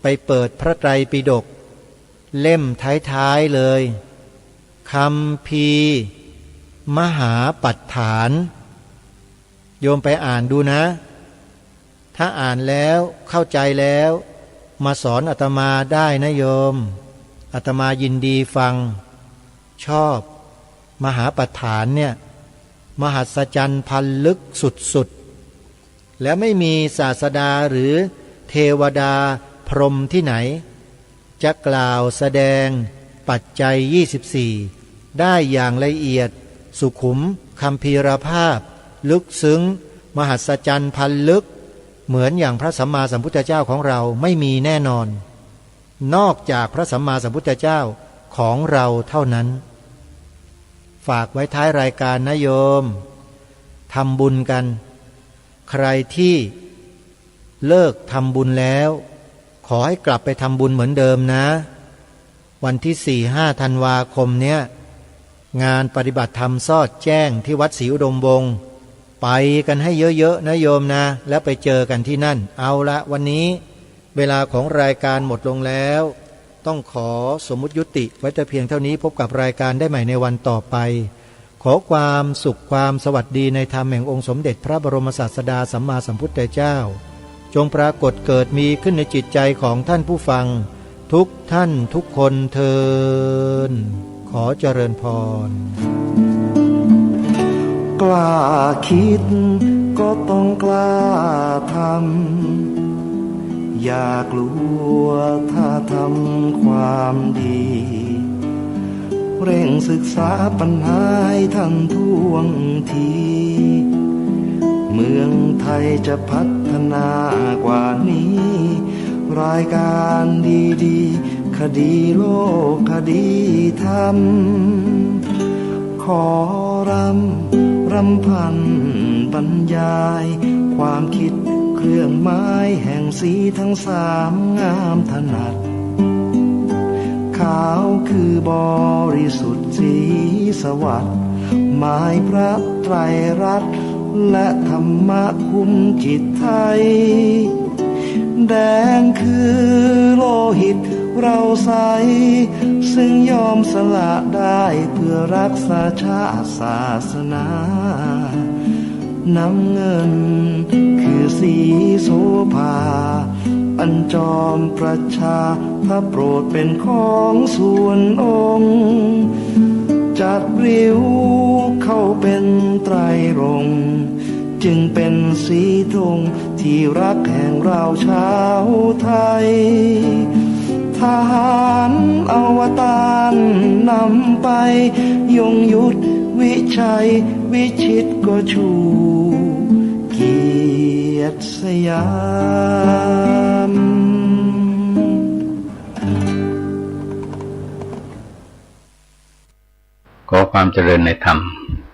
ไปเปิดพระไตรปิฎกเล่มท้ายๆเลยคัมภีร์มหาปัฏฐานโยมไปอ่านดูนะถ้าอ่านแล้วเข้าใจแล้วมาสอนอาตมาได้นะโยมอาตมายินดีฟังชอบมหาปัฏฐานเนี่ยมหัศจรรย์พันลึกสุดๆและไม่มีศาสดาหรือเทวดาพรหมที่ไหนจะกล่าวแสดงปัจจัย24ได้อย่างละเอียดสุขุมคัมภีรภาพลึกซึ้งมหัศจรรย์พันลึกเหมือนอย่างพระสัมมาสัมพุทธเจ้าของเราไม่มีแน่นอนนอกจากพระสัมมาสัมพุทธเจ้าของเราเท่านั้นฝากไว้ท้ายรายการนะโยมทำบุญกันใครที่เลิกทำบุญแล้วขอให้กลับไปทำบุญเหมือนเดิมนะวันที่4-5 ธันวาคมเนี้ยงานปฏิบัติธรรมซอดแจ้งที่วัดศรีอุดมวงศ์ไปกันให้เยอะๆนะโยมนะแล้วไปเจอกันที่นั่นเอาละวันนี้เวลาของรายการหมดลงแล้วต้องขอสมมุติยุติไว้แต่เพียงเท่านี้พบกับรายการได้ใหม่ในวันต่อไปขอความสุขความสวัสดีในธรรมแห่งองค์สมเด็จพระบรมศาสดาสัมมาสัมพุทธเจ้าจงปรากฏเกิดมีขึ้นในจิตใจของท่านผู้ฟังทุกท่านทุกคนเทินขอเจริญพรกล้าคิดก็ต้องกล้าทำอย่ากลัวถ้าทำความดีเร่งศึกษาปัญหาให้ทันท่วงทีเมืองไทยจะพัฒนากว่านี้รายการดีๆคดีโลกคดีธรรมขอรำพันบรรยายความคิดเครื่องหมายแห่งสีทั้งสามงามถนัดขาวคือบริสุทธิ์สีสวัสดิ์หมายพระไตรรัตน์และธรรมะคุ้มจิตไทยแดงคือโลหิตเราใสซึ่งยอมสละได้เพื่อรักษาชาติศาสนาน้ำเงินคือสีโสภาอันจอมประชาถ้าโปรดเป็นของส่วนองค์จัดริ้วเข้าเป็นไตรรงค์จึงเป็นสีธงที่รักแห่งเราชาวไทยทหารอวตารนำไปยงยุทธวิชัยวิชิตก็ชูเกียรติสยาม ขอความเจริญในธรรม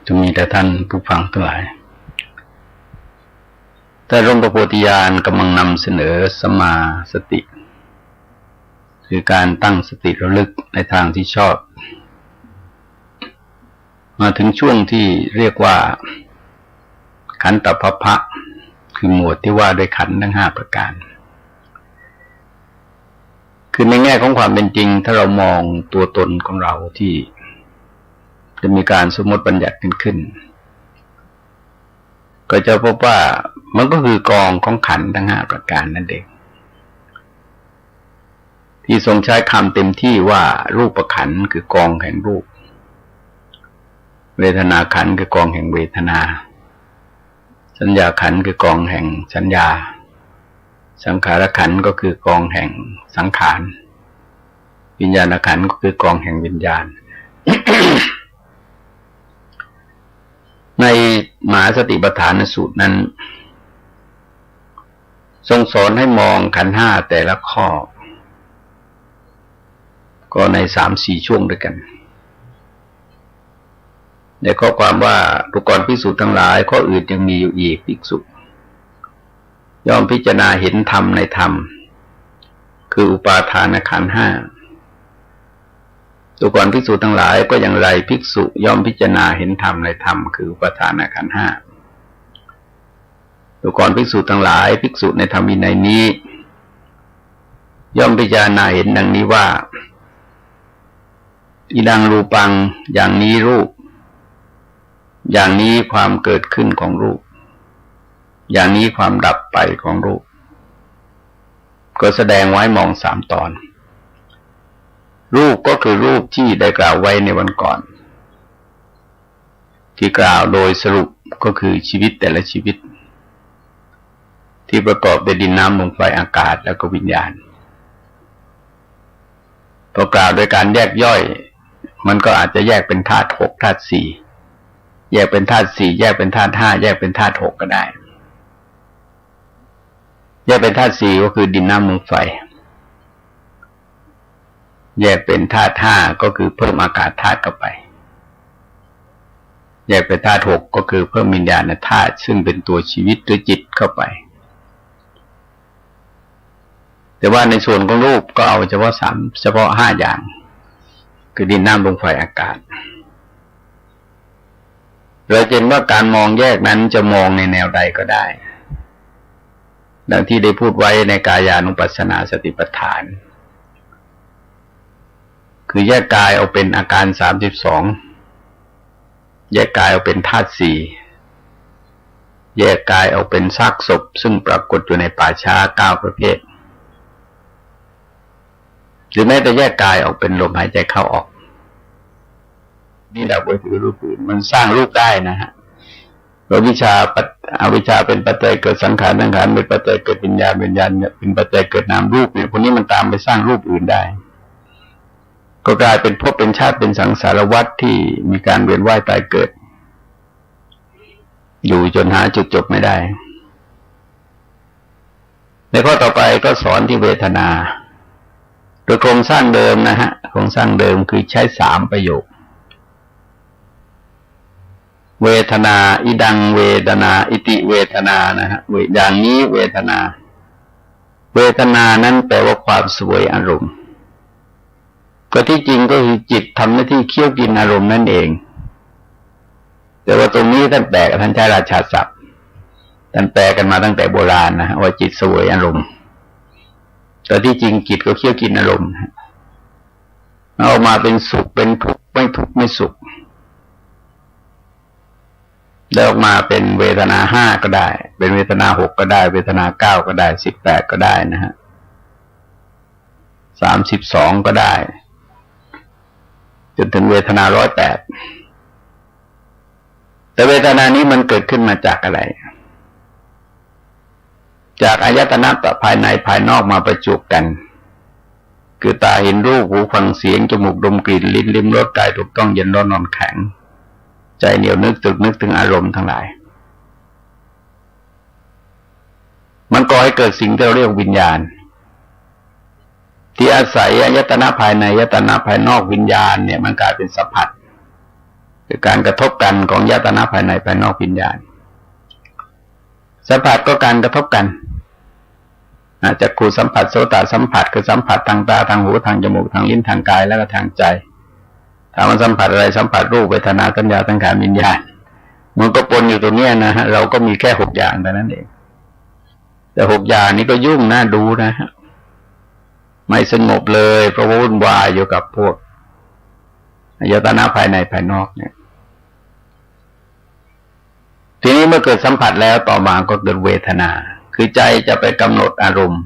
จะมีแต่ท่านผู้ฟังทั้งหลายแต่ร่มพระโพธิญาณกำลังนำเสนอสัมมาสติคือการตั้งสติระลึกในทางที่ชอบมาถึงช่วงที่เรียกว่าขันตภพะคือหมวดที่ว่าด้วยขันธ์ทั้ง5ประการคือในแง่ของความเป็นจริงถ้าเรามองตัวตนของเราที่จะมีการสมมติบัญญัติขึ้นก็จะพบว่ามันก็คือกองของขันธ์ทั้ง5ประการนั่นเองที่ทรงใช้คำเต็มที่ว่ารูปขันธ์คือกองแห่งรูปเวทนาขันธ์คือกองแห่งเวทนาสัญญาขันธ์คือกองแห่งสัญญาสังขารขันธ์ก็คือกองแห่งสังขารวิญญาณขันธ์ก็คือกองแห่งวิญญาณ ในมหาสติปัฏฐานสูตรนั้นทรงสอนให้มองขันธ์5แต่ละข้อก็ใน 3-4 ช่วงด้วยกันในข้อความว่าดูก่อนภิกษุทั้งหลายข้ออื่นยังมีอยู่อีกภิกษุย่อมพิจารณาเห็นธรรมในธรรมคืออุปาทานขันธ์5ดูก่อนภิกษุทั้งหลายก็อย่างไรภิกษุย่อมพิจารณาเห็นธรรมในธรรมคืออุปาทานขันธ์5ดูก่อนภิกษุทั้งหลายภิกษุในธรรมวินัยนี้ย่อมพิจารณาเห็นดังนี้ว่าอิดังรูปังอย่างนี้รูปอย่างนี้ความเกิดขึ้นของรูปอย่างนี้ความดับไปของรูปก็แสดงไว้มอง3 ตอนรูปก็คือรูปที่ได้กล่าวไว้ในวันก่อนที่กล่าวโดยสรุปก็คือชีวิตแต่ละชีวิตที่ประกอบด้วยดินน้ำลมไฟอากาศแล้วก็วิญญาณพอกล่าวโดยการแยกย่อยมันก็อาจจะแยกเป็นธาตุ6ธาตุ4แยกเป็นธาตุ4แยกเป็นธาตุ5แยกเป็นธาตุ6ก็ได้แยกเป็นธาตุ4ก็คือดินน้ำลมไฟแยกเป็นธาตุ5ก็คือเพิ่มอากาศธาตุเข้าไปแยกเป็นธาตุ6ก็คือเพิ่มวิญญาณธาตุซึ่งเป็นตัวชีวิตหรือจิตเข้าไปแต่ว่าในส่วนของรูปก็เอาเฉพาะ5อย่างคือดินน้ำลมไฟอากาศเราเห็นว่าการมองแยกนั้นจะมองในแนวใดก็ได้ดังที่ได้พูดไว้ในกายานุปัสสนาสติปัฏฐานคือแยกกายเอาเป็นอาการ32แยกกายเอาเป็นธาตุ4แยกกายเอาเป็นซากศพซึ่งปรากฏอยู่ในป่าช้า9ประเภทหรือแม้แต่แยกกายออกเป็นลมหายใจเข้าออกนี่ดับไว้ถือรูปอื่นมันสร้างรูปได้นะฮะอวิชชาเป็นปัจจัยเกิดสังขารสังขารเป็นปัจจัยเกิดวิญญาณวิญญาณเนี่ยเป็นปัจจัยเกิดนามรูปเนี่ยพวกนี้มันตามไปสร้างรูปอื่นได้ก็กลายเป็นภพเป็นชาติเป็นสังสารวัฏที่มีการเวียนว่ายตายเกิดอยู่จนหาจุดจบไม่ได้ในข้อต่อไปก็สอนที่เวทนาโดยโครงสร้างเดิมนะฮะโครงสร้างเดิมคือใช้3ประโยคเวทนาอิดังเวทนาอิติเวทนานะฮะอย่างนี้เวทนาเวทนานั้นแปลว่าความสวยอารมณ์ก็ที่จริงก็คือจิตทำหน้าที่เคี้ยวกินอารมณ์นั่นเองแต่ว่าตรงนี้ท่านแปลท่านใช้ราชาศัพท์ท่านแปลกันมาตั้งแต่โบราณนะว่าจิตสวยอารมณ์แต่ที่จริงจิตก็เคี้ยวกินอารมณ์เอามาเป็นสุขเป็นทุกข์ไม่ทุกข์ไม่สุขได้ออกมาเป็นเวทนา5ก็ได้เป็นเวทนา6ก็ได้เวทนา9ก็ได้18ก็ได้นะฮะ32ก็ได้จนถึงเวทนา108แต่เวทนานี้มันเกิดขึ้นมาจากอะไรจากอายตนะภายในภายนอกมาประจุกันคือตาเห็นรูปหูฟังเสียงจมูกดมกลิ่นลิ้นลิ้มรสกายถูกต้องเย็นร้อนนอนแข็งใจเหนียวนึกถึงอารมณ์ทั้งหลายมันก่อให้เกิดสิ่งที่เราเรียกวิญญาณที่อาศัยอายตนะภายในอายตนะภายนอกวิญญาณเนี่ยมันกลายเป็นสัมผัส คือการกระทบกันของยตนะภายในภายนอกวิญญาณสัมผัสก็การกระทบกันจักขุสัมผัสโสตสัมผัสคือสัมผัสทางตาทางหูทางจมูกทางลิ้นทางกายและก็ทางใจถามว่าสัมผัสอะไรสัมผัสรูปเวทนาสัญญาสังขารวิญญาณมันก็ปนอยู่ตรงนี้นะฮะเราก็มีแค่6อย่างเท่านั้นเองแต่6อย่างนี้ก็ยุ่งน่าดูนะฮะไม่สงบเลยเพราะว่าวุ่นวายอยู่กับพวกอายตนะภายในภายนอกเนี่ยทีนี้เมื่อเกิดสัมผัสแล้วต่อมาก็เกิดเวทนาคือใจจะไปกำหนดอารมณ์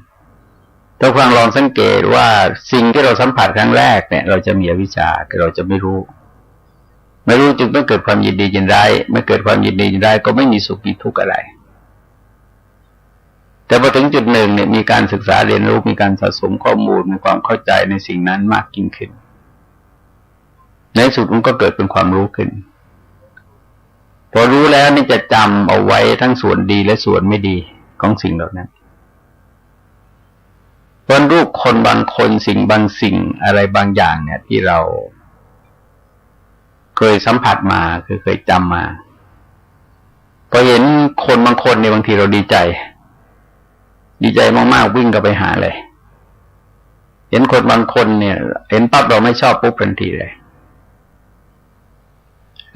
ถ้าฟังลองสังเกตว่าสิ่งที่เราสัมผัสครั้งแรกเนี่ยเราจะมีอวิชชาคือเราจะไม่รู้จึงต้องเกิดความยินดียินร้ายเมื่อเกิดความยินดียินร้ายก็ไม่มีสุขมีทุกข์อะไรแต่พอถึงจุดหนึ่งเนี่ยมีการศึกษาเรียนรู้มีการสะสมข้อมูลมีความเข้าใจในสิ่งนั้นมากยิ่งขึ้นในสุดมันก็เกิดเป็นความรู้ขึ้นพอรู้แล้วนี่จะจำเอาไว้ทั้งส่วนดีและส่วนไม่ดีของสิ่งเหล่านั้นเพราะรูปคนบางคนสิ่งบางสิ่งอะไรบางอย่างเนี่ยที่เราเคยสัมผัสมาคือเคยจำมาพอเห็นคนบางคนเนี่ยบางทีเราดีใจมากๆวิ่งก็ไปหาเลยเห็นคนบางคนเนี่ยเห็นปั๊บเราไม่ชอบปุ๊บทันทีเลย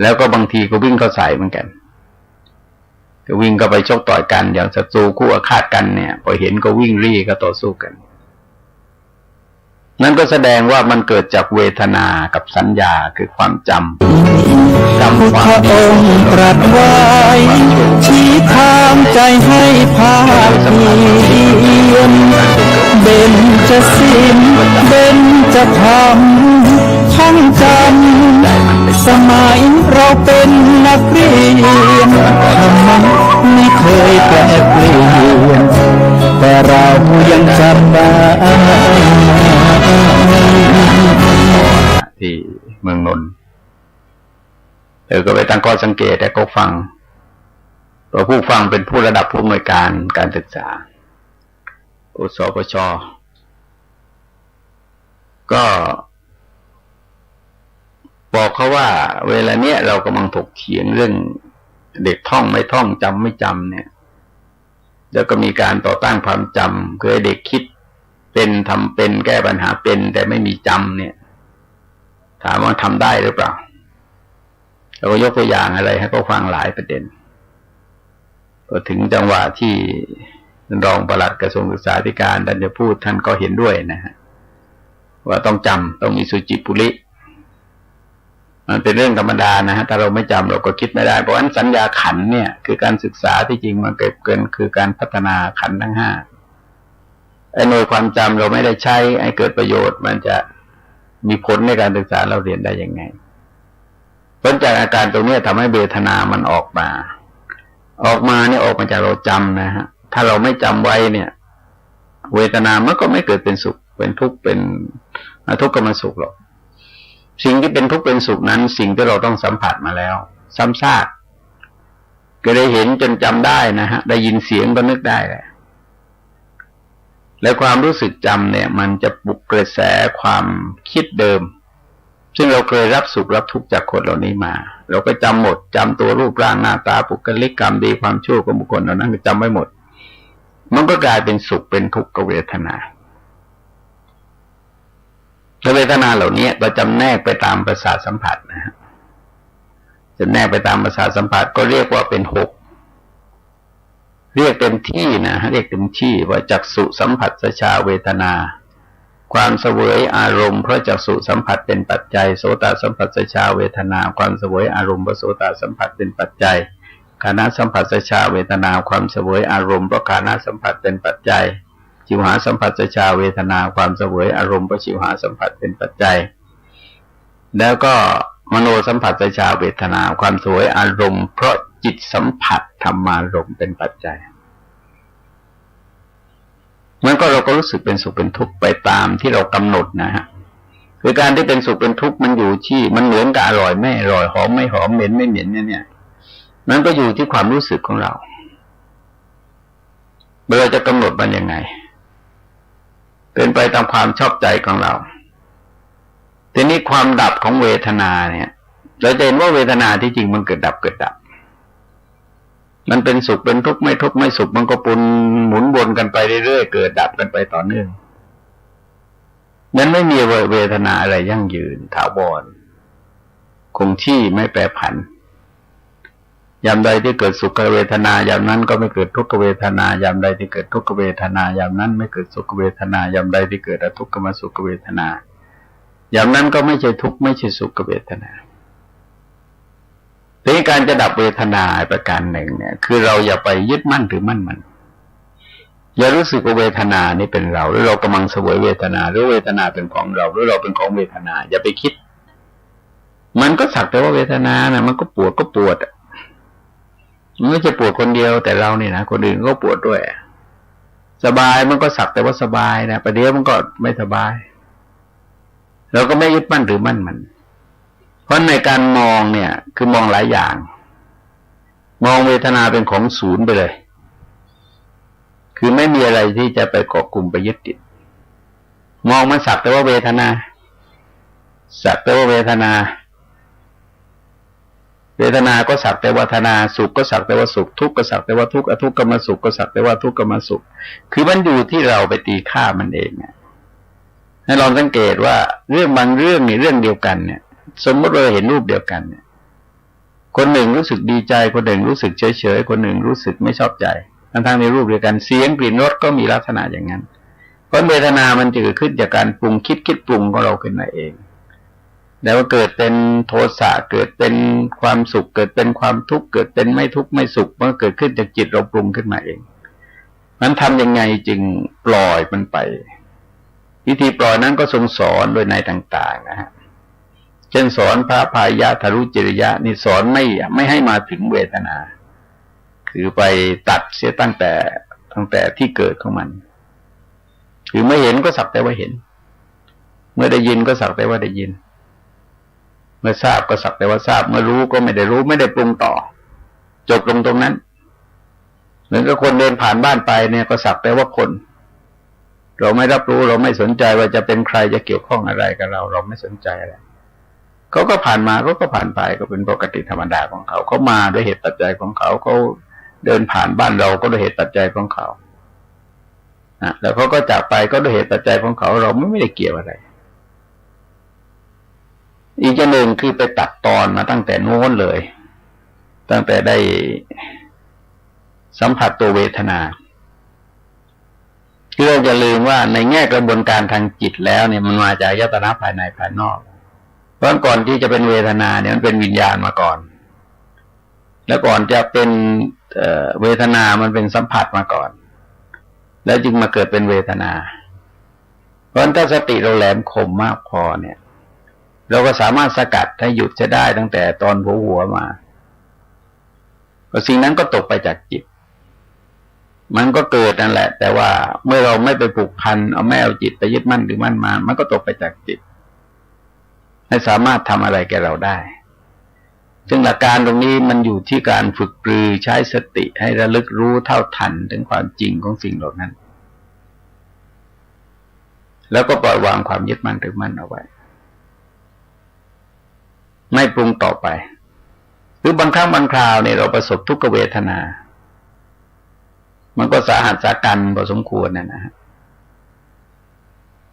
แล้วก็บางทีก็วิ่งเข้าใส่เหมือนกันก็วิ่งก็ไปชกต่อยกันอย่างศัตรูคู่อาฆาตกันเนี่ยพอเห็นก็วิ่งรี่ก็ต่อสู้กันนั่นก็แสดงว่ามันเกิดจากเวทนากับสัญญาคือความจำความ พระองค์ตรัสไว้ชี้ทางใจให้ภาคเพียรเบญจศีลเบญจธรรมท่องจำสมัยเราเป็นนักเรียนธรรมะไม่เคยแปรเปลี่ยนแต่เรายังจำได้ที่เมืองนนท์ก็ไปตั้งข้อสังเกตแต่ก็ฟังตัวผู้ฟังเป็นผู้ระดับผู้อำนวยการการศึกษาอุสปช.ก็บอกเขาว่าเวลาเนี้ยเรากำลังถกเถียงเรื่องเด็กท่องไม่ท่องจำไม่จำเนี่ยแล้วก็มีการต่อต้านความจำคือเด็กคิดเป็นทำเป็นแก้ปัญหาเป็นแต่ไม่มีจำเนี่ยถามว่าทำได้หรือเปล่าเราก็ยกตัวอย่างอะไรให้เขาฟังหลายประเด็นพอถึงจังหวะที่รองปลัดกระทรวงศึกษาธิการท่านจะพูดท่านก็เห็นด้วยนะฮะว่าต้องจำต้องมีสุจิปุริมันเป็นเรื่องธรรมดานะฮะถ้าเราไม่จำเราก็คิดไม่ได้เพราะฉะนั้นสัญญาขันธ์เนี่ยคือการศึกษาที่จริงมันเกินคือการพัฒนาขันธ์ทั้ง5ไอ้หน่วยความจำเราไม่ได้ใช้ให้เกิดประโยชน์มันจะมีผลในการศึกษาเราเรียนได้ยังไงผลจากอาการตรงนี้ทำให้เวทนามันออกมาเนี่ยออกมาจากเราจำนะฮะถ้าเราไม่จำไว้เนี่ยเวทนามันก็ไม่เกิดเป็นสุขเป็นทุกข์เป็นทุกข์ก็ไม่สุขหรอกสิ่งที่เป็นทุกข์เป็นสุขนั้นสิ่งที่เราต้องสัมผัสมาแล้วซ้ำซากก็ได้เห็นจนจำได้นะฮะได้ยินเสียงก็นึกได้แหละและความรู้สึกจำเนี่ยมันจะปลุกกระแสความคิดเดิมซึ่งเราเคยรับสุขรับทุกข์จากคนเหล่านี้มาเราก็จำหมดจำตัวรูปร่างหน้าตาบุคลิกกรรมดีความชั่วของบุคคลเหล่านั้นก็จำไว้หมดมันก็กลายเป็นสุขเป็นทุกขเวทนาและเวทนาเหล่านี้เราจำแนกไปตามประสาทสัมผัสนะฮะจำแนกไปตามประสาทสัมผัสก็เรียกว่าเป็น6เรียกเต็มที่นะเรียกเต็มที่ว่าจักษุสัมผัสชาเวทนาความเสวยอารมณ์เพราะจักษุสัมผัสเป็นปัจจัยโสตสัมผัสชาเวทนาความเสวยอารมณ์เพราะโสตสัมผัสเป็นปัจจัยฆานะสัมผัสชาเวทนาความเสวยอารมณ์เพราะฆานะสัมผัสเป็นปัจจัยชิวหาสัมผัสชาเวทนาความเสวยอารมณ์เพราะชิวหาสัมผัสเป็นปัจจัยแล้วก็มโนสัมผัสชาเวทนาความเสวยอารมณ์เพราะจิตสัมผัสธรรมารมณ์เป็นปัจจัยมันก็เราก็รู้สึกเป็นสุขเป็นทุกข์ไปตามที่เรากำหนดนะฮะคือการที่เป็นสุขเป็นทุกข์มันอยู่ที่มันเหมือนกับอร่อยไม่อร่อยหอมไม่หอมเหม็นไม่เหม็นเนี่ยมันก็อยู่ที่ความรู้สึกของเราเราจะกำหนดมันยังไงเป็นไปตามความชอบใจของเราทีนี้ความดับของเวทนาเนี่ย เราจะเห็นว่าเวทนาที่จริงมันเกิดดับเกิดดับมันเป็นสุขเป็นทุกข์ไม่ทุกข์ไม่สุขมันก็ปุ่นหมุนวนกันไปเรื่อยๆเกิดดับกันไปต่อเนื่องมันไม่มีเวทนาอะไรยั่งยืนถาวรคงที่ไม่แปรผันยามใดที่เกิดสุขเวทนายามนั้นก็ไม่เกิดทุกขเวทนายามใดที่เกิดทุกขเวทนายามนั้นไม่เกิดสุขเวทนายามใดที่เกิดอทุกขมสุขเวทนายามนั้นก็ไม่ใช่ทุกข์ไม่ใช่สุขเวทนาทีนี้การจะดับเวทนาประการหนึ่งเนี่ยคือเราอย่าไปยึดมั่นถือมั่นมันอย่ารู้สึกว่าเวทนานี่เป็นเราหรือเรากำลังเสวยเวทนาหรือเวทนาเป็นของเราหรือเราเป็นของเวทนาอย่าไปคิดมันก็สักแต่ว่าเวทนานะมันก็ปวดก็ปวดมันไม่ใช่ปวดคนเดียวแต่เราเนี่ยนะคนอื่นก็ปวดด้วยสบายมันก็สักแต่ว่าสบายนะประเดี๋ยวมันก็ไม่สบายเราก็ไม่ยึดมั่นถือมั่นมันเพราะในการมองเนี่ยคือมองหลายอย่างมองเวทนาเป็นของศูนย์ไปเลยคือไม่มีอะไรที่จะไปเกาะกลุ่มไปยึดติดมองมันสักแต่ว่าเวทนาสักแต่ว่าเวทนาเวทนาก็สักแต่ว่าเวทนาสุขก็สักแต่ว่าสุขทุกข์ก็สักแต่ว่าทุกข์อทุกขมสุขก็สักแต่ว่าทุกขมสุขคือมันอยู่ที่เราไปตีค่ามันเองเนี่ยให้ลองสังเกตว่าเรื่องบางเรื่องนี่เรื่องเดียวกันเนี่ยสมมติเราเห็นรูปเดียวกันเนี่ยคนหนึ่งรู้สึกดีใจคนหนึ่งรู้สึกเฉยๆคนหนึ่งรู้สึกไม่ชอบใจทั้งในรูปเดียวกันเสียงกลิ่นรสก็มีลักษณะอย่างนั้นเพราะเวทนามันจะเกิดขึ้นจากการปรุงคิดปรุงของเราขึ้นมาเองแต่ว่าเกิดเป็นโทสะเกิดเป็นความสุขเกิดเป็นความทุกข์เกิดเป็นไม่ทุกข์ไม่สุขมันเกิดขึ้นจากจิตเราปรุงขึ้นมาเองมันทำยังไงจึงปล่อยมันไปวิธีปล่อยนั้นก็ทรงสอนโดยในต่างๆนะฮะเช่นสอนพระพายะทารุจิริยะนี่สอนไม่ให้มาถึงเวทนาคือไปตัดเสียตั้งแต่ที่เกิดของมันคือไม่เห็นก็สักแต่ว่าเห็นเมื่อได้ยินก็สักแต่ว่าได้ยินเมื่อทราบก็สักแต่ว่าทราบเมื่อรู้ก็ไม่ได้รู้ไม่ได้ปรุงต่อจบลงตรงนั้นเหมือนกับคนเดินผ่านบ้านไปเนี่ยก็สักแต่ว่าคนเราไม่รับรู้เราไม่สนใจว่าจะเป็นใครจะเกี่ยวข้องอะไรกับเราไม่สนใจอะไรเขาก็ผ่านมาเขาก็ผ่านไปก็เป็นปกติธรรมดาของเขาเขามาด้วยเหตุปัจจัยของเขาเขาเดินผ่านบ้านเราก็ด้วยเหตุปัจจัยของเขาแล้วเขาก็จากไปก็ด้วยเหตุปัจจัยของเขาเราไม่ได้เกี่ยวอะไรอีกอย่างหนึ่งคือไปตัดตอนมาตั้งแต่โน้นเลยตั้งแต่ได้สัมผัสตัวเวทนาคือเราจะลืมว่าในแง่กระบวนการทางจิตแล้วเนี่ยมันมาจากอายตนะภายในภายนอกเพราะก่อนที่จะเป็นเวทนาเนี่ยมันเป็นวิญญาณมาก่อนแล้วก่อนจะเป็นเวทนามันเป็นสัมผัสมาก่อนแล้วจึงมาเกิดเป็นเวทนาเพราะถ้าสติเราแหลมคมมากพอเนี่ยเราก็สามารถสกัดให้หยุดจะได้ตั้งแต่ตอนหัวมาก็สิ่งนั้นก็ตกไปจากจิตมันก็เกิดนั่นแหละแต่ว่าเมื่อเราไม่ไปผูกพันไม่เอาจิตไปยึดมั่นหรือมั่นมามันก็ตกไปจากจิตให้สามารถทำอะไรแก่เราได้ซึ่งหลักการตรงนี้มันอยู่ที่การฝึกปรือใช้สติให้ระลึกรู้เท่าทันถึงความจริงของสิ่งเหล่านั้นแล้วก็ปล่อยวางความยึดมั่นถือมั่นเอาไว้ไม่ปรุงต่อไปหรือบางครั้งบางคราวเนี่ยเราประสบทุกขเวทนามันก็สาหัสสากันพอสมควรนะฮะ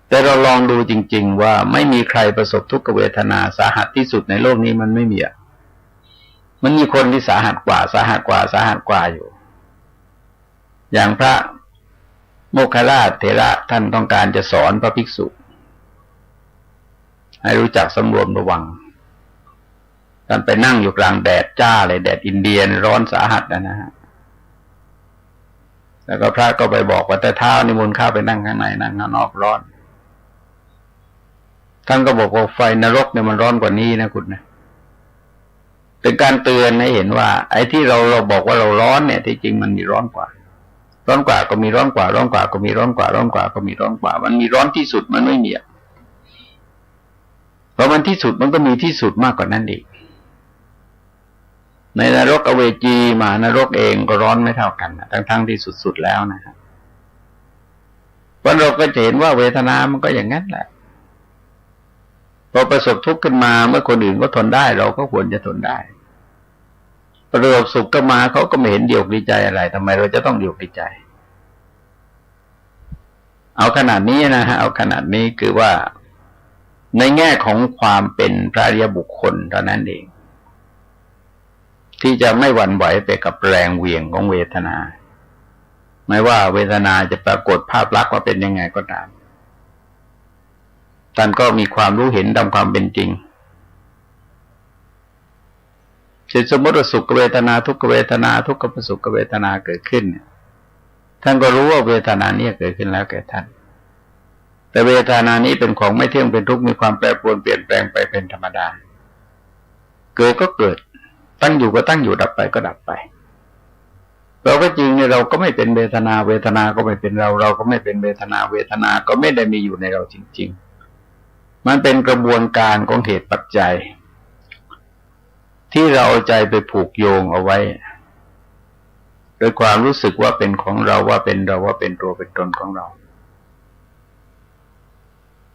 แต่เราลองดูจริงๆว่าไม่มีใครประสบทุกขเวทนาสาหัสที่สุดในโลกนี้มันไม่มีมันมีคนที่สาหัสกว่าอยู่อย่างพระโมคคัลลาเถระท่านต้องการจะสอนพระภิกษุให้รู้จักสำรวมระวังท่านไปนั่งอยู่กลางแดดจ้าเลยแดดอินเดียร้อนสาหัสนะฮะแล้วก็พระก็ไปบอกว่าแต่เท้านิมนต์เข้าไปนั่งข้างในนั่งข้างนอกร้อนท่านก็บอกว่าไฟนรกเนี่ยมันร้อนกว่านี้นะคุณนะเป็นการเตือนให้เห็นว่าไอ้ที่เราบอกว่าเราร้อนเนี่ยที่จริงมันมีร้อนกว่าก็มีร้อนกว่าก็มีร้อนกว่าก็มีร้อนกว่ามันมีร้อนที่สุดมันไม่มีเพราะมันที่สุดมันก็มีที่สุดมากกว่านั้นอีกในนรกอเวจีมหานรกเองก็ร้อนไม่เท่ากันทั้งที่สุดๆแล้วนะครับเพราะเราก็จะเห็นว่าเวทนามันก็อย่างนั้นแหละเพ พอประสบทุกข์ขึ้นมาเมื่อคนอื่นก็ทนได้เราก็ควรจะทนได้ประสบสุขก็มาเขาก็ไม่เห็นดีอกดีใจอะไรทำไมเราจะต้องดีอกดีใจเอาขนาดนี้นะฮะเอาขนาดนี้คือว่าในแง่ของความเป็นพระอริยบุคคลเท่านั้นเองที่จะไม่หวั่นไหวไปกับแรงเหวี่ยงของเวทนาไม่ว่าเวทนาจะปรากฏภาพลักษณ์ว่าเป็นยังไงก็ตามท่านก็มีความรู้เห็นตามความเป็นจริงสมมติว่าสุขเวทนาทุกขเวทนาทุกขสุขเวทนาเกิดขึ้นท่านก็รู้ว่าเวทนานี้เกิดขึ้นแล้วแก่ท่านแต่เวทนานี้เป็นของไม่เที่ยงเป็นทุกข์มีความแปรปรวนเปลี่ยนแปลงไปเป็นธรรมดาเกิดก็เกิดตั้งอยู่ก็ตั้งอยู่ดับไปก็ดับไปเราก็จริงเนี่ยเราก็ไม่เป็นเวทนาเวทนาก็ไม่เป็นเราเราก็ไม่เป็นเวทนาเวทนาก็ไม่ได้มีอยู่ในเราจริงๆมันเป็นกระบวนการของเหตุปัจจัยที่เราเอาใจไปผูกโยงเอาไว้โดยความรู้สึกว่าเป็นของเราว่าเป็นเราว่าเป็นตัวเป็นตนของเรา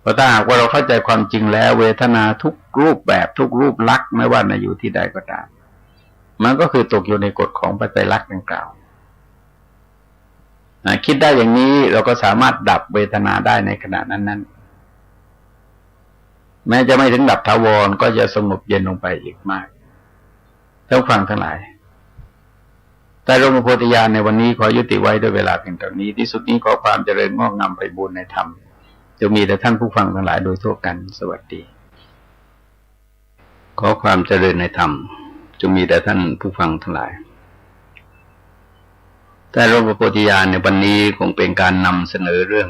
เพราะถ้าหากว่าเราเข้าใจความจริงแล้วเวทนาทุกรูปแบบทุกรูปลักษณ์ไม่ว่าจะอยู่ที่ใดก็ตามมันก็คือตกอยู่ในกฎของปัจจัยลักษณ์ดังกล่าวคิดได้อย่างนี้เราก็สามารถดับเวทนาได้ในขณะนั้นๆแม้จะไม่ถึงดับถาวรก็จะสงบเย็นลงไปอีกมากท่านฟังทั้งหลายแต่หลวงพ่อโพธิญาณในวันนี้ขอยุติไว้ด้วยเวลาเพียงเท่านี้ที่สุดนี้ขอความเจริญงอกงามไปบูรณนธรรมจะมีแต่ท่านผู้ฟังทั้งหลายโดยทั่วกันสวัสดีขอความเจริญในธรรมจะมีแต่ท่านผู้ฟังทั้งหลายแต่หลวงพ่อโพธิญาณในวันนี้คงเป็นการนำเสนอเรื่อง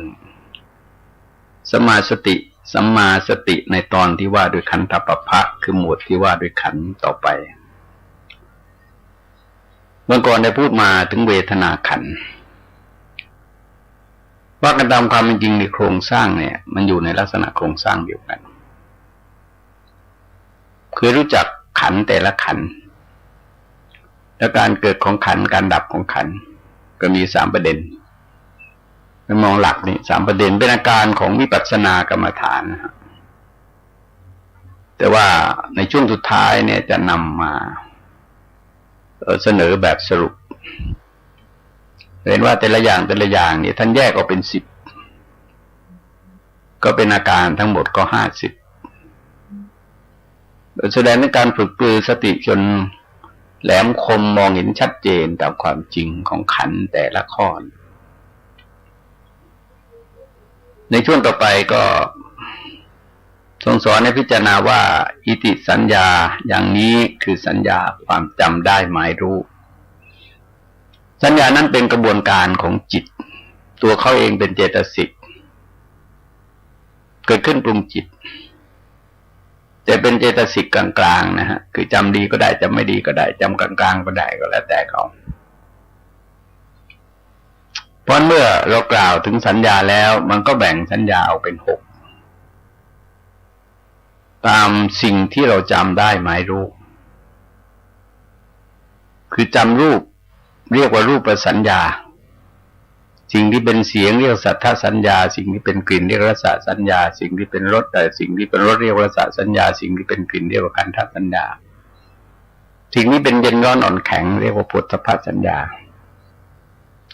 สัมมาสติในตอนที่ว่าด้วยขันธปภะคือหมวดที่ว่าด้วยขันธ์ต่อไปเมื่อก่อนได้พูดมาถึงเวทนาขันธ์ว่ากันตามความเป็นจริงในโครงสร้างเนี่ยมันอยู่ในลักษณะโครงสร้างเดียวกันคือรู้จักขันธ์แต่ละขันธ์และการเกิดของขันธ์การดับของขันธ์ก็มี3ประเด็นเป็นมองหลักนี่3ประเด็นเป็นอาการของวิปัสสนากรรมฐานนะครับแต่ว่าในช่วงสุดท้ายเนี่ยจะนำมาเสนอแบบสรุปเห็นว่าแต่ละอย่างเนี่ยท่านแยกออกเป็น10ก็เป็นอาการทั้งหมดก็50แสดงในการฝึกปรือสติจนแหลมคมมองเห็นชัดเจนตามความจริงของขันธ์แต่ละข้อในช่วงต่อไปก็ทรงสอนให้พิจารณาว่าอิติสัญญาอย่างนี้คือสัญญาความจำได้หมายรู้สัญญานั้นเป็นกระบวนการของจิตตัวเขาเองเป็นเจตสิกเกิดขึ้นปรุงจิตแต่เป็นเจตสิกกลางๆนะฮะคือจำดีก็ได้จำไม่ดีก็ได้จำกลางๆก็ได้ก็แล้วแต่เขาเพราะเมื่อเรากล่าวถึงสัญญาแล้วมันก็แบ่งสัญญาออกเป็น6ตามสิ่งที่เราจำได้หมายรู้คือจำรูปเรียกว่ารูปสัญญาสิ่งที่เป็นเสียงเรียกสัทธสัญญาสิ่งที่เป็นกลิ่นเรียกรสสัญญาสิ่งที่เป็นรสสิ่งที่เป็นรสเรียกรสสัญญาสิ่งที่เป็นกลิ่นเรียกว่าคันธสัญญาสิ่งที่เป็นเย็นร้อนอ่อนแข็งเรียกว่าโผฏฐัพพสัญญา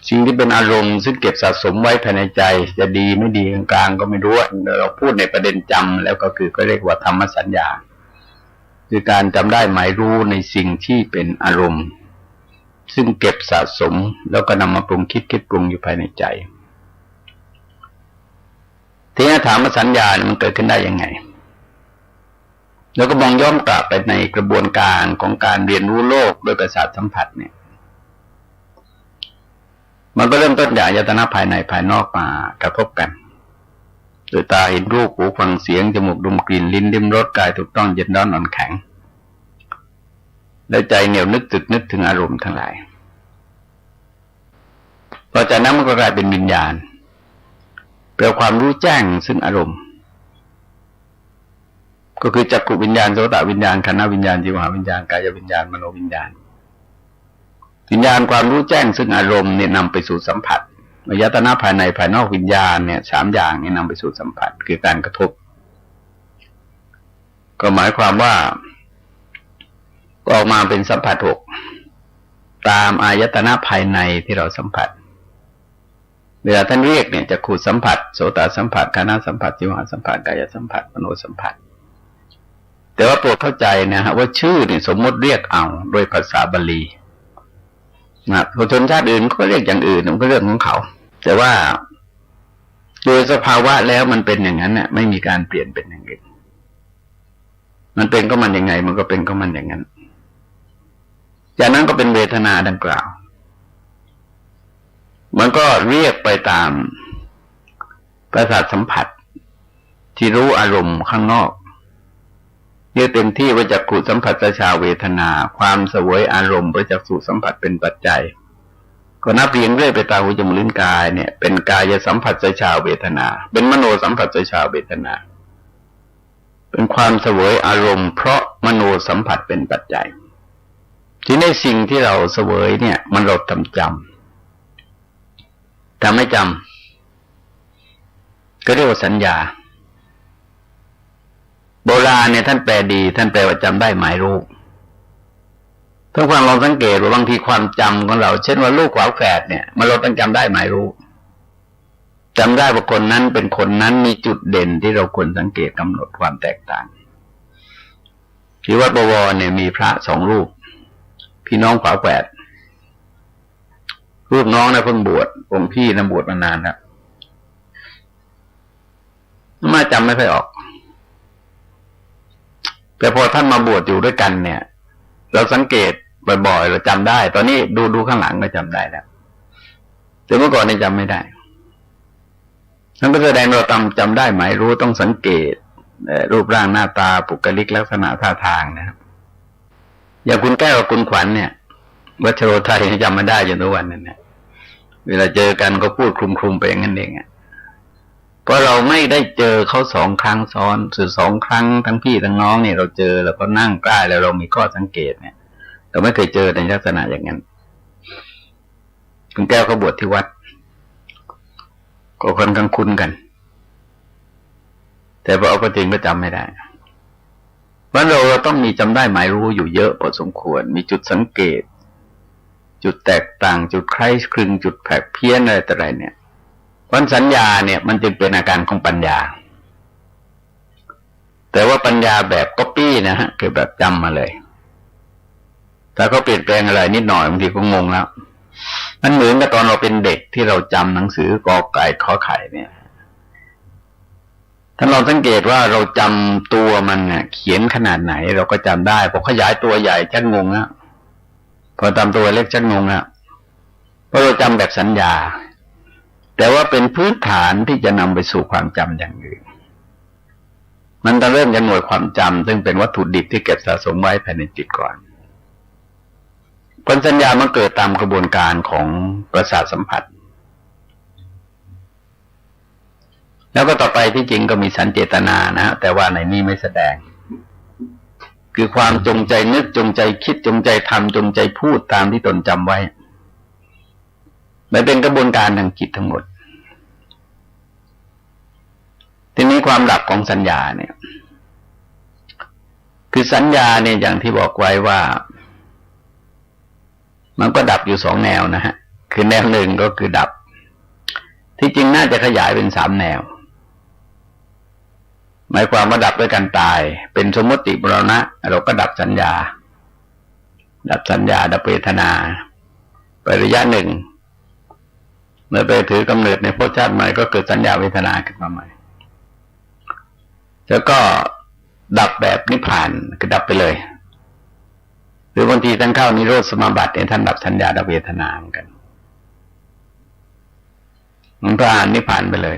สิ่งที่เป็นอารมณ์ซึ่งเก็บสะสมไว้ภายในใจจะดีไม่ดีกลางๆก็ไม่รู้เราพูดในประเด็นจำแล้วก็คือก็เรียกว่าธรรมสัญญาคือการจำได้หมายรู้ในสิ่งที่เป็นอารมณ์ซึ่งเก็บสะสมแล้วก็นำมาปรุงคิดปรุงอยู่ภายในใจทีนี้ถามว่าสัญญามันเกิดขึ้นได้ยังไงแล้วก็มองย้อนกลับไปในกระบวนการของการเรียนรู้โลกโดยประสาทสัมผัสเนี่ยมันก็เริ่มต้นจากอายตนะภายในภายนอกมากระทบกันโดยตาเห็นรูปหูฟังเสียงจมูกดมกลิ่นลิ้นลิ้มรสกายถูกต้องเย็นร้อนอ่อนแข็งแล้วใจเหนียวนึกถึงอารมณ์ทั้งหลายพอจากนั้นมันก็กลายเป็นวิญญาณแปลความรู้แจ้งซึ่งอารมณ์ก็คือจักขุวิญญาณโสตวิญญาณคณวิญญาณจิวหวิญญาณกายวิญญาณมโนวิญญาณวิญญาณความรู้แจ้งซึ่งอารมณ์เนี่ยนำไปสู่สัมผัสอายตนะภายในภายนอกวิญญาณเนี่ย3อย่างนี้นำไปสู่สัมผัสคือการกระทบ ก็หมายความว่าออกมาเป็นสัมผัสหกตามอายตนะภายในที่เราสัมผัสเวลาท่านเรียกเนี่ยจักขุสัมผัสโสตสัมผัสฆานะสัมผัสจิวหสัมผัสกายสัมผัสมโนสัมผัสแต่ว่าโปรดเข้าใจนะฮะว่าชื่อเนี่ยสมมติเรียกเอาโดยภาษาบาลีนะชนชาติอื่นก็เรียกอย่างอื่นมันก็เรื่องของเขาแต่ว่าโดยสภาวะแล้วมันเป็นอย่างนั้นเนี่ยไม่มีการเปลี่ยนเป็นอย่างอื่นมันเป็นก็มันยังไงมันก็เป็นก็มันอย่างนั้นจากนั้นก็เป็นเวทนาดังกล่าวมันก็เรียกไปตามประสาทสัมผัสที่รู้อารมณ์ข้างนอกเรียกเต็มที่ว่าจักขุสัมผัสชาเวทนาความเสวยอารมณ์ประจักษุสัมผัสเป็นปัจจัยก็นับเรียงเรื่อยไปตามหูจมูกลิ้นกายเนี่ยเป็นกายสัมผัสชาเวทนาเป็นมโนสัมผัสชาเวทนาเป็นความเสวยอารมณ์เพราะมโนสัมผัสเป็นปัจจัยที่ในสิ่งที่เราเสวยเนี่ยมันเราจำไม่จำก็เรียกว่าสัญญาโบราณเนี่ยท่านแปลดีท่านแปลว่าจำได้หมายรู้ถ้าความลองสังเกตว่าบางทีความจำของเราเช่นว่าลูกขวาแฝดเนี่ยมันเราต้องจำได้หมายรู้จำได้ว่าคนนั้นเป็นคนนั้นมีจุดเด่นที่เราควรสังเกตกำหนดความแตกต่างที่วัดบวรเนี่ยมีพระสองรูปพี่น้องขวาแฝดรูปน้องนะเพิ่งบวชองค์พี่นะบวชมานานแล้วมาจำไม่ค่อยออกแต่พอท่านมาบวชอยู่ด้วยกันเนี่ยเราสังเกตบ่อยๆเราจำได้ตอนนี้ดูข้างหลังก็จำได้แล้วแต่เมื่อก่อนนี่จำไม่ได้นั่นก็แสดงเราจำได้หมายรู้ต้องสังเกตรูปร่างหน้าตาปุคลิกลักษณะท่าทางนะครับอย่างคุณแก้วกับคุณขวัญเนี่ยวัชโรไทยจำไม่ได้จนทุกวันนั้นเนี่ยเวลาเจอกันก็พูดคลุมๆไปอย่างนั้นเองอ่ะเพราะเราไม่ได้เจอเขาสองครั้งซ้อนคือสองครั้งทั้งพี่ทั้งน้องเนี่ยเราเจอแล้วก็นั่งใกล้แล้วเรามีข้อสังเกตเนี่ยเราไม่เคยเจอในลักษณะอย่างนั้นคุณแก้วเขาบวชที่วัดก็คนกลางคุ้นกันแต่พอเอาก็จริงก็จำไม่ได้เพราะเราต้องมีจำได้หมายรู้อยู่เยอะพอสมควรมีจุดสังเกตจุดแตกต่างจุดคล้ายคลึงจุดแผกเพี้ยนอะไรต่ออะไรเนี่ยวันสัญญาเนี่ยมันจึงเป็นอาการของปัญญาแต่ว่าปัญญาแบบก๊อปปี้นะฮะคือแบบจำมาเลยถ้าเขาเปลี่ยนแปลงอะไรนิดหน่อยบางทีก็งงแล้วมันเหมือนกับตอนเราเป็นเด็กที่เราจำหนังสือกอไก่ขอไข่เนี่ยถ้าเราสังเกตว่าเราจำตัวมันเนี่ยเขียนขนาดไหนเราก็จำได้พอขยายตัวใหญ่ชักงงแล้วพอจำตัวเล็กชักงงแล้วเพราะเราจำแบบสัญญาแต่ว่าเป็นพื้นฐานที่จะนำไปสู่ความจำอย่างอื่นมันต้องเริ่มจากหน่วยความจำซึ่งเป็นวัตถุดิบที่เก็บสะสมไว้ภายในจิตก่อนผลสัญญามันเกิดตามกระบวนการของประสาทสัมผัสแล้วก็ต่อไปที่จริงก็มีสัญเจตนานะแต่ว่าในนี้ไม่แสดงคือความจงใจนึกจงใจคิดจงใจทำจงใจพูดตามที่ตนจำไว้มันเป็นกระบวนการทางจิตทั้งหมดทีนี้ความดับของสัญญาเนี่ยคือสัญญาเนี่ยอย่างที่บอกไว้ว่ามันก็ดับอยู่สองแนวนะฮะคือแนวหนึ่งก็คือดับที่จริงน่าจะขยายเป็นสามแนวหมายความว่าดับด้วยการตายเป็นสมมติมรณะเราก็ดับสัญญาดับสัญญาดับเวทนาไประยะหนึ่งเมื่อไปถือกำเนิดในภพชาติใหม่ก็เกิดสัญญาเวทนาขึ้นมาใหม่แล้วก็ดับแบบนิพพานคือดับไปเลยหรือบางทีท่านเข้านิโรธสมาบัติเนี่ยท่านดับสัญญาดับเวทนาเหมือนกันมันก็อ่านนิพพานไปเลย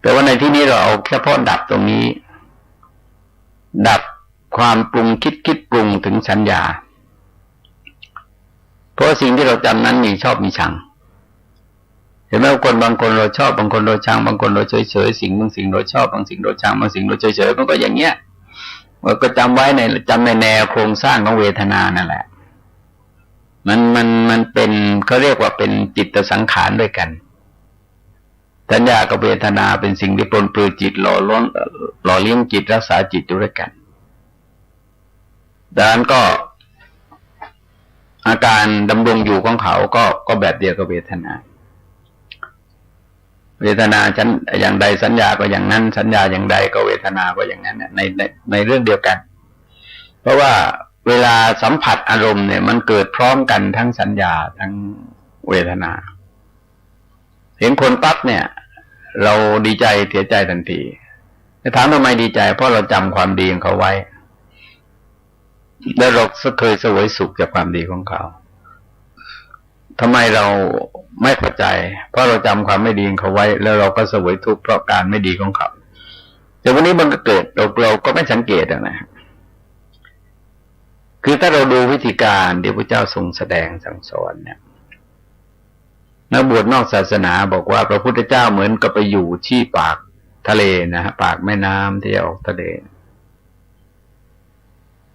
แต่ว่าในที่นี้เราเอาเฉพาะดับตรงนี้ดับความปรุงคิดปรุงถึงสัญญาเพราะสิ่งที่เราจำนั้นมีชอบมีชังเห็นไหมคนบางคนเราชอบบางคนเราชังบางคนเราเฉยสิ่งบางสิ่งเราชอบบางสิ่งเราชังบางสิ่งเราเฉยมันก็อย่างเงี้ยมันก็จำไว้ในแนวโครงสร้างของเวทนานั่นแหละมันเป็นเขาเรียกว่าเป็นจิตสังขารด้วยกันสัญญากับเวทนาเป็นสิ่งที่ปลนปลือจิตหล่อเลี้ยงจิตรักษาจิตอยู่ด้วยกัน ดังนั้นก็อาการดำรงอยู่ของเขาก็แบบเดียวกับเวทนาฉันอย่างใดสัญญาก็อย่างนั้นสัญญาอย่างใดก็เวทนาก็อย่างนั้นในเรื่องเดียวกันเพราะว่าเวลาสัมผัสอารมณ์เนี่ยมันเกิดพร้อมกันทั้งสัญญาทั้งเวทนาเห็นคนปั๊บเนี่ยเราดีใจเสียใจทันทีจะถามทำไมดีใจเพราะเราจำความดีของเขาไว้และเราเคยเสวยสุขจากความดีของเขาทำไมเราไม่พอใจเพราะเราจำความไม่ดีของเขาไว้แล้วเราก็เสวยทุกข์เพราะการไม่ดีของเขาแต่วันนี้มันก็เกิดเราก็ไม่สังเกตนะคือถ้าเราดูวิธีการที่พระเจ้าทรงแสดงสั่งสอนเนี่ยนักบวชนอกศาสนาบอกว่าพระพุทธเจ้าเหมือนกับไปอยู่ที่ปากทะเลนะฮะปากแม่น้ำที่ออกทะเล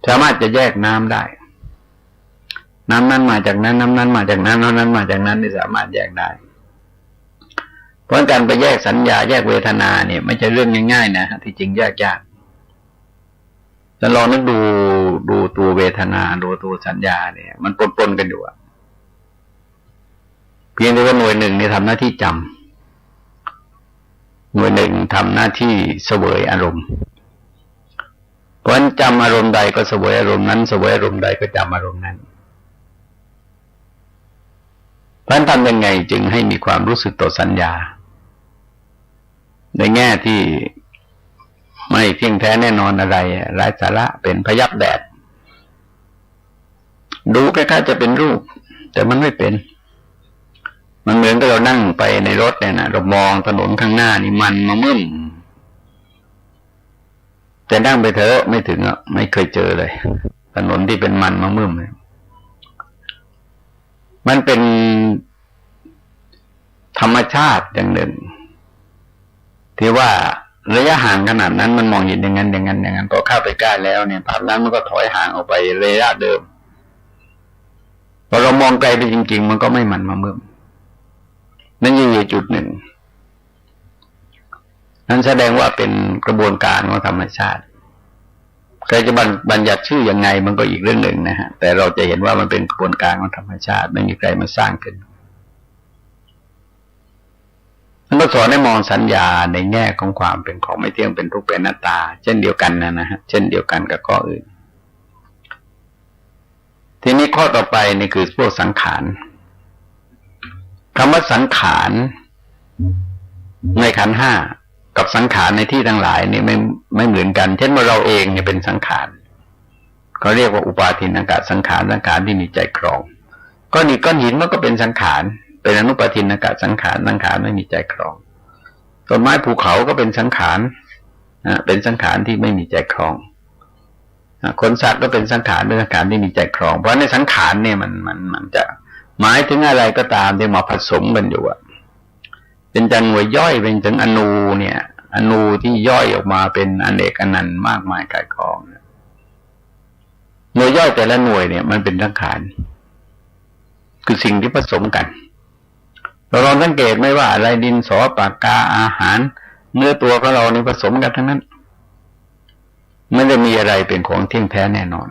สามารถจะแยกน้ำได้น้ำนั้นมาจากนั้นน้ำนั้นมาจากนั้นน้ำนั้นมาจากนั้นนี่สามารถแยกได้เพราะการไปแยกสัญญาแยกเวทนาเนี่ยไม่ใช่เรื่องง่ายๆนะที่จริงแยกยากจะลองนึกดูตัวเวทนาดูตัวสัญญาเนี่ยมันปนกันอยู่เพียงแต่ว่าหน่วยหนึ่งนี่ทำหน้าที่จำหน่วยหนึ่งทำหน้าที่เสวยอารมณ์เพราะฉะนั้นจำอารมณ์ใดก็เสวยอารมณ์นั้นเสวยอารมณ์ใดก็จำอารมณ์นั้นเพราะฉะนั้นทำยังไงจึงให้มีความรู้สึกต่อสัญญาในแง่ที่ไม่เที่ยงแท้แน่นอนอะไรไร้สาระเป็นพยับแดดดูคล้ายๆจะเป็นรูปแต่มันไม่เป็นมันเหมือนกับเรานั่งไปในรถเนี่ยนะเรามองถนนข้างหน้านี่มันมามึนแต่นั่งไปเถอะไม่ถึงอ่ะไม่เคยเจอเลยถนนที่เป็นมันมามึนเลยมันเป็นธรรมชาติอย่างหนึ่งที่ว่าระยะห่างขนาดนั้นมันมองเห็นอย่างนั้นพอเข้าไปใกล้แล้วเนี่ยภาพนั้นมันก็ถอยห่างออกไประยะเดิมพอเรามองไกลไปจริงๆมันก็ไม่มันมามึนนั่นอยู่จุดหนึ่งนั่นแสดงว่าเป็นกระบวนการของธรรมชาติใครจะบัญญัติชื่อยังไงมันก็อีกเรื่องหนึ่งนะฮะแต่เราจะเห็นว่ามันเป็นกระบวนการของธรรมชาติไม่มีใครมาสร้างขึ้นมันก็สอนให้มองสัญญาในแง่ของความเป็นของไม่เที่ยงเป็นทุกข์เป็นอนัตตาเช่นเดียวกันนะฮะเช่นเดียวกันกับข้ออื่นทีนี้ข้อต่อไปนี่คือพวกสังขารคำว่าสังขารในขันธ์ห้ากับสังขารในที่ทั้งหลายนี่ไม่เหมือนกันเช่นว่าเราเองเนี่ยเป็นสังขารเขาเรียกว่าอุปาทินกะสังขารที่มีใจครองก้อนหินมันก็เป็นสังขารเป็นอนุปาทินกะสังขารไม่มีใจครองต้นไม้ภูเขาก็เป็นสังขารเป็นสังขารที่ไม่มีใจครองคนสัตว์ก็เป็นสังขารที่มีใจครองเพราะในสังขารเนี่ยมันจะหมายถึงอะไรก็ตามที่มาผสมกันอยู่เป็นจังหน่วยย่อยเป็นถึงอนูเนี่ยอนูที่ย่อยออกมาเป็นอเนกอนันต์มากมายกายกองหน่วยย่อยแต่ละหน่วยเนี่ยมันเป็นสังขารคือสิ่งที่ผสมกันเราลองสังเกตไหมว่าอะไรดินสอปากกาอาหารเนื้อตัวของเรานี่ผสมกันทั้งนั้นไม่ได้มีอะไรเป็นของเที่ยงแท้แน่นอน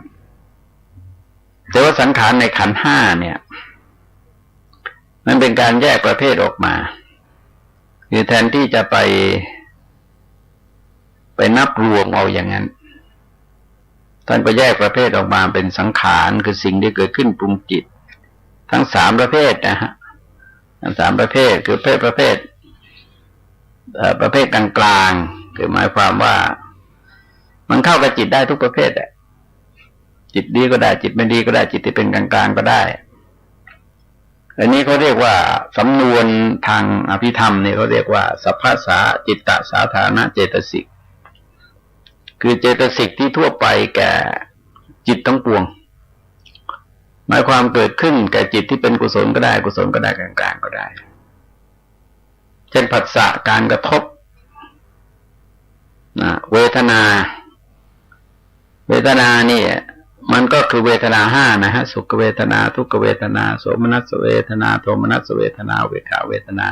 แต่ว่าสังขารในขันธ์ห้าเนี่ยมันเป็นการแยกประเภทออกมาคือแทนที่จะไปนับรวมเอาอย่างนั้นท่านก็แยกประเภทออกมาเป็นสังขารคือสิ่งที่เกิดขึ้นปรุงจิตทั้งสามประเภทนะฮะทั้งสามประเภทคือประเภทกลางๆคือหมายความว่ามันเข้ากับจิตได้ทุกประเภทแหละจิตดีก็ได้จิตไม่ดีก็ได้จิตที่เป็นกลางๆก็ได้อันนี้เขาเรียกว่าสำนวนทางอภิธรรมเนี่ยเขาเรียกว่าสัพพสาจิตตสาธารณเจตสิกคือเจตสิกที่ทั่วไปแก่จิตทั้งปวงหมายความเกิดขึ้นแก่จิตที่เป็นกุศลก็ได้กลางๆก็ได้เช่นผัสสะการกระทบเวทนานี่มันก็คือเวทนาห้านะฮะสุขเวทนาทุกขเวทนาโสมนัสเวทนาโทมนัสเวทนาเวขาเวทนา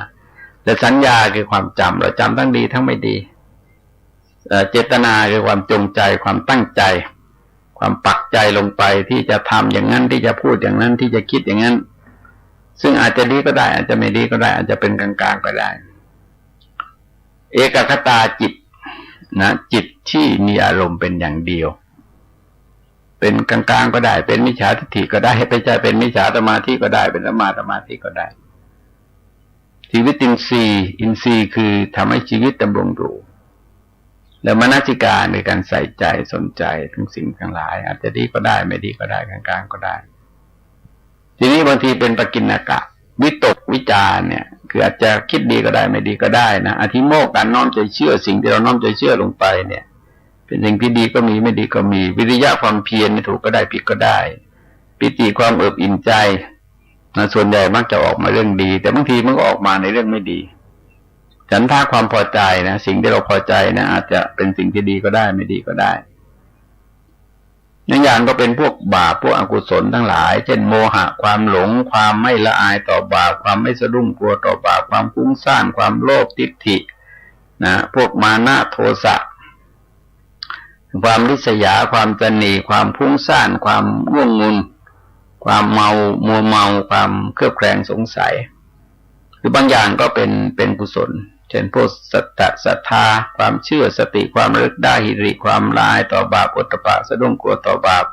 และสัญญาคือความจำเราจำทั้งดีทั้งไม่ดีเจตนาคือความจงใจความตั้งใจคว ความปักใจลงไปที่จะทำอย่างนั้นที่จะพูดอย่างนั้นที่จะคิดอย่างนั้นซึ่งอาจจะดีก็ได้อาจจะไม่ดีก็ได้อาจจะเป็นกลางๆก็ได้เอกคตาจิตนะจิตที่มีอารมณ์เป็นอย่างเดียวเป็นกลางๆก็ได้เป็นมิจฉาทิฏฐิก็ได้ให้ไปใจเป็นมิจฉาสมาธิก็ได้เป็นสัมมาสมาธิก็ได้ชีวิตอินทรีย์คือทำให้ชีวิตดำรงอยู่แล้วมนสิการในการใส่ใจสนใจทั้งสิ่งทั้งหลายอาจจะดีก็ได้ไม่ดีก็ได้กลางๆก็ได้ทีนี้บางทีเป็นปกิณกะวิตกวิจารเนี่ยคืออาจจะคิดดีก็ได้ไม่ดีก็ได้นะอธิโมกข์การน้อมใจเชื่อสิ่งที่เราน้อมใจเชื่อลงไปเนี่ยเป็นสิ่งที่ดีก็มีไม่ดีก็มีวิริยะความเพียรถูกก็ได้ผิดก็ได้ปิติความเอิบอิ่มใจนะส่วนใหญ่มักจะออกมาเรื่องดีแต่บางทีมันก็ออกมาในเรื่องไม่ดีฉันทาความพอใจนะสิ่งที่เราพอใจนะอาจจะเป็นสิ่งที่ดีก็ได้ไม่ดีก็ได้อย่างก็เป็นพวกบาปพวกอกุศลทั้งหลายเช่นโมหะความหลงความไม่ละอายต่อบาปความไม่สะดุ้งกลัวต่อบาปความฟุ้งซ่านความโลภทิฏฐินะพวกมานะโทสะความริษยาความตนีความฟุ้งซ่านความง่วงงุนความเมามัวเมาความเครือบแคลงสงสัยคือบางอย่างก็เป็นกุศลเช่นพวกสัตตะศรัทธาความเชื่อสติความระลึกได้หิริความละอายต่อบาปโอตตัปปะสะดุ้งกลัวต่อบาป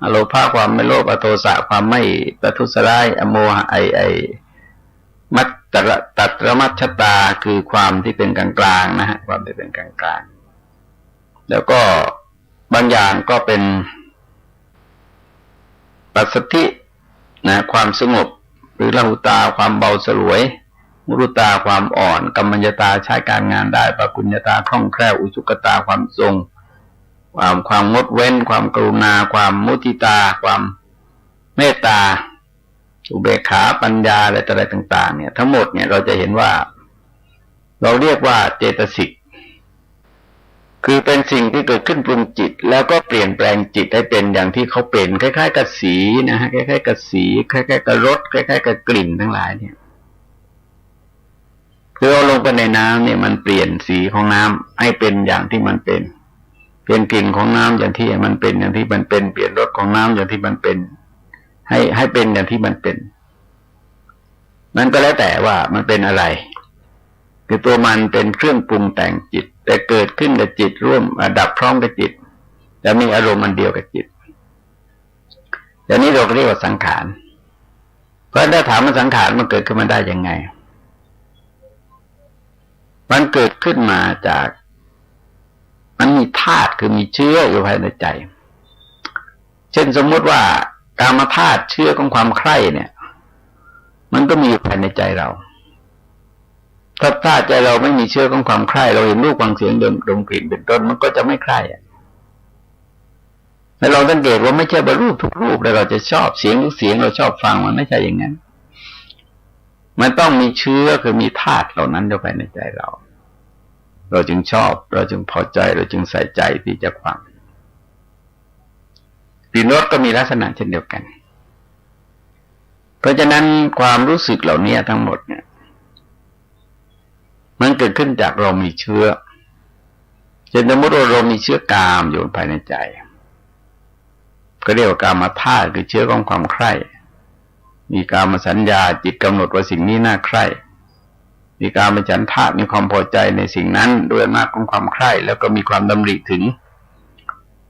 อโลภะความไม่โลภอโทสะความไม่ประทุษร้ายอโมหะมัตตัตระมัชฌตาคือความที่เป็นกลางๆนะฮะความที่เป็นกลางๆแล้วก็บางอย่างก็เป็นปัสสัทธินะความสงบหรือละหุตาความเบาสลวยมุรุตาความอ่อนกัมมัญญตาใช้การงานได้ปกุญญตาคล่องแคล่วอุชุกตาความทรงความงดเว้นความกรุณาความมุทิตาความเมตตาอุเบกขาปัญญาอะไรต่างๆเนี่ยทั้งหมดเนี่ยเราจะเห็นว่าเราเรียกว่าเจตสิกคือเป็นสิ่งที่เกิดขึ้นปรุงจิตแล้วก็เปลี่ยนแปลงจิตให้เป็นอย่างที่เขาเป็นคล้ายๆกับสีนะฮะคล้ายๆกับสีคล้ายๆกับรสคล้ายๆกับกลิ่นทั้งหลายเนี่ยคือเอาลงไปในน้ำเนี่ยมันเปลี่ยนสีของน้ำให้เป็นอย่างที่มันเป็นเปลี่ยนกลิ่นของน้ำอย่างที่มันเป็นอย่างที่มันเป็นเปลี่ยนรสของน้ำอย่างที่มันเป็นให้เป็นอย่างที่มันเป็นมันก็แล้วแต่ว่ามันเป็นอะไรคือตัวมันเป็นเครื่องปรุงแต่งจิตแต่เกิดขึ้นกับจิตร่วมดับพร้อมกับจิตและมีอารมณ์มันเดียวกับจิตอย่างนี้เราเรียกว่าสังขารเพราะถ้าถามว่าสังขารมันเกิดขึ้นมาได้ยังไงมันเกิดขึ้นมาจากมันมีธาตุคือมีเชื้ออยู่ภายในใจเช่นสมมติว่ากามธาตุเชื้อของความใคร่เนี่ยมันก็มีอยู่ภายในใจเราถ้าใจเราไม่มีเชื้อของความใคร่เราเห็นรูปฟังเสียงดมกลิ่นเป็นต้นมันก็จะไม่ใคร่แล้วเราสังเกตว่าไม่ใช่ว่ารูปทุกรูปแล้วเราจะชอบเสียงทุกเสียงเราชอบฟังมันไม่ใช่อย่างนั้นมันต้องมีเชื้อคือมีธาตุเหล่านั้นอยู่ภายในใจเราจึงชอบเราจึงพอใจเราจึงใส่ใจที่จะฟังกลิ่นรสก็มีลักษณะเช่นเดียวกันเพราะฉะนั้นความรู้สึกเหล่านี้ทั้งหมดเนี่ยมันเกิดขึ้นจากเรามีเชื้อเช่นสมมติเรามีเชื้อกามอยู่ภายในใจก็เรียกว่ากามธาตุคือเชื้อของความใคร่มีกามสัญญาจิตกำหนดว่าสิ่งนี้น่าใคร่มีกามฉันทะมีความพอใจในสิ่งนั้นด้วยอำนาจของความใคร่แล้วก็มีความดำริถึง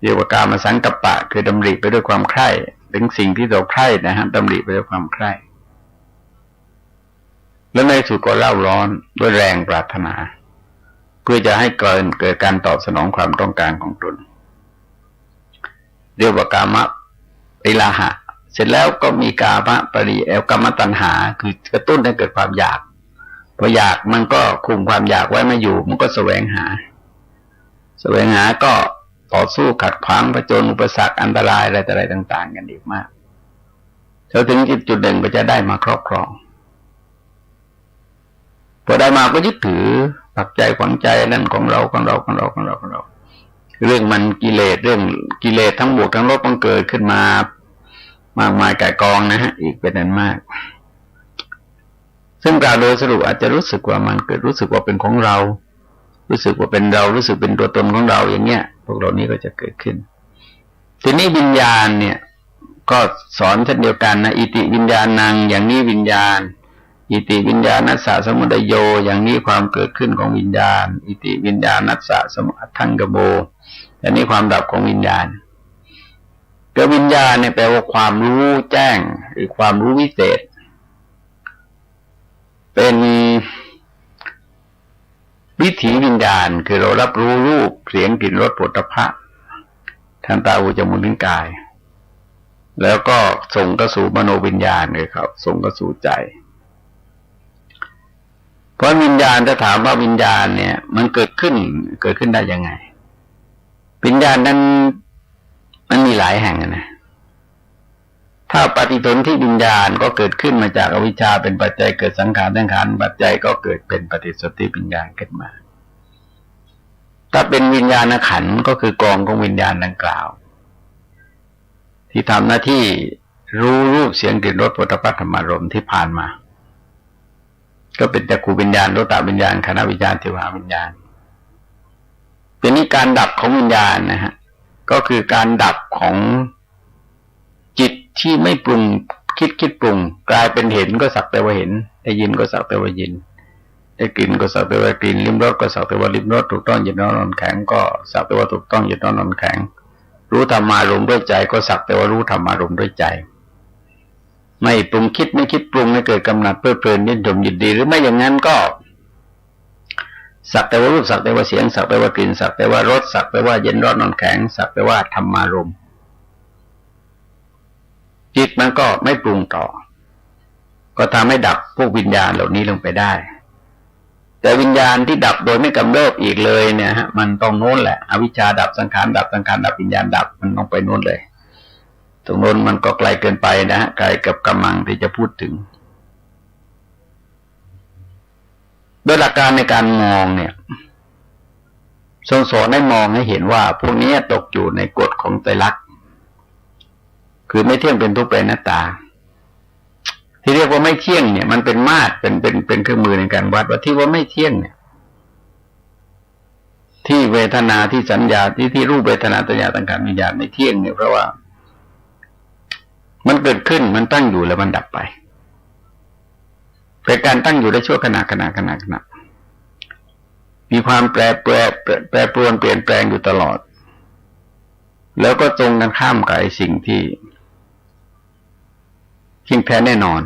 เรียกว่ากามสังกัปปะคือดำริไปด้วยความใคร่ถึงสิ่งที่เราใคร่นะฮะดำริไปด้วยความใคร่แล้วในสุดก็เล่าร้อนด้วยแรงปรารถนาเพื่อจะให้เกิดการตอบสนองความต้องการของตนเรียกว่ากามปิลาหะเสร็จแล้วก็มีกามปริกามตัณหาคือกระตุ้นให้เกิดความอยากพออยากมันก็คุมความอยากไว้ไม่อยู่มันก็แสวงหาก็ต่อสู้ขัดขวางผจญอุปสรรคอันตรายอะไรต่างๆกันอีกมากจนถึงจุดหนึ่งก็จะได้มาครอบครองพอได้มาก็ยึดถือปักใจฝังใจนั่นของเราเรื่องมันกิเลสทั้งบวกทั้งลบมันเกิดขึ้นมามากมายก่ายกองนะฮะอีกเป็นอันมากซึ่งกล่าวโดยสรุปอาจจะรู้สึกว่ามันเกิดรู้สึกว่าเป็นของเรารู้สึกว่าเป็นเรารู้สึกเป็นตัวตนของเราอย่างเงี้ยพวกเรานี้ก็จะเกิดขึ้น ทีนี้วิญญาณเนี่ยก็สอนเช่นเดียวกันนะอิติวิญญาณังอย่างนี้วิญญาณอิติวิญญาณัสสะสมุทัยโยอย่างนี้ความเกิดขึ้นของวิญญาณอิติวิญญาณัสสะสมุทังกโบอย่างนี้ความดับของวิญญาณก็วิญญาณเนี่ยแปลว่าความรู้แจ้งหรือความรู้วิเศษเป็นวิถีวิญญาณคือเรารับรู้รูปเสียงกลิ่นรสโผฏฐัพพะทางตาหูจมูกลิ้นกายแล้วก็ส่งเข้าสู่มโนวิญญาณเลยครับส่งเข้าสู่ใจเพราะวิญญาณถ้าถามว่าวิญญาณเนี่ยมันเกิดขึ้นได้ยังไงวิญญาณนั้นมันมีหลายแห่งนะถ้าปฏิสนธิวิญญาณก็เกิดขึ้นมาจากอวิชชาเป็นปัจจัยเกิดสังขารปัจจัยก็เกิดเป็นปฏิสนธิวิญญาณขึ้นมาถ้าเป็นวิญญาณขันธ์ก็คือกองของวิญญาณดังกล่าวที่ทำหน้าที่รู้รูปเสียงกลิ่นรสโผฏฐัพพะธรรมารมณ์ที่ผ่านมาก็เป็นจักขุวิญญาณโสตวิญญาณคานวิญญาณเทววิญญาณเป็นนี้การดับของวิญญาณนะฮะก็คือการดับของจิตที่ไม่ปรุงคิดปรุงกลายเป็นเห็นก็สักแต่ว่าเห็นได้ยินก็สักแต่ว่ายินได้กลิ่นก็สักแต่ว่ากลิ่นลิ้มรสก็สักแต่ว่าลิ้มรสถูกต้องเย็นร้อนอ่อนแข็งก็สักแต่ว่าถูกต้องเย็นร้อนอ่อนแข็งรู้ธรรมารมณ์ด้วยใจก็สักแต่ว่ารู้ธรรมารมณ์ด้วยใจไม่ปรุงคิดไม่คิดปรุงไม่เกิดกำหนัดเพลิดเพลินยินดียินดีหรือไม่อย่างนั้นก็สักแต่ว่ารูปสักแต่ว่าเสียงสักแต่ว่ากลิ่นสักแต่ว่ารสสักแต่ว่าเย็นร้อนอ่อนแข็งสักแต่ว่าธรรมารมณ์จิตมันก็ไม่ปรุงต่อก็ทำให้ดับพวกวิญญาณเหล่านี้ลงไปได้แต่วิญญาณที่ดับโดยไม่กำเริบอีกเลยเนี่ยฮะมันต้องโน้นแหละอวิชชาดับสังขารดับสังขารดับวิญญาณดับมันต้องไปโน้นเลยตรงโน้นมันก็ไกลเกินไปนะฮะไกลกับกำลังที่จะพูดถึงโดยหลักการในการมองเนี่ยทรงสอนให้มองให้เห็นว่าพวกนี้ตกอยู่ในกฎของไตรลักษณ์คือไม่เที่ยงเป็นทุกข์เป็นอนัตตาที่เรียกว่าไม่เที่ยงเนี่ยมันเป็นมาตรเป็นเครื่องมือในการวัดว่าที่ว่าไม่เที่ยงเนี่ยที่เวทนาที่สัญญาที่รูปเวทนาสัญญาสังขารวิญญาณไม่เที่ยงเนี่ยเพราะว่ามันเกิดขึ้นมันตั้งอยู่แล้วมันดับไปเป็นการตั้งอยู่ได้ชั่วขณะมีความแปรปรวนเปลี่ยนแปลงอยู่ตลอดแล้วก็ตรงกันข้ามกับสิ่งที่เที่ยงแท้แน่นอน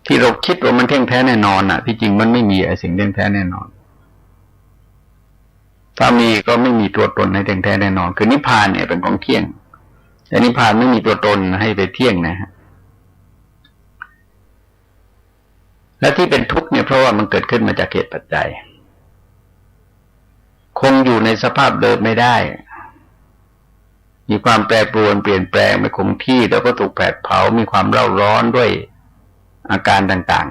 ที่เราคิดว่ามันเที่ยงแท้แน่นอนน่ะที่จริงมันไม่มีไอ้สิ่งเที่ยงแท้แน่นอนถ้ามีก็ไม่มีตัวตนให้เที่ยงแท้แน่นอนคือนิพพานเนี่ยเป็นของเที่ยงแต่นิพพานไม่มีตัวตนให้ไปเที่ยงนะฮะและที่เป็นทุกข์เนี่ยเพราะว่ามันเกิดขึ้นมาจากเหตุปัจจัยคงอยู่ในสภาพเดิมไม่ได้มีความแปรปรวนเปลี่ยนแปลงไม่คงที่แล้วก็ถูกแผดเผามีความเร่าร้อนด้วยอาการต่าง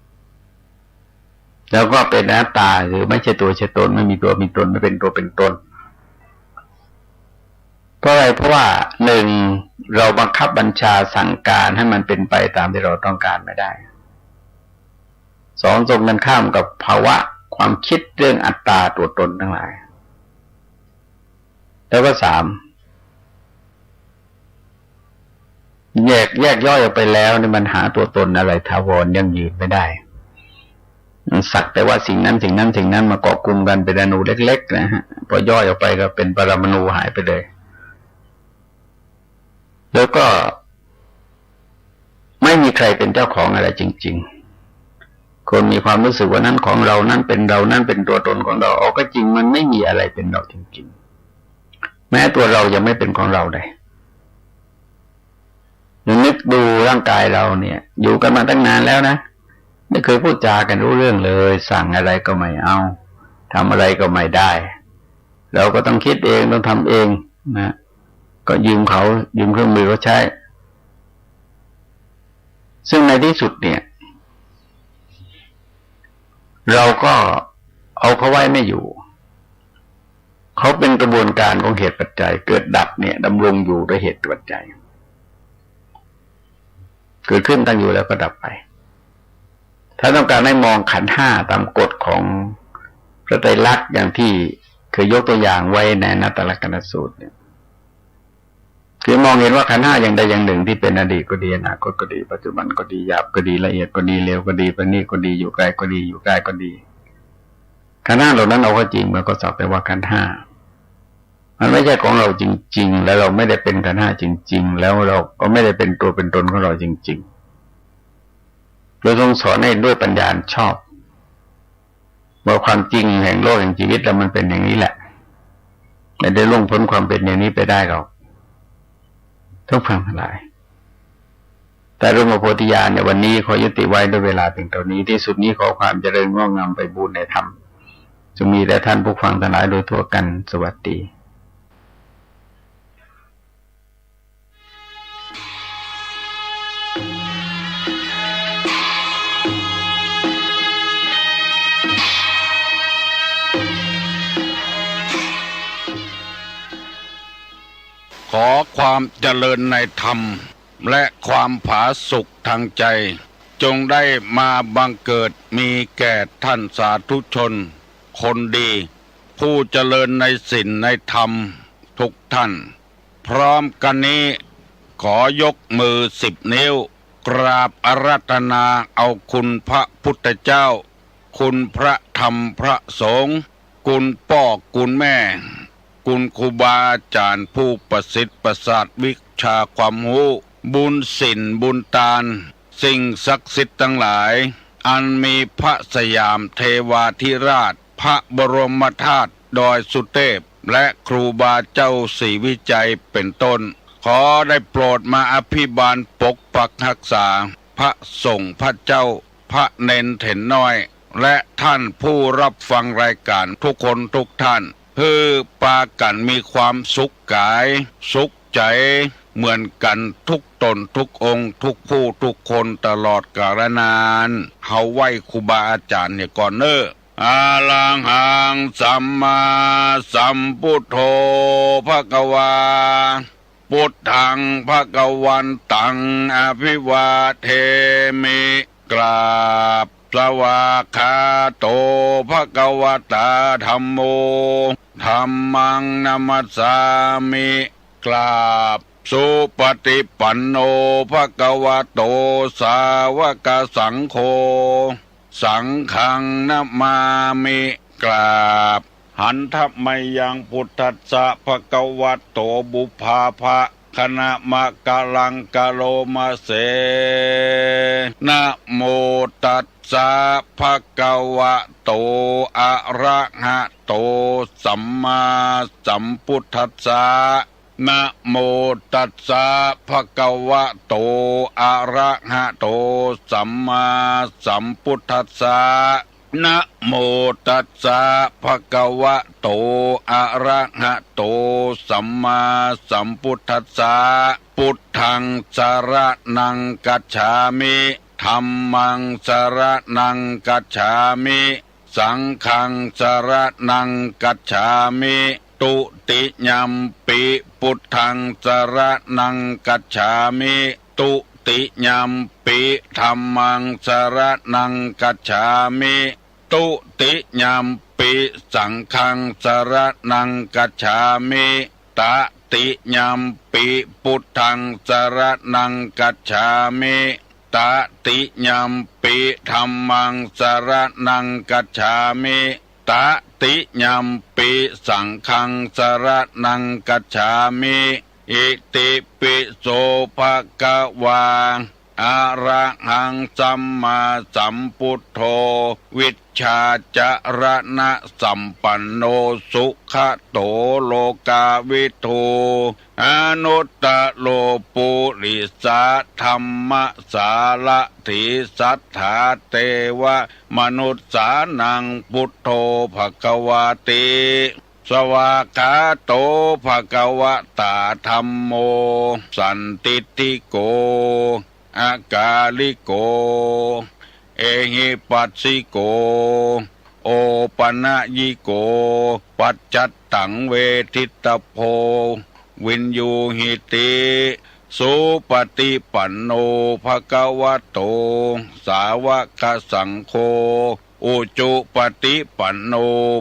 ๆแล้วก็เป็นอนัตตาหรือไม่ใช่ตัวใช่ตนไม่มีตัวมีตนไม่เป็นตัวเป็นตนเพราะอะไรเพราะว่าหนึ่งเราบังคับบัญชาสั่งการให้มันเป็นไปตามที่เราต้องการไม่ได้สองตรงกันข้ามกับภาวะความคิดเรื่องอัตตาตัวตนทั้งหลายแล้วก็สามแยกย่อยออกไปแล้วนี่มันหาตัวตนอะไรถาวรยั่งยืนไม่ได้มันสักแต่ว่าสิ่งนั้นมาเกาะกลุ่มกันเป็นอณุเล็กๆนะฮะพอย่อยออกไปก็เป็นปรมาณูหายไปเลยแล้วก็ไม่มีใครเป็นเจ้าของอะไรจริงๆคนมีความรู้สึกว่านั้นของเรานั้นเป็นเรานั้นเป็นตัวตนของเราก็จริงมันไม่มีอะไรเป็นเราจริงๆแม้ตัวเรายังไม่เป็นของเราเลยนึกดูร่างกายเราเนี่ยอยู่กันมาตั้งนานแล้วนะไม่เคยพูดจากันรู้เรื่องเลยสั่งอะไรก็ไม่เอาทำอะไรก็ไม่ได้เราก็ต้องคิดเองต้องทำเองนะก็ยืมเครื่องมือเขาใช้ซึ่งในที่สุดเนี่ยเราก็เอาเขาไว้ไม่อยู่เขาเป็นกระบวนการของเหตุปัจจัยเกิดดับเนี่ยดำรงอยู่ด้วยเหตุปัจจัยเกิดขึ้นตั้งอยู่แล้วก็ดับไปถ้าต้องการให้มองขันธ์ห้าตามกฎของพระไตรลักษณ์อย่างที่เคยยกตัวอย่างไว้ในอนัตตลกนัสสูตรเนี่ย คือมองเห็นว่าขันธ์ห้าอย่างใดอย่างหนึ่งที่เป็นอดีตก็ดีอนาคตก็ดีปัจจุบันก็ดีหยาบก็ดีละเอียดก็ดีเร็วก็ดีประณีตก็ดีอยู่ไกลก็ดีอยู่ใกล้ก็ดีขันธ์ห้าเหล่านั้นเอาก็จริงมันก็สักแต่ว่าขันธ์ห้ามันไม่ใช่ของเราจริงๆแล้วเราไม่ได้เป็นขันธ์ห้าจริงๆแล้วเราก็ไม่ได้เป็นตัวเป็นตนของเราจริงๆโดยทรงสอนให้ด้วยปัญญาชอบว่าความจริงแห่งโลกแห่งชีวิตแล้วมันเป็นอย่างนี้แหละไม่ได้ล่วงพ้นความเป็นอย่างนี้ไปได้หรอกต้องฟังทั้งหลายแต่เรื่องโพธิญาณในวันนี้ขอยุติไว้ด้วยเวลาเพียงเท่านี้ที่สุดนี้ขอความเจริญงอกงามไปบูรณนในธรรมจงมีแด่ท่านผู้ฟังทั้งหลายโดยทั่วกันสวัสดีขอความเจริญในธรรมและความผาสุกทางใจจงได้มาบังเกิดมีแก่ท่านสาธุชนคนดีผู้เจริญในศีลในธรรมทุกท่านพร้อมกันนี้ขอยกมือ10 นิ้วกราบอาราธนาเอาคุณพระพุทธเจ้าคุณพระธรรมพระสงฆ์คุณพ่อคุณแม่คุณครูบาอาจารย์ผู้ประสิทธิ์ประสาทวิชาความรู้บุญศีลบุญทานสิ่งศักดิ์สิทธิ์ทั้งหลายอันมีพระสยามเทวาธิราชพระบรมธาตุดอยสุเทพและครูบาเจ้าศรีวิจัยเป็นต้นขอได้โปรดมาอภิบาลปกปักรักษาพระสงฆ์พระเจ้าพระเนนเถนน้อยและท่านผู้รับฟังรายการทุกคนทุกท่านเพื่อปากันมีความสุขกายสุขใจเหมือนกันทุกตนทุกองค์ทุกผู้ทุกคนตลอดกาลนานเฮาไหว้ครูบาอาจารย์เนี่ยก่อนเนอะอาลังหังสัมมาสัมพุทโธภควาพุทธังภวันตังอภิวาเทมิกราบสวากขาโตภควตาธัมโมธัมมังนัมมัสสามิกราบสุปฏิปันโนภควโตสาวกสังโฆสังฆังนัมมามิกราบหันทัพไมยังพุทธัสสะภควโตบุพาภะคณะมะกะลังกะโลมาเสนะโมตัสสะภะคะวะโตอะระหะโตสัมมาสัมพุทธัสสะนะโมตัสสะภะคะวะโตอะระหะโตสัมมาสัมพุทธัสสะนะโมตัสสะภะคะวะโตอะระหะโตสัมมาสัมพุทธัสสะพุทธังสรณังกัจฉามิธัมมังสรณังกัจฉามิสังฆังสรณังกัจฉามิตุติยัมปิพุทธังสรณังกัจฉามิตุติยัมปิธัมมังสรณังกัจฉามิตุติยัมปิสังฆังสรณังกัจฉามิตติยัมปิพุทธังสรณังกัจฉามิตติยัมปิธัมมังสรณังกัจฉามิตติยัมปิสังฆังสรณังกัจฉามิอิติปิโสภะคะวาอะระหังสัมมาสัมพุทโธวิชชาจรณะสัมปันโนสุขโตโลกาวิทูอนุตตโลปุริสาธัมมสาละถิสัทธาเตวะมนุสสานังพุทโธภควาติสวากขาโตภควตาธัมโมสันติติโกอากาลิโกเอหิปัสสิโกโอปนะยิโกปัจจัตตังเวทิตโพวินยูหิติสุปฏิปันโนภควโตสาวกสังโฆ อุจุปฏิปันโน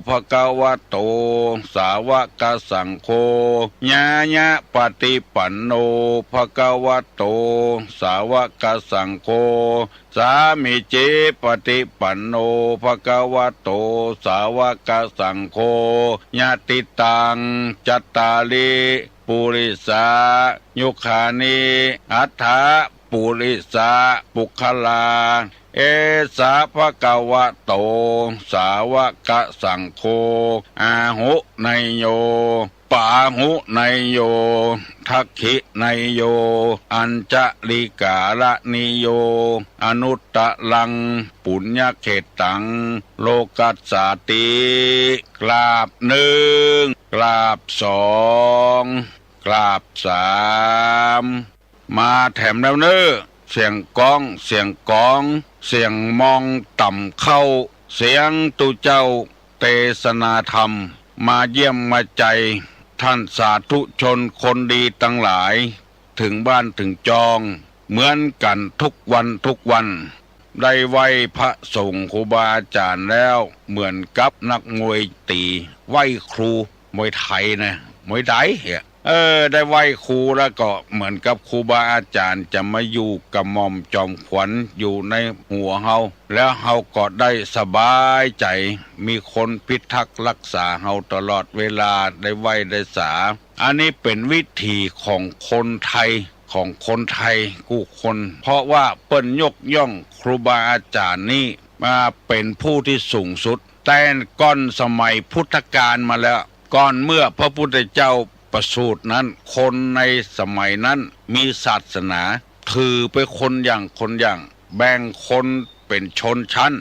ภะคะวะโตสาวกสังโฆญาญะปฏิปันโนภะคะวะโตสาวกสังโฆสามิเจปฏิปันโนภะคะวะโตสาวกสังโฆญาติตังจัตตาลิปุริสายุคานิอัฏฐะปุริสาปุคลาเอสาภะคะวะโตสาวกสังโฆอาหุไนโยปาหุไนโยทักขิไนโยอัญจลิกาละนิโยอนุตตะลังปุญญเขตังโลกัสสาติกราบหนึ่งกราบสองกราบสามมาแถมแล้วเนอเสียงก้องเสียงกองเสียงมองต่ำเข้าเสียงตุเจ้าเทศนาธรรมมาเยี่ยมมาใจท่านสาธุชนคนดีตั้งหลายถึงบ้านถึงจองเหมือนกันทุกวันได้ไหว้พระสงฆ์ครูบาอาจารย์แล้วเหมือนกับนักมวยตีไหว้ครูมวยไทยนะมวยไดได้ไหว้ครูแล้วก็เหมือนกับครูบาอาจารย์จะมาอยู่กับหม่อมจอมขวัญอยู่ในหัวเฮาแล้วเฮาก็ได้สบายใจมีคนพิทักษ์รักษาเฮาตลอดเวลาได้ไหว้ได้สาอันนี้เป็นวิธีของคนไทยกู้คนเพราะว่าเปิ้นยกย่องครูบาอาจารย์นี่มาเป็นผู้ที่สูงสุดแต่ก่อนสมัยพุทธกาลมาแล้วก่อนเมื่อพระพุทธเจ้าประสูตินั้นคนในสมัยนั้นมีศาสนาถือไปคนอย่างแบ่งคนเป็นชนชั้น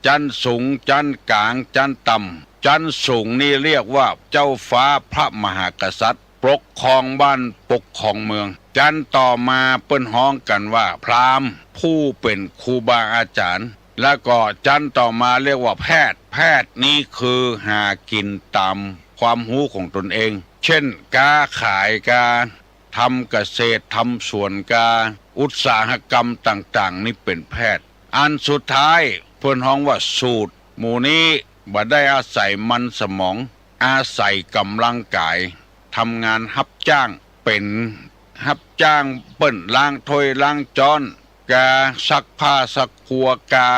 ชั้นสูงชั้นกลางชั้นต่ำชั้นสูงนี่เรียกว่าเจ้าฟ้าพระมหากษัตริย์ปกครองบ้านปกครองเมืองชั้นต่อมาเปิ้นฮ้องกันว่าพราหมณ์ผู้เป็นครูบาอาจารย์แล้วก็ชั้นต่อมาเรียกว่าแพทย์นี้คือหากินตามความรู้ของตนเองเช่นกาขายกาทำเกษตรทำสวนกาอุตสาหกรรมต่างๆนี่เป็นแพทย์อันสุดท้ายเพิ่นฮ้องว่าสูตรหมู่นี้บ่ได้อาศัยมันสมองอาศัยกำลังกายทำงานรับจ้างเป็นรับจ้างเปิ้นล้างถ้วยล้างจานกาซักผ้าซักครัวกา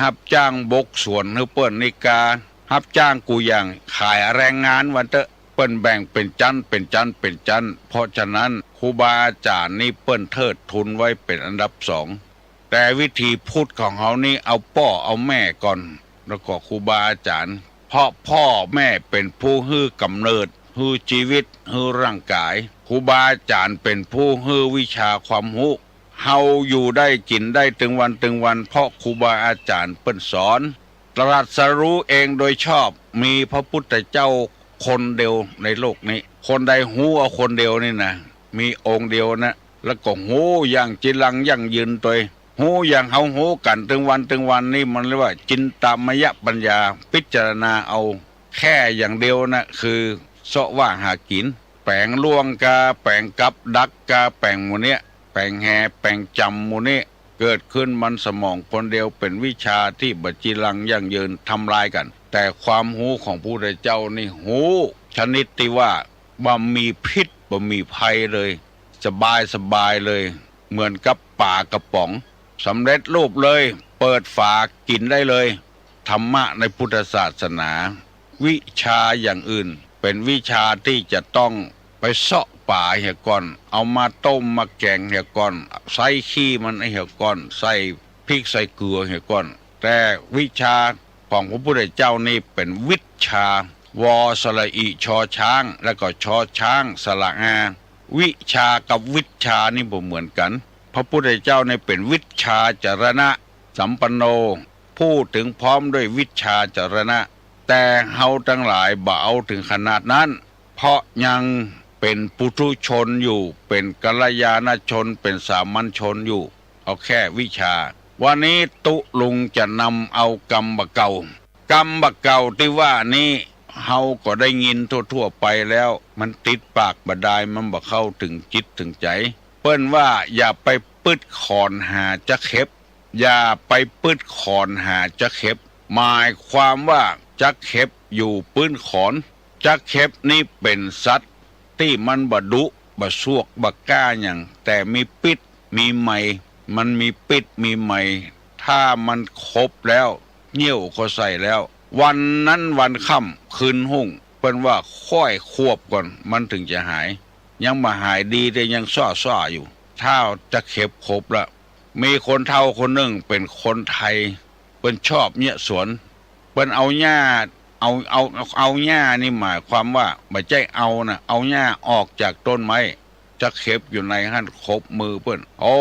รับจ้างบกสวนหรือเปิ้นนี่การับจ้างกูอย่างขายแรงงานวันเตอะเปิ้นแบ่งเป็นชั้นเพราะฉะนั้นครูบาอาจารย์นี่เปิ้นเทิดทุนไว้เป็นอันดับสองแต่วิธีพูดของเขานี่เอาพ่อเอาแม่ก่อนแล้วก็ครูบาอาจารย์เพราะพ่อแม่เป็นผู้ฮื้อกำเนิดฮื้อชีวิตฮื้อร่างกายครูบาอาจารย์เป็นผู้ฮื้อวิชาความรู้เฮาอยู่ได้กินได้ถึงวันเพราะครูบาอาจารย์เปิ้นสอนตรัสรู้เองโดยชอบมีพระพุทธเจ้าคนเดียวในโลกนี้คนใดหูเอาคนเดียวนี่นะมีองค์เดียวนะแล้วก็หูอย่างจิรังยั่งยืนตัวหูอย่างเฮาหูกันถึงวันนี่มันเรียกว่าจินตามยปัญญาพิจารณาเอาแค่อย่างเดียวนะคือเสาะว่าหากินแปลงล่วงกาแปลงกับดักกาแปลงหมู่เนี้ยแปลงแห่แปลงจำหมู่นี้เกิดขึ้นมันสมองคนเดียวเป็นวิชาที่บัจิรังยั่งยืนทำลายกันแต่ความหูของพระพุทธเจ้านี่หูชนิดที่ว่าบ่มีพิษบ่มีภัยเลยสบายเลยเหมือนกับป่ากระป๋องสำเร็จรูปเลยเปิดฝากินได้เลยธรรมะในพุทธศาสนาวิชาอย่างอื่นเป็นวิชาที่จะต้องไปเสาะป่าเหี่ยก่อนเอามาต้มมาแกงเหี่ยก่อนใส่ขี้มันเหี่ยก่อนใส่พริกใส่เกลือเหี่ยก่อนแต่วิชาของพระพุทธเจ้านี่เป็นวิชาวอสระอิชอช้างแล้วก็ชอช้างสระอาวิชากับวิชานี่บ่เหมือนกันพระพุทธเจ้านี่เป็นวิชาจรณะสัมปันโนพูดถึงพร้อมด้วยวิชาจรณะแต่เฮาทั้งหลายบ่เอาถึงขนาดนั้นเพราะยังเป็นปุถุชนอยู่เป็นกัลยาณชนเป็นสามัญชนอยู่เอาแค่วิชาวันนี้ตุลุงจะนำเอากรรมบักเก่ที่ว่านี้เฮาก็ได้ยินทั่วไปแล้วมันติดปากบ่ได้มันบ่เข้าถึงจิตถึงใจเปิ้นว่าอย่าไปปึดขอนหาจะเข็บอย่าไปปึดขอนหาจะเข็บ หมายความว่าจักเข็บอยู่ปื้นขอนจักเข็บนี่เป็นสัตว์ที่มันบดุบะซวกบะก้าอย่างแต่มีปิดมีไมมันมีปิดมีไมถ้ามันครบแล้วเงี้ยวก็ใส่แล้ววันนั้นวันค่ำคืนหุ่งเป็นว่าค่อยควบก่อนมันถึงจะหายยังมาหายดีแต่ยังซ่ออยู่ถ้าจะเข็บครบละมีคนเฒ่าคนหนึ่งเป็นคนไทยเป็นชอบเนี่ยสวนเป็นเอาหญ้าเอาหญ้านี่หมายความว่าไม่ใช่เอานะเอาหญ้าออกจากต้นไม้จะเข็บอยู่ในหั่นครบมือเปิ้นโอ้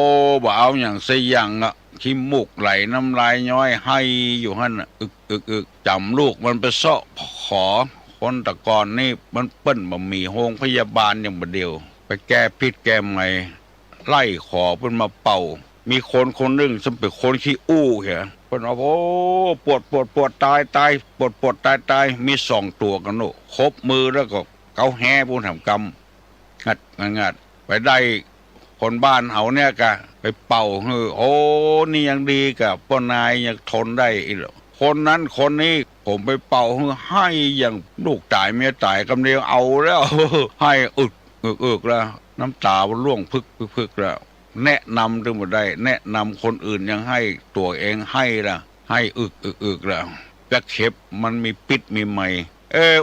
บ่เอาอย่างเสียอย่างอะขี้มูกไหลน้ำลายย้อยให้อยู่หั่นอึกจำลูกมันไปเซาะขอคนตะกอนนี่มันเปิ้นบ่มีโรงพยาบาลอย่างบ่เดียวไปแก้พิษแก้ไงไล่ขอเปิ้นมาเป่ามีคนหนึ่งซึ่งเป็นคนขี้อู้เหรอเปิ้นว่าโอ้ปวดตายปวดตายมี2ตัวกันโนครบมือแล้วก็เกาแห่ผู้ทำกรรมงัดไปได้คนบ้านเฮาเนี่ยกะไปเป่าโอ้นี่ยังดีกับป้านายยังทนได้อีกคนนั้นคนนี้ผมไปเป่าให้อย่างลูกตายเมียตายกำเดียวเอาแล้วให้อึกแล้วน้ำตาร่วงพึกแล้วแนะนำถึงหมดได้แนะนำคนอื่นยังให้ตัวเองให้ละให้อึกแล้วจักเข็บมันมีปิดมีไม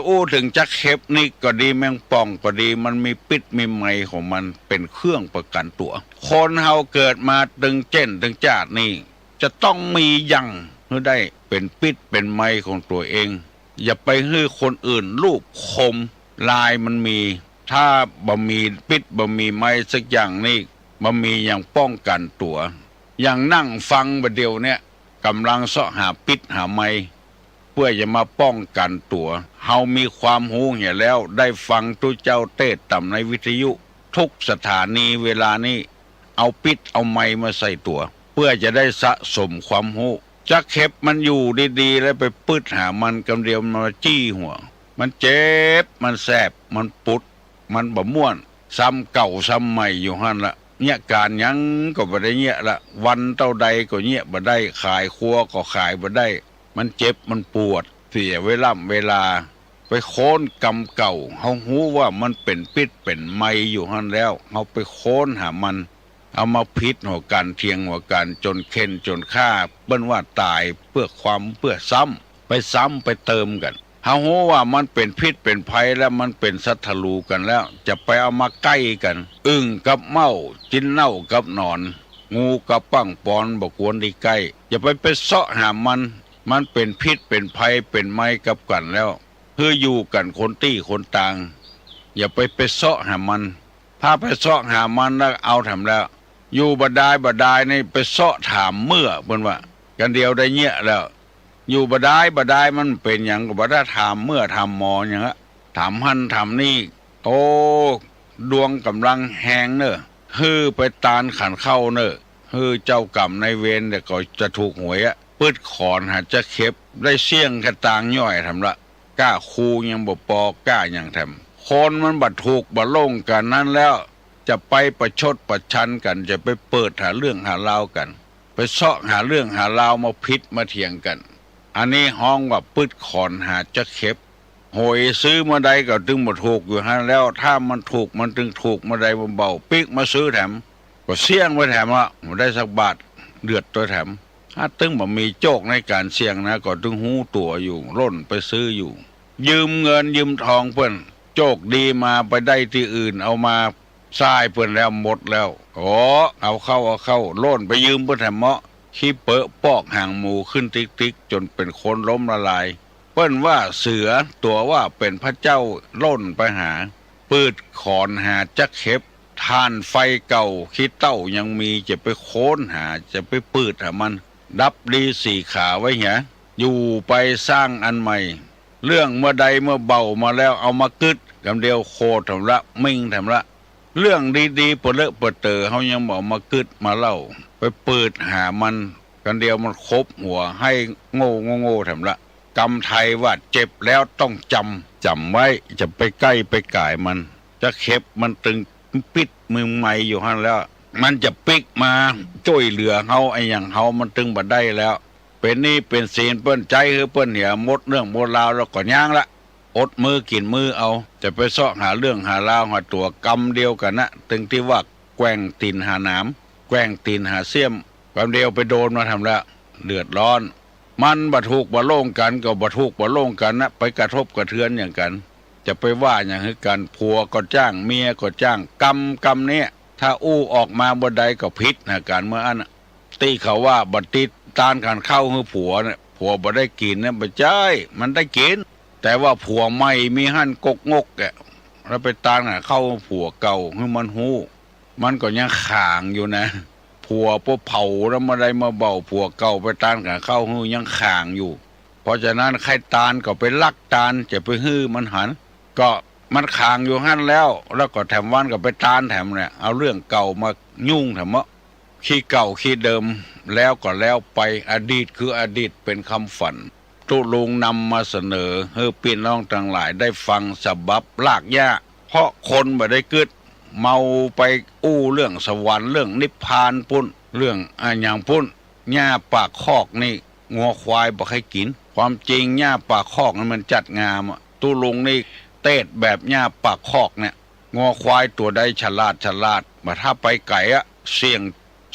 อู้ถึงจักเข็บนี่ก็ดีแมงป่องก็ดีมันมีปิดมีไมของมันเป็นเครื่องประกันตัวคนเฮาเกิดมาตึงเจ้นตึงจาดนี่จะต้องมียังเพื่อได้เป็นปิดเป็นไมของตัวเองอย่าไปให้คนอื่นลูกคมลายมันมีถ้าบ่มีปิดบ่มีไมสักอย่างนี่บ่มีอย่างป้องกันตัวอย่างนั่งฟังประเดี๋ยวเนี่ยกำลังเสาะหาปิดหาไมเพื่อจะมาป้องกันตัวเฮามีความหูเหี้ยแล้วได้ฟังตุเจ้าเทศน์ต่ำในวิทยุทุกสถานีเวลานี้เอาปิดเอาไมมาใส่ตัวเพื่อจะได้สะสมความหูจักเข็บมันอยู่ดีๆแล้วไปปืดหามันกำเดียวมาจี้หัวมันเจ็บมันแสบมันปุดมันบ่ม่วนซ้ำเก่าซ้ำใหม่อยู่หั่นละเนี่ยการยังก็บ่ได้เนี่ยละวันเท่าใดก็เนี่ยบ่ได้ขายครัวก็ขายบ่ได้มันเจ็บมันปวดเสียเวลาไปโค่นกรรมเก่าเฮาฮู้ว่ามันเป็นปิดเป็นไมอยู่หั่นแล้วเฮาไปโค่นหามันเอามาพิษหัวกันเทียงหัวกันจนเข็นจนฆ่าเปิ้นว่าตายเพื่อซ้ำไปเติมกันเฮาฮู้ว่ามันเป็นพิษเป็นภัยแล้วมันเป็นศัตรูกันแล้วจะไปเอามาใกล้กันอึ่งกับเมาจินเน่ากับหนอนงูกับปังปอนบ่ควรได้ใกล้อย่าไปเสาะหามันเป็นพิษเป็นภัยเป็นไม้กับกันแล้วเพื่ออยู่กันคนตี้คนต่างอย่าไปเสาะหามันถ้าไปเสาะหามันแล้วเอาทำแล้วอยู่บดายนี่ไปเสาะถามเมื่อเพิ่นว่ากันเดียวได้เงี้ยแล้วอยู่บดายมันเป็นอย่างก็บ่ได้ถามเมื่อถามหมออย่างละถามหันถามนี่โอ้ดวงกำลังแหงเนอะฮือไปตานขันเข้าเนอะฮือเจ้ากรรมในเวรเดี๋ยวก็จะถูกหวยอะปืดขอนหาจะเข็บได้เสี่ยงกระตางย่อยทำละกล้าคูยังบ่ปอกล้าอย่างทำคนมันบัดถูกบัดลงกันนั้นแล้วจะไปประชดประชันกันจะไปเปิดหาเรื่องหาราวกันไปเสาะหาเรื่องหาราวมาพิษมาเถียงกันอันนี้ห้องว่าปืดขอนหาจะเข็บโหยซื้อมาใดก็ถึงบ่ถูกอยู่ฮะแล้วถ้ามันถูกมันถึงถูกมาใดบ่เบาปิ๊กมาซื้อแถมก็เสี่ยงไว้แถมละบ่ได้สักบาทเดือดตัวแถมถ้าตึงบ่มีโจกในการเสี่ยงนะก็ตึงหูตัวอยู่ร่นไปซื้ออยู่ยืมเงินยืมทองเพิ่นโจกดีมาไปได้ที่อื่นเอามาทรายเพิ่นแล้วหมดแล้วเอาเข้าโล่นไปยืมเพิ่นแถมเมาะขี้เปอะปอกห่างหมูขึ้นติ๊กจนเป็นคนล้มละลายเปิ้นว่าเสือตัวว่าเป็นพระเจ้าล่นไปหาปืดขอนหาจักเข็บทานไฟเก่าขี้เต้ายังมีจะไปโค้นหาจะไปปืดหามันดับดีสี่ขาไว้เหรออยู่ไปสร้างอันใหม่เรื่องเมื่อใดเมื่อเบามาแล้วเอามากึดกำเดียวโคทำละมิ่งทำละเรื่องดีๆเปิดเลอะเปิดเตอเขายังบอกมากึดมาเล่าไปเปิดหามันกันเดียวมันครบหัวให้โง่ทำละกรรมไทยว่าเจ็บแล้วต้องจำไว้จะไปใกล้ไปก่ายมันจะเข็บมันตึงปิดมือใหม่อยู่หั่นแล้วมันจะปิกมาช่วยเหลือเฮาไอ้อย่างเฮามันตึงบ่ได้แล้ว เป็นหนี้เป็นศีลเปิ้นใจคือเปิ้นเหี่ยหมดเรื่องหมดราวแล้วก็ย่างละอดมือกินมือเอาจะไปเสาะหาเรื่องหาราวหาตัวกรรมเดียวกันนะถึงที่ว่าแกว่งตีนหาน้ำแกว่งตีนหาเสี้ยมกำเดียวไปโดนมาทำละเดือดร้อนมันบ่ถูกบ่โล่งกันก็บ่ถูกบ่โล่งกันนะไปกระทบกระเทือนอย่างกันจะไปว่าอย่างคือกันผัวก็จ้างเมียก็จ้างกรรมเนี้ยถ้าอู้ออกมาบ่ใดก็ผิดนะการเมื่ออันตีเขาว่าบัดติดตานการเข้าคือผัวเนี่ยผัวบ่ได้กินนะบ่ใช่มันได้กินแต่ว่าผัวใหม่มีหั่นกกงกแกแล้วไปตานกันเข้าผัวเก่าคือมันหู้มันก็ยังข่างอยู่นะผัวพวกเผาแล้วมาได้มาเบาผัวเก่าไปตานกันเข้าหู้ยังข่างอยู่เพราะฉะนั้นใครตานก็ไปลักตานจะไปฮื้อมันหันก็มันข่างอยู่หั่นแล้วก็แถมวันก็ไปตานแถมเนี่ยเอาเรื่องเก่ามายุ่งแถมขี้เก่าขี้เดิมแล้วก็แล้วไปอดีตคืออดีตเป็นคำฝันตุลุงนำมาเสนอให้พี่น้องทั้งหลายได้ฟังฉบับลากย่าเพราะคนบ่ได้กึดเมาไปอู้เรื่องสวรรค์เรื่องนิพพานปุ่นเรื่องอย่างปุ่นหญ้าปากคอกนี่งัวควายบ่ให้กินความจริงหญ้าปากคอกนั้นมันจัดงามตุลุงนี่เตดแบบหญ้าปากคอกเนี่ยงัวควายตัวใดฉลาดมาถ้าไปไก่เสี่ยง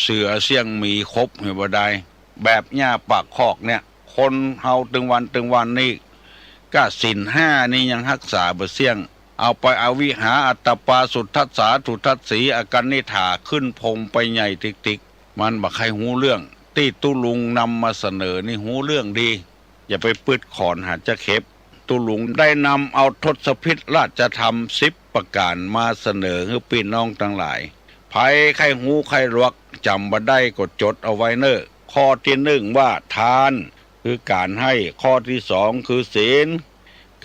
เสือเสี่ยงมีครบเหบ่ได้แบบหญ้าปากคอกเนี่ยคนเฮาตึงวันนี่ก็ศีล5นี่ยังรักษาบ่เสี่ยงเอาไปอวิหาอัตตปาสุทัสสาทุทัสสีอากันนิฐาขึ้นพงไปใหญ่ติ๊กมันบ่ใครหูเรื่องที่ตุลุงนำมาเสนอนี่หูเรื่องดีอย่าไปปึดขอนหาจะเข็บตุลุงได้นำเอาทศพิธราชธรรม10ประการมาเสนอให้พี่น้องทั้งหลายไผใครหูใครรวกจำบ่ได้ก็จดเอาไว้เนอะข้อที่1ว่าทานคือการให้ข้อที่2คือศีล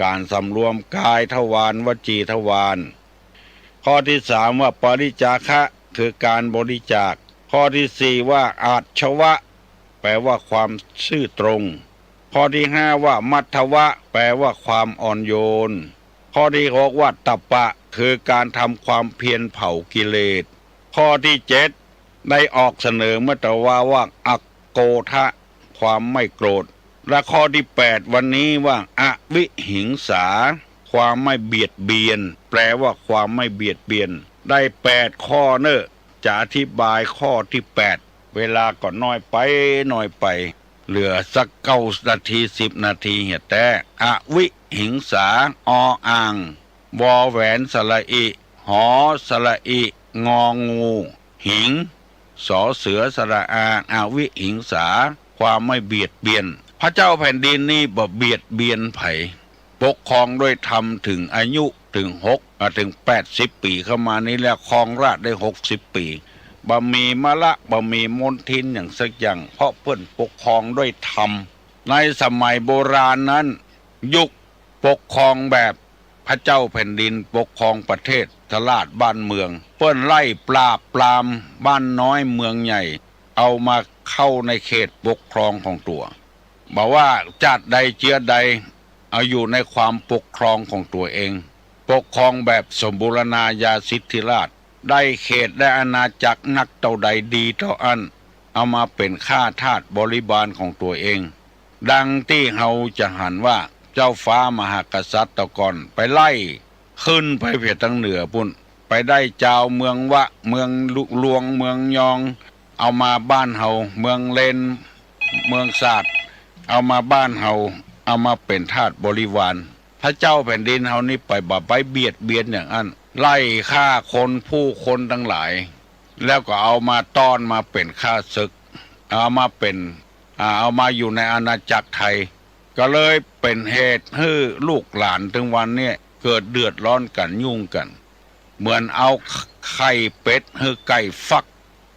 การสำรวมกายทวารวจีทวารข้อที่3ว่าปริจาคะคือการบริจาคข้อที่4ว่าอาชวะแปลว่าความซื่อตรงข้อที่5ว่ามัทธวะแปลว่าความอ่อนโยนข้อที่6ว่าตัปปะคือการทำความเพียรเผากิเลสข้อที่7ได้ออกเสนอเมื่อตะว่าอักโกทะความไม่โกรธและข้อที่8วันนี้ว่าอวิหิงสาความไม่เบียดเบียนแปลว่าความไม่เบียดเบียนได้8ข้อเนอะจะอธิบายข้อที่8เวลาก็น้อยไปเหลือสัก9 นาที10 นาทีเหี่ยแต่อวิหิงสาออ่างวอแหวนสระอิหอสระอิงองูหิงสอเสือสระอาอวิหิงสาความไม่เบียดเบียนพระเจ้าแผ่นดินนี่บ่เบียดเบียนไผปกครองด้วยธรรมถึงอายุถึง80 ปีเข้ามานี้แล้วครองราชย์ได้60 ปีบ่มีมะละบ่มีมนทินอย่างสักอย่างเพราะเพิ่นปกครองด้วยธรรมในสมัยโบราณนั้นยุคปกครองแบบพระเจ้าแผ่นดินปกครองประเทศทราชบ้านเมืองเปิ้นไล่ปราบปรามบ้านน้อยเมืองใหญ่เอามาเข้าในเขตปกครองของตัวบอกว่าชาติใดเชื้อใดเอาอยู่ในความปกครองของตัวเองปกครองแบบสมบูรณาญาสิทธิราชได้เขตได้อาณาจักรนักเท่าใดดีเท่าอันเอามาเป็นข้าทาสบริบาลของตัวเองดังที่เฮาจะหันว่าเจ้าฟ้ามหากษัตริย์ตะก่อนไปไล่ขึ้นไปเพียทางเหนือปุ่นไปได้เจ้าเมืองวะเมืองลุลวงเมืองยองเอามาบ้านเฮาเมืองเลนเมืองศาสตร์เอามาบ้านเฮาเอามาเป็นทาสบริวารพระเจ้าแผ่นดินเฮานี่ไปบ่ไปเบียดเบียนอย่างนั้นไล่ฆ่าคนผู้คนทั้งหลายแล้วก็เอามาต้อนมาเป็นข้าศึกเอามาอยู่ในอาณาจักรไทยก็เลยเป็นเหตุให้ลูกหลานถึงวันนี้เกิดเดือดร้อนกันยุ่งกันเหมือนเอาไข่เป็ดให้ไก่ฟัก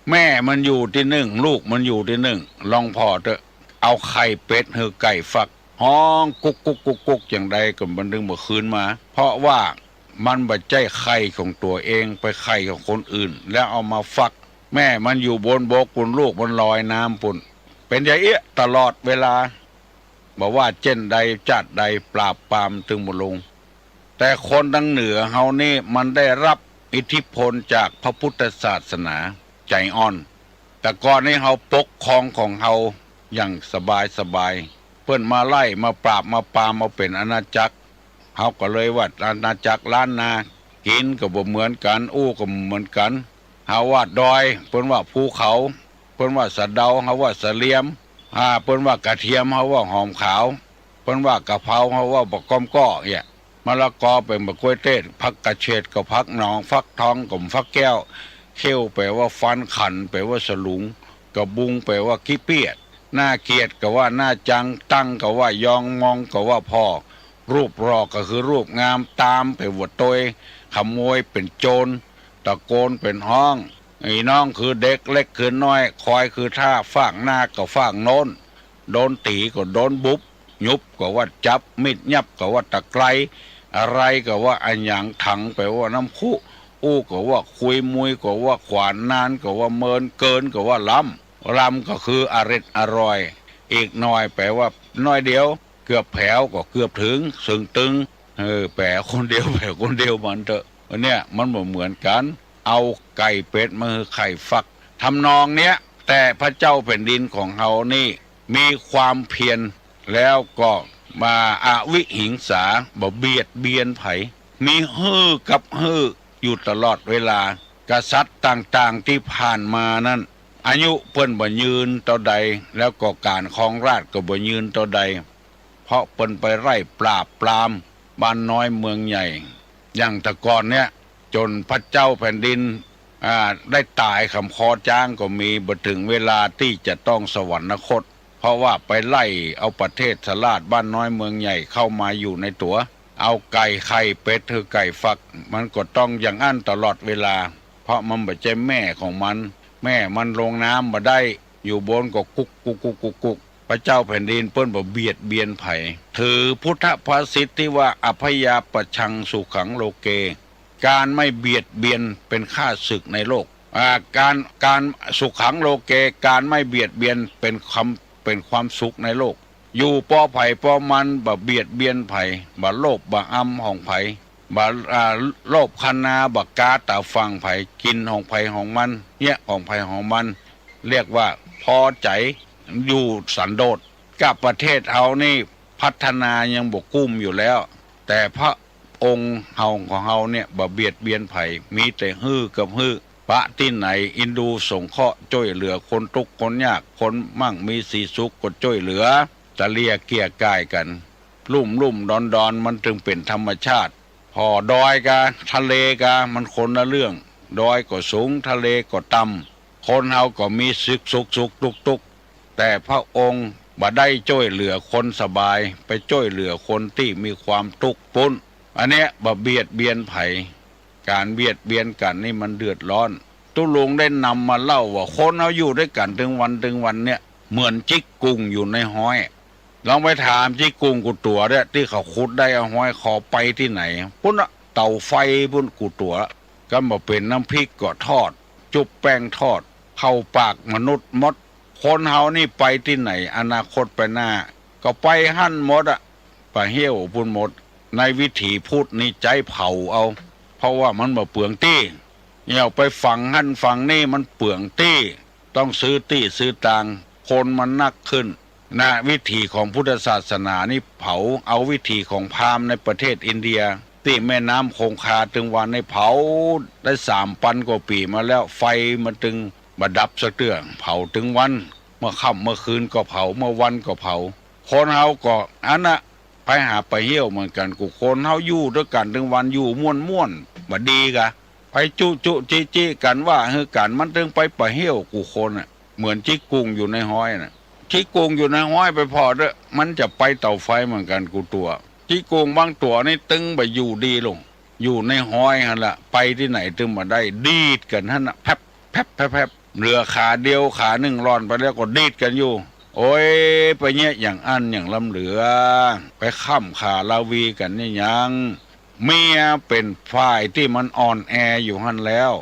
แม่มันอยู่ที่หนึ่งลูกมันอยู่ที่หนึ่งลองพอเถอะเอาไข่เป็ดให้ไก่ฟักห้องกุกอย่างใดก็มันดึงมาคืนมาเพราะว่ามันบ่ใจไข่ของตัวเองไปไข่ของคนอื่นแล้วเอามาฟักแม่มันอยู่บนบกปุ่นลูกมันลอยน้ำปุ่นเป็นอย่างเอี้ยตลอดเวลาบอกว่าเช่นใดจัดใดปราบปรามถึงบ่ลงแต่คนทางเหนือเฮานี่มันได้รับอิทธิพลจากพระพุทธศาสนาใจอ่อนแต่ก่อนนี้เฮาปกครองของเฮา อย่างสบายเพิ่นมาไล่มาปราบมาปรามมาเป็นอาณาจักรเฮาก็เลยว่าอาณาจักรล้านนากินก็บ่เหมือนกันอู้ก็เหมือนกันเฮาว่าดอยเพิ่นว่าภูเขาเพิ่นว่าสะเดาเฮาว่าสะเหลียมเพิ่นว่ากระเทียมเฮาว่าหอมขาวเพิ่นว่ากะเพราเฮาว่าบักกอมก้อเนี่ยมะละกอเป็นบักกล้วยเต้ผักกระเฉดก็ผักหนองฟักทองก็ฟักแก้วเขี้ยวแปลว่าฟันขันแปลว่าสลุงกระบุงแปลว่าขี้เปียดหน้าเกียรติก็ว่าหน้าจังตั้งก็ว่ายองมองก็ว่าพ่อรูปรอก็คือรูปงามตามไปวัดตยขโมยเป็นโจรตะโกนเป็นห้องไอ้น้องคือเด็กเล็กคือน้อยคอยคือท่าฝากหน้าก็ฝากโน้นโดนตีก็โดนบุบยุบก็ว่าจับมิดยับก็ว่าตะไคร้อะไรก็ว่าอันหยังถังไปว่าน้ำคุอู้ก็ว่าคุยมุยก็ว่าขวานนานก็ว่าเมินเกินก็ว่าล้ำก็คืออร่อยอีกหน่อยแปลว่าน้อยเดียวเกือบแผวก็เกือบถึงสึงตึงแปลคนเดียวแปลคนเดียวมันเถอะเนี่ยมันเหมือนกันเอาไก่เป็ดมาคือไข่ฟักทำนองเนี้ยแต่พระเจ้าแผ่นดินของเฮานี่มีความเพียรแล้วก็มาอาวิหิงสาบ่เบียดเบียนไผมีฮื้อกับฮื้ออยู่ตลอดเวลากษัตริย์ต่างๆที่ผ่านมานั้นอายุเปิ้นบ่ยืนต่อใดแล้วก็การครองราชย์ก็บ่ยืนต่อใดเพราะเปิ้นไปไล่ปราบปรามบ้านน้อยเมืองใหญ่อย่างแต่ก่อนเนี่ยจนพระเจ้าแผ่นดินได้ตายคำคอจ้างก็มีบ่ถึงเวลาที่จะต้องสวรรคตเพราะว่าไปไล่เอาประเทศสลาดบ้านน้อยเมืองใหญ่เข้ามาอยู่ในตัวเอาไก่ไข่เป็ดคือไก่ฟักมันก็ต้องอย่างอั้นตลอดเวลาเพราะมันบ่ใช่แม่ของมันแม่มันลงน้ำมาได้อยู่บนก็กุกกุกกุกกุกกุกพระเจ้าแผ่นดินเปิ้นบ่เบียดเบียนไผถือพุทธภาษิตที่ว่าอภยาปชังสุขังโลเกการไม่เบียดเบียนเป็นข้าศึกในโลกการสุขังโลเกการไม่เบียดเบียนเป็นความสุขในโลกอยู่ป้อไผ่ป้อมันบ่เบียดเบียนไผบ่โลภบ่อำของไผบ่โลภคันนาบ่กาตาฟังไผกินของไผของมันเนี่ยของไผของมันเรียกว่าพอใจอยู่สันโดษกับประเทศเฮานี่พัฒนายังบ่กุ้มอยู่แล้วแต่พระองค์เฮาของเฮาเนี่ยบ่เบียดเบียนไผมีแต่ฮื้อกับฮื้อปะที่ไหนอินดูสงเคราะห์ช่วยเหลือคนทุกข์คนยากคนมั่งมีสีสุขก็ช่วยเหลือจะเลียเกี่ยกายกันลุ่มดอนมันจึงเป็นธรรมชาติพอดอยกะทะเลกะมันคนละเรื่องดอยก็สูงทะเลก็ต่ำคนเฮาก็มีสุขทุกแต่พระองค์บ่ได้ช่วยเหลือคนสบายไปช่วยเหลือคนที่มีความทุกข์ปุ้นอันเนี้ยบ่เบียดเบียนไผการเบียดเบียนกันนี่มันเดือดร้อนตุลุงได้นำมาเล่าว่าคนเอาอยู่ด้วยกันถึงวันเนี่ยเหมือนจิกกุ่งอยู่ในห้อยลองไปถามจิกกุ่งกูตัวเนี่ยที่เขาขุดได้เอาห้อยขอไปที่ไหนพุ่นเตาไฟพุ่นกูตัวก็มาเป็นน้ำพริกก็ทอดจุบแป้งทอดเข้าปากมนุษย์มดคนเฮานี่ไปที่ไหนอนาคตไปหน้าก็ไปหั่นหมดไปเหี้ยวพุ่นหมดในวิถีพูดนี่ใจเผาเอาเพราะว่ามันบ่เปลืองตี้เนี่ยไปฝังหั่นฝังนี่มันเปลืองตี้ต้องซื้อตี้ซื้อตังคนมันนักขึ้นนะวิถีของพุทธศาสนานี่เผาเอาวิถีของพราหมณ์ในประเทศอินเดียที่แม่น้ำคงคาถึงวันในเผาได้3,000 กว่าปีมาแล้วไฟมันถึงมาดับสักเตื้อเผาถึงวันเมื่อค่ำเมื่อคืนก็เผาเมื่อวันก็เผาคนเฮาก็อันน่ะไปหาไปเหี้ยวเหมือนกันกูคนเฮาอยู่ด้วยกันถึงวันอยู่ม่วนบ่ดีกะไปจุจี้กันว่าคือกันมันถึงไปเหี้ยวกูคนน่ะเหมือนจิกกุ่งอยู่ในห้อยน่ะจิกกุ่งอยู่ในห้อยไปพอเด้อมันจะไปเตาไฟเหมือนกันกูตัวจิกกุ่งบางตัวนี่ตึงไปอยู่ดีลงอยู่ในห้อยหั่นล่ะไปที่ไหนตึงมาได้ดีดกันหั่นน่ะแพบเรือขาเดียวขาหนึ่งร่อนไปแล้วก็ดีดกันอยู่โอ้ยไปเนี่ยอย่างอันอย่างลำเหลือไปข้ามขาลาวีกันนี่ยังเมียเป็นฝ่ายที่มันอ่อนแออยู่หั่นแล้ว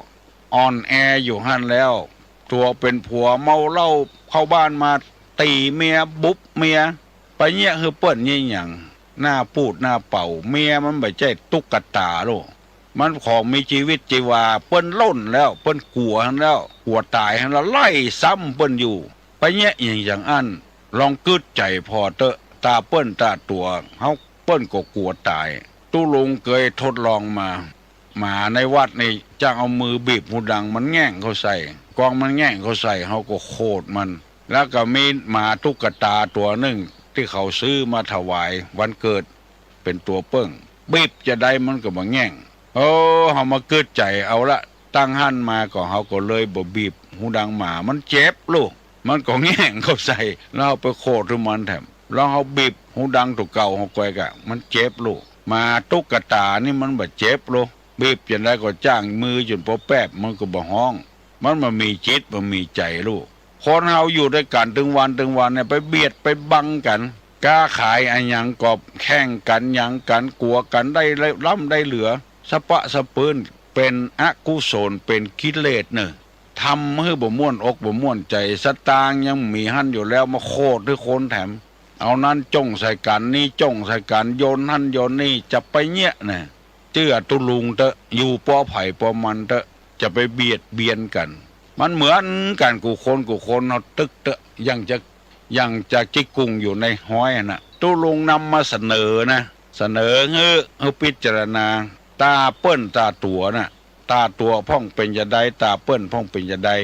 ตัวเป็นผัวเมาเหล้าเข้าบ้านมาตีเมียบุบเมียไปเนี่ยคือเปิ้นนี่อย่างหน้าปูดหน้าเป่าเมียมันไม่ใช่ตุ๊กตาโลมันของมีชีวิตชีวาเปิ้นล้นแล้วเปิ้นกลัวหั่นแล้วกลัวตายหั่นแล้วไล่ซ้ำเปิ้นอยู่ไปเนี่ยอย่างอัน ลองกึดใจพอเตอะตาเปิ้นตาตัวเฮาเปิ้นก็กลัวตายตู้ลุงเคยทดลองมาหมาในวัดนี่จ้างเอามือบีบหูดังมันแง่งเขาใส่กองมันแง่งเขาใส่เฮาก็โคตรมันแล้วก็มีหมาตุ๊กตาตัวหนึ่งที่เขาซื้อมาถวายวันเกิดเป็นตัวเปิ้งบีบจะได้มันก็บ่แง่งเฮามาเกิดใจเอาละตั้งหั่นมาก็เฮาก็เลยบ่บีบหูดังหมามันเจ็บลูกมันก็แง่งเขาใส่แล้วเอาไปโคตรมันแถมแล้วเฮาบีบหูดังตัวเก่าเฮาก้อยกะมันเจ็บลูกมาตุ๊กตานี่มันบ่เจ็บลูกบีบจะได้ก็จ้างมือจนพอแป๊บมันก็บ่ฮ้องมันมามีจิตมันมีใจลูกคนเฮาอยู่ด้วยกันถึงวันเนี่ยไปเบียดไปบังกันกล้าขายอันหยังกอบแข่งกันหยังกันกลัวกันได้ล้ำได้เหลือสะปะสะปืนเป็นอกุศลเป็นกิเลสเนอะทำให้บ่ม่วนอกบ่ม่วนใจสตางยังมีหั่นอยู่แล้วมาโคตรด้วยคนแถมเอานั้นจ้องใส่กันนี่จ้องใส่กันโยนหั่นโยนนี่จะไปเงี้ยน่ะเจื้อตุลุงเตอะอยู่ปอไผ่ปอมันเตอะจะไปเบียดเบียนกันมันเหมือนกันกูคนเฮาตึกเตอะยังจะจิกกุ่งอยู่ในห้อยน่ะตุลุงนำมาเสนอนะเสนอให้พิจารณาตาเปิ้นตาตัวน่ะตาตัวพ่องเป็นจะได้ตาเปิ้นพ่องเป็นจะได้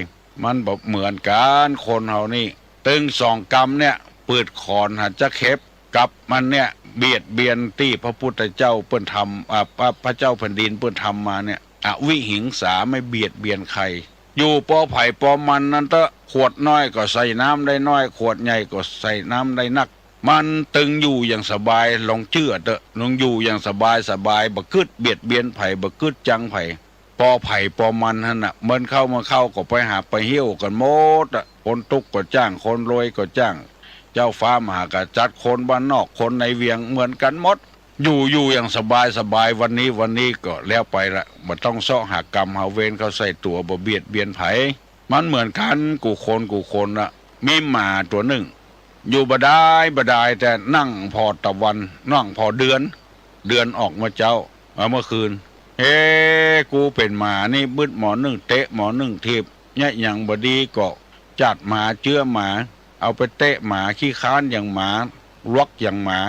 มันแบบเหมือนกันคนเฮานี่ตึงสองกรรมเนี่ยเปิดขอนหัดจะเข็บกับมันเนี่ยเบียดเบียนที่พระพุทธเจ้าเปิ้นทำพระเจ้าแผ่นดินเปิ้นทำมาเนี่ยอวิหิงสาไม่เบียดเบียนใครอยู่ปอไผ่ปอมันนั่นเตอะขวดน้อยก็ใส่น้ำได้น้อยขวดใหญ่ก็ใส่น้ำได้นักมันตึงอยู่อย่างสบายลองเชื่อเถอะลองอยู่อย่างสบายบ่กึดเบียดเบียนไผ่บ่กึดจังไผ่ปอไผ่ปอมันนั่นน่ะมันเข้าก็ไปหาไปเหี้ยวกันหมดอ่ะคนตุกก็จ้างคนรวยก็จ้างเจ้าฟ้ามหากษัตริย์คนบ้านนอกคนในเวียงเหมือนกันหมดอยู่อย่างสบายวันนี้ก็แล้วไปละบ่ต้องเสาะหากรรมหาเวรเขาใส่ตัวบ่เบียดเบียนไผมันเหมือนกันกูคนน่ะมีหมาตัวหนึ่งอยู่บ่ได้แต่นั่งพอตะวันนั่งพอเดือนออกมาเจ้าเมื่อคืนเฮ้กูเป็นหมานี่บึดหมอหนึ่งเตะหมอหนึ่งทีบเนี่ยอย่างบดีก็จัดหมาเจื้อหมาเอาไปเตะหมาขี้ค้านอย่างหมาลวกอย่างหมา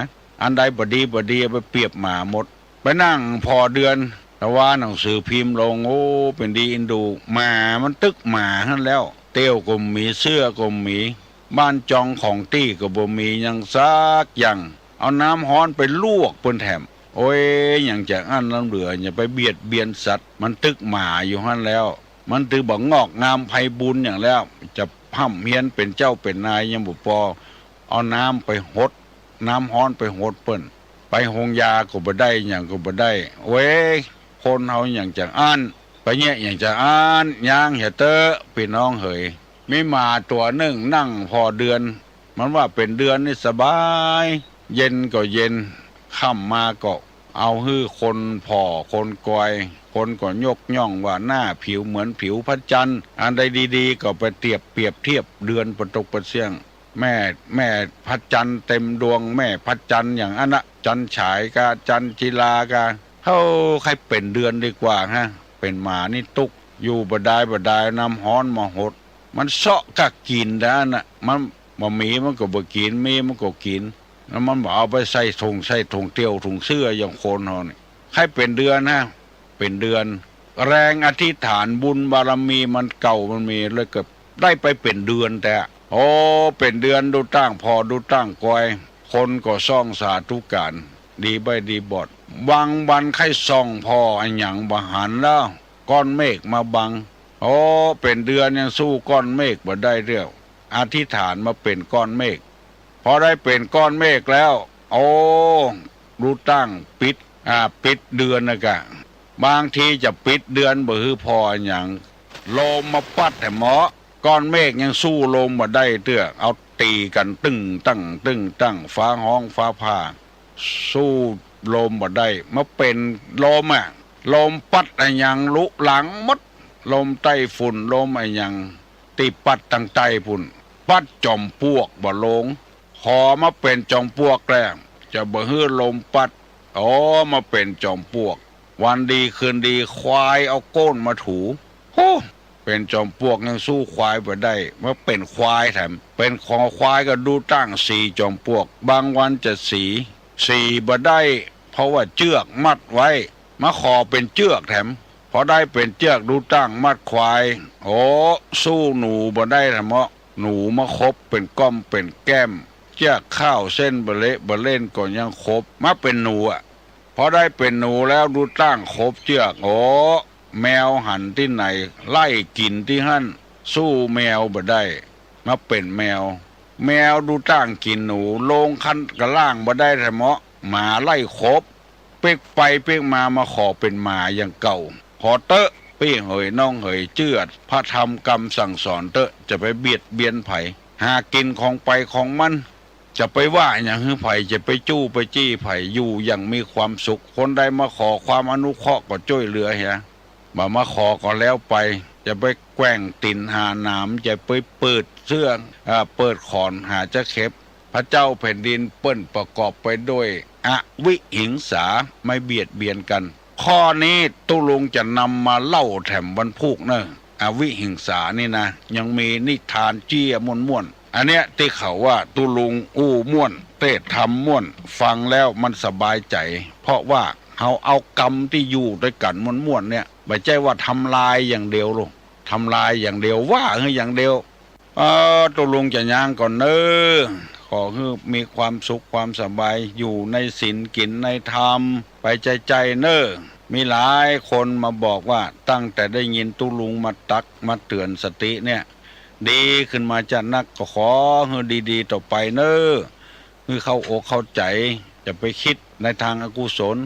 อันใดบดีเอาไปเปรียบหมาหมดไปนั่งพอเดือนแต่ว่าหนังสือพิมพ์ลงโอ้เป็นดีอินดูหมามันตึกหมาท่านแล้วเตี้ยวก็มีเสื้อก็มีบ้านจองของตี้ก็บ่มียังซักอย่างเอาน้ำฮ้อนไปลวกเปิ้นแถมโอ้ยอย่างจากอันน้ำเหลืออย่าไปเบียดเบียนสัตว์มันตึกหมาอยู่หั่นแล้วมันถือบ่งอกงามไพบุญอย่างแล้วจะพ่ำเฮียนเป็นเจ้าเป็นนายยังบ่พอเอาน้ำไปหดน้ำฮ้อนไปหดเปิ้นไปหงยาก็บ่ได้อย่างก็บ่ได้เว้ยคนเฮาอย่างจากอันไปเนี่ยอย่างจากอันย่างเฮเตอพี่น้องเฮยมีหมาตัวหนึ่งนั่งพอเดือนมันว่าเป็นเดือนนี่สบายเย็นก็เย็นค่ำมาก็เอาฮื้อคนพ่อคนกอยคนก็ยกย่องว่าหน้าผิวเหมือนผิวพระจันทร์อันใดดีๆก็ไปเปรียบเทียบเดือนประตกประเสียงแม่พระจันทร์เต็มดวงแม่พระจันทร์อย่างอันนะจันฉายกาจันจิลากาเฮาใครเป็นเดือนดีกว่าฮะเป็นหมานี่ตุกอยู่บ่ได้น้ำฮ้อนมาหดมันเซาะกะกินด้านน่ะมันบ่มีมันก็บ่กินมีมันก็กินแล้วมันบ่เอาไปใส่ถุงเตี้ยวถุงเสื้ออย่างคนเฮานี่ใครเป็นเดือนฮะเป็นเดือนแรงอธิษฐานบุญบารมีมันเก่ามันมีเลยเกือบได้ไปเป็นเดือนแต่โอ้เป็นเดือนดูตั้งพอดูตั้งกอยคนก็ซ่องสาธุการดีใบดีบอดบางวันไข้ซ่องพออันหยังบ่หันแล้วก้อนเมฆมาบังโอ้เป็นเดือนยังสู้ก้อนเมฆบ่ได้เรื่องอธิษฐานมาเป็นก้อนเมฆพอได้เป็นก้อนเมฆแล้วโอ้รู้ตั้งปิดเดือนนะกะบางทีจะปิดเดือนบ่ฮือพออย่างลมมาปัดแต่หมอก้อนเมฆยังสู้ลมบ่ได้เตื้อเอาตีกันตึ้งตั้งฟ้าห้องฟ้าผ่าสู้ลมบ่ได้มาเป็นลมลมปัดไอ้ยังลุหลังมดลมใต้ฝุ่นลมไอ้ยังตีปัดตั้งใต้ฝุ่นปัดจอมปวกบ่ลงขอมาเป็นจอมปวกแล้วจะบ่ฮื้อลมปัดมาเป็นจอมปวกวันดีคืนดีควายเอาก้นมาถูโอ้ไป เป็นจอมปลวกยังสู้ควายบ่ได้เมื่อเป็นควายแถมเป็นคอควายก็ดูตั้งสีจอมปลวกบางวันจะสีบ่ได้เพราะว่าเชือกมัดไว้มาขอเป็นเชือกแถมพอได้เป็นเชือกดูตั้งมัดควายโอ้สู้หนูบ่ได้แถมเพราะหนูมาคบเป็นก้อมเป็นแก้มเชือกข้าวเส้นบะเละบะเล่นก็ยังคบมาเป็นหนูพอได้เป็นหนูแล้วดูตั้งคบเชือกโอ้แมวหันที่ไหนไล่กินที่หั่นสู้แมวบ่ได้มาเป็นแมวดูตั้งกินหนูลงคันกระล่างบ่ได้แถมหมาไล่คบเป๊กไปเป๊กมาขอเป็นหมาอย่างเก่าขอเตอะพี่เหยน้องเหยเจือดพระธรรมกรรมสั่งสอนเตอะจะไปเบียดเบียนไผหากินของไปของมันจะไปว่าอย่างหื้อไผ่จะไปจู้ไปจี้ไผ่อยู่อย่างมีความสุขคนใดมาขอความอนุเคราะห์ก็ช่วยเหลือเฮียมาขอก็แล้วไปจะไปแกว่งตินหาหนามจะไปเปิดเสื้อเปิดขอนหาจะเข็บพระเจ้าแผ่นดินเปิ้นประกอบไปด้วยอวิหิงสาไม่เบียดเบียนกันข้อนี้ตุลุงจะนำมาเล่าแถมวันพุกเนอะอวิหิงสานี่นะยังมีนิทานเจี้ยม่วนอันเนี้ยที่เขาว่าตุลุงอู้ม่วนเตะทำม่วนฟังแล้วมันสบายใจเพราะว่าเขาเอากรรมที่อยู่ด้วยกันม่วนเนี่ยไม่ใช่ว่าทำลายอย่างเดียวหรอกทำลายอย่างเดียวว่าคืออย่างเดียวตุลุงจะย่างก่อนเนอะขอให้มีความสุขความสบายอยู่ในศีลกินในธรรมไปใจเนอะมีหลายคนมาบอกว่าตั้งแต่ได้ยินตุลุงมาตักมาเตือนสติเนี่ยดีขึ้นมาจากนักก็ขอให้ดีๆต่อไปเนอะให้เข้าอกเข้าใจจะไปคิดในทางอกุศล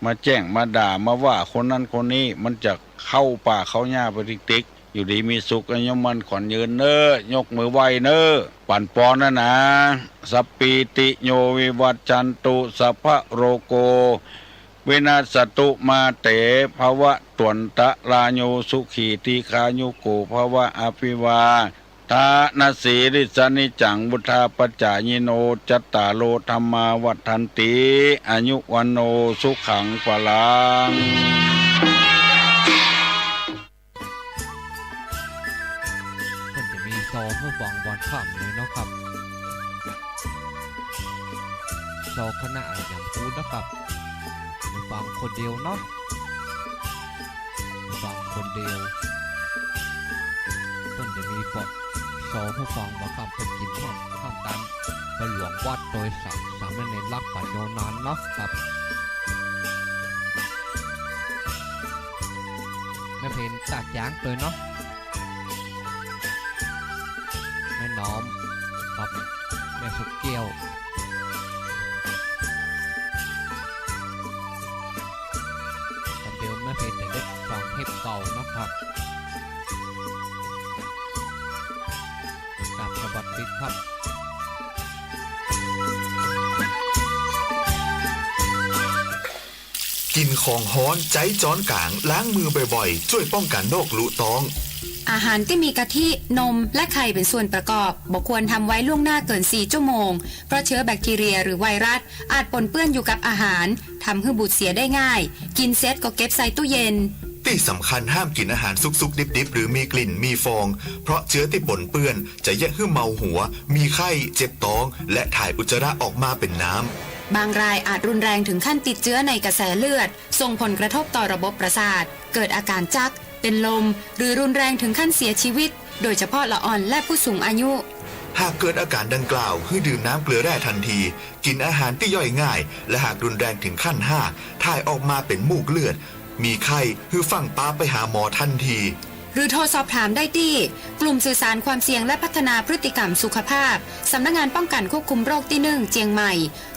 มาแจ้งมาด่ามาว่าคนนั้นคนนี้มันจะเข้าป่าเข้าหญ้าไปติ๊กอยู่ดีมีสุขยมมันขอนยืนเนอยกมือไหวเนอปั่นปอนนะสัพปิติโยวิวัจจันตุสัพพะโรโกวินาศตุมาเตภวะตวนตะลาโยสุขีติคายุโกภวะอภิวาทานาสีริสนิจังบุทาปจายโนจัตตาโลธรรมาวัฏันติอายุวันโนสุขังปลังซอเพื่อฟังวันค่ำเลยเนาะครับซอคณะอย่างพูดนะครับฟังคนเดียวเนาะฟังคนเดียวต้นจะมีปอดซอเพื่อฟังวันค่ำเป็นกินข้ามตันเป็นหลวงวัดโดยสามเณรรักปัญโยนานเนาะครับแม่เพนตากย้างเลยเนาะแม่น้อมกับแม่สุกเกี้ยวตอนเดียวแม่เพชรได้ฟังเทปเก่านะครับกับสวัสดีครับ กินของฮ้อนใจจ้อนกลางล้างมือบ่อยๆช่วยป้องกันโรคลุท้องอาหารที่มีกะทินมและไข่เป็นส่วนประกอบบ่ควรทำไว้ล่วงหน้าเกิน4ชั่วโมงเพราะเชื้อแบคทีเรียหรือไวรัสอาจปนเปื้อนอยู่กับอาหารทำให้บูดเสียได้ง่ายกินเสร็จก็เก็บใส่ตู้เย็นที่สำคัญห้ามกินอาหารสุกๆดิบๆหรือมีกลิ่นมีฟองเพราะเชื้อที่ปนเปื้อนจะแยกให้เมาหัวมีไข้เจ็บท้องและถ่ายอุจจาระออกมาเป็นน้ำบางรายอาจรุนแรงถึงขั้นติดเชื้อในกระแสเลือดส่งผลกระทบต่อระบบประสาทเกิดอาการจักเป็นลมหรือรุนแรงถึงขั้นเสียชีวิตโดยเฉพาะละอ่อนและผู้สูงอายุหากเกิดอาการดังกล่าวให้ดื่มน้ำเกลือแร่ทันทีกินอาหารที่ย่อยง่ายและหากรุนแรงถึงขั้น5ถ่ายออกมาเป็นมูกเลือดมีไข้ให้ฟังป้าไปหาหมอทันทีหรือโทรสอบถามได้ที่กลุ่มสื่อสารความเสี่ยงและพัฒนาพฤติกรรมสุขภาพสำนักงานป้องกันควบคุมโรคที่1เจียงใหม่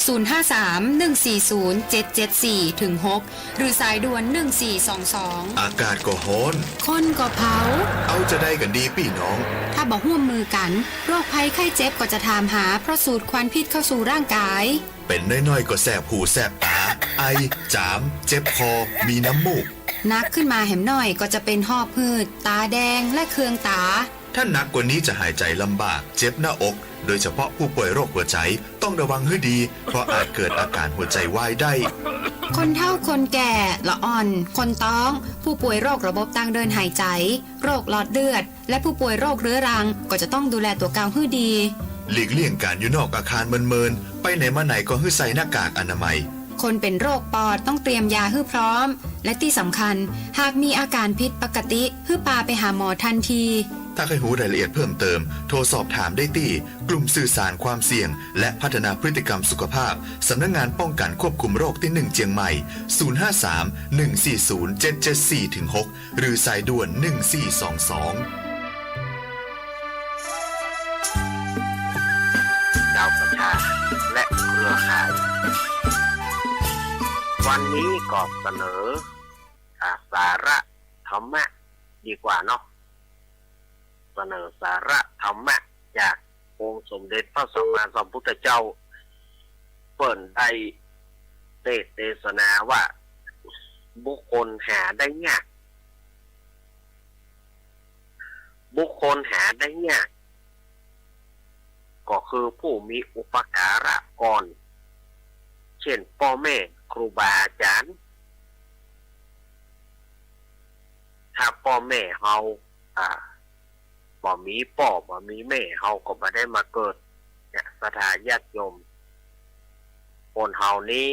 053-140-774-6หรือสายด่วน1422อากาศก็ร้อนคนก็เผาเอาจะได้กันดีพี่น้องถ้าบอกร่วมมือกันโรคภัยไข้เจ็บก็จะถามหาเพราะสูดควันพิษเข้าสู่ร่างกายเป็นน้อยๆก็แสบหูแสบตาไอจามเจ็บคอมีน้ำมูกนักขึ้นมาแหมหน่อยก็จะเป็นหอบหืดตาแดงและเคืองตาถ้าหนักกว่านี้จะหายใจลำบากเจ็บหน้าอกโดยเฉพาะผู้ป่วยโรคหัวใจต้องระวังให้ดีเพราะอาจเกิดอาการหัวใจวายได้ คนเฒ่าคนแก่ละอ่อน คนท้อง ผู้ป่วยโรคระบบทางเดินหายใจ โรคหลอดเลือด และผู้ป่วยโรคเรื้อรังก็จะต้องดูแลตัวเกาให้ดี หลีกเลี่ยงการอยู่นอกอาคารเมินๆไปไหนมาไหนก็ให้ใส่หน้ากากอนามัย คนเป็นโรคปอดต้องเตรียมยาให้พร้อม และที่สำคัญหากมีอาการผิดปกติให้พาไปหาหมอทันที ถ้าใครรู้รายละเอียดเพิ่มเติมโทรสอบถามได้ที่กลุ่มสื่อสารความเสี่ยงและพัฒนาพฤติกรรมสุขภาพสำนักงานป้องกันควบคุมโรคที่1เชียงใหม่053-140-774-6หรือสายด่วน1422ดาวประชาและเครือข่ายวันนี้ก็เสนอสาระธรรมะดีกว่าเนาะเสนอสาระธรรมะจากองค์สมเด็จพระสัมมาสัมพุทธเจ้าเปิดได้เทศนาว่าบุคคลหาได้ยากบุคคลหาได้ยากก็คือผู้มีอุปการะก่อนเช่นพ่อแม่ครูบาอาจารย์ถ้าพ่อแม่เฮาบ่มีพ่อบ่มีแม่เฮาก็บ่ได้มาเกิดเนี่ยศรัทธาญาติโยมคนเฮานี้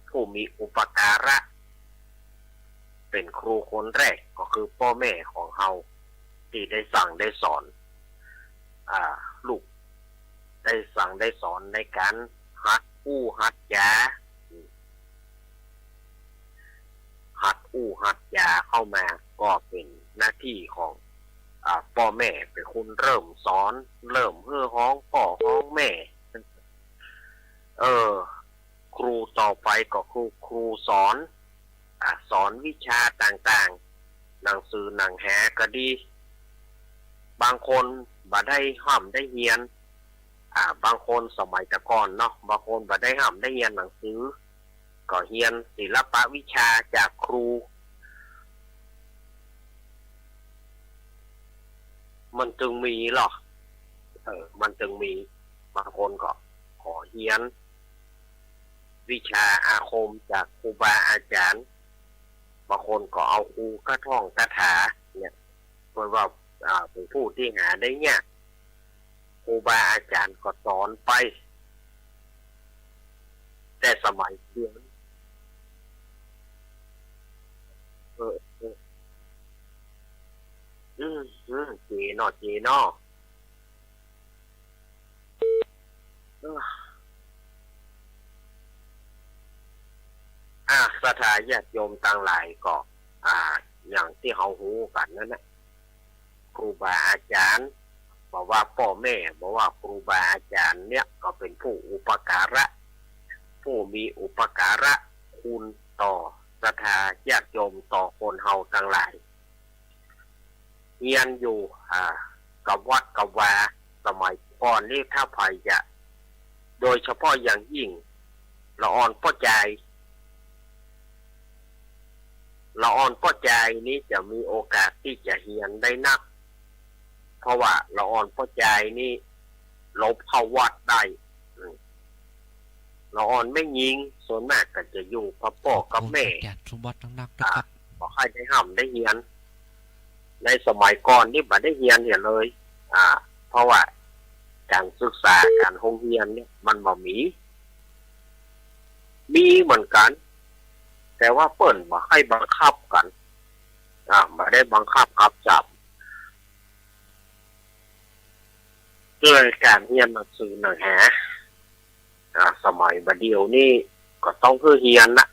ผู้มีอุปการะเป็นครูคนแรกก็คือพ่อแม่ของเฮาที่ได้สั่งได้สอนลูกได้สั่งได้สอนในการหัดอู้หัดยาหัดยาเข้ามาก็เป็นหน้าที่ของพ่อแม่เป็นคนเริ่มสอนเริ่มเพื่อฮ้องพ่อฮ้องแม่ครูต่อไปก็ครูสอนสอนวิชาต่างๆหนังสือหนังแหก็ดีบางคนบ่ได้ห้ามได้เรียนบางคนสมัยแต่ก่อนเนาะบางคนบ่ได้ห้ามได้เรียนหนังสือก็เรียนศิลปะวิชาจากครูมันจึงมีหรอมันจึงมีบางคนก็ขอเรียนวิชาอาคมจากครูบาอาจารย์บางคนก็เอาครูกระท่องคาถาเนี่ยเพราะว่าเป็นผู้ที่หาได้เนี่ยครูบาอาจารย์ก็สอนไปแต่สมัยเรียนเจนอศรัทธาญาติโยมต่างหลายก็อย่างที่เขาหูกันนั่นแหละครูบาอาจารย์บอกว่าพ่อแม่บอกว่าครูบาอาจารย์เนี่ยก็เป็นผู้อุปการะผู้มีอุปการะคุณต่อศรัทธาญาติโยมต่อคนเฮาต่างหลายเรียนอยู่กับวัดกับวาสมัยก่อนนี่ถ้าภัยจะโดยเฉพาะอย่างยิ่งละอ่อนพ่อใจนี้จะมีโอกาสที่จะเรียนได้นักเพราะว่าละอ่อนพ่อใจนี่ลบเข้าวัดได้ละอ่อนไม่ยิงส่วนมากก็จะอยู่กับพ่อกับแม่บ่ค่อยได้ห้ามได้เรียนในสมัยก่อนนี่บ่ได้เรียนเลยเพราะว่าการศึกษาการโรงเรียนเนี่ยมันบ่มีเหมือนกันแต่ว่าเปิ้นบ่ให้บังคับกันบ่ได้บังคับกับจับด้วยการเรียนหนังสือหนังหาสมัยบัดเดียวนี่ก็ต้องเรียนนะ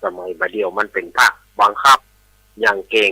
สมัยบัดเดียวมันเป็นภาคบังคับอย่างเก่ง